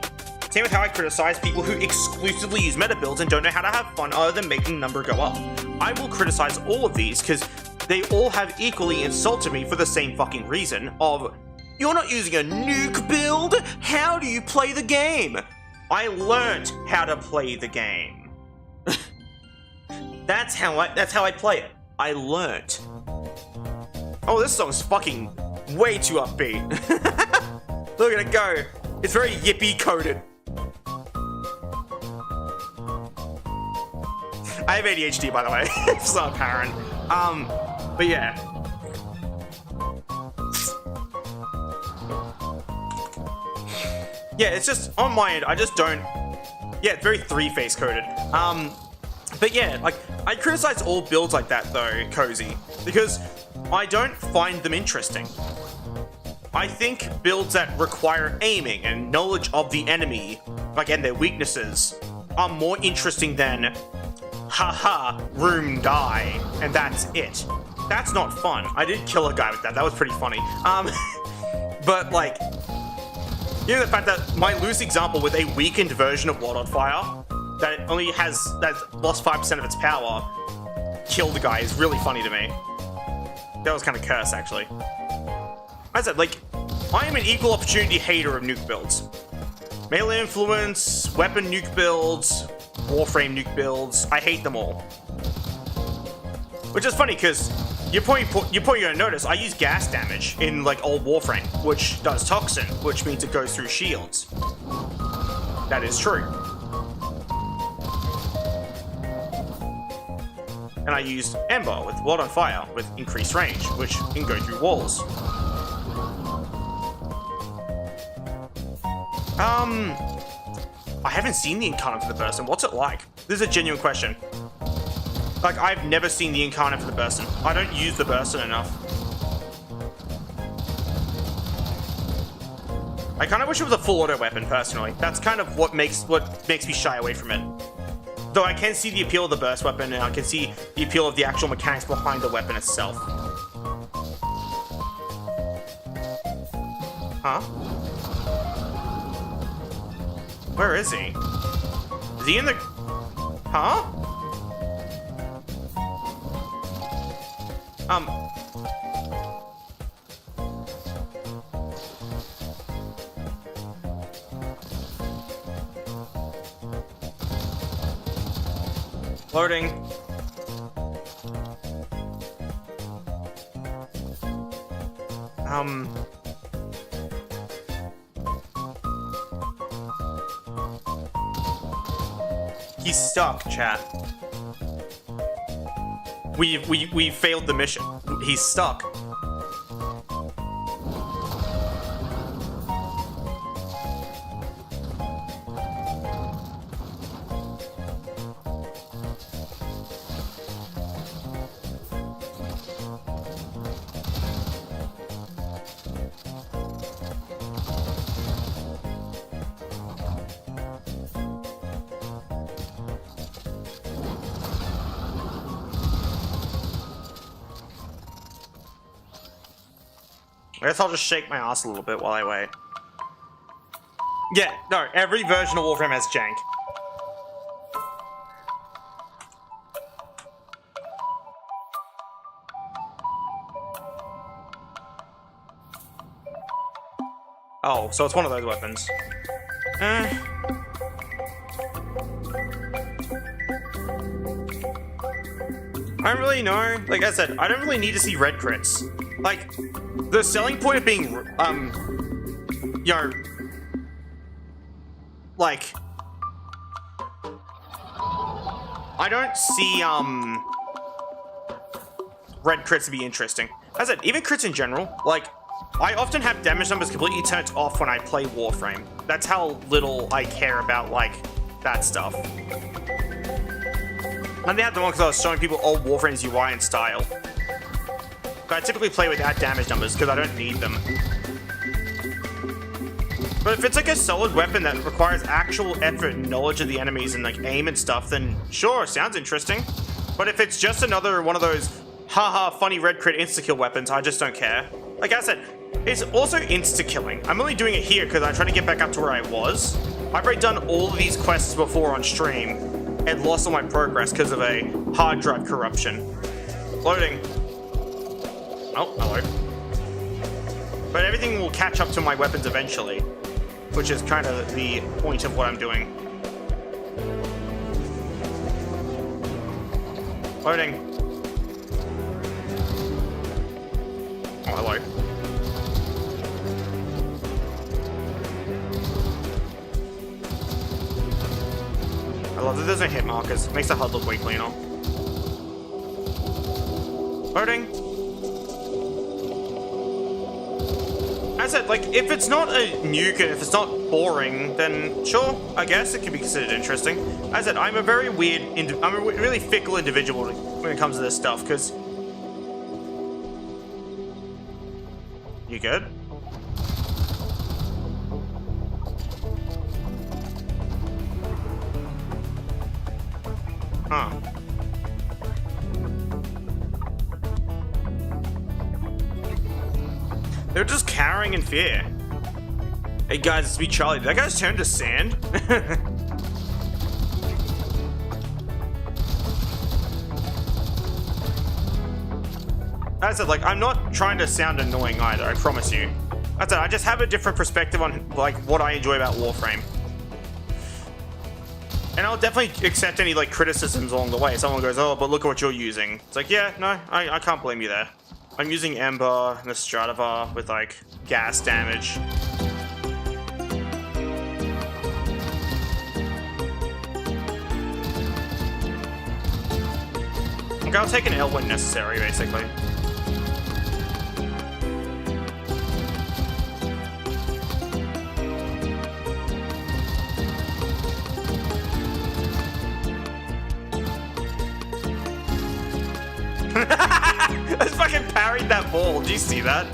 Same with how I criticize people who exclusively use meta builds and don't know how to have fun other than making number go up. I will criticize all of these because they all have equally insulted me for the same fucking reason of, you're not using a nuke build? How do you play the game? I learnt how to play the game. That's how I play it. I learnt. Oh, this song's fucking way too upbeat. Look at it go. It's very yippee coded. I have ADHD, by the way. It's not apparent. But yeah. Yeah, it's just, on my end, I just don't... Yeah, it's very three-face coded. But yeah, like, I criticize all builds like that, though, Cozy, because I don't find them interesting. I think builds that require aiming and knowledge of the enemy, like, and their weaknesses, are more interesting than, haha, room die, and that's it. That's not fun. I did kill a guy with that. That was pretty funny. But like, you know, the fact that my loose example with a weakened version of World on Fire that only has that lost 5% of its power killed the guy is really funny to me. That was kind of cursed, actually. I said, like, I am an equal opportunity hater of nuke builds. Melee influence, weapon nuke builds, Warframe nuke builds. I hate them all. Which is funny because you're probably gonna notice I use gas damage in like old Warframe, which does toxin, which means it goes through shields. That is true. And I used Ember with World on Fire with increased range, which can go through walls. I haven't seen the Incarnate for the Bursten. What's it like? This is a genuine question. Like, I've never seen the Incarnate for the Bursten. I don't use the Bursten enough. I kind of wish it was a full auto weapon, personally. That's kind of what makes me shy away from it. Though I can see the appeal of the burst weapon, and I can see the appeal of the actual mechanics behind the weapon itself. Huh? Where is he? Is he in the... Huh? Loading. He's stuck, chat. We failed the mission. He's stuck. I guess I'll just shake my ass a little bit while I wait. Yeah, no, every version of Warframe has jank. Oh, so it's one of those weapons. I don't really know. Like I said, I don't really need to see red crits. Like, the selling point of being, you know, like, I don't see, red crits to be interesting. As I said, even crits in general, like, I often have damage numbers completely turned off when I play Warframe. That's how little I care about, like, that stuff. And they had the one because I was showing people old Warframe's UI and style. But I typically play without damage numbers because I don't need them. But if it's like a solid weapon that requires actual effort and knowledge of the enemies and like aim and stuff, then sure, sounds interesting. But if it's just another one of those haha funny red crit insta-kill weapons, I just don't care. Like I said, it's also insta-killing. I'm only doing it here because I'm trying to get back up to where I was. I've already done all of these quests before on stream and lost all my progress because of a hard drive corruption. Loading. Oh, hello. But everything will catch up to my weapons eventually, which is kind of the point of what I'm doing. Loading. Oh, hello. I love that there's no hit markers. Makes the HUD look way cleaner. Loading. As I said, like, if it's not a nuke and if it's not boring, then sure, I guess it can be considered interesting. As I said, I'm a very weird, I'm a really fickle individual when it comes to this stuff, because... You good? Huh. They're just carrying cowering in fear. Hey guys, it's me, Charlie. Did that guy's turned to sand? As I said, like, I'm not trying to sound annoying either, I promise you. That's it, I just have a different perspective on, like, what I enjoy about Warframe. And I'll definitely accept any, like, criticisms along the way. Someone goes, oh, but look at what you're using. It's like, yeah, no, I can't blame you there. I'm using Ember and the Stradivar with, like, gas damage. Okay, I'll take an L when necessary, basically. I just fucking parried that ball. Do you see that?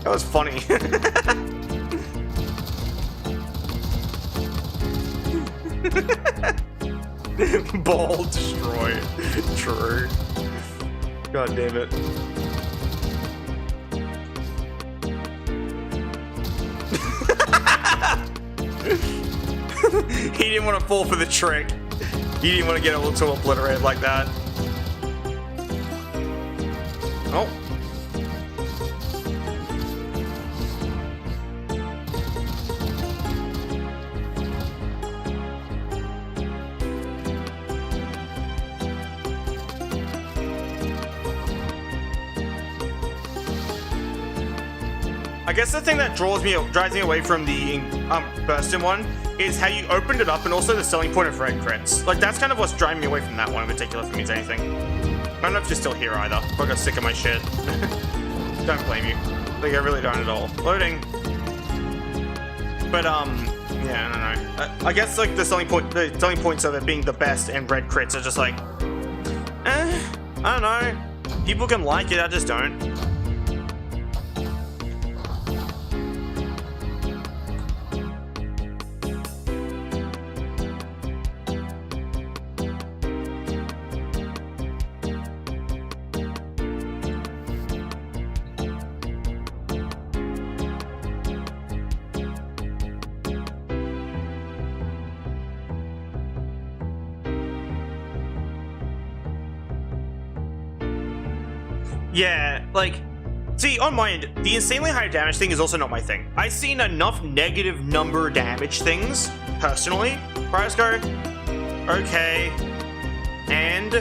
That was funny. Ball destroyed. True. God damn it. He didn't want to fall for the trick. He didn't want to get a little too obliterated like that. Oh. I guess the thing that drives me away from the Burstin one is how you opened it up and also the selling point of red crits. Like, that's kind of what's driving me away from that one in particular, if it means anything. I don't know if you're still here either. I got sick of my shit. Don't blame you. Like, I really don't at all. Loading. But, yeah, I don't know. I guess, like, the selling points of it being the best and red crits are just like, I don't know. People can like it, I just don't. Yeah, like, see, on my end, the insanely high damage thing is also not my thing. I've seen enough negative number damage things, personally, where I just go, okay, and,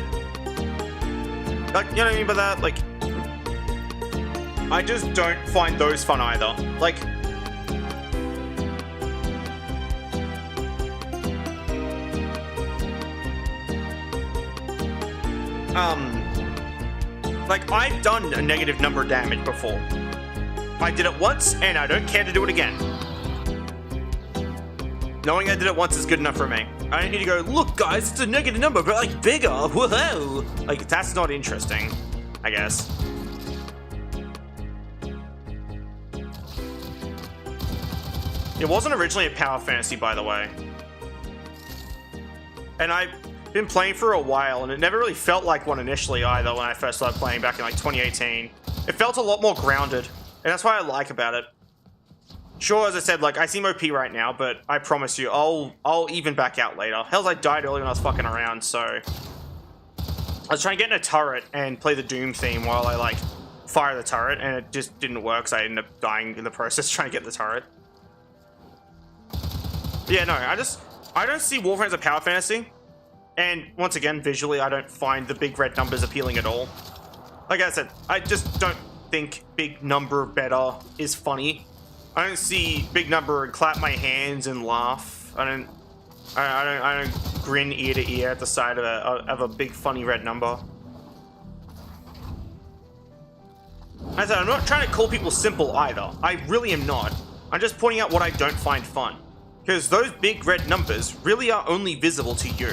like, you know what I mean by that? Like, I just don't find those fun either. Like, like, I've done a negative number damage before. I did it once, and I don't care to do it again. Knowing I did it once is good enough for me. I don't need to go, look guys, it's a negative number, but like bigger, whoa! Like, that's not interesting, I guess. It wasn't originally a power fantasy, by the way. And I've been playing for a while, and it never really felt like one initially either when I first started playing back in like 2018. It felt a lot more grounded, and that's what I like about it. Sure, as I said, like, I seem OP right now, but I promise you, I'll even back out later. Hells, I died earlier when I was fucking around, so... I was trying to get in a turret and play the Doom theme while I, like, fire the turret, and it just didn't work, so I ended up dying in the process trying to get the turret. But yeah, no, I don't see Warframe as a power fantasy. And once again, visually, I don't find the big red numbers appealing at all. Like I said, I just don't think big number better is funny. I don't see big number and clap my hands and laugh. I don't grin ear to ear at the side of a big funny red number. As I said, I'm not trying to call people simple either. I really am not. I'm just pointing out what I don't find fun. Because those big red numbers really are only visible to you.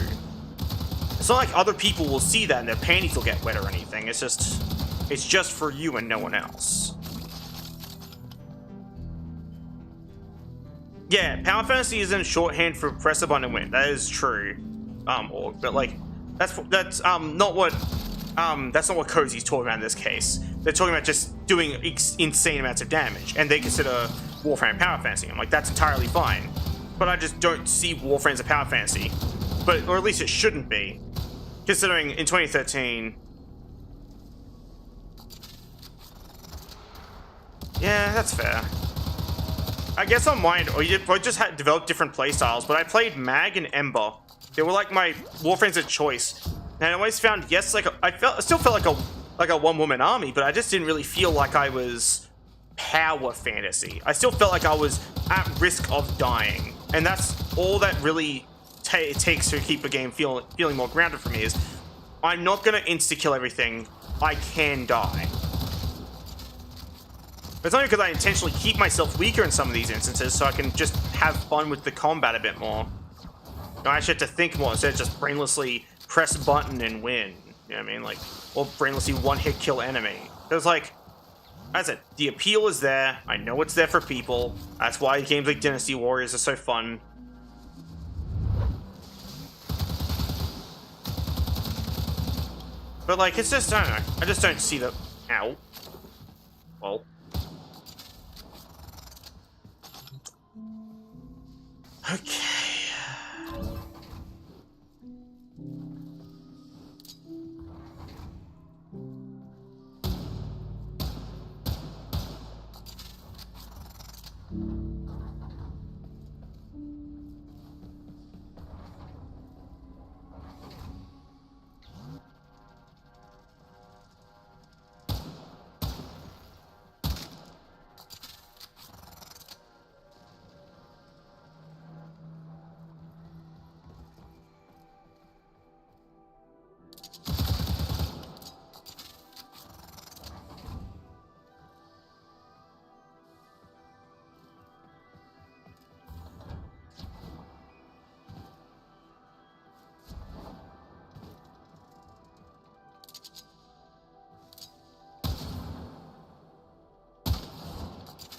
It's not like other people will see that and their panties will get wet or anything. It's just for you and no one else. Yeah, power fantasy isn't shorthand for press a button and win. That is true. But like, that's not what that's not what Cozy's talking about in this case. They're talking about just doing insane amounts of damage, and they consider Warframe power fantasy. I'm like, that's entirely fine, but I just don't see Warframe as a power fantasy, or at least it shouldn't be, considering in 2013. Yeah, that's fair. I guess on mine, or you just had developed different playstyles, but I played Mag and Ember. They were like my Warframes of choice. And I always found, yes, like I still felt like a one-woman army, but I just didn't really feel like I was power fantasy. I still felt like I was at risk of dying, and that's all that really it takes to keep a game feeling more grounded for me. Is I'm not gonna insta-kill everything. I can die. It's only because I intentionally keep myself weaker in some of these instances, so I can just have fun with the combat a bit more. I actually have to think more instead of just brainlessly press button and win. You know what I mean? Like, or brainlessly one-hit kill enemy. There's like, as I said, the appeal is there. I know it's there for people. That's why games like Dynasty Warriors are so fun. But like, it's just, I don't know. I just don't see the... Ow. Well. Okay.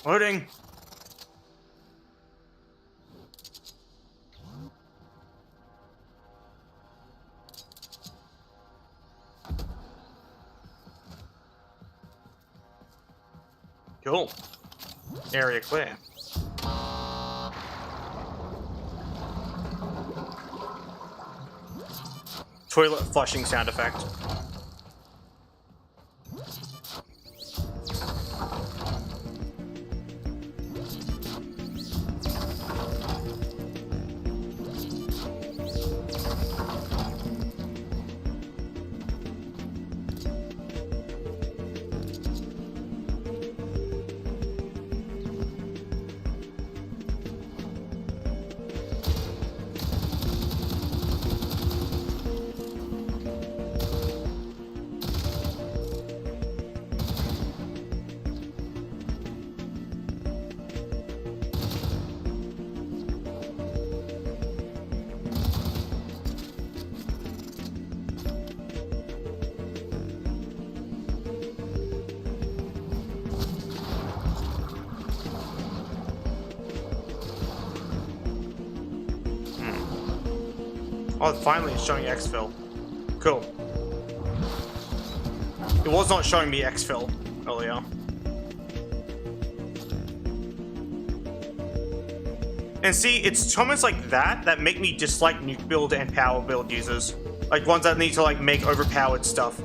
Loading. Cool. Area clear. Toilet flushing sound effect. Oh, finally it's showing exfil. Cool. It was not showing me exfil earlier. And see, it's comments like that that make me dislike nuke build and power build users. Like ones that need to like make overpowered stuff.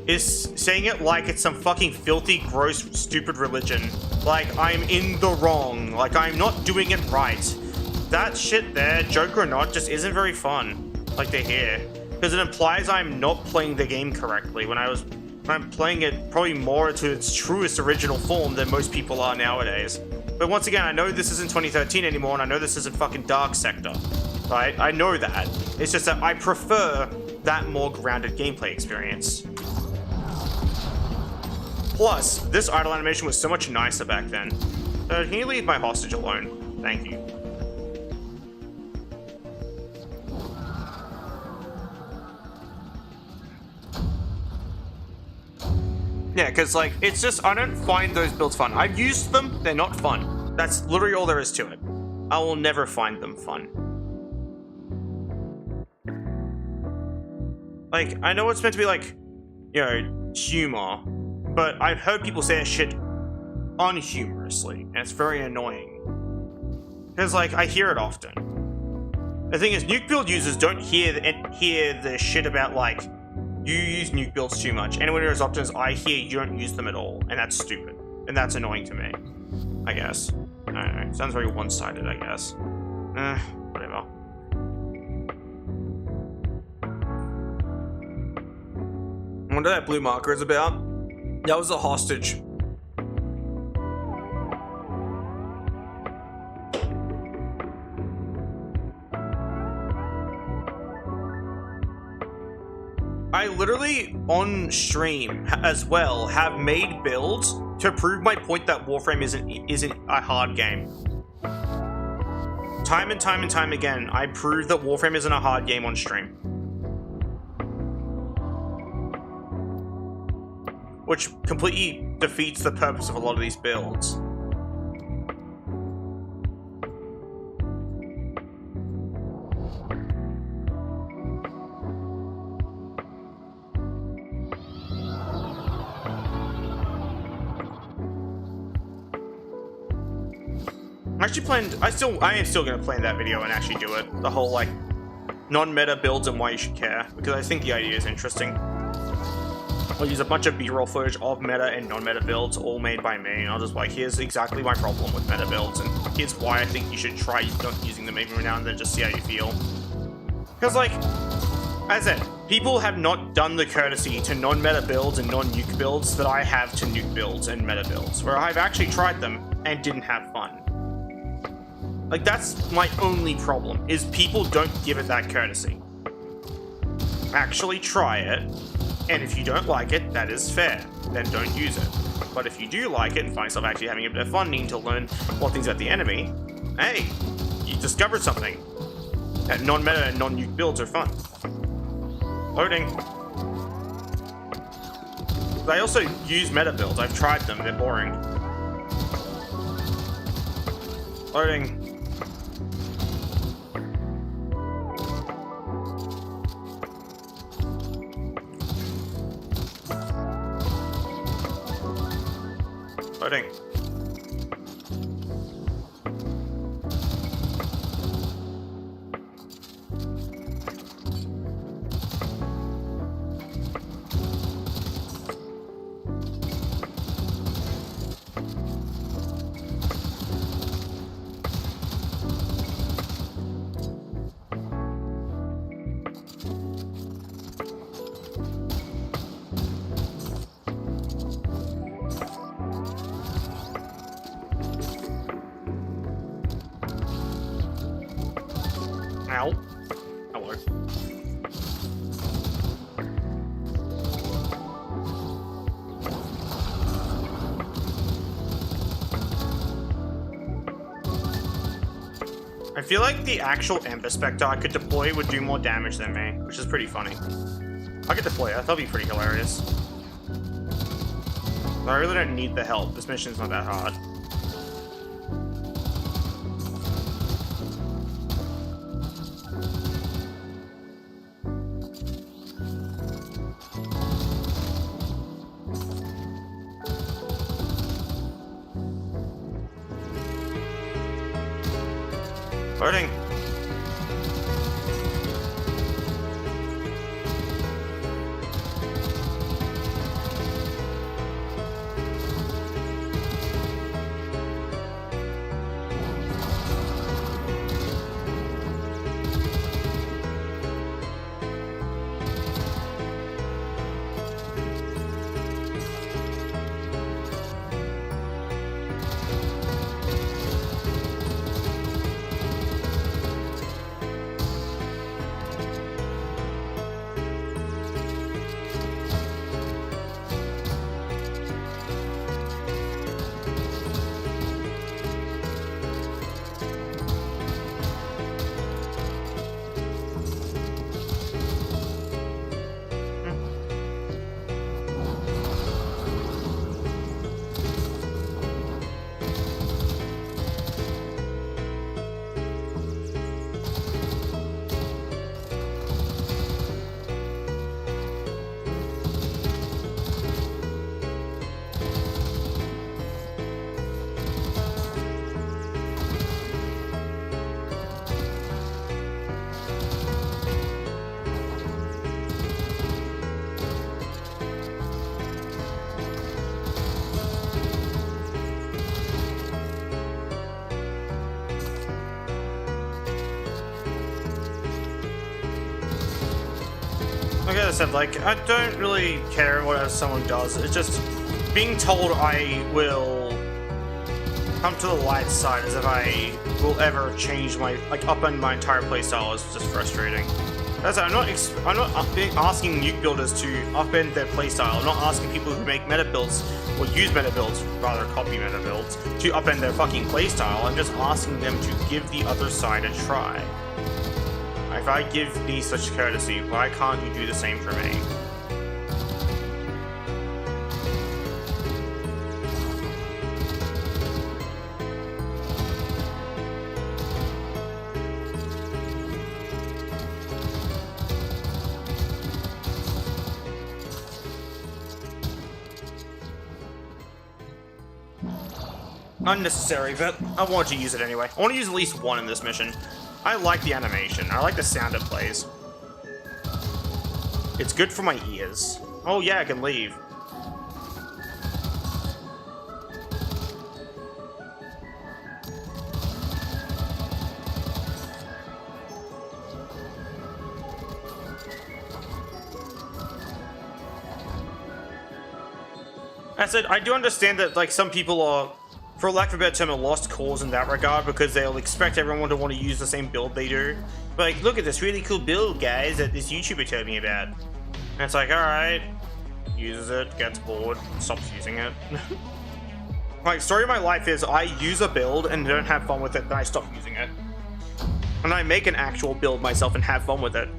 Is saying it like it's some fucking filthy, gross, stupid religion. Like I'm in the wrong. Like I'm not doing it right. That shit there, joke or not, just isn't very fun. Like to hear, because it implies I'm not playing the game correctly when I'm playing it probably more to its truest original form than most people are nowadays. But once again, I know this isn't 2013 anymore, and I know this isn't fucking Dark Sector, right? I know that. It's just that I prefer that more grounded gameplay experience. Plus, this idle animation was so much nicer back then. Can you leave my hostage alone? Thank you. Yeah, because, like, it's just, I don't find those builds fun. I've used them, they're not fun. That's literally all there is to it. I will never find them fun. Like, I know it's meant to be, like, you know, humor. But I've heard people say that shit unhumorously, and it's very annoying. Because, like, I hear it often. The thing is, nuke build users don't hear the shit about, like, you use nuke builds too much. Anyone who has options, I hear you don't use them at all, and that's stupid. And that's annoying to me, I guess. I don't know. Sounds very one-sided, I guess. Whatever. I wonder what that blue marker is about. That was a hostage. I literally, on stream as well, have made builds to prove my point that Warframe isn't a hard game. Time and time and time again, I prove that Warframe isn't a hard game on stream. Which completely defeats the purpose of a lot of these builds. I am still gonna plan that video and actually do it. The whole, like, non-meta builds and why you should care, because I think the idea is interesting. I'll use a bunch of B-roll footage of meta and non-meta builds, all made by me, and I'll just like, here's exactly my problem with meta builds, and here's why I think you should try not using them every now and then, just see how you feel. Because, like, as I said, people have not done the courtesy to non-meta builds and non-nuke builds that I have to nuke builds and meta builds, where I've actually tried them and didn't have fun. Like, that's my only problem, is people don't give it that courtesy. Actually try it, and if you don't like it, that is fair. Then don't use it. But if you do like it and find yourself actually having a bit of fun, needing to learn more things about the enemy, hey, you discovered something. That non-meta and non-nuke builds are fun. Loading. I also use meta builds. I've tried them. They're boring. Loading. Loading. Ow. Hello. I feel like the actual Ember Spectre I could deploy would do more damage than me, which is pretty funny. I could deploy it, that'll be pretty hilarious. But I really don't need the help, this mission's not that hard. Loading. Like I said, like, I don't really care what someone does. It's just being told I will come to the light side as if I will ever change my, like, upend my entire playstyle is just frustrating. That's I'm not asking nuke builders to upend their playstyle. I'm not asking people who make meta builds or use meta builds, rather copy meta builds, to upend their fucking playstyle. I'm just asking them to give the other side a try. If I give thee such courtesy, why can't you do the same for me? Unnecessary, but I want to use it anyway. I want to use at least one in this mission. I like the animation. I like the sound it plays. It's good for my ears. Oh yeah, I can leave. I said, I do understand that, like, some people are, for lack of a better term, a lost cause in that regard because they'll expect everyone to want to use the same build they do. But, like, look at this really cool build, guys, that this YouTuber told me about. And it's like, alright, uses it, gets bored, stops using it. Like, story of my life is I use a build and don't have fun with it, then I stop using it. And I make an actual build myself and have fun with it.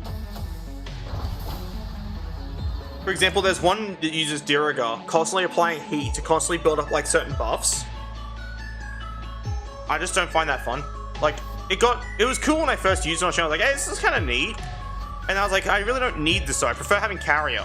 For example, there's one that uses Diriga, constantly applying heat to constantly build up, like, certain buffs. I just don't find that fun. Like, it was cool when I first used it on the channel. I was like, hey, this is kind of neat. And I was like, I really don't need this, so I prefer having carrier.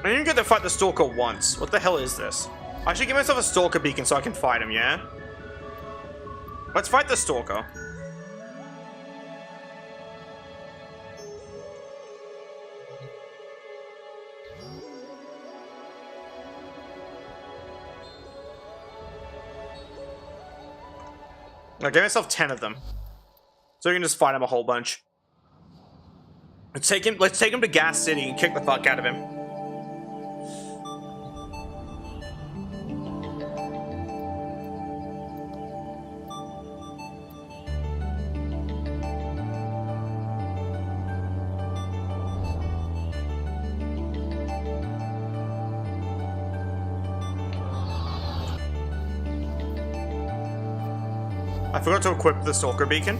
I didn't even get to fight the Stalker once. What the hell is this? I should give myself a Stalker beacon so I can fight him, yeah? Let's fight the Stalker. I gave myself 10 of them. So we can just fight him a whole bunch. Let's take him to Gas City and kick the fuck out of him. I forgot to equip the Stalker beacon.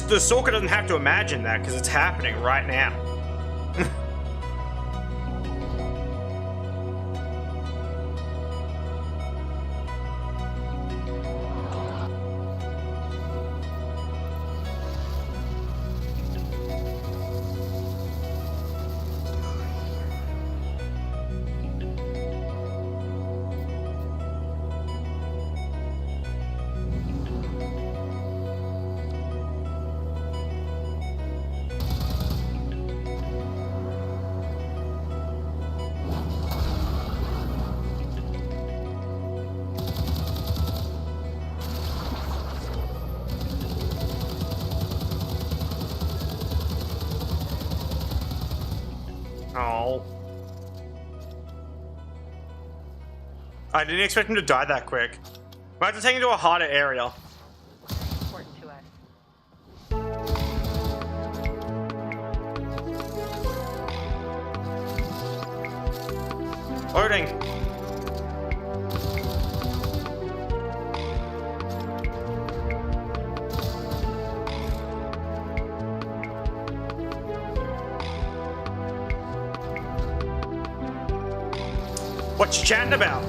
The Stalker doesn't have to imagine that because it's happening right now. Oh. I didn't expect him to die that quick. I have to take him to a harder area. Important to us. Loading. What you chatting about?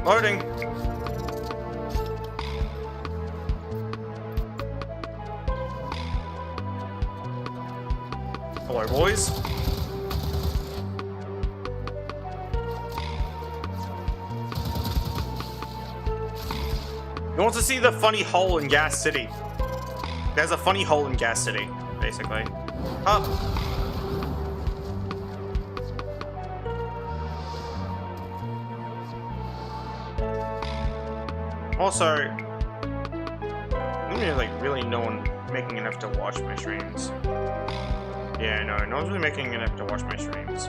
Loading. Hello, boys. You want to see the funny hole in Gas City? There's a funny hole in Gas City, basically. Up. Also, I mean, like, really no one making enough to watch my streams. Yeah, no one's really making enough to watch my streams.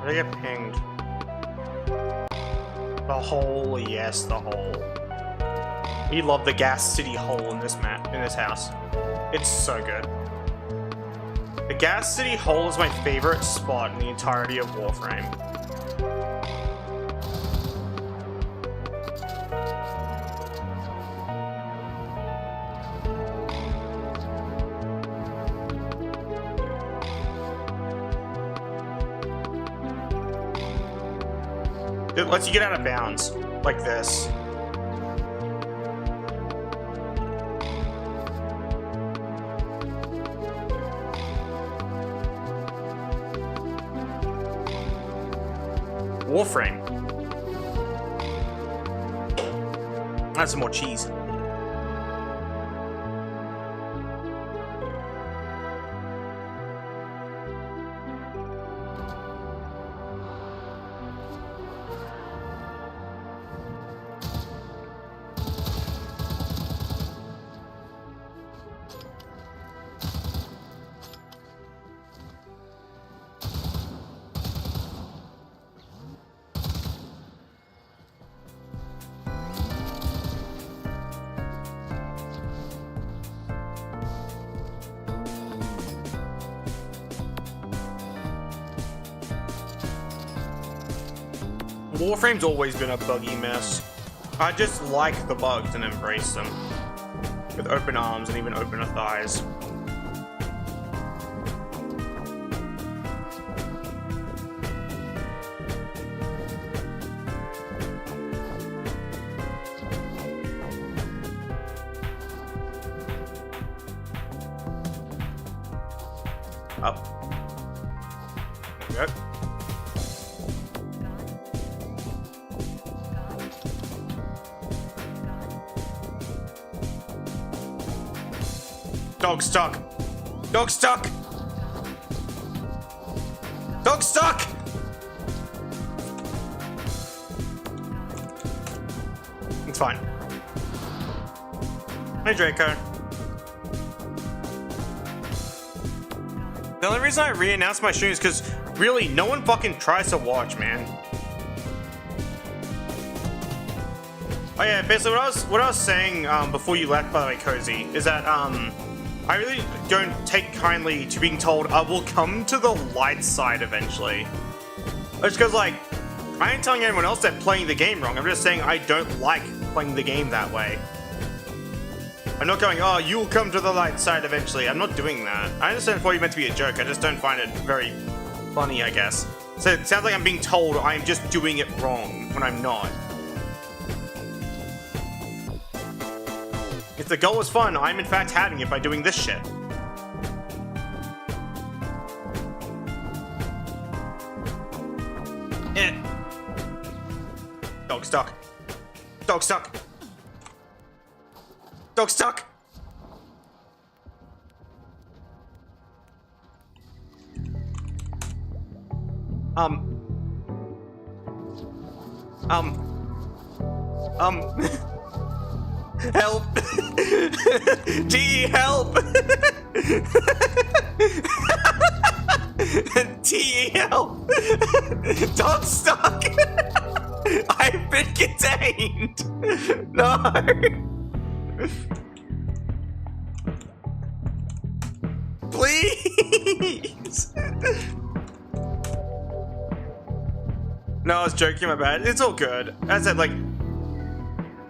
I get pinged. The hole, yes, the hole. We love the Gas City hole in this house. It's so good. The Gas City hole is my favorite spot in the entirety of Warframe. It lets you get out of bounds, like this. Warframe. Add some more cheese. Warframe's always been a buggy mess. I just like the bugs and embrace them. With open arms and even opener thighs. Up. There we go. Dog stuck. Dog stuck. Dog stuck. It's fine. Hey, Draco. The only reason I re-announced my stream is because really no one fucking tries to watch, man. Oh yeah, basically what I was saying before you left, by the way, Cozy, is that I really don't take kindly to being told I will come to the light side eventually. Just because, like, I ain't telling anyone else they're playing the game wrong. I'm just saying I don't like playing the game that way. I'm not going, oh, you'll come to the light side eventually. I'm not doing that. I understand it's probably meant to be a joke. I just don't find it very funny, I guess. So it sounds like I'm being told I'm just doing it wrong when I'm not. If the goal is fun, I'm in fact having it by doing this shit. Dog stuck. Dog stuck. Dog stuck. Help! T, help! T, help! Dog stuck! I've been contained! No! Please! No, I was joking, my bad. It's all good. As I said, like,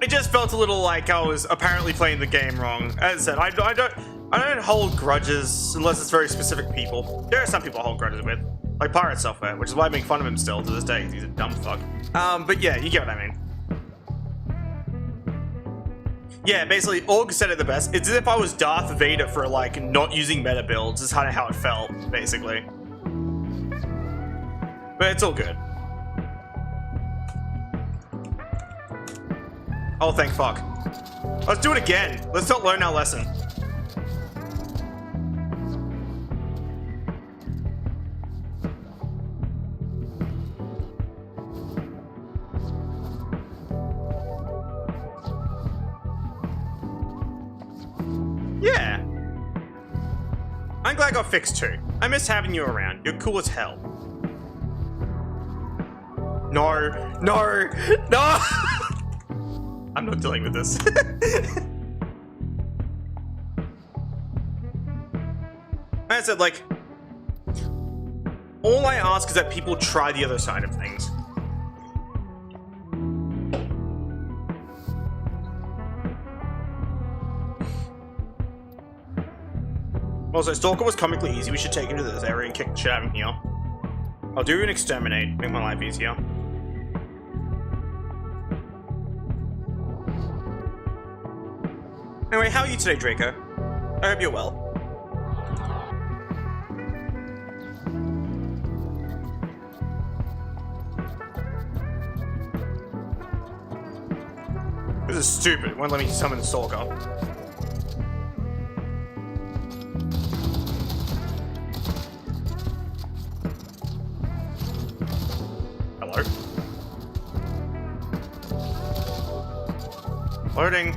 it just felt a little like I was apparently playing the game wrong. As I said, I don't hold grudges unless it's very specific people. There are some people I hold grudges with, like Pirate Software, which is why I make fun of him still to this day. He's a dumb fuck. But yeah, you get what I mean. Yeah, basically, Org said it the best. It's as if I was Darth Vader for like not using meta builds. Is kind of how it felt, basically. But it's all good. Oh, thank fuck. Let's do it again. Let's not learn our lesson. Yeah. I'm glad I got fixed too. I miss having you around. You're cool as hell. No. No. No! I'm not dealing with this. I said, like, all I ask is that people try the other side of things. Also, Stalker was comically easy. We should take him to this area and kick the shit out of him here. I'll do an exterminate. Make my life easier. Anyway, how are you today, Draco? I hope you're well. This is stupid. It won't let me summon the Stalker. Hello? Loading.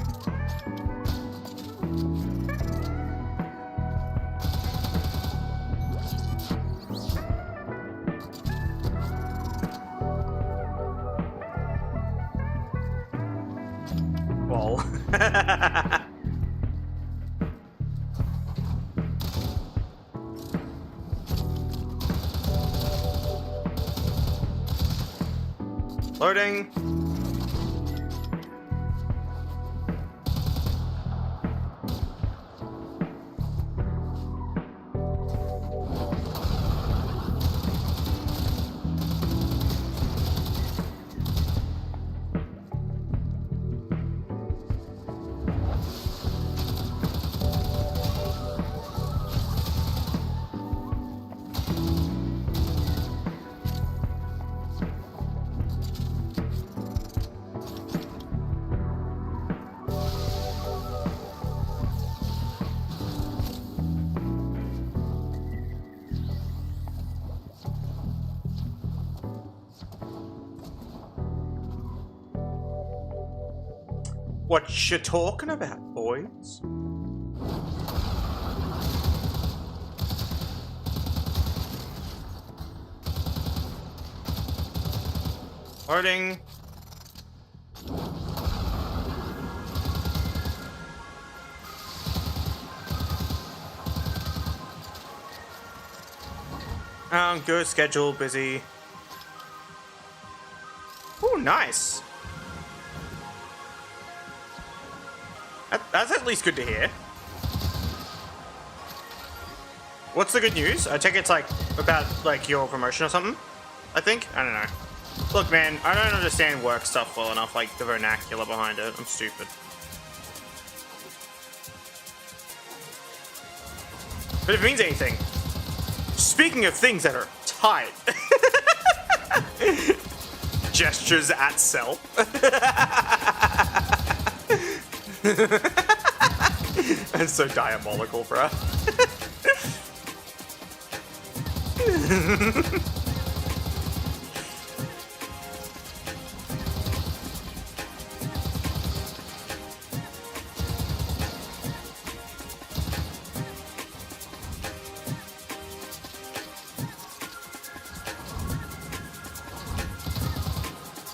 Loading. What you talking about, boys? Loading. Good schedule, busy. Ooh, nice. That's at least good to hear. What's the good news? I take it's like about like your promotion or something. I think. I don't know. Look, man, I don't understand work stuff well enough, like the vernacular behind it. I'm stupid. But if it means anything, speaking of things that are tight, gestures at self. That's so diabolical, bruh.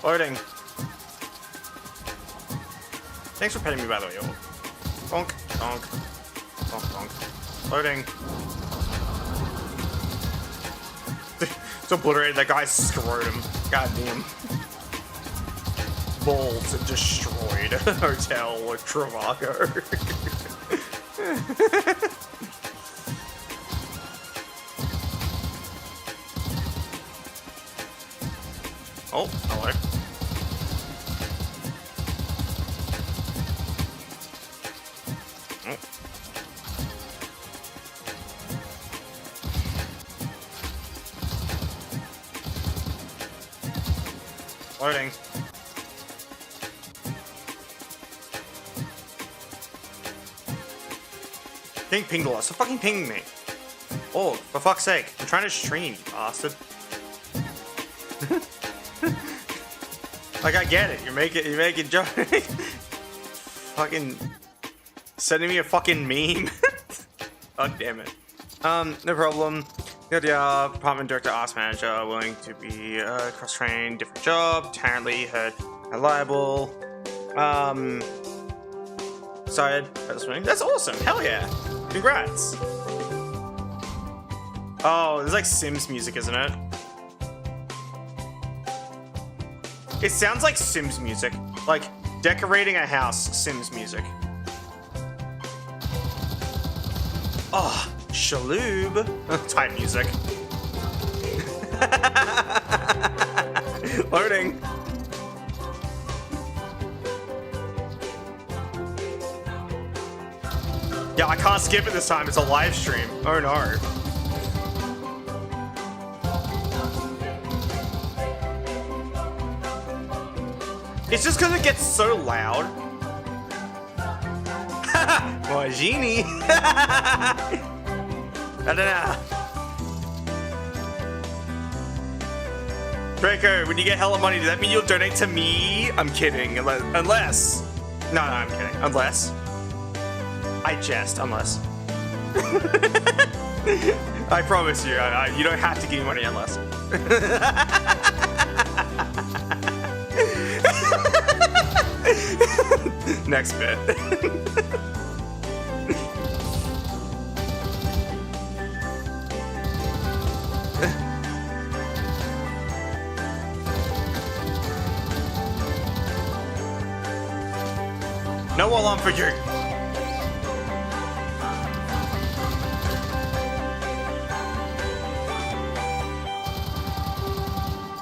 Loading. Thanks for petting me, by the way. Bonk, bonk, bonk, bonk. Loading. It's obliterated that guy's scrotum. God damn. Balls and destroyed Hotel or Travago. Oh, hello. Oh. Loading. Dang, pinged us. So fucking ping me. Oh, for fuck's sake. I'm trying to stream, you bastard. Like, I get it. You're making jokes. Fucking sending me a fucking meme. God damn it. No problem. The department director asked manager willing to be cross-trained, different job. Apparently heard liable. Excited for this winning. That's awesome. Hell yeah. Congrats. Oh, there's like Sims music, isn't it? It sounds like Sims music. Like decorating a house Sims music. Oh, Shaloob type music. Loading. Yeah, I can't skip it this time. It's a live stream. Oh no. It's just because it gets so loud. More genie. I don't know. Draco, when you get hella money, does that mean you'll donate to me? I'm kidding. Unless. No, I'm kidding. Unless. I jest. Unless. I promise you, you don't have to give me money unless. Next bit. No alarm for you.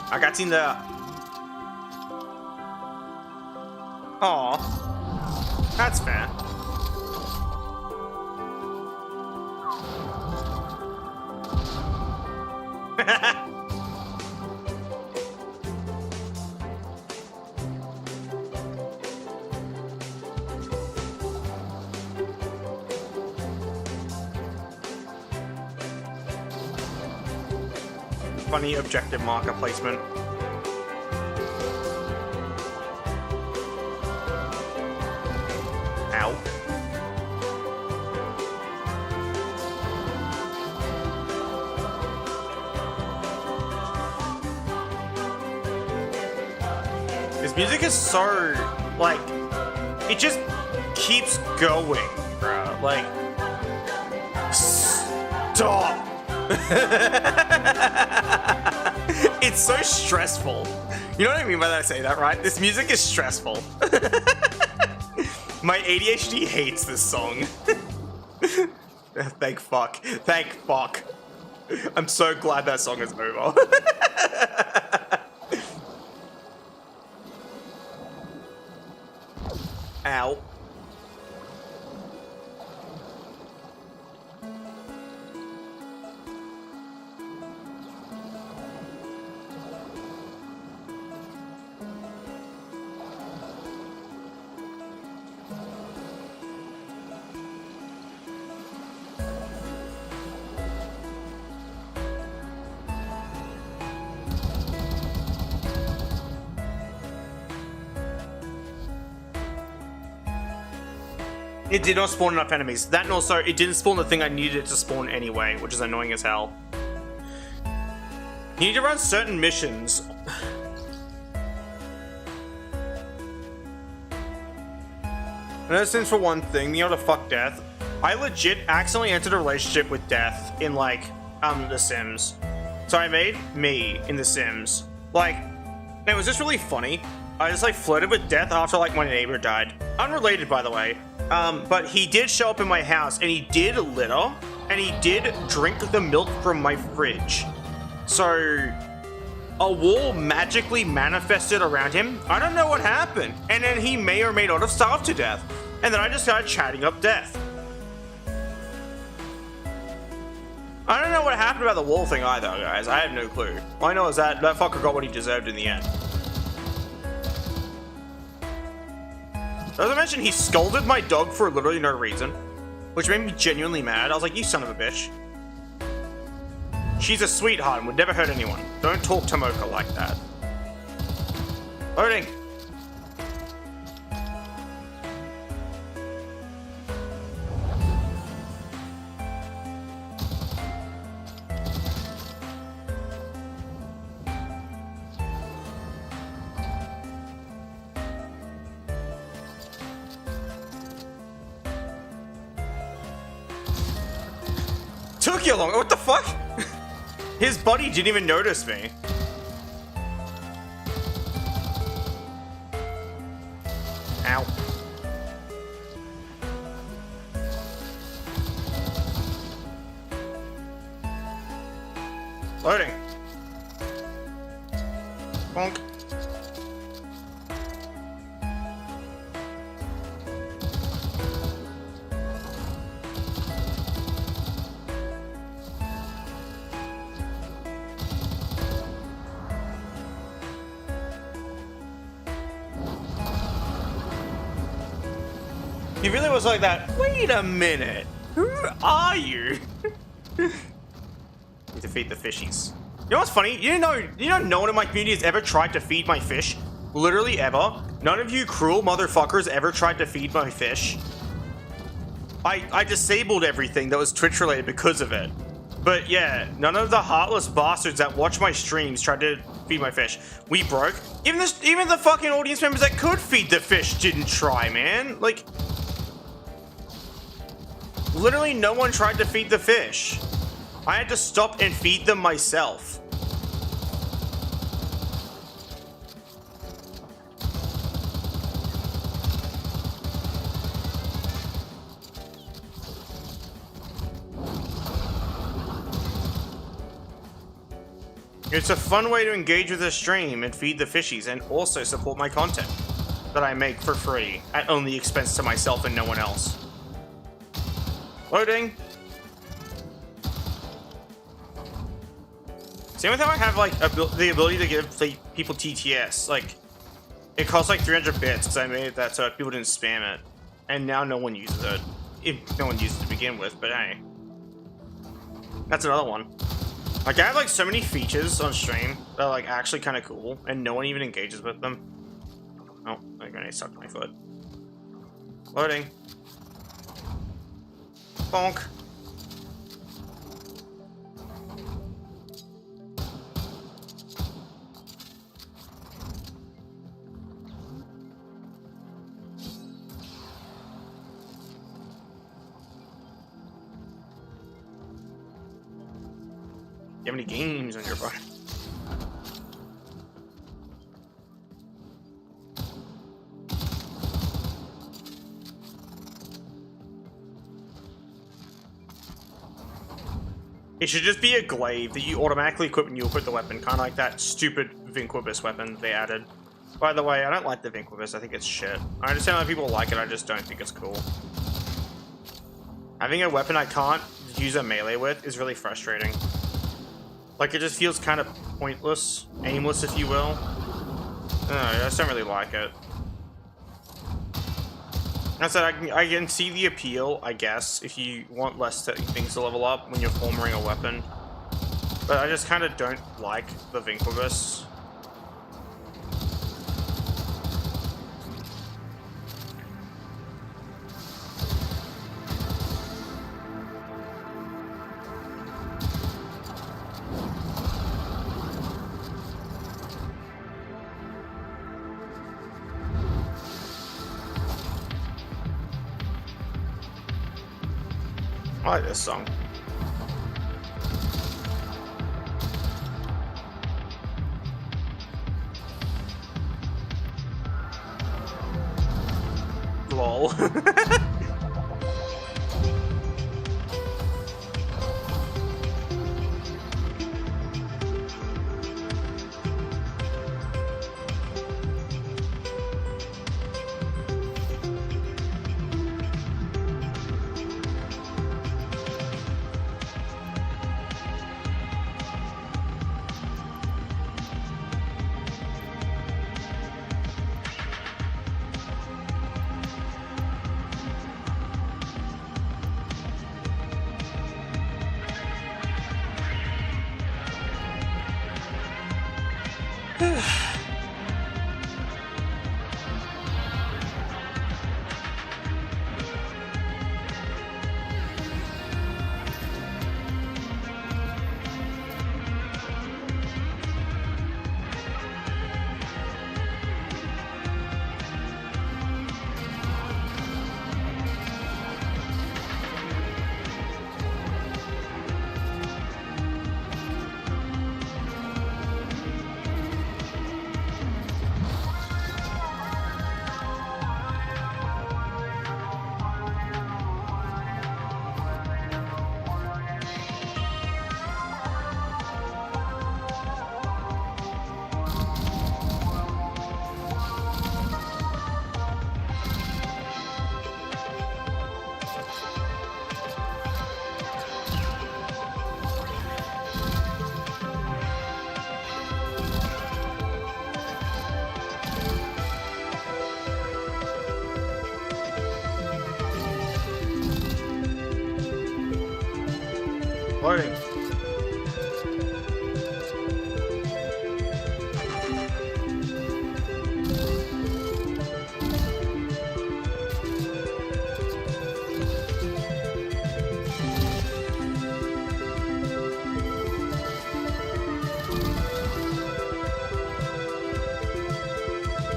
I got in there. Aw, that's fair. Funny objective marker placement. Ow. This music is so, like, it just keeps going, bro. Like, stop. It's so stressful. You know what I mean by that? I say that, right? This music is stressful. My ADHD hates this song. Thank fuck. Thank fuck. I'm so glad that song is over. Ow. It did not spawn enough enemies. That and also, it didn't spawn the thing I needed it to spawn anyway, which is annoying as hell. You need to run certain missions. No sense for one thing, being able to fuck Death. I legit accidentally entered a relationship with Death in like The Sims. So I made me in The Sims. Like, it was just really funny. I just like flirted with Death after like my neighbor died. Unrelated, by the way. But he did show up in my house and he did litter and he did drink the milk from my fridge. So a wall magically manifested around him. I don't know what happened. And then he may or may not have starved to death. And then I just started chatting up Death. I don't know what happened about the wall thing either, guys. I have no clue. All I know is that that fucker got what he deserved in the end. As I mentioned, he scolded my dog for literally no reason, which made me genuinely mad. I was like, you son of a bitch. She's a sweetheart and would never hurt anyone. Don't talk to Mocha like that. Loading. Took you long. What the fuck? His buddy didn't even notice me. Ow. Loading. Bonk. He really was like that. Wait a minute. Who are you? You defeat the fishies. You know what's funny? You know no one in my community has ever tried to feed my fish? Literally ever. None of you cruel motherfuckers ever tried to feed my fish. I disabled everything that was Twitch related because of it. But yeah, none of the heartless bastards that watch my streams tried to feed my fish. We broke. Even the fucking audience members that could feed the fish didn't try, man. Like, literally no one tried to feed the fish. I had to stop and feed them myself. It's a fun way to engage with the stream and feed the fishies and also support my content that I make for free at only expense to myself and no one else. Loading. Same with how I have like the ability to give like, people TTS. Like, it costs like 300 bits because I made it that so people didn't spam it, and now no one uses it. If no one used it to begin with, but hey, that's another one. Like, I have like so many features on stream that are like actually kind of cool, and no one even engages with them. Oh, my grenade stuck to my foot. Loading. Bonk. You have any games on your phone? It should just be a glaive that you automatically equip when you equip the weapon, kind of like that stupid Vinquibus weapon they added. By the way, I don't like the Vinquibus, I think it's shit. I understand that people like it, I just don't think it's cool. Having a weapon I can't use a melee with is really frustrating. Like, it just feels kind of pointless, aimless if you will. I just don't really like it. I said I can see the appeal, I guess, if you want less things to level up when you're forming a weapon. But I just kind of don't like the Vinquibus. I like this song. Lol. Loading.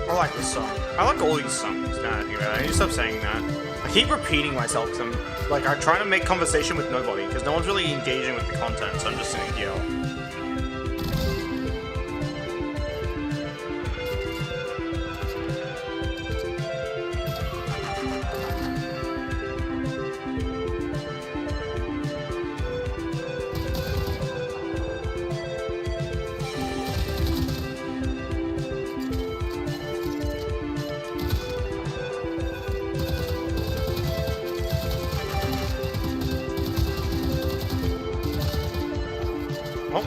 I like this song. I like all these songs. Now that I think about it, I need to stop saying that. I keep repeating myself because I'm trying to make conversation with nobody because no one's really engaging with the content, so I'm just sitting here. Oh.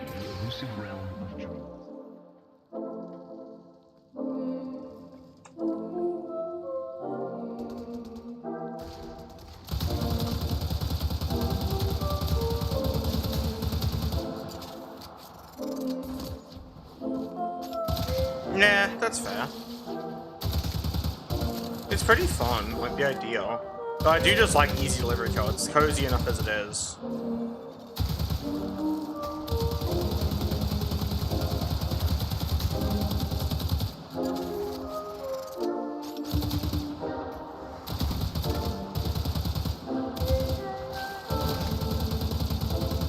The elusive realm of dreams. Nah, that's fair. It's pretty fun, like the idea. But I do just like easy delivery codes. It's cozy enough as it is.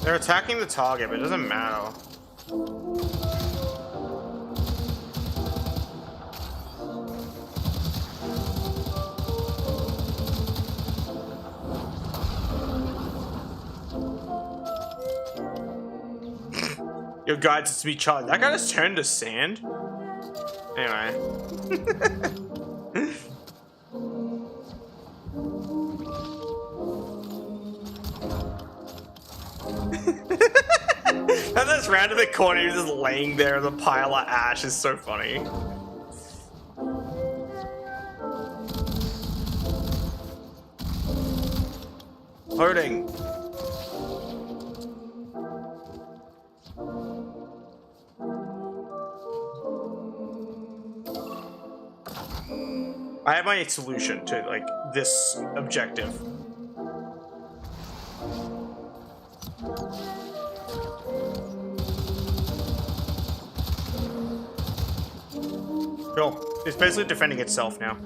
They're attacking the target, but it doesn't matter. Your guide says to be charged. That guy just turned to sand? Anyway. And this round of the corner, he's just laying there in the pile of ash is so funny. Loading. I have my solution to like this objective. Cool. It's basically defending itself now.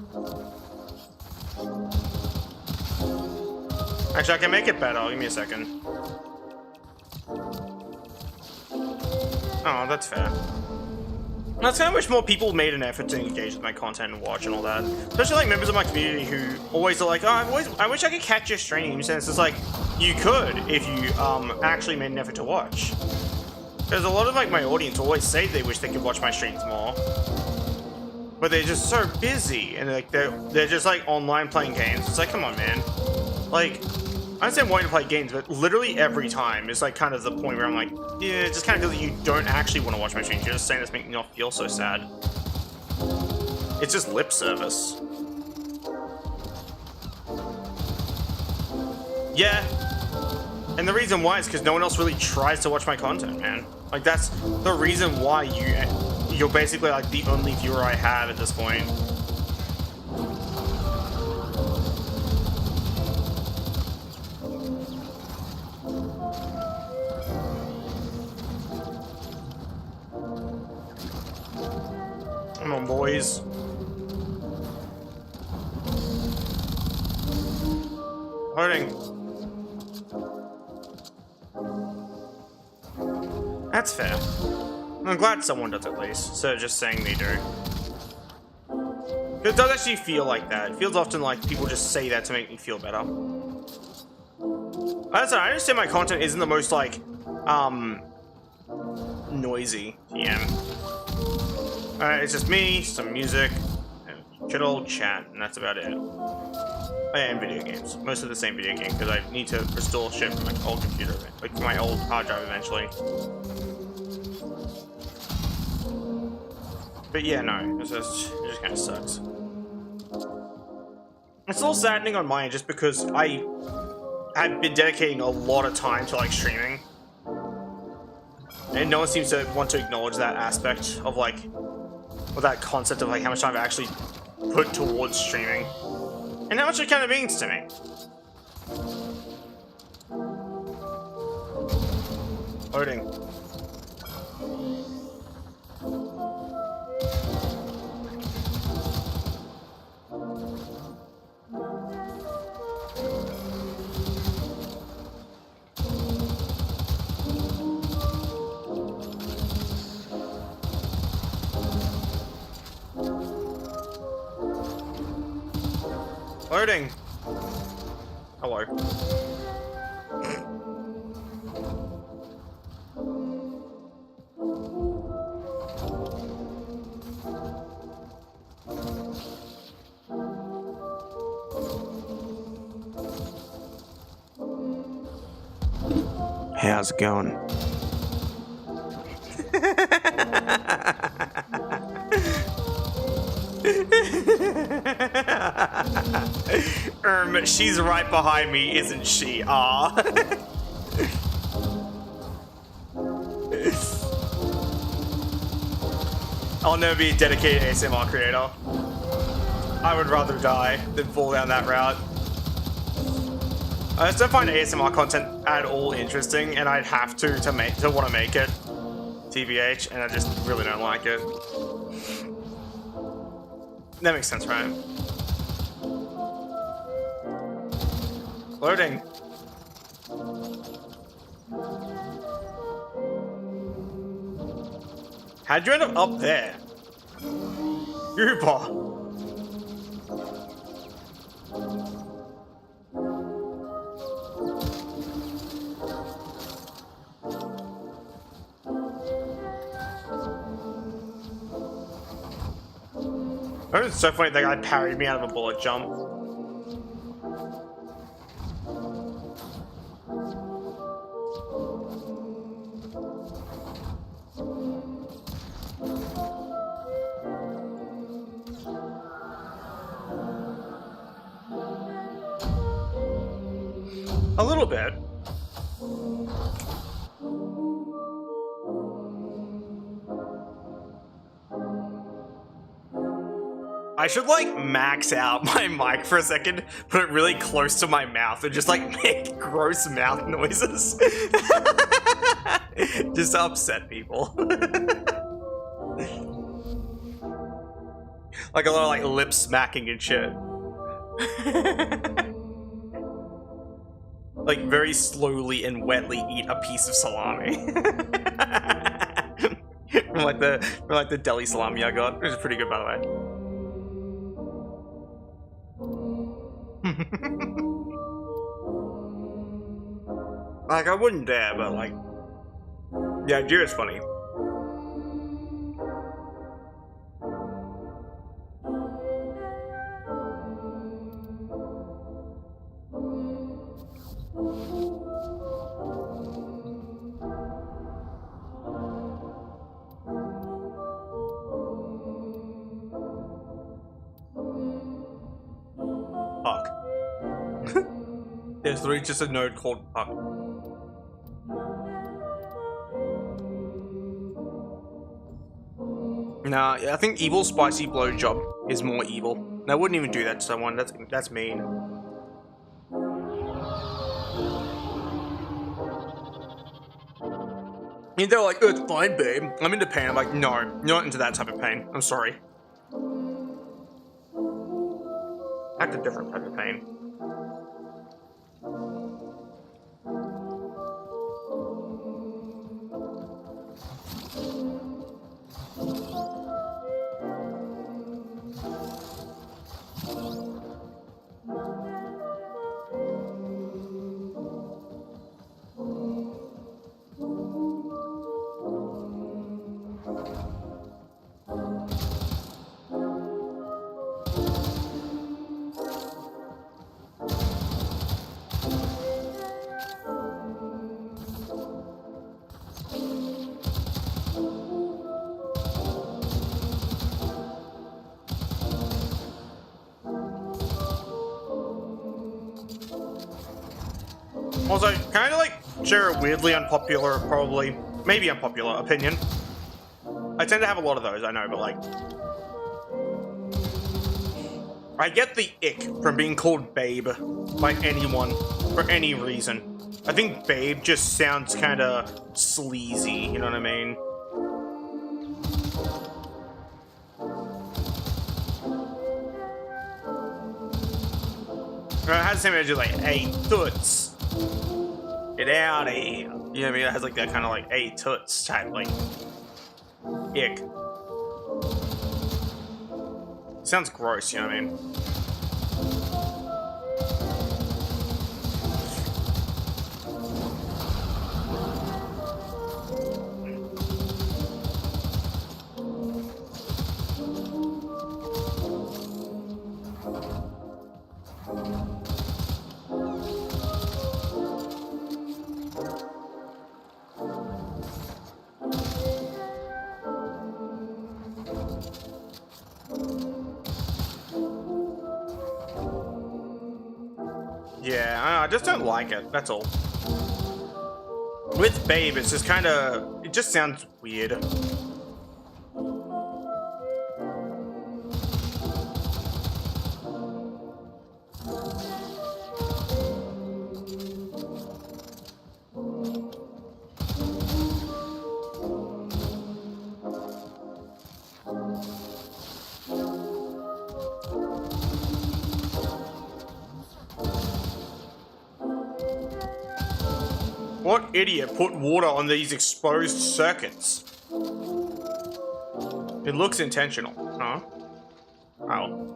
Actually, I can make it better. Give me a second. Oh, that's fair. I kind of wish more people made an effort to engage with my content and watch and all that. Especially like members of my community who always are like, oh, I wish I could catch your streams. And it's just like, you could if you actually made an effort to watch. Because a lot of like my audience always say they wish they could watch my streams more. But they're just so busy and like they're just like online playing games. It's like, come on, man. Like, I understand wanting to play games, but literally every time is like kind of the point where I'm like, yeah, just kind of feel that you don't actually want to watch my streams. You're just saying this making me not feel so sad. It's just lip service. Yeah. And the reason why is because no one else really tries to watch my content, man. Like, that's the reason why you're basically like the only viewer I have at this point. Come on, boys. Loading. That's fair. I'm glad someone does at least, instead of just saying they do. It does actually feel like that. It feels often like people just say that to make me feel better. I understand my content isn't the most, like, noisy TM. It's just me, some music, and good old chat, and that's about it. And video games. Most of the same video game, because I need to restore shit from my old computer, like my old hard drive eventually. But yeah, no, it just kind of sucks. It's a little saddening on my end just because I have been dedicating a lot of time to like streaming. And no one seems to want to acknowledge that aspect of like, or that concept of like how much time I've actually put towards streaming. And how much it kind of means to me. Loading. Loading. Hello. Hey, how's it going? She's right behind me, isn't she? Ah. I'll never be a dedicated ASMR creator. I would rather die than fall down that route. I just don't find ASMR content at all interesting, and I'd have to want to make it, TBH, and I just really don't like it. That makes sense, right? Loading. How'd you end up there? Uber. Oh, it's so funny that guy parried me out of a bullet jump. A little bit. I should like max out my mic for a second, put it really close to my mouth and just like make gross mouth noises. Just to upset people. Like a lot of like lip smacking and shit. Like very slowly and wetly eat a piece of salami. from like the deli salami I got, which is pretty good by the way. Like I wouldn't dare, but like, the idea is funny. Puck. There's literally just a node called Puck. Nah, I think evil spicy blowjob is more evil. And I wouldn't even do that to someone. That's mean. And they're like, oh, it's fine, babe. I'm into pain. I'm like, no, you're not into that type of pain. I'm sorry. That's a different type of pain. Also, kind of like share a weirdly unpopular, probably, maybe unpopular opinion. I tend to have a lot of those, I know, but like, I get the ick from being called babe by anyone for any reason. I think babe just sounds kind of sleazy, you know what I mean? It has the same energy like, hey, toots. Get out of here. You know what I mean? It has like that kind of like, hey, toots type, like, ick. It sounds gross, you know what I mean? Yeah, I just don't like it, that's all. With babe, it's just kind of, it just sounds weird. What idiot put water on these exposed circuits? It looks intentional, huh? Oh.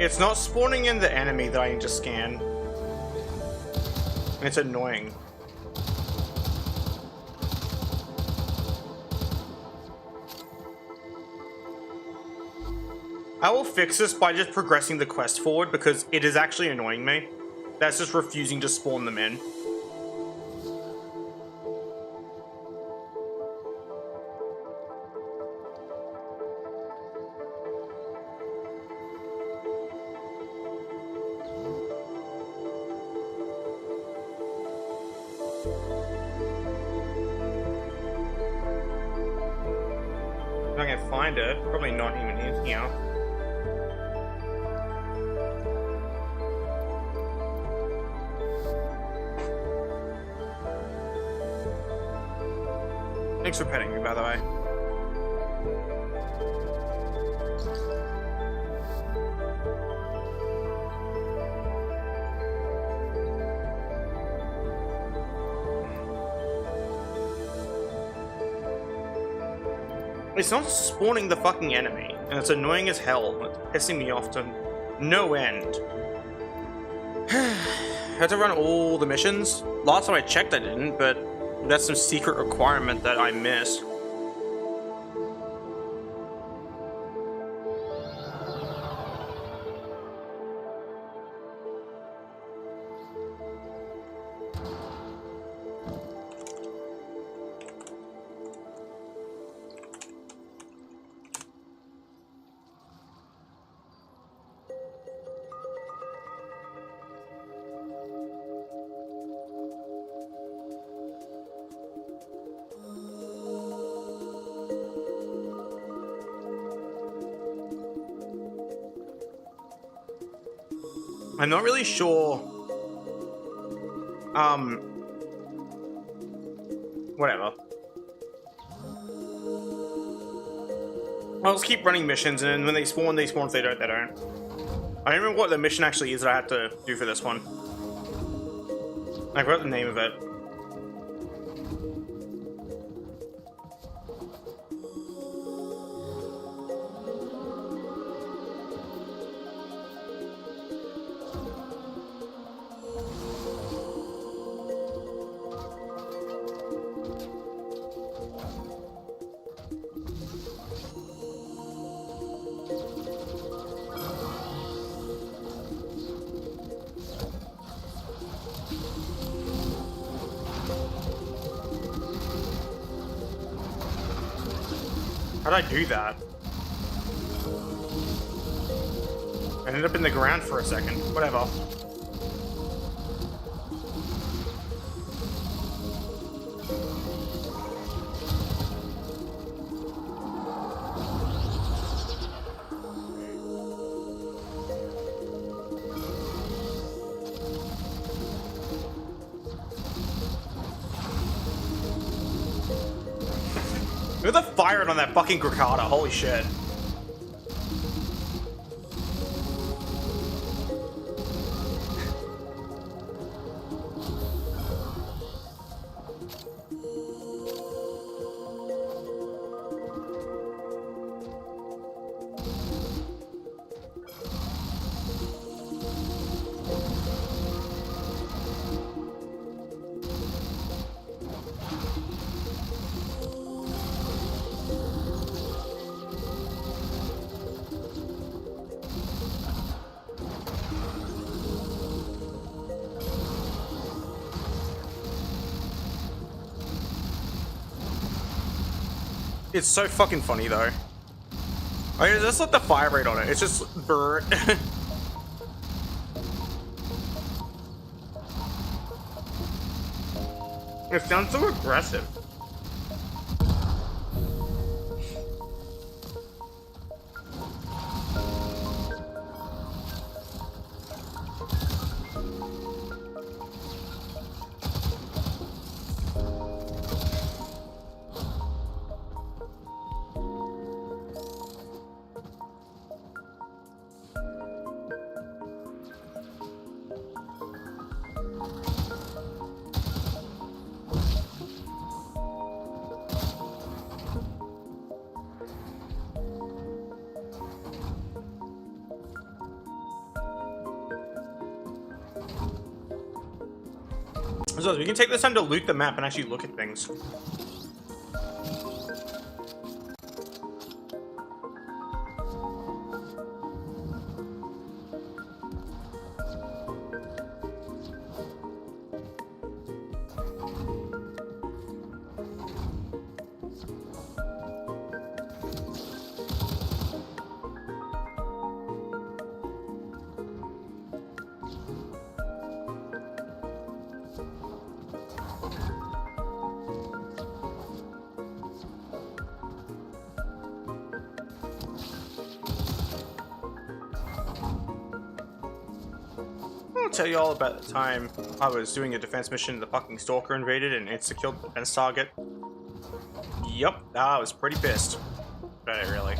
It's not spawning in the enemy that I need to scan. It's annoying. I will fix this by just progressing the quest forward because it is actually annoying me. That's just refusing to spawn them in. If I can find it, probably not even in here. Thanks for petting me, by the way. It's not spawning the fucking enemy, and it's annoying as hell. It's pissing me off to no end. I had to run all the missions. Last time I checked I didn't, but that's some secret requirement that I miss. I'm not really sure. Whatever. I'll just keep running missions, and when they spawn, they spawn. If they don't, they don't. I don't remember what the mission actually is that I have to do for this one. I forgot the name of it. How'd I do that? I ended up in the ground for a second. Whatever. Look at the fire on that fucking Grakata, holy shit. It's so fucking funny though. I mean, just like the fire rate on it. It's just brrr. It sounds so aggressive. So we can take this time to loot the map and actually look at things. I'll tell you all about the time I was doing a defense mission and the fucking stalker invaded and insta-killed the defense target. Yup, I was pretty pissed. About it, really.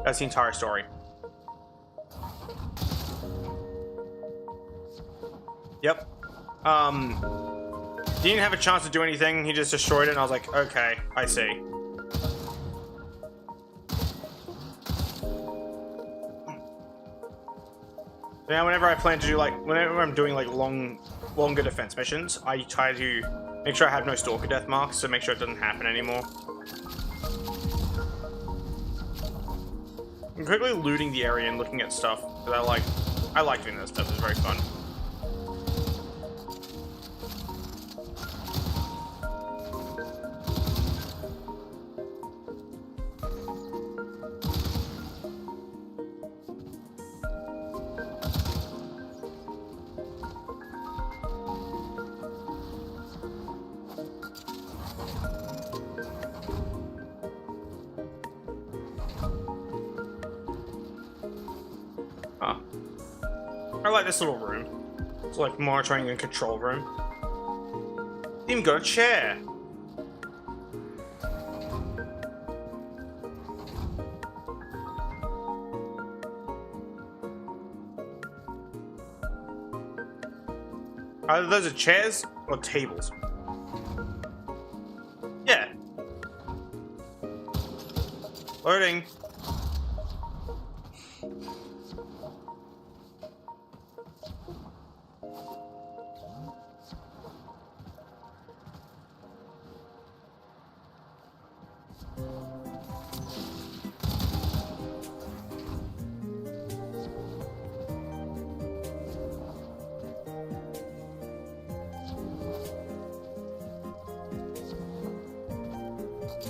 That's the entire story. Yep. Didn't have a chance to do anything, he just destroyed it and I was like, okay, I see. Now, whenever I plan to do whenever I'm doing longer defense missions, I try to make sure I have no stalker death marks, so make sure it doesn't happen anymore. I'm quickly looting the area and looking at stuff because I like doing that stuff. It's very fun. I like this little room. It's like monitoring and control room. Even got a chair. Either those are chairs or tables. Yeah. Loading.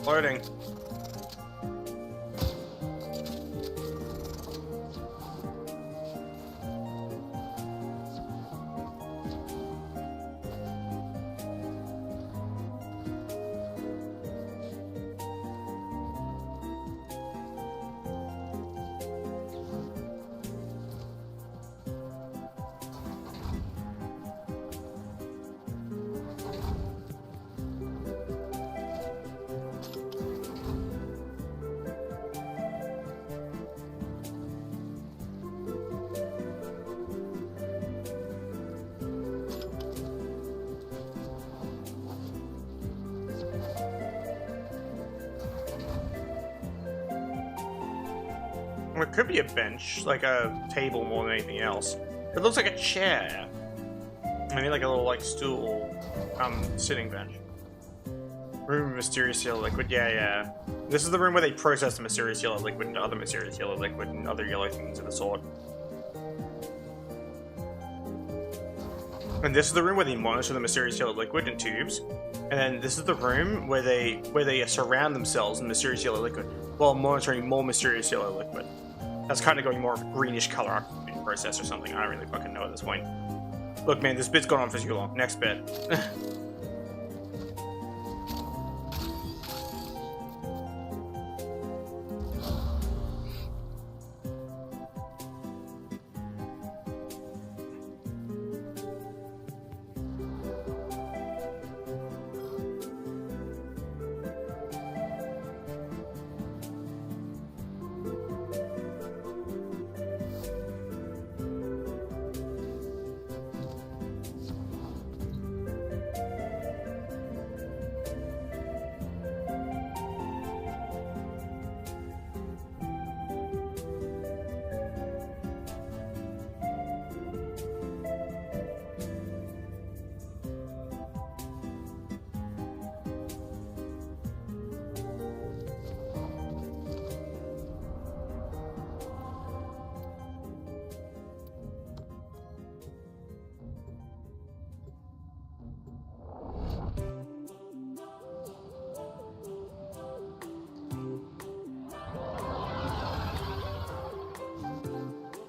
Loading. It could be a bench, like a table more than anything else. It looks like a chair. I need like a little stool, sitting bench. Room of mysterious yellow liquid. Yeah. This is the room where they process the mysterious yellow liquid into other mysterious yellow liquid and other yellow things of the sort. And this is the room where they monitor the mysterious yellow liquid in tubes. And then this is the room where they surround themselves in mysterious yellow liquid while monitoring more mysterious yellow liquid. That's kind of going more of a greenish color process or something. I don't really fucking know at this point. Look, man, this bit's gone on for too long. Next bit.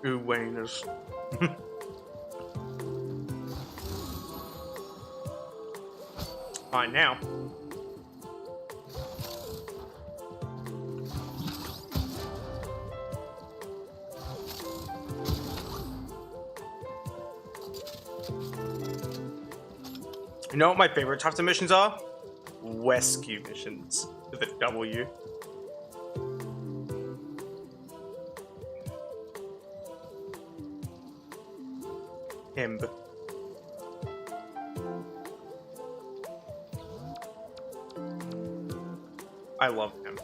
Ooh, Wayners. Alright, now. You know what my favorite types of missions are? Rescue missions with a W. Him. I love him.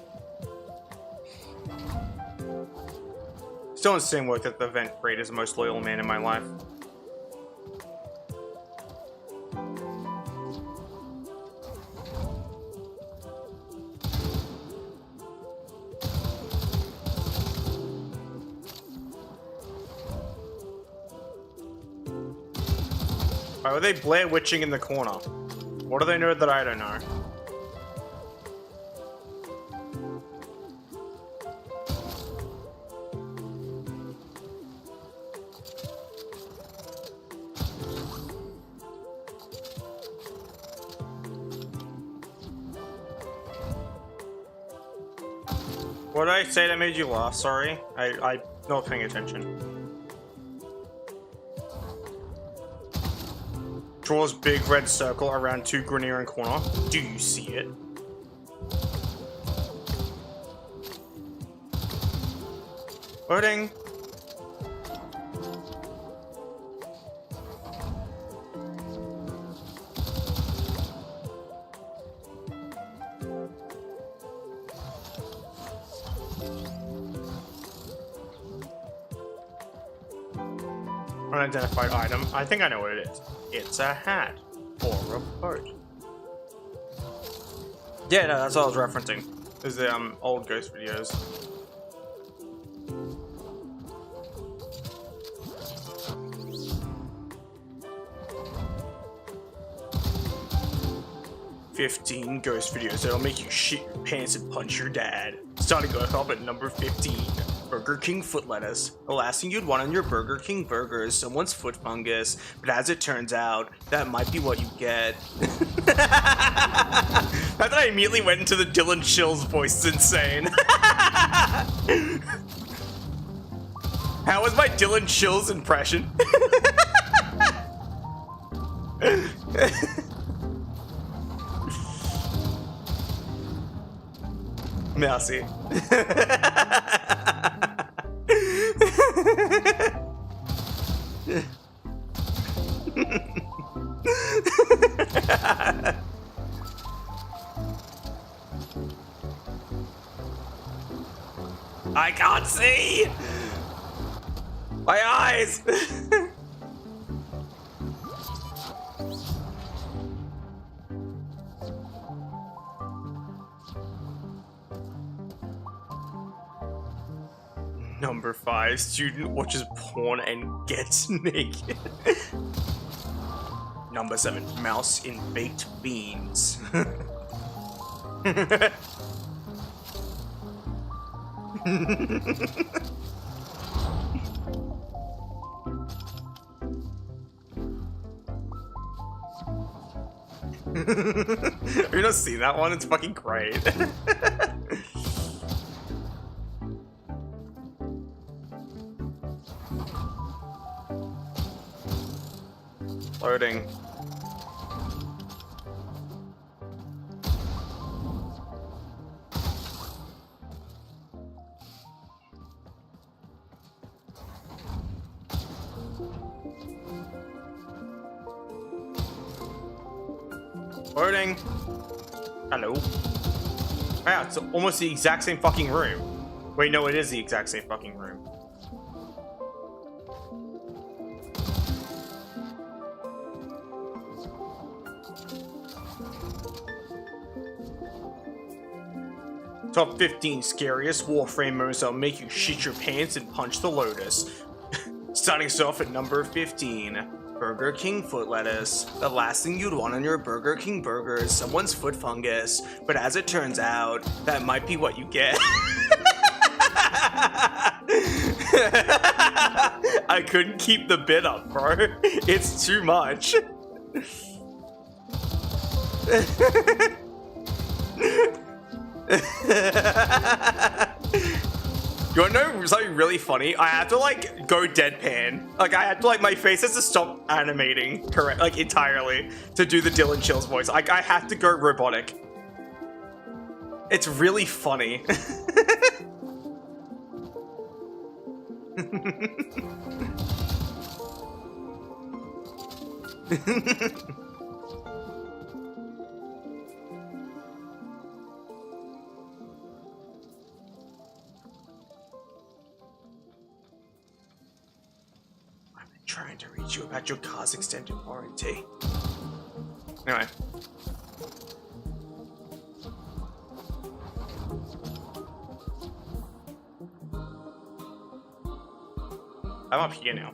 Still in the same work that the event grade is the most loyal man in my life. Why were they Blair Witching in the corner? What do they know that I don't know? What did I say that made you laugh? Sorry, I not paying attention. Draws big red circle around 2 Grenier in corner. Do you see it? Loading. Unidentified item. I think I know what it is. It's a hat or a boat. Yeah, no, that's what I was referencing. Is the old ghost videos. "15 ghost videos that'll make you shit your pants and punch your dad." Starting off up at number 15. Burger King foot lettuce. The last thing you'd want on your Burger King burger is someone's foot fungus, but as it turns out, that might be what you get. I thought I immediately went into the Dylan Chills voice. It's insane. How was my Dylan Chills impression? Merci. I can't see! My eyes! Number 5, student watches porn and gets naked. Number 7, mouse in baked beans. Have you not seen that one? It's fucking great. Loading. Loading. Hello. Wow, it's almost the exact same fucking room. Wait, no, it is the exact same fucking room. Top 15 scariest Warframe moments that'll make you shit your pants and punch the lotus. Starting us off at number 15. Burger King foot lettuce. The last thing you'd want on your Burger King burger is someone's foot fungus, but as it turns out, that might be what you get. I couldn't keep the bid up, bro. It's too much. You wanna know something really funny? I have to like go deadpan. Like I had to like my face has to stop animating correct like entirely to do the Dylan Chills voice. Like I have to go robotic. It's really funny. Trying to reach you about your car's extended warranty. Anyway. I'm up here now.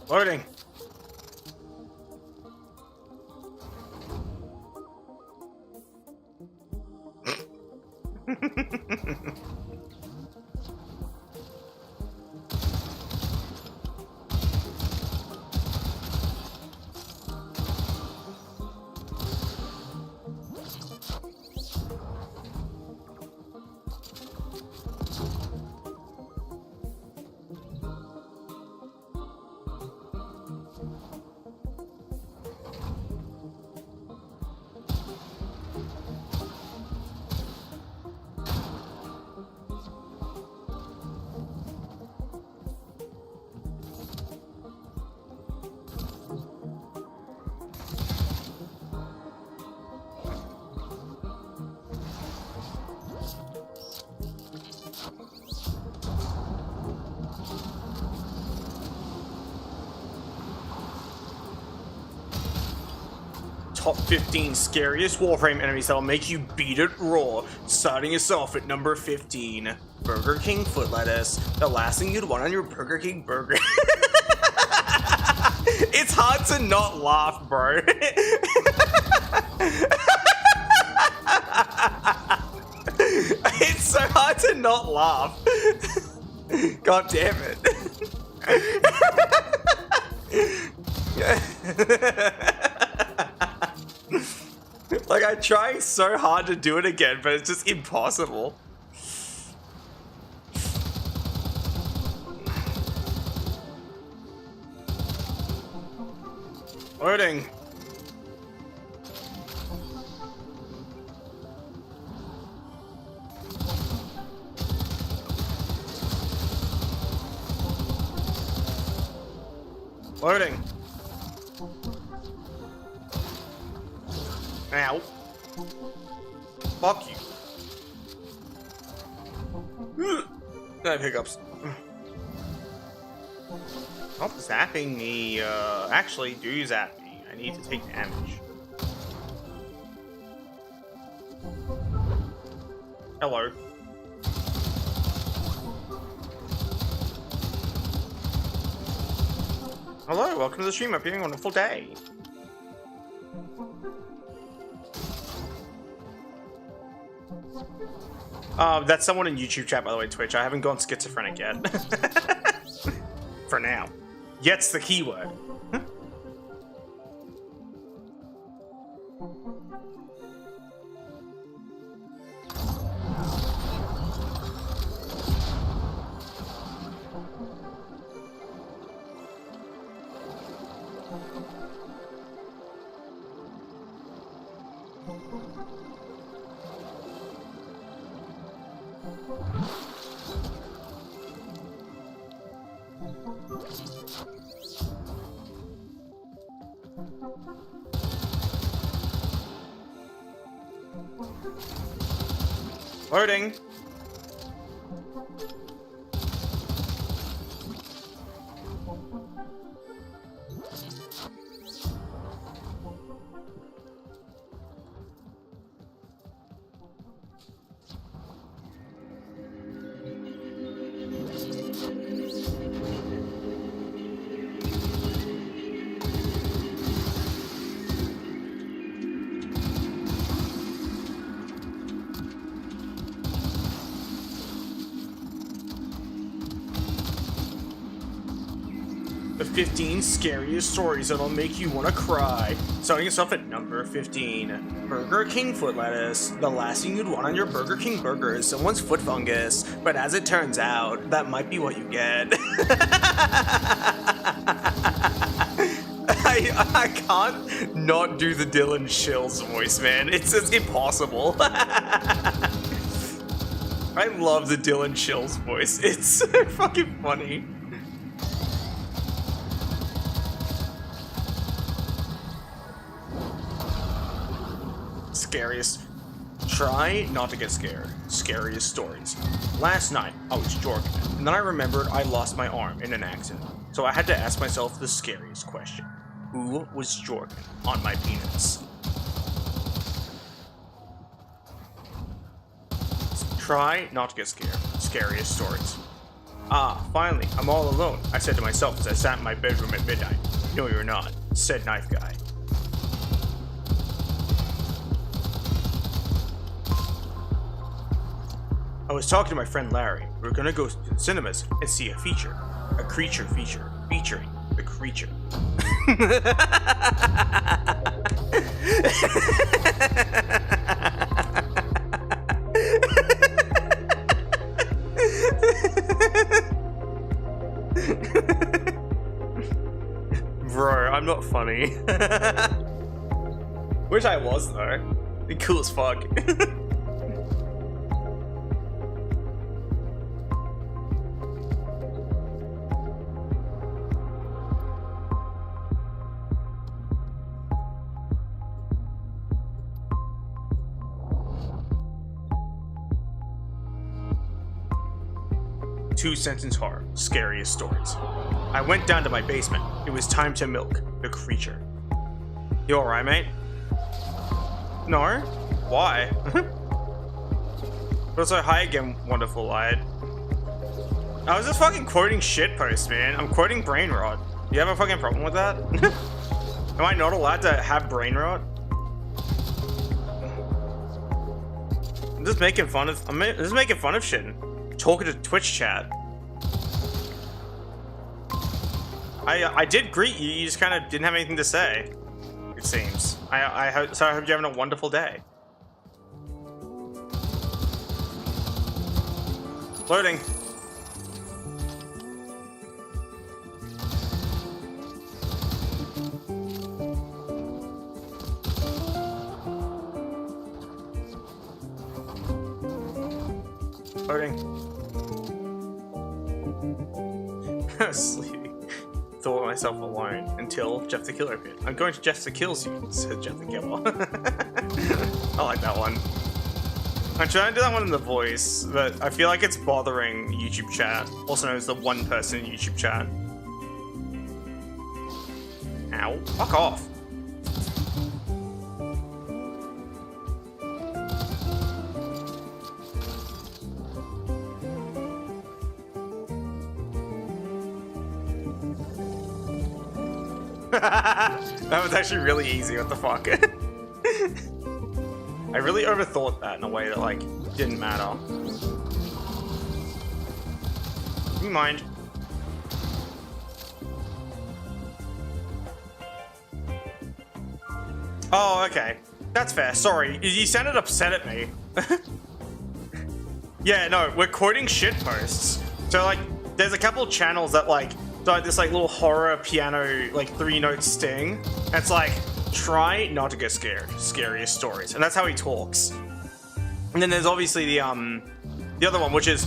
Loading. Top 15 scariest Warframe enemies that'll make you beat it raw. Starting us off at number 15. Burger King foot lettuce. The last thing you'd want on your Burger King burger. It's hard to not laugh, bro. It's so hard to not laugh. God damn it. Like, I try so hard to do it again, but it's just impossible. Loading. Loading. Ow. Fuck you. No hiccups. Stop zapping me. Actually do zap me. I need to take damage. Hello. Hello, welcome to the stream. I'm having a wonderful day. That's someone in YouTube chat, by the way, Twitch. I haven't gone schizophrenic yet. For now. Yet's the keyword. Loading. The 15 scariest stories that'll make you want to cry. Starting us off at number 15. Burger King foot lettuce. The last thing you'd want on your Burger King burger is someone's foot fungus. But as it turns out, that might be what you get. I can't not do the Dylan Shills voice, man. It's impossible. I love the Dylan Shills voice. It's so fucking funny. Scariest. Try not to get scared. Scariest stories. Last night, I was jorking, and then I remembered I lost my arm in an accident. So I had to ask myself the scariest question. Who was jorking on my penis? Try not to get scared. Scariest stories. Ah, finally, I'm all alone, I said to myself as I sat in my bedroom at midnight. No, you're not, said Knife Guy. I was talking to my friend Larry. We were gonna go to the cinemas and see a creature featuring the creature. Bro, I'm not funny. Wish I was though. Be cool as fuck. 2-sentence horror, scariest stories. I went down to my basement. It was time to milk the creature. You alright, mate? No? Why? But so hi again, wonderful lad. I was just fucking quoting shitposts, man. I'm quoting brain rot. You have a fucking problem with that? Am I not allowed to have brain rot? I'm just making fun of shit. Talking to Twitch chat. I did greet you. You just kind of didn't have anything to say. It seems. I hope you're having a wonderful day. Loading. Loading. I was sleeping. Thought myself alone until Jeff the Killer appeared. I'm going to Jeff the Kills you, said Jeff the Killer. I like that one. I'm trying to do that one in the voice, but I feel like it's bothering YouTube chat. Also known as the one person in YouTube chat. Ow. Fuck off. That was actually really easy, what the fuck? I really overthought that in a way that, like, didn't matter. You mind? Oh, okay. That's fair. Sorry. You sounded upset at me. Yeah, no, we're quoting shitposts. So, like, there's a couple channels that, like, so this like little horror piano like 3-note sting. And it's like, try not to get scared. Scariest stories. And that's how he talks. And then there's obviously the other one, which is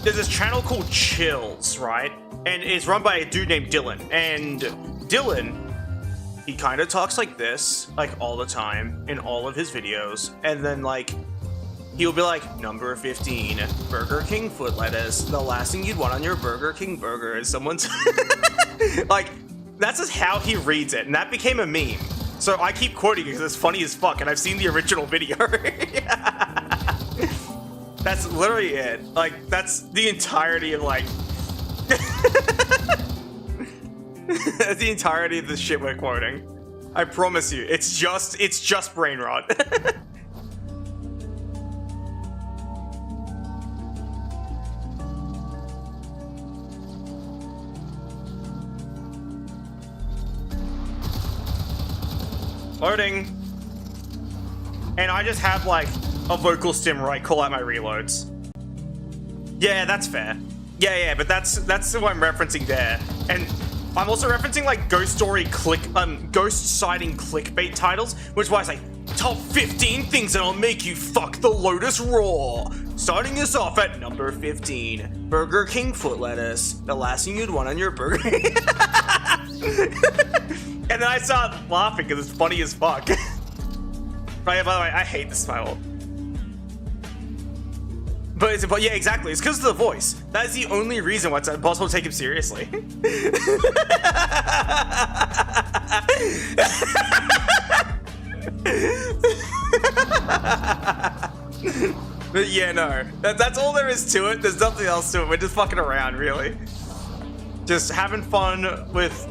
there's this channel called Chills, right? And it's run by a dude named Dylan. And Dylan, he kind of talks like this, like all the time in all of his videos. And then like he'll be like, number 15, Burger King foot lettuce. The last thing you'd want on your Burger King burger is someone's... like, That's just how he reads it, and that became a meme. So I keep quoting it because it's funny as fuck, and I've seen the original video. That's literally it. Like, that's the entirety of, like... That's the entirety of the shit we're quoting. I promise you, it's just brain rot. Loading. And I just have like a vocal stim where I call out my reloads. Yeah, that's fair. Yeah, but that's what I'm referencing there. And I'm also referencing like ghost sighting clickbait titles, which is why I say top 15 things that'll make you fuck the Lotus raw. Starting us off at number 15, Burger King foot lettuce, the last thing you'd want on your burger. And then I start laughing because it's funny as fuck. But yeah, by the way, I hate this title. But yeah, exactly. It's because of the voice. That is the only reason why it's impossible to take him seriously. But yeah, no. That's all there is to it. There's nothing else to it. We're just fucking around, really. Just having fun with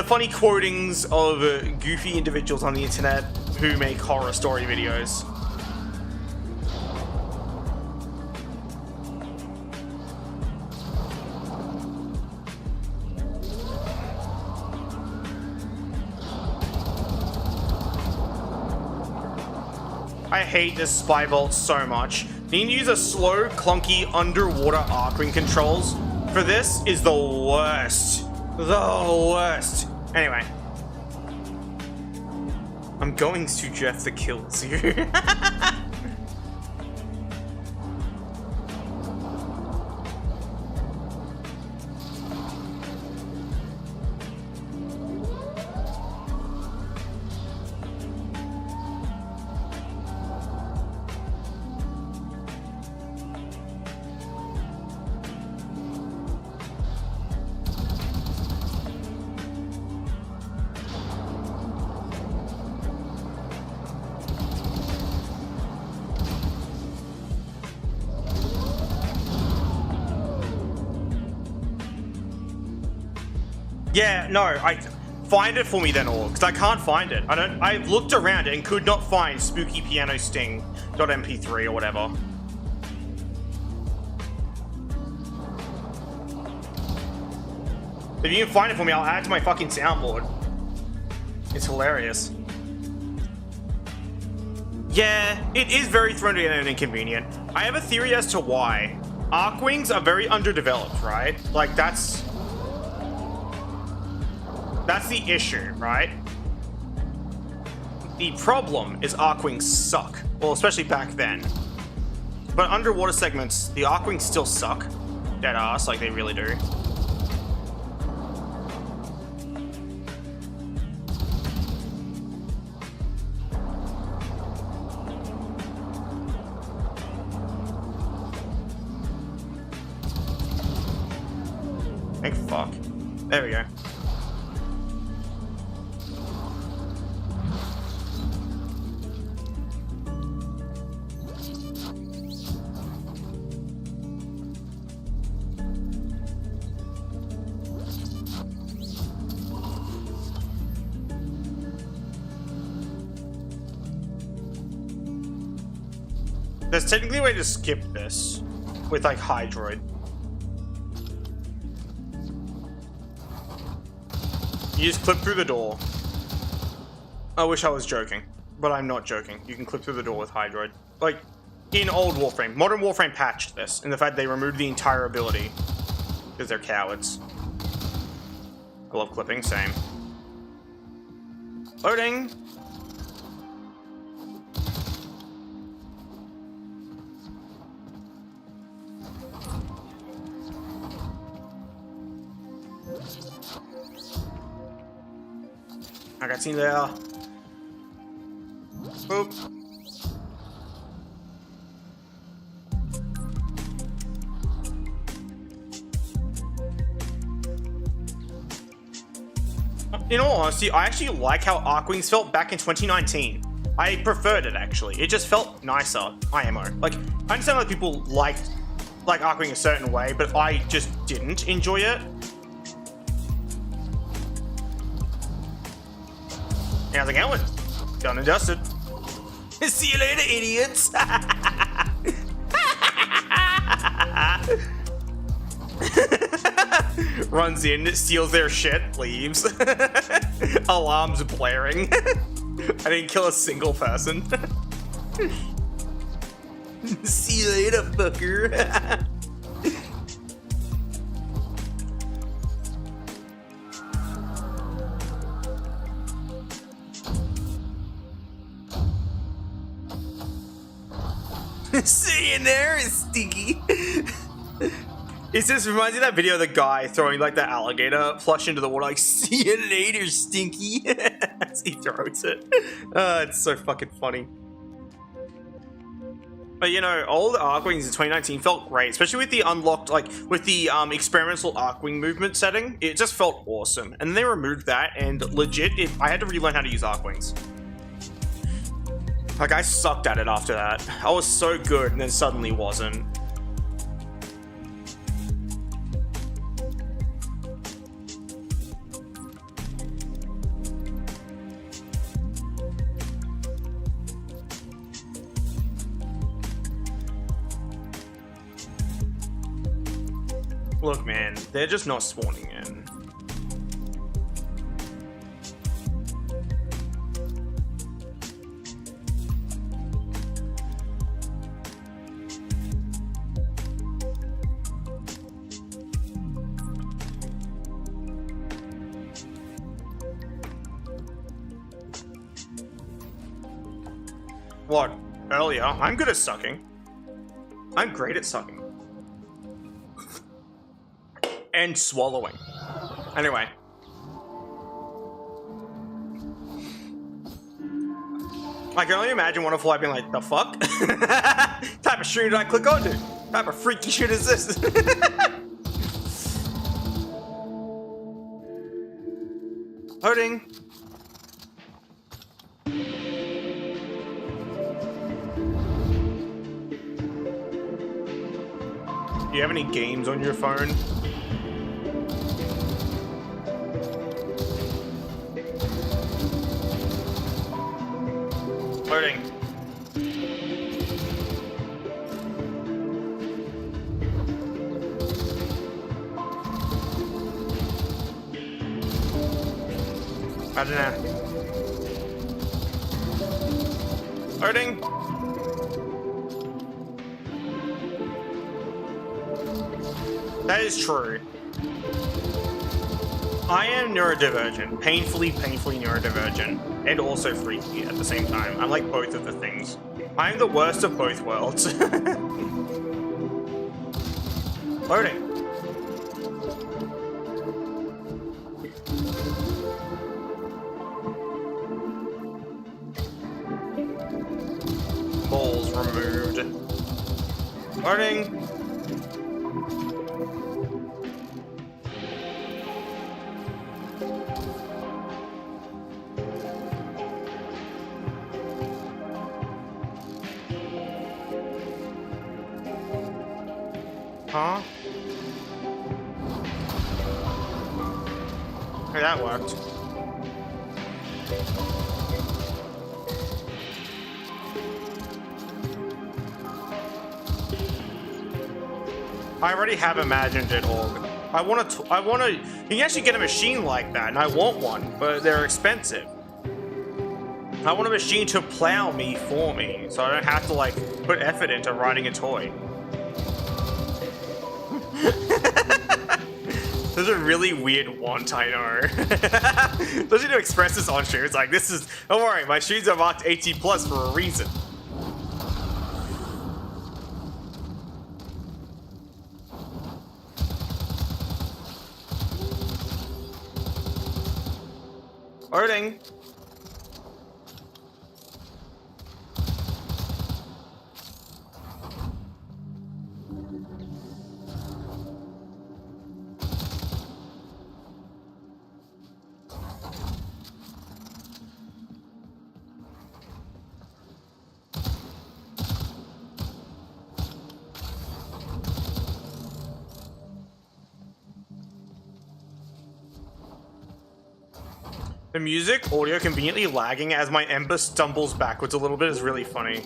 funny quotings of goofy individuals on the internet who make horror story videos. I hate this spy vault so much. Needing to use a slow, clunky underwater arcing controls for this is the worst. The worst. Anyway. I'm going to Jeff the kills you. Yeah, no, find it for me then, Org, because I can't find it. I've looked around and could not find Spooky Piano Sting.mp3 or whatever. If you can find it for me, I'll add it to my fucking soundboard. It's hilarious. Yeah, it is very thrown together and inconvenient. I have a theory as to why. Arcwings are very underdeveloped, right? Like, that's the issue, right? The problem is Arcwings suck. Well, especially back then. But underwater segments, the Arcwings still suck. Dead ass, like they really do. Thank fuck. There we go. There's technically a way to skip this with like Hydroid. You just clip through the door. I wish I was joking, but I'm not joking. You can clip through the door with Hydroid. Like, in old Warframe. Modern Warframe patched this, in the fact they removed the entire ability. Because they're cowards. I love clipping, same. Loading! I got seen there. Boop. in all honesty, I actually like how Arcwings felt back in 2019. I preferred it, actually. It just felt nicer. IMO. Like, I understand like people liked Arcwing a certain way, but I just didn't enjoy it. How's it going? Done and dusted. See you later, idiots! Runs in, steals their shit, leaves. Alarms blaring. I didn't kill a single person. See you later, fucker. See you there, Stinky. It just reminds me of that video of the guy throwing like the alligator plush into the water, like, see you later, Stinky. As he throws it. It's so fucking funny. But you know, all the Arcwings in 2019 felt great, especially with the unlocked, like, with the experimental Arcwing movement setting. It just felt awesome. And then they removed that, and legit, I had to relearn how to use Arcwings. Like, I sucked at it after that. I was so good, and then suddenly wasn't. Look, man, they're just not spawning in. What? Earlier? I'm good at sucking. I'm great at sucking. And swallowing. Anyway. I can only imagine Wonderful being like, the fuck? Type of stream did I click onto? Type of freaky shit is this? Loading. Do you have any games on your phone? Loading. I don't know. Loading. That is true. I am neurodivergent, painfully neurodivergent, and also freaky at the same time. I'm like both of the things. I'm the worst of both worlds. Loading. Balls removed. Loading. Huh? Hey, that worked. I already have imagined it, Org. I want to, you can actually get a machine like that, and I want one, but they're expensive. I want a machine to plow me for me, so I don't have to, like, put effort into riding a toy. This is a really weird want, I know. Especially to express this on stream. It's like, this is, don't worry, my streams are marked 18 plus for a reason. Loading. The music audio conveniently lagging as my Ember stumbles backwards a little bit is really funny.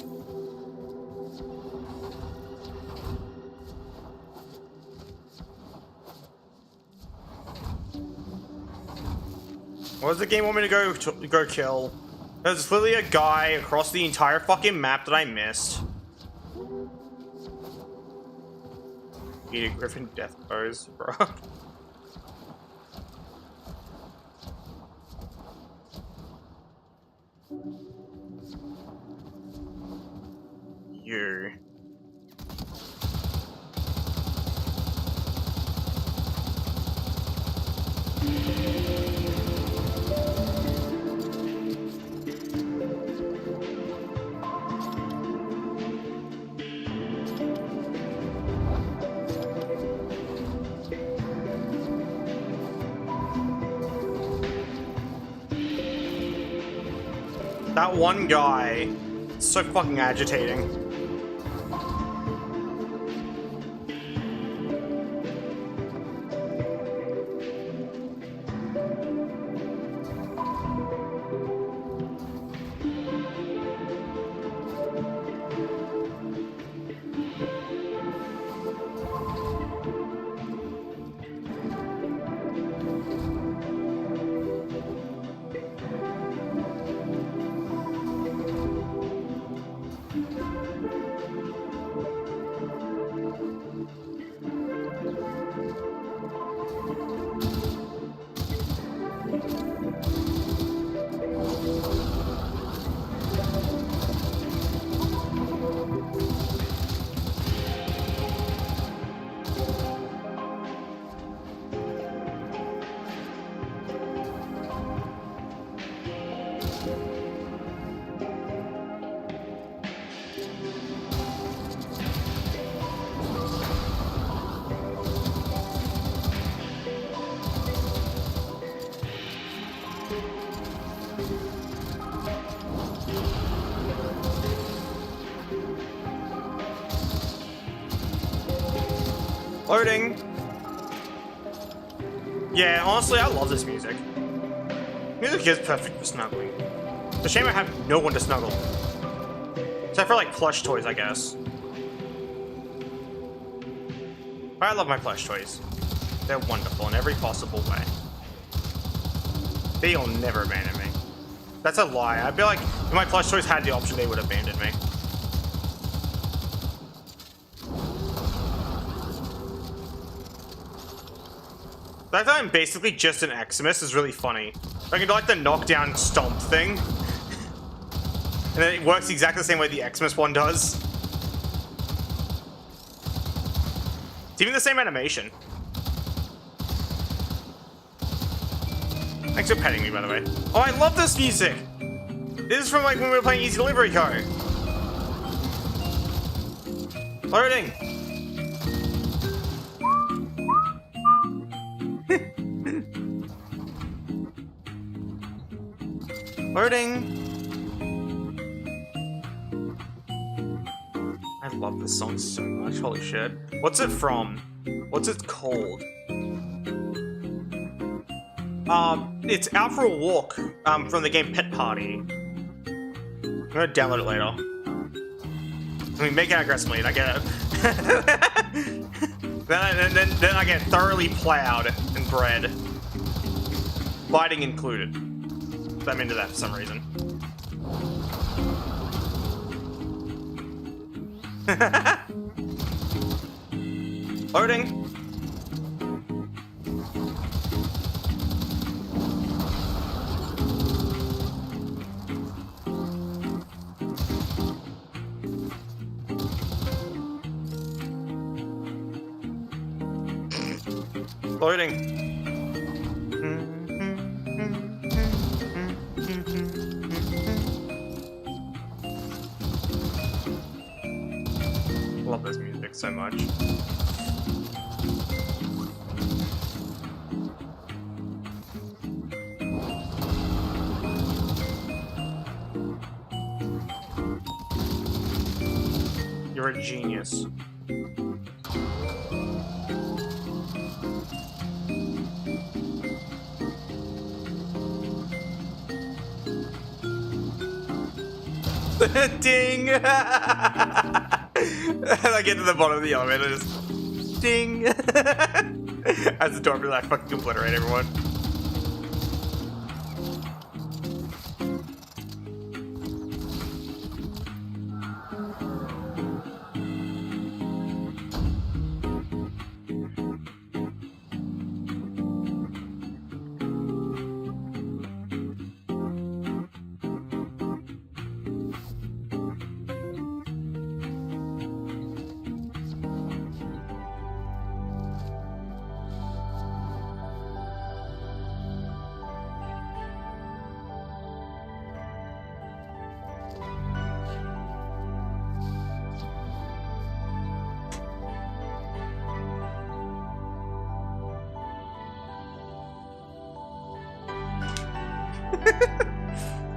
What does the game want me to go kill? There's literally a guy across the entire fucking map that I missed. Eat a Griffin death pose, bro. You. That one guy, so fucking agitating. Loading. Yeah, honestly, I love this music. Music is perfect for snuggling. It's a shame I have no one to snuggle. Except for like plush toys, I guess. But I love my plush toys. They're wonderful in every possible way. They'll never abandon me. That's a lie. I feel like if my plush toys had the option, they would abandon me. The fact that I'm basically just an Eximus is really funny. I can do like the knockdown stomp thing. And then it works exactly the same way the Eximus one does. It's even the same animation. Thanks for petting me, by the way. Oh, I love this music! This is from like when we were playing Easy Delivery Co. Loading! Loading! I love this song so much, holy shit. What's it from? What's it called? It's out for a walk, from the game Pet Party. I'm gonna download it later. I mean, make it aggressively, I get it. then I get thoroughly plowed and bred. Biting included. I'm into that for some reason. Loading. Loading. Love this music so much. You're a genius. Ding! And I get to the bottom of the elevator, just ding! As the door be like, fucking obliterate everyone.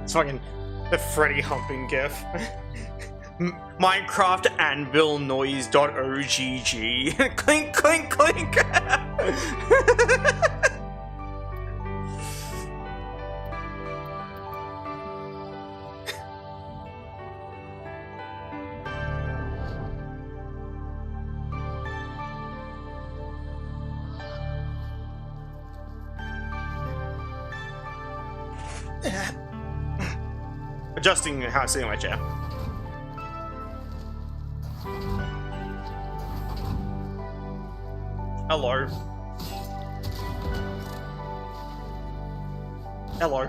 It's fucking the Freddy humping gif. Minecraft anvil noise.ogg. Clink, clink, clink. Adjusting how I sit in my chair. Hello. Hello.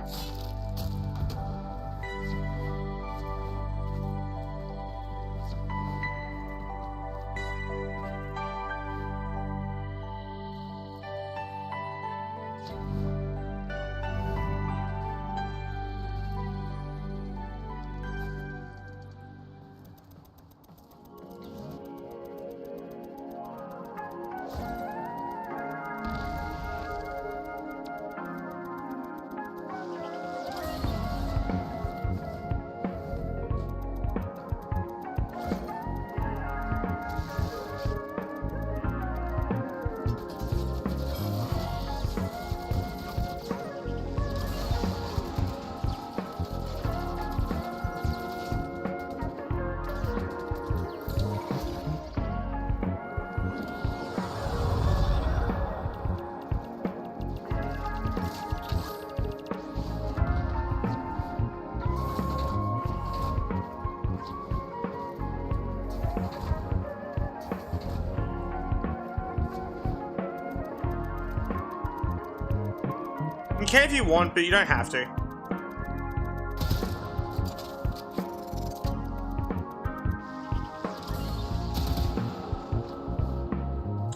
You can if you want, but you don't have to.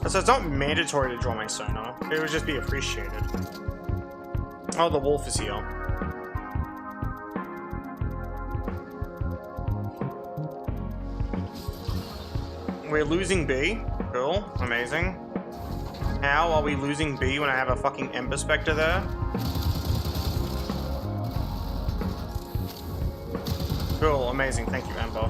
So it's not mandatory to draw my sonar. It would just be appreciated. Oh, the wolf is here. We're losing B. Cool. Amazing. How are we losing B when I have a fucking Ember Spectre there? Cool. Amazing. Thank you, Ember.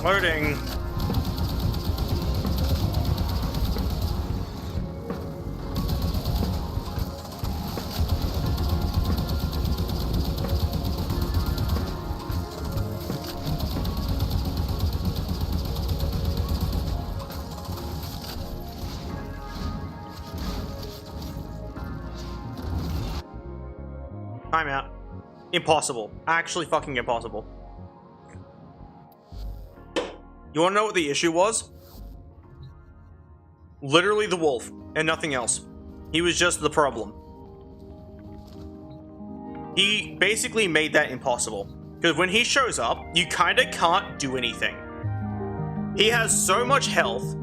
Loading. I'm out. Impossible. Actually fucking impossible. You wanna know what the issue was? Literally the wolf, and nothing else. He was just the problem. He basically made that impossible. Because when he shows up, you kinda can't do anything. He has so much health,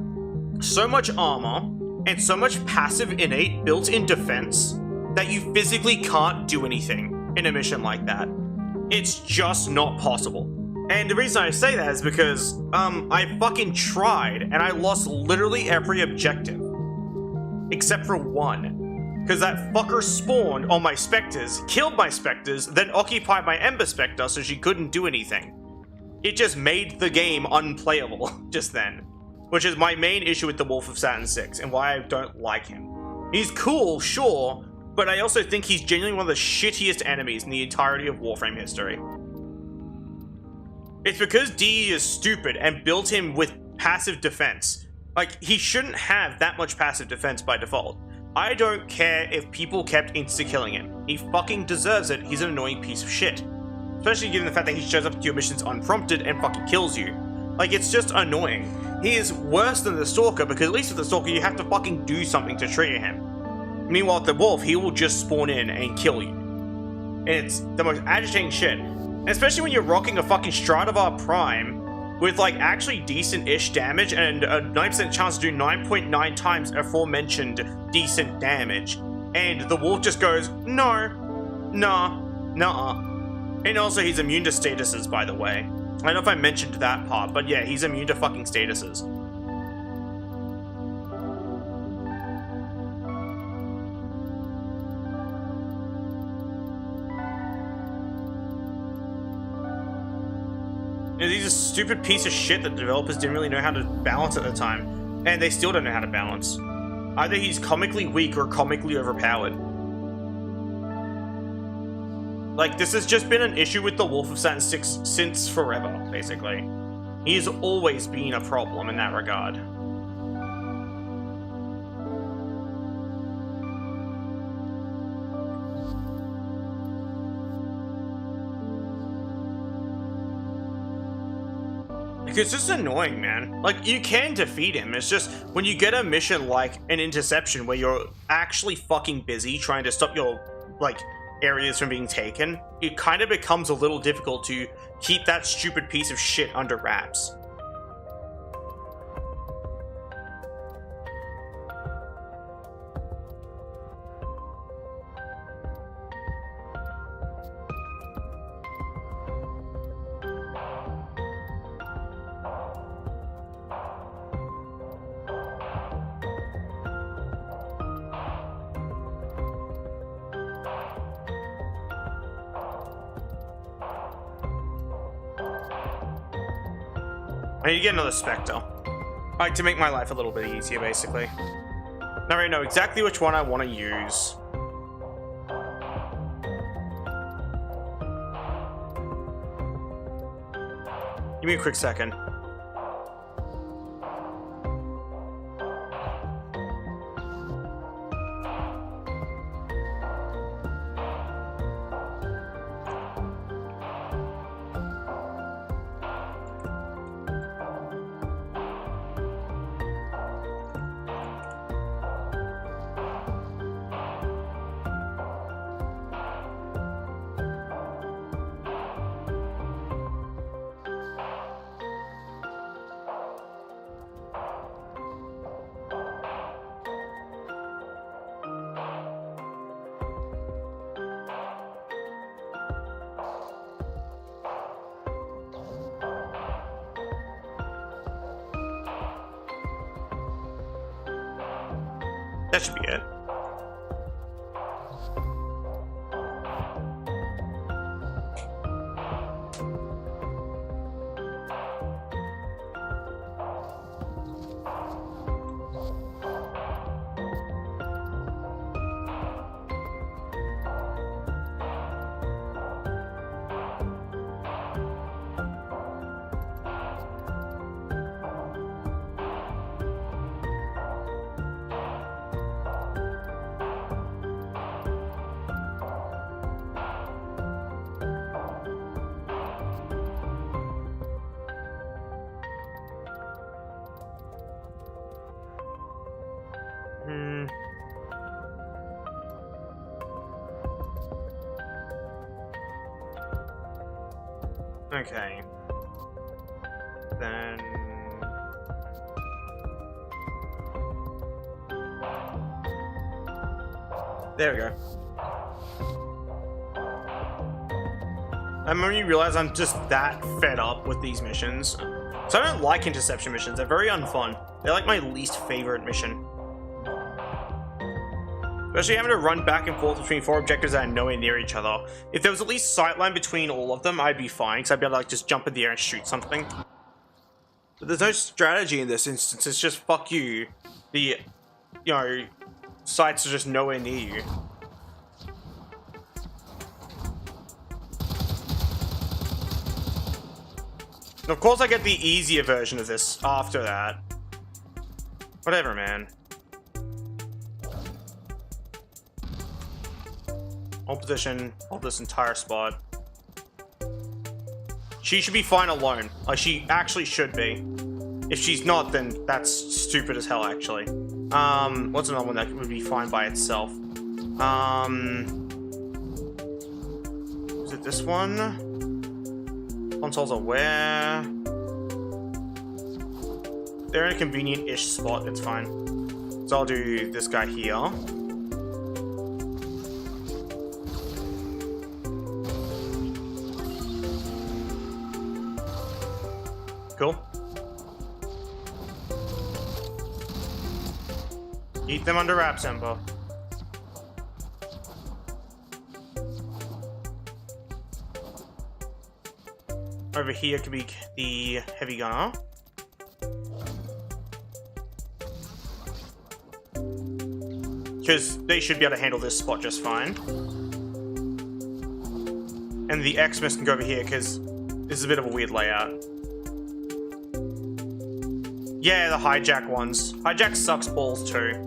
so much armor, and so much passive innate built-in defense that you physically can't do anything in a mission like that. It's just not possible. And the reason I say that is because, I fucking tried, and I lost literally every objective. Except for one. Because that fucker spawned on my Spectres, killed my Spectres, then occupied my Ember Spectre so she couldn't do anything. It just made the game unplayable just then. Which is my main issue with the Wolf of Saturn 6, and why I don't like him. He's cool, sure, but I also think he's genuinely one of the shittiest enemies in the entirety of Warframe history. It's because DE is stupid and built him with passive defense. Like, he shouldn't have that much passive defense by default. I don't care if people kept insta-killing him. He fucking deserves it. He's an annoying piece of shit. Especially given the fact that he shows up to your missions unprompted and fucking kills you. Like, it's just annoying. He is worse than the Stalker, because at least with the Stalker you have to fucking do something to trigger him. Meanwhile, with the Wolf, he will just spawn in and kill you. And it's the most agitating shit. And especially when you're rocking a fucking Stradivar Prime with, like, actually decent-ish damage and a 9% chance to do 9.9 times aforementioned decent damage. And the Wolf just goes, no, nah, nah. And also, he's immune to statuses, by the way. I don't know if I mentioned that part, but yeah, he's immune to fucking statuses. You know, he's a stupid piece of shit that developers didn't really know how to balance at the time. And they still don't know how to balance. Either he's comically weak or comically overpowered. Like, this has just been an issue with the Wolf of Saturn 6 since forever, basically. He's always been a problem in that regard. It's just annoying, man. Like, you can defeat him. It's just when you get a mission like an interception where you're actually fucking busy trying to stop your, like, areas from being taken, it kind of becomes a little difficult to keep that stupid piece of shit under wraps. I need to get another Spectre. Like, to make my life a little bit easier, basically. I already know exactly which one I want to use. Give me a quick second. That should be it. Okay. Then... There we go. I'm only realize I'm just that fed up with these missions. So I don't like interception missions. They're very unfun. They're like my least favorite mission. Especially having to run back and forth between 4 objectives that are nowhere near each other. If there was at least sightline between all of them, I'd be fine, because I'd be able to like just jump in the air and shoot something. But there's no strategy in this instance. It's just fuck you. The, you know, sights are just nowhere near you. And of course I get the easier version of this after that. Whatever, man. Hold position, hold this entire spot. She should be fine alone. Like, she actually should be. If she's not, then that's stupid as hell, actually. What's another one that would be fine by itself? Is it this one? Consoles aware. They're in a convenient-ish spot, it's fine. So I'll do this guy here. Cool. Eat them under wraps, Ember. Over here could be the heavy gunner. Because they should be able to handle this spot just fine. And the Xmas can go over here because this is a bit of a weird layout. Yeah, the hijack ones. Hijack sucks balls too.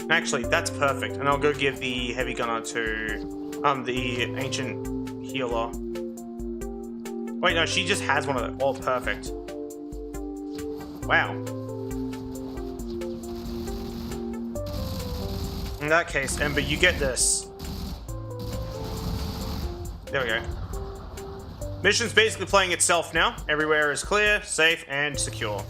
Actually, that's perfect. And I'll go give the heavy gunner to the ancient healer. Wait, no, she just has one of them. Oh, perfect. Wow. In that case, Ember, you get this. There we go. Mission's basically playing itself now. Everywhere is clear, safe, and secure.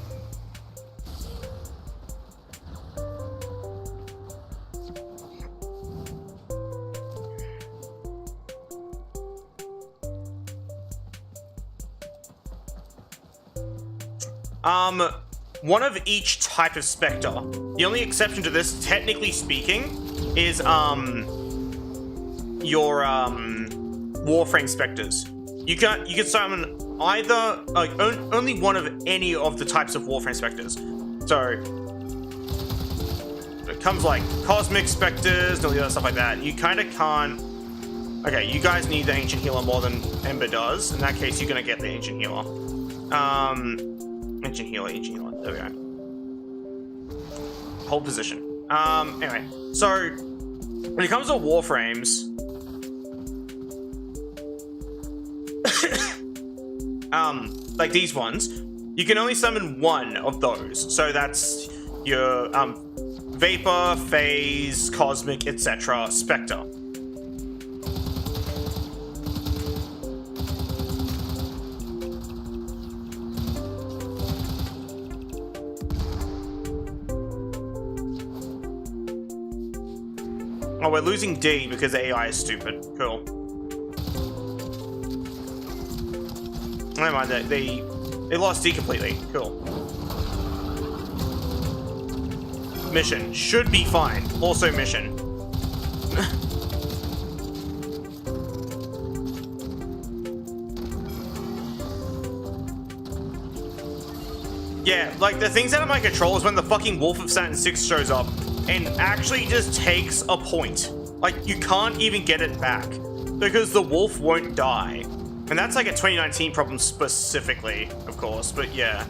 One of each type of Spectre. The only exception to this, technically speaking, is, your, Warframe Spectres. You can summon either, like, only one of any of the types of Warframe Spectres. So, it comes like Cosmic Spectres and all the other stuff like that. You kind of can't... Okay, you guys need the Ancient Healer more than Ember does. In that case, you're gonna get the Ancient Healer. Ancient Healer. There we go. Hold position. Anyway, so when it comes to Warframes, like these ones, you can only summon one of those. So that's your Vapor, Phase, Cosmic, etc. Spectre. Oh, we're losing D because the AI is stupid. Cool. Never mind, they lost D completely. Cool. Mission. Should be fine. Also mission. Yeah, like the things out of my control is when the fucking Wolf of Saturn 6 shows up and actually just takes a point. Like, you can't even get it back because the wolf won't die. And that's like a 2019 problem specifically, of course, but yeah.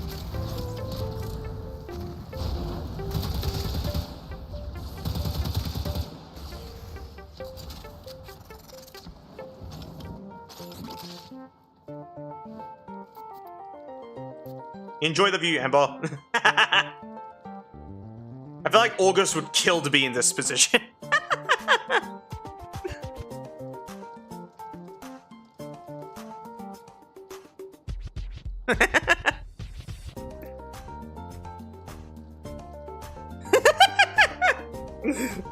Enjoy the view, Amber. I feel like August would kill to be in this position.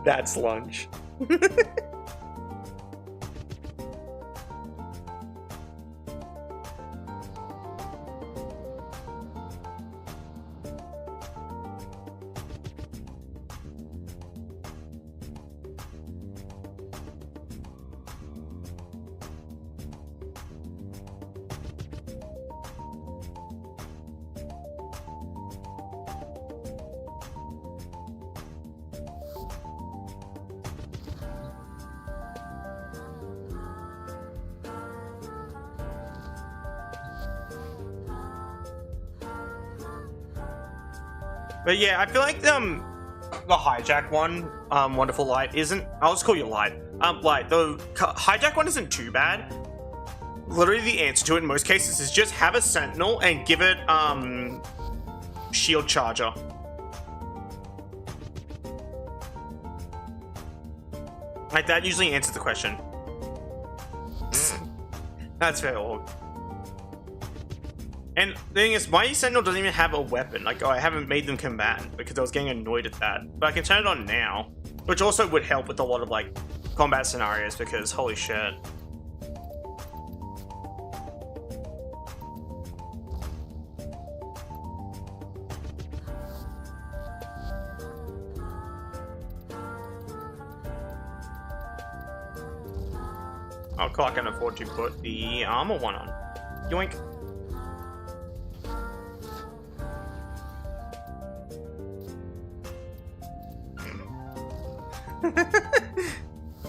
That's lunch. But yeah, I feel like the hijack one, Wonderful Light, isn't. I'll just call you Light. Light. The hijack one isn't too bad. Literally, the answer to it in most cases is just have a Sentinel and give it shield charger. Like that usually answers the question. That's fair, Org. And the thing is, my Sentinel doesn't even have a weapon. Like, oh, I haven't made them combatant because I was getting annoyed at that. But I can turn it on now, which also would help with a lot of, like, combat scenarios because, holy shit. Oh, cool, I can afford to put the armor one on. Yoink.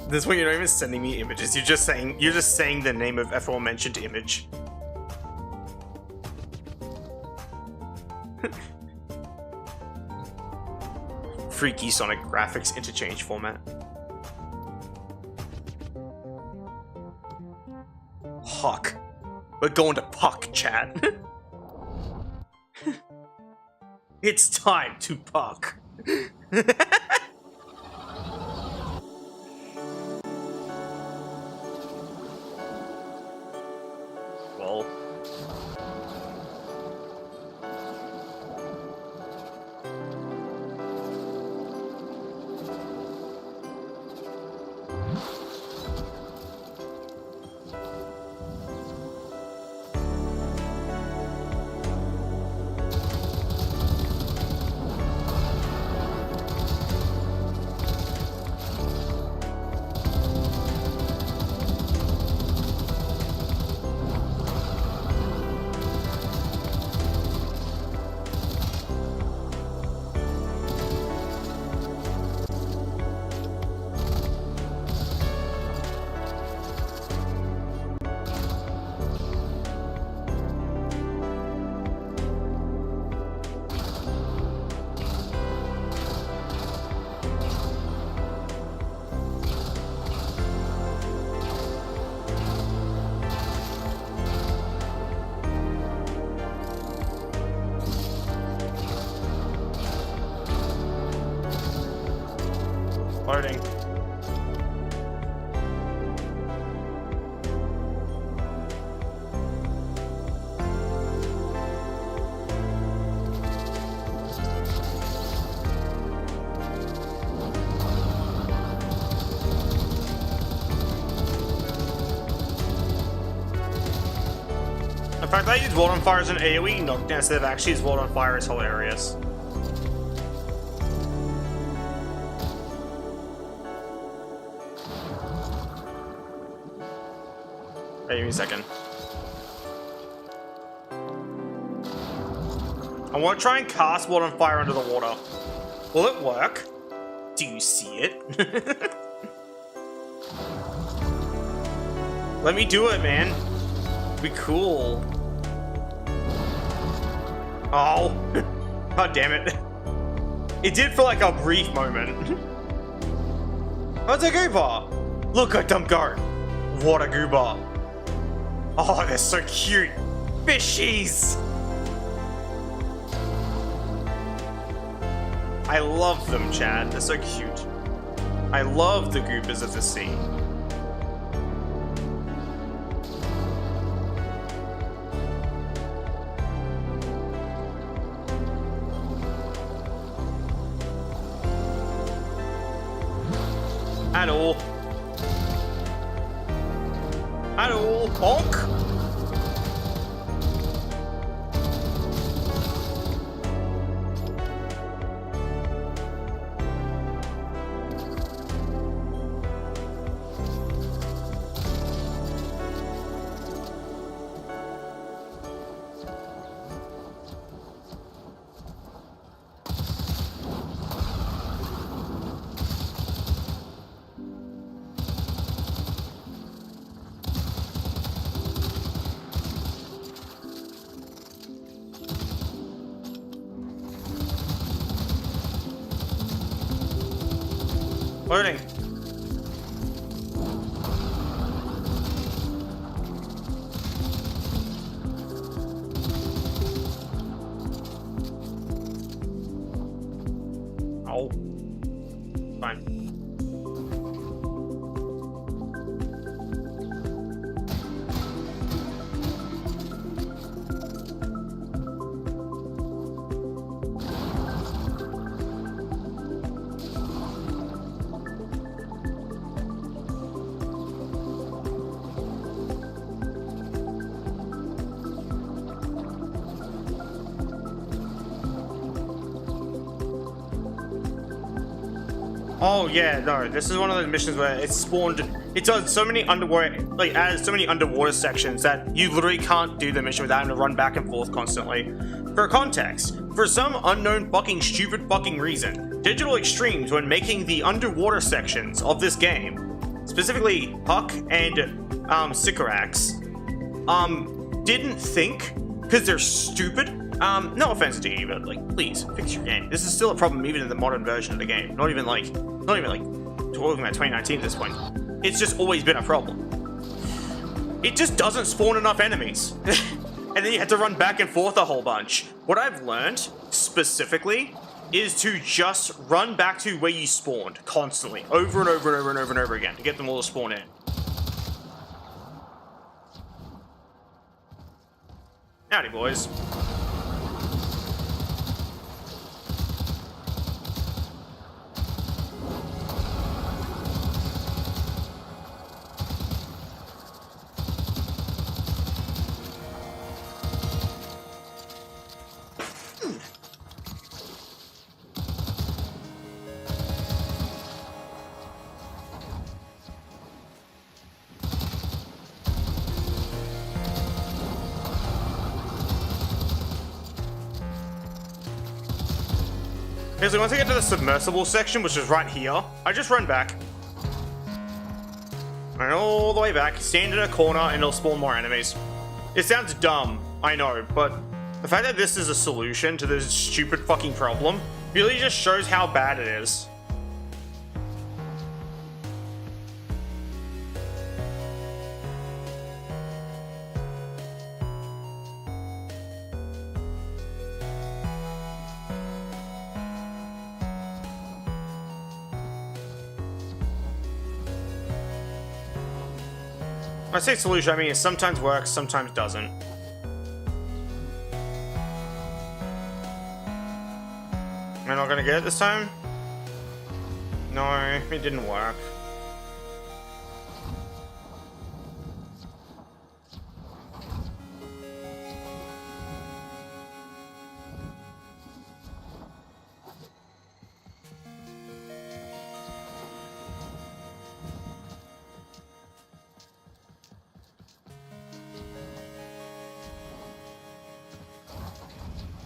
This one, you're not even sending me images. You're just saying the name of aforementioned image. Freaky Sonic graphics interchange format. Puck. We're going to Puck, chat. It's time to Puck. Well. Loading. The fact that I use World on Fire as an AoE knockdown instead of actually use World on Fire is hilarious. Wait, give me a second. I want to try and cast World on Fire under the water. Will it work? Do you see it? Let me do it, man. Be cool. Oh. God damn it. It did for like a brief moment. How's a goober? Look at them go. What a goober. Oh, they're so cute. Fishies! I love them, Chad. They're so cute. I love the goobers of the sea. Hello. Hello, honk. Loading. Oh. Fine. Oh yeah, no, this is one of those missions where it's spawned. It does so many underwater, like adds so many underwater sections that you literally can't do the mission without having to run back and forth constantly. For context, for some unknown fucking stupid fucking reason, Digital Extremes, when making the underwater sections of this game, specifically Huck and Sycorax, didn't think, because they're stupid. No offense to you, but like, please fix your game. This is still a problem even in the modern version of the game. Not even like talking about 2019 at this point. It's just always been a problem. It just doesn't spawn enough enemies. And then you have to run back and forth a whole bunch. What I've learned, specifically, is to just run back to where you spawned constantly, over and over and over and over and over again, to get them all to spawn in. Howdy, boys. Basically, once I get to the submersible section, which is right here, I just run back. Run all the way back, stand in a corner, and it'll spawn more enemies. It sounds dumb, I know, but the fact that this is a solution to this stupid fucking problem really just shows how bad it is. When I say solution, I mean it sometimes works, sometimes doesn't. Am I not gonna get it this time? No, it didn't work.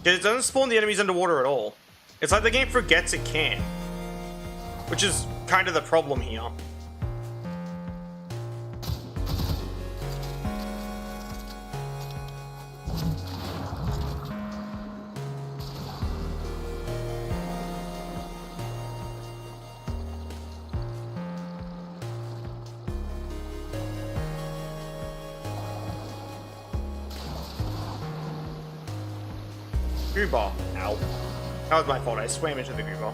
It doesn't spawn the enemies underwater at all. It's like the game forgets it can. Which is kind of the problem here. Goo ball. Ow. That was my fault. I swam into the goo ball.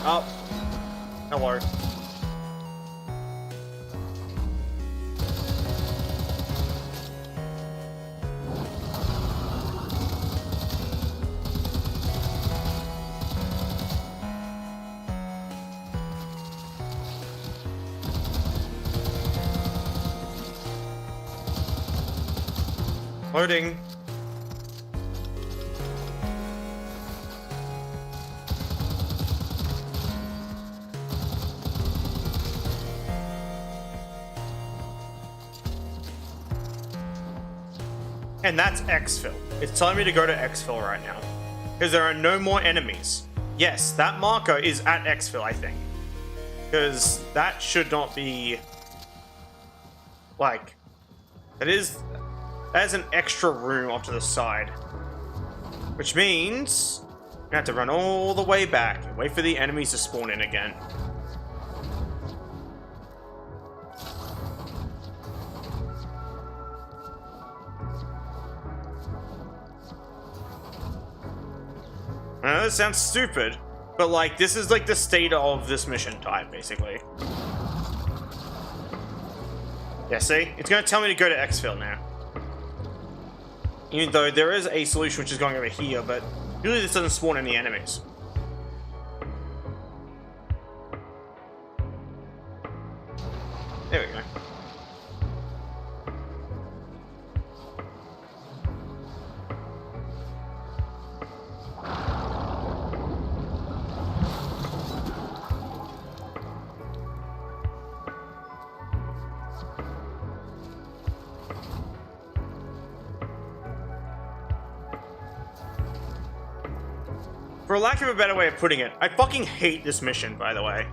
Oh. Hello. Loading. And that's exfil. It's telling me to go to exfil right now. Because there are no more enemies. Yes, that marker is at exfil, I think. Because that should not be... Like... That is an extra room off to the side. Which means... I have to run all the way back and wait for the enemies to spawn in again. I know this sounds stupid, but like, this is like the state of this mission type, basically. Yeah, see? It's gonna tell me to go to exfil now. Even though there is a solution which is going over here, but usually this doesn't spawn any enemies. There we go. For lack of a better way of putting it, I fucking hate this mission, by the way.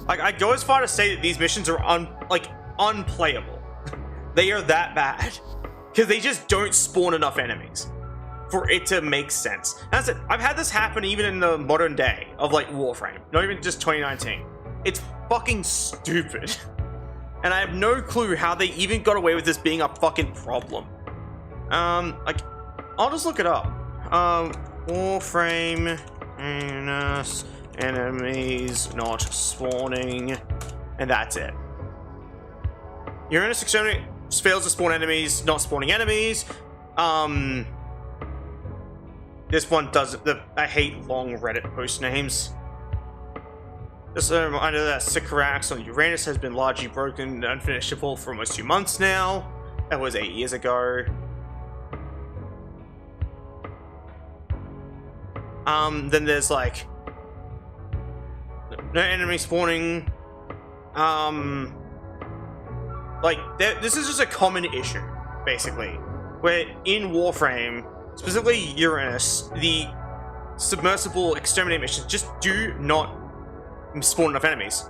Like, I'd go as far to say that these missions are unplayable. They are that bad. Because they just don't spawn enough enemies for it to make sense. That's it. I've had this happen even in the modern day of, like, Warframe. Not even just 2019. It's fucking stupid. And I have no clue how they even got away with this being a fucking problem. Like, I'll just look it up. Warframe, enemies not spawning, and that's it. Uranus exterminate fails to spawn enemies, not spawning enemies. This one doesn't. I hate long Reddit post names. Just a reminder that Sycorax on Uranus has been largely broken and unfinishable for almost 2 months now. That was 8 years ago. Then there's like no enemy spawning. Like this is just a common issue, basically, where in Warframe, specifically Uranus, the submersible exterminate missions just do not spawn enough enemies.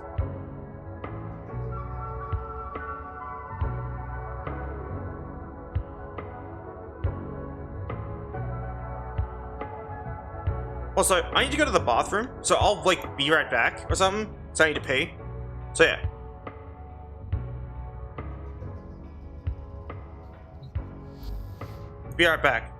Also, I need to go to the bathroom, so I'll, like, be right back or something. So I need to pee. So, yeah. Be right back.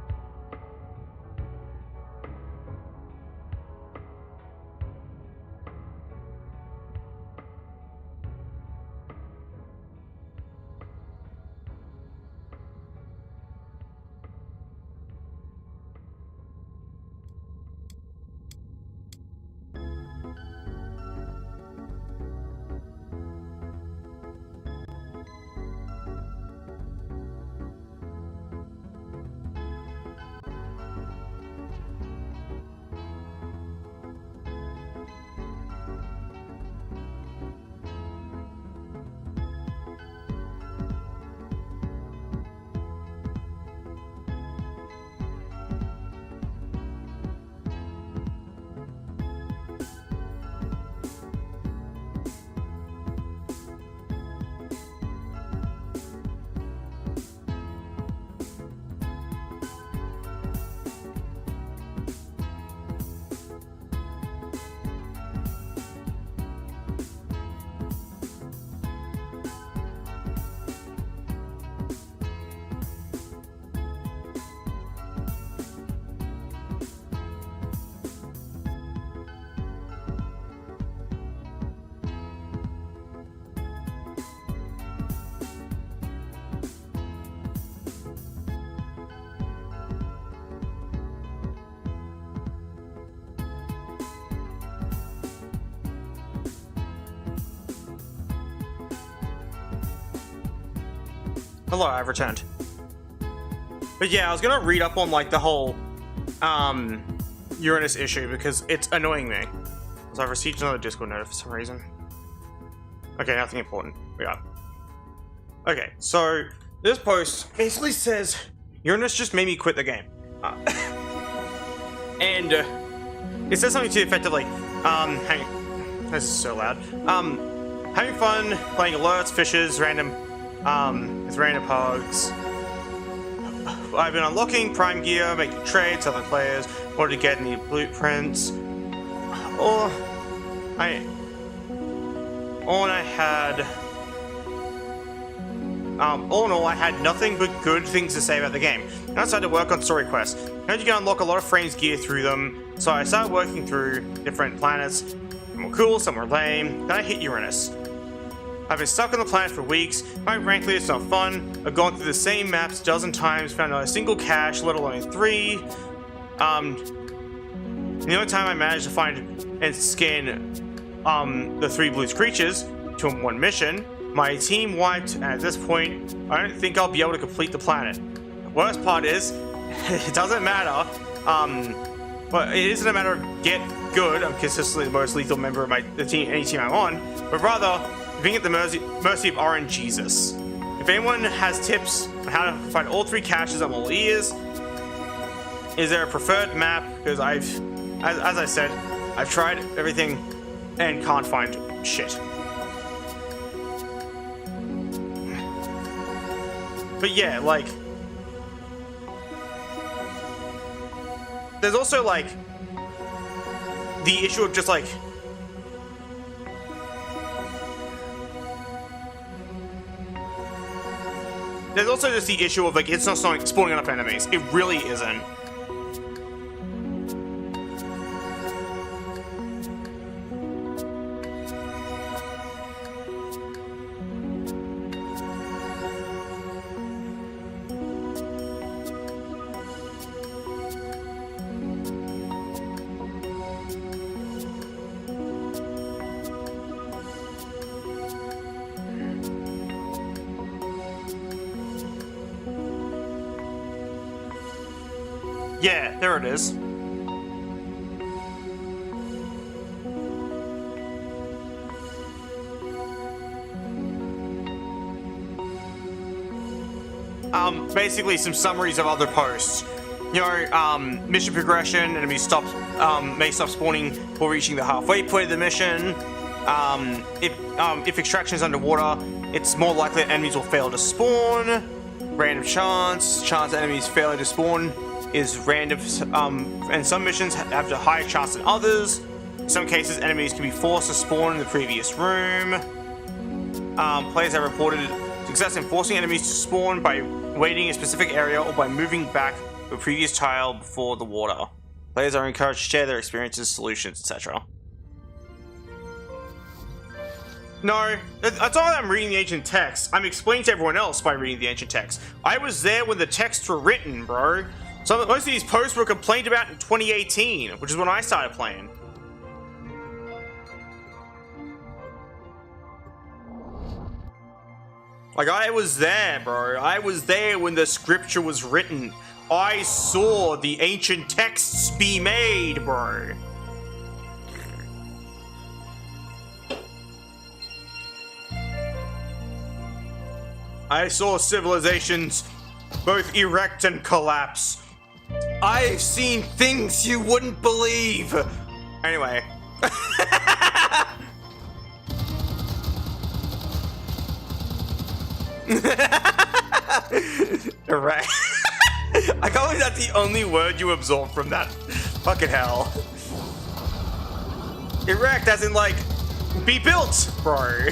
Hello, I've returned. But yeah, I was gonna read up on like the whole Uranus issue because it's annoying me. So I've received another Discord note for some reason. Okay, nothing important. We are. Okay, so this post basically says Uranus just made me quit the game. And it says something to the effect of like, this is so loud. Having fun playing alerts, fishes, random, with random pugs. I've been unlocking prime gear, making trades, other players, wanted to get any blueprints. All I had. All in all, I had nothing but good things to say about the game. And I decided to work on story quests. I heard you can unlock a lot of frames gear through them, so I started working through different planets. Some were cool, some were lame. Then I hit Uranus. I've been stuck on the planet for weeks. Frankly, it's not fun. I've gone through the same maps a dozen times, found not a single cache, let alone 3. The only time I managed to find and scan the 3 blues creatures to 1 mission, my team wiped, and at this point, I don't think I'll be able to complete the planet. The worst part is, it doesn't matter, but it isn't a matter of get good, I'm consistently the most lethal member of any team I'm on, but rather, being at the mercy of RNGesus. If anyone has tips on how to find all 3 caches, I'm all ears. Is there a preferred map? Because as I said, I've tried everything and can't find shit. But yeah, like, there's also like the issue of just like there's also just the issue of like it's not spawning enough enemies. It really isn't. Yeah, there it is. Basically some summaries of other posts. You know, mission progression, enemies may stop spawning before reaching the halfway point of the mission. If extraction is underwater, it's more likely that enemies will fail to spawn. Random chance enemies failing to spawn is random, and some missions have a higher chance than others. In some cases, enemies can be forced to spawn in the previous room. Players have reported success in forcing enemies to spawn by waiting in a specific area or by moving back to a previous tile before the water. Players are encouraged to share their experiences, solutions, etc. No, that's not that I'm reading the ancient text. I'm explaining to everyone else by reading the ancient text. I was there when the texts were written, bro. Most of these posts were complained about in 2018, which is when I started playing. Like, I was there, bro. I was there when the scripture was written. I saw the ancient texts be made, bro. I saw civilizations both erect and collapse. I've seen things you wouldn't believe. Anyway. Erect. I can't believe that's the only word you absorbed from that. Fucking hell. Erect as in like, be built, bro.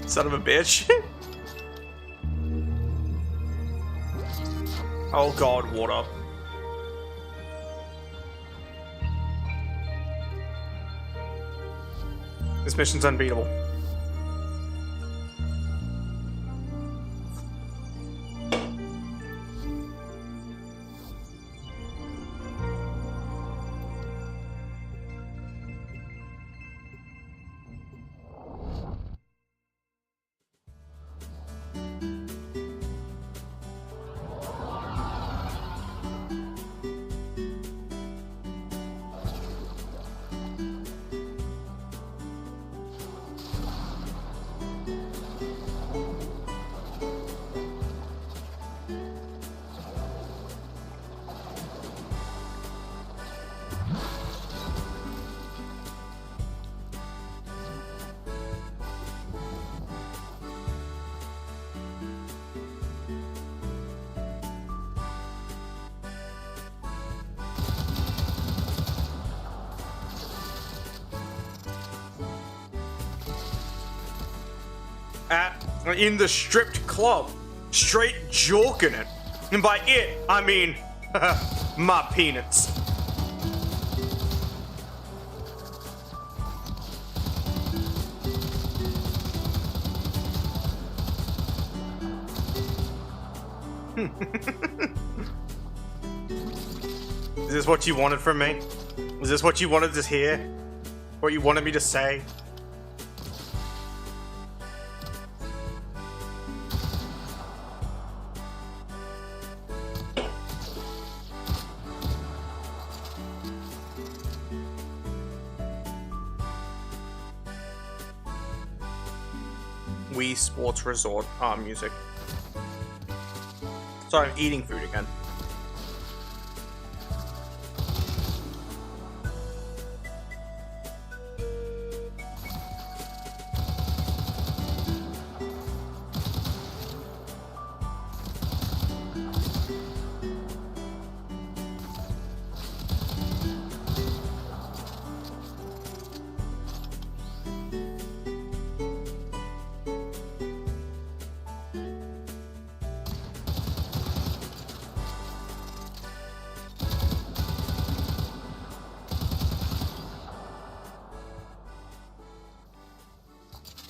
Son of a bitch. Oh god, water. This mission's unbeatable. in the stripped club, straight jorking it. And by it, I mean my peanuts. Is this what you wanted from me? Is this what you wanted to hear? What you wanted me to say? Wii Sports Resort music. Sorry, I'm eating food again.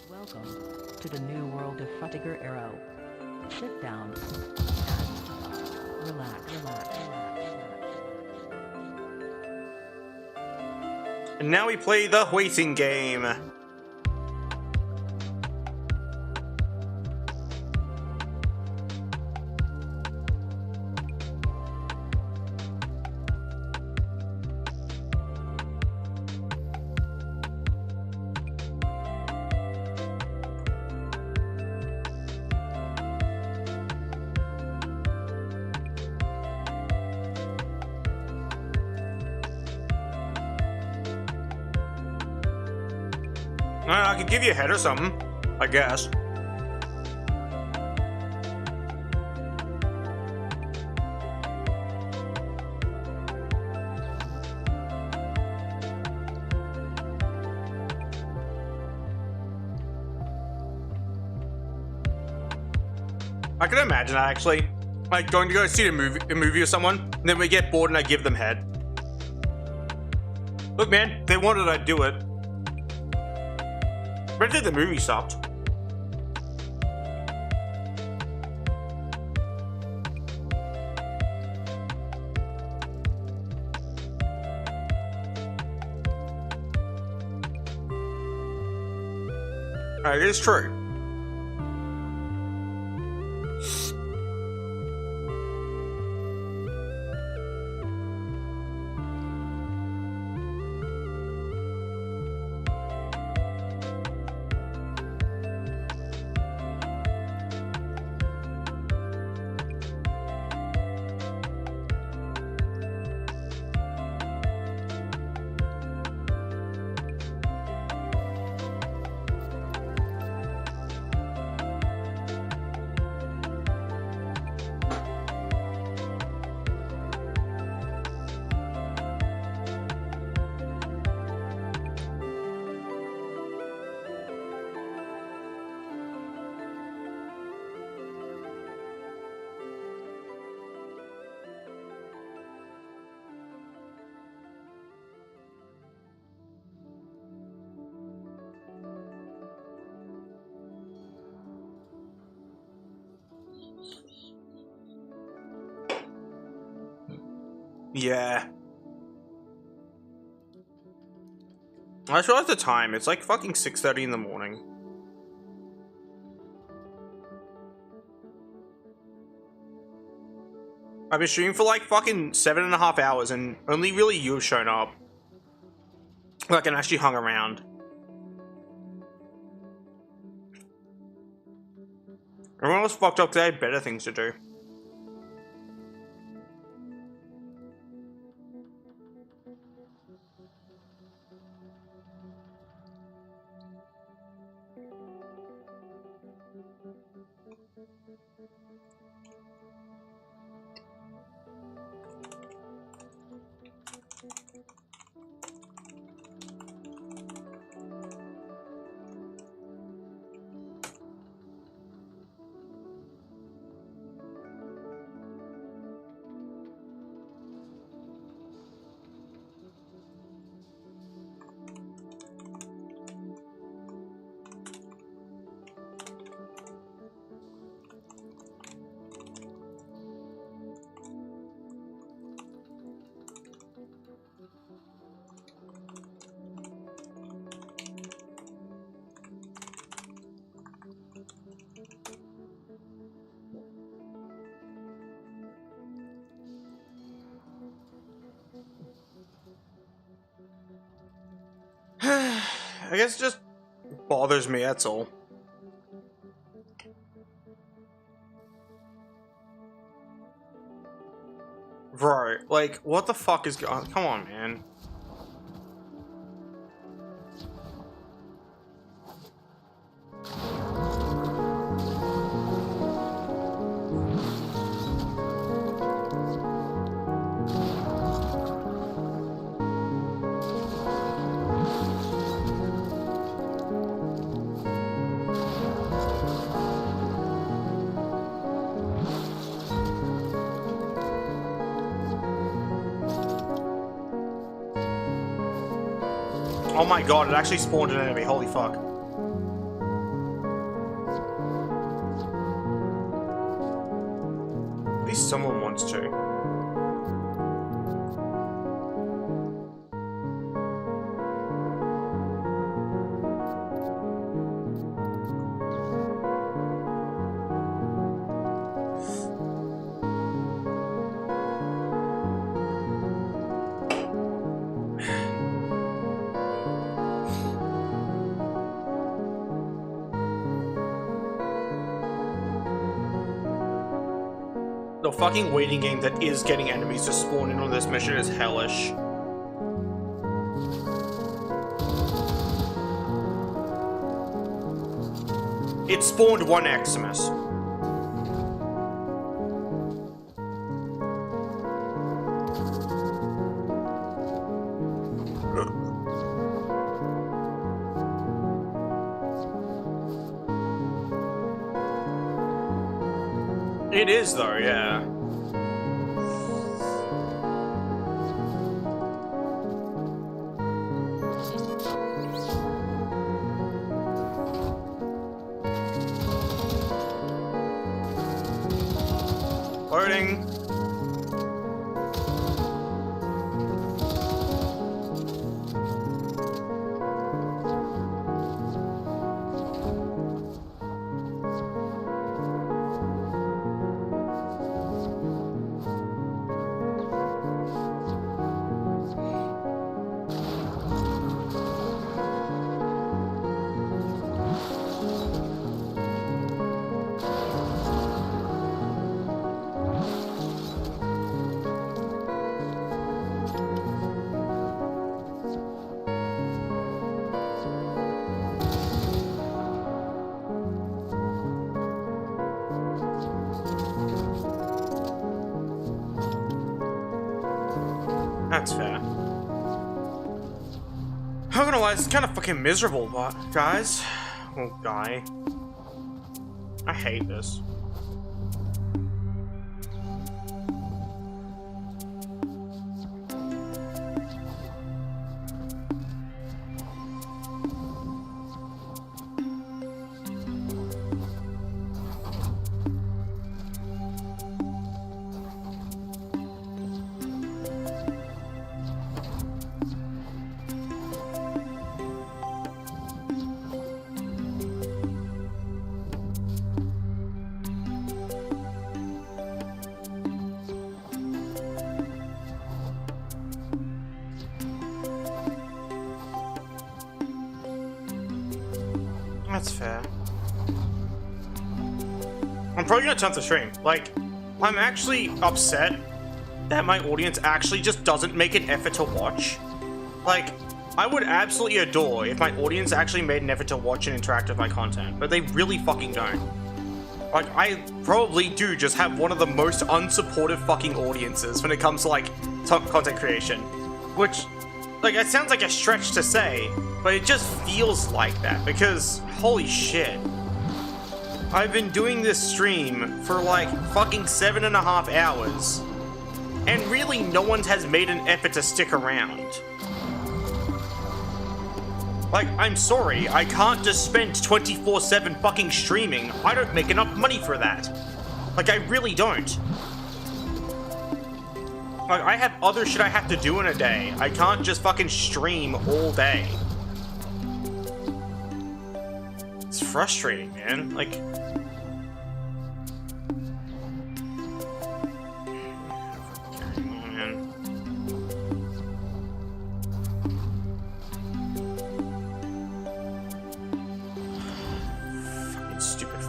Welcome to the new world of Frutiger Arrow. Sit down and relax. And now we play the waiting game. I could give you a head or something, I guess. I can imagine that actually. Like going to go see a movie with someone, and then we get bored and I give them head. Look man, they wanted I'd do it. When did the movie stopped? It is true. Yeah. I just realized the time. It's like fucking 6:30 in the morning. I've been streaming for like fucking 7.5 hours and only really you've shown up. Like, and actually hung around. Everyone was fucked up because they had better things to do. I guess it just bothers me, that's all. Bro, like, what the fuck is going on? Come on, man. Oh my god, it actually spawned an enemy, holy fuck. At least someone wants to. The fucking waiting game that is getting enemies to spawn in on this mission is hellish. It spawned one Eximus. It is though, yeah. Loading. That's fair. I'm not gonna lie, it's kind of fucking miserable, but guys, oh guy, I hate this. That's fair. I'm probably gonna turn off the stream. Like, I'm actually upset that my audience actually just doesn't make an effort to watch. Like, I would absolutely adore if my audience actually made an effort to watch and interact with my content, but they really fucking don't. Like, I probably do just have one of the most unsupportive fucking audiences when it comes to, like, content creation. Which, like, it sounds like a stretch to say, but it just feels like that, because, holy shit. I've been doing this stream for, like, fucking 7.5 hours, and really no one has made an effort to stick around. Like, I'm sorry, I can't just spend 24/7 fucking streaming. I don't make enough money for that. Like, I really don't. Like, I have other shit I have to do in a day. I can't just fucking stream all day. It's frustrating, man. Like... man.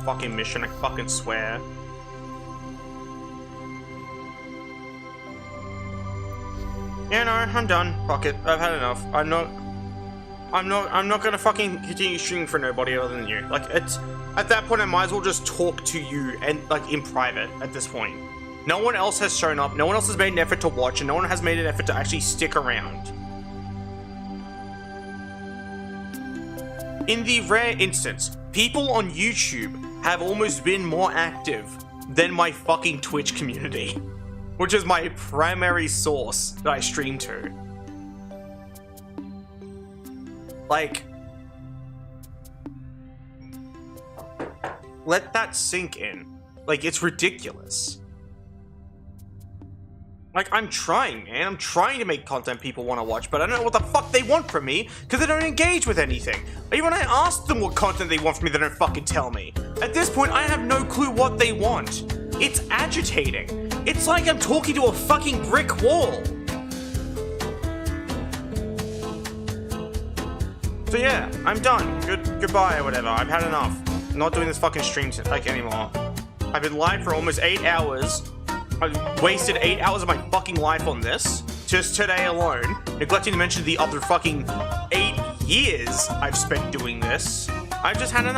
fucking mission, I fucking swear. Yeah, no, I'm done. Fuck it. I've had enough. I'm not gonna fucking continue streaming for nobody other than you. Like, it's, at that point, I might as well just talk to you and, like, in private at this point. No one else has shown up, no one else has made an effort to watch, and no one has made an effort to actually stick around. In the rare instance, people on YouTube have almost been more active than my fucking Twitch community, which is my primary source that I stream to. Like, let that sink in. Like, it's ridiculous. Like, I'm trying, man. I'm trying to make content people want to watch, but I don't know what the fuck they want from me, because they don't engage with anything. Even when I ask them what content they want from me, they don't fucking tell me. At this point, I have no clue what they want. It's agitating. It's like I'm talking to a fucking brick wall. So yeah, I'm done. Goodbye or whatever. I've had enough. I'm not doing this fucking stream anymore. I've been live for almost 8 hours. I've wasted 8 hours of my fucking life on this, just today alone, neglecting to mention the other fucking 8 years I've spent doing this. I've just had enough.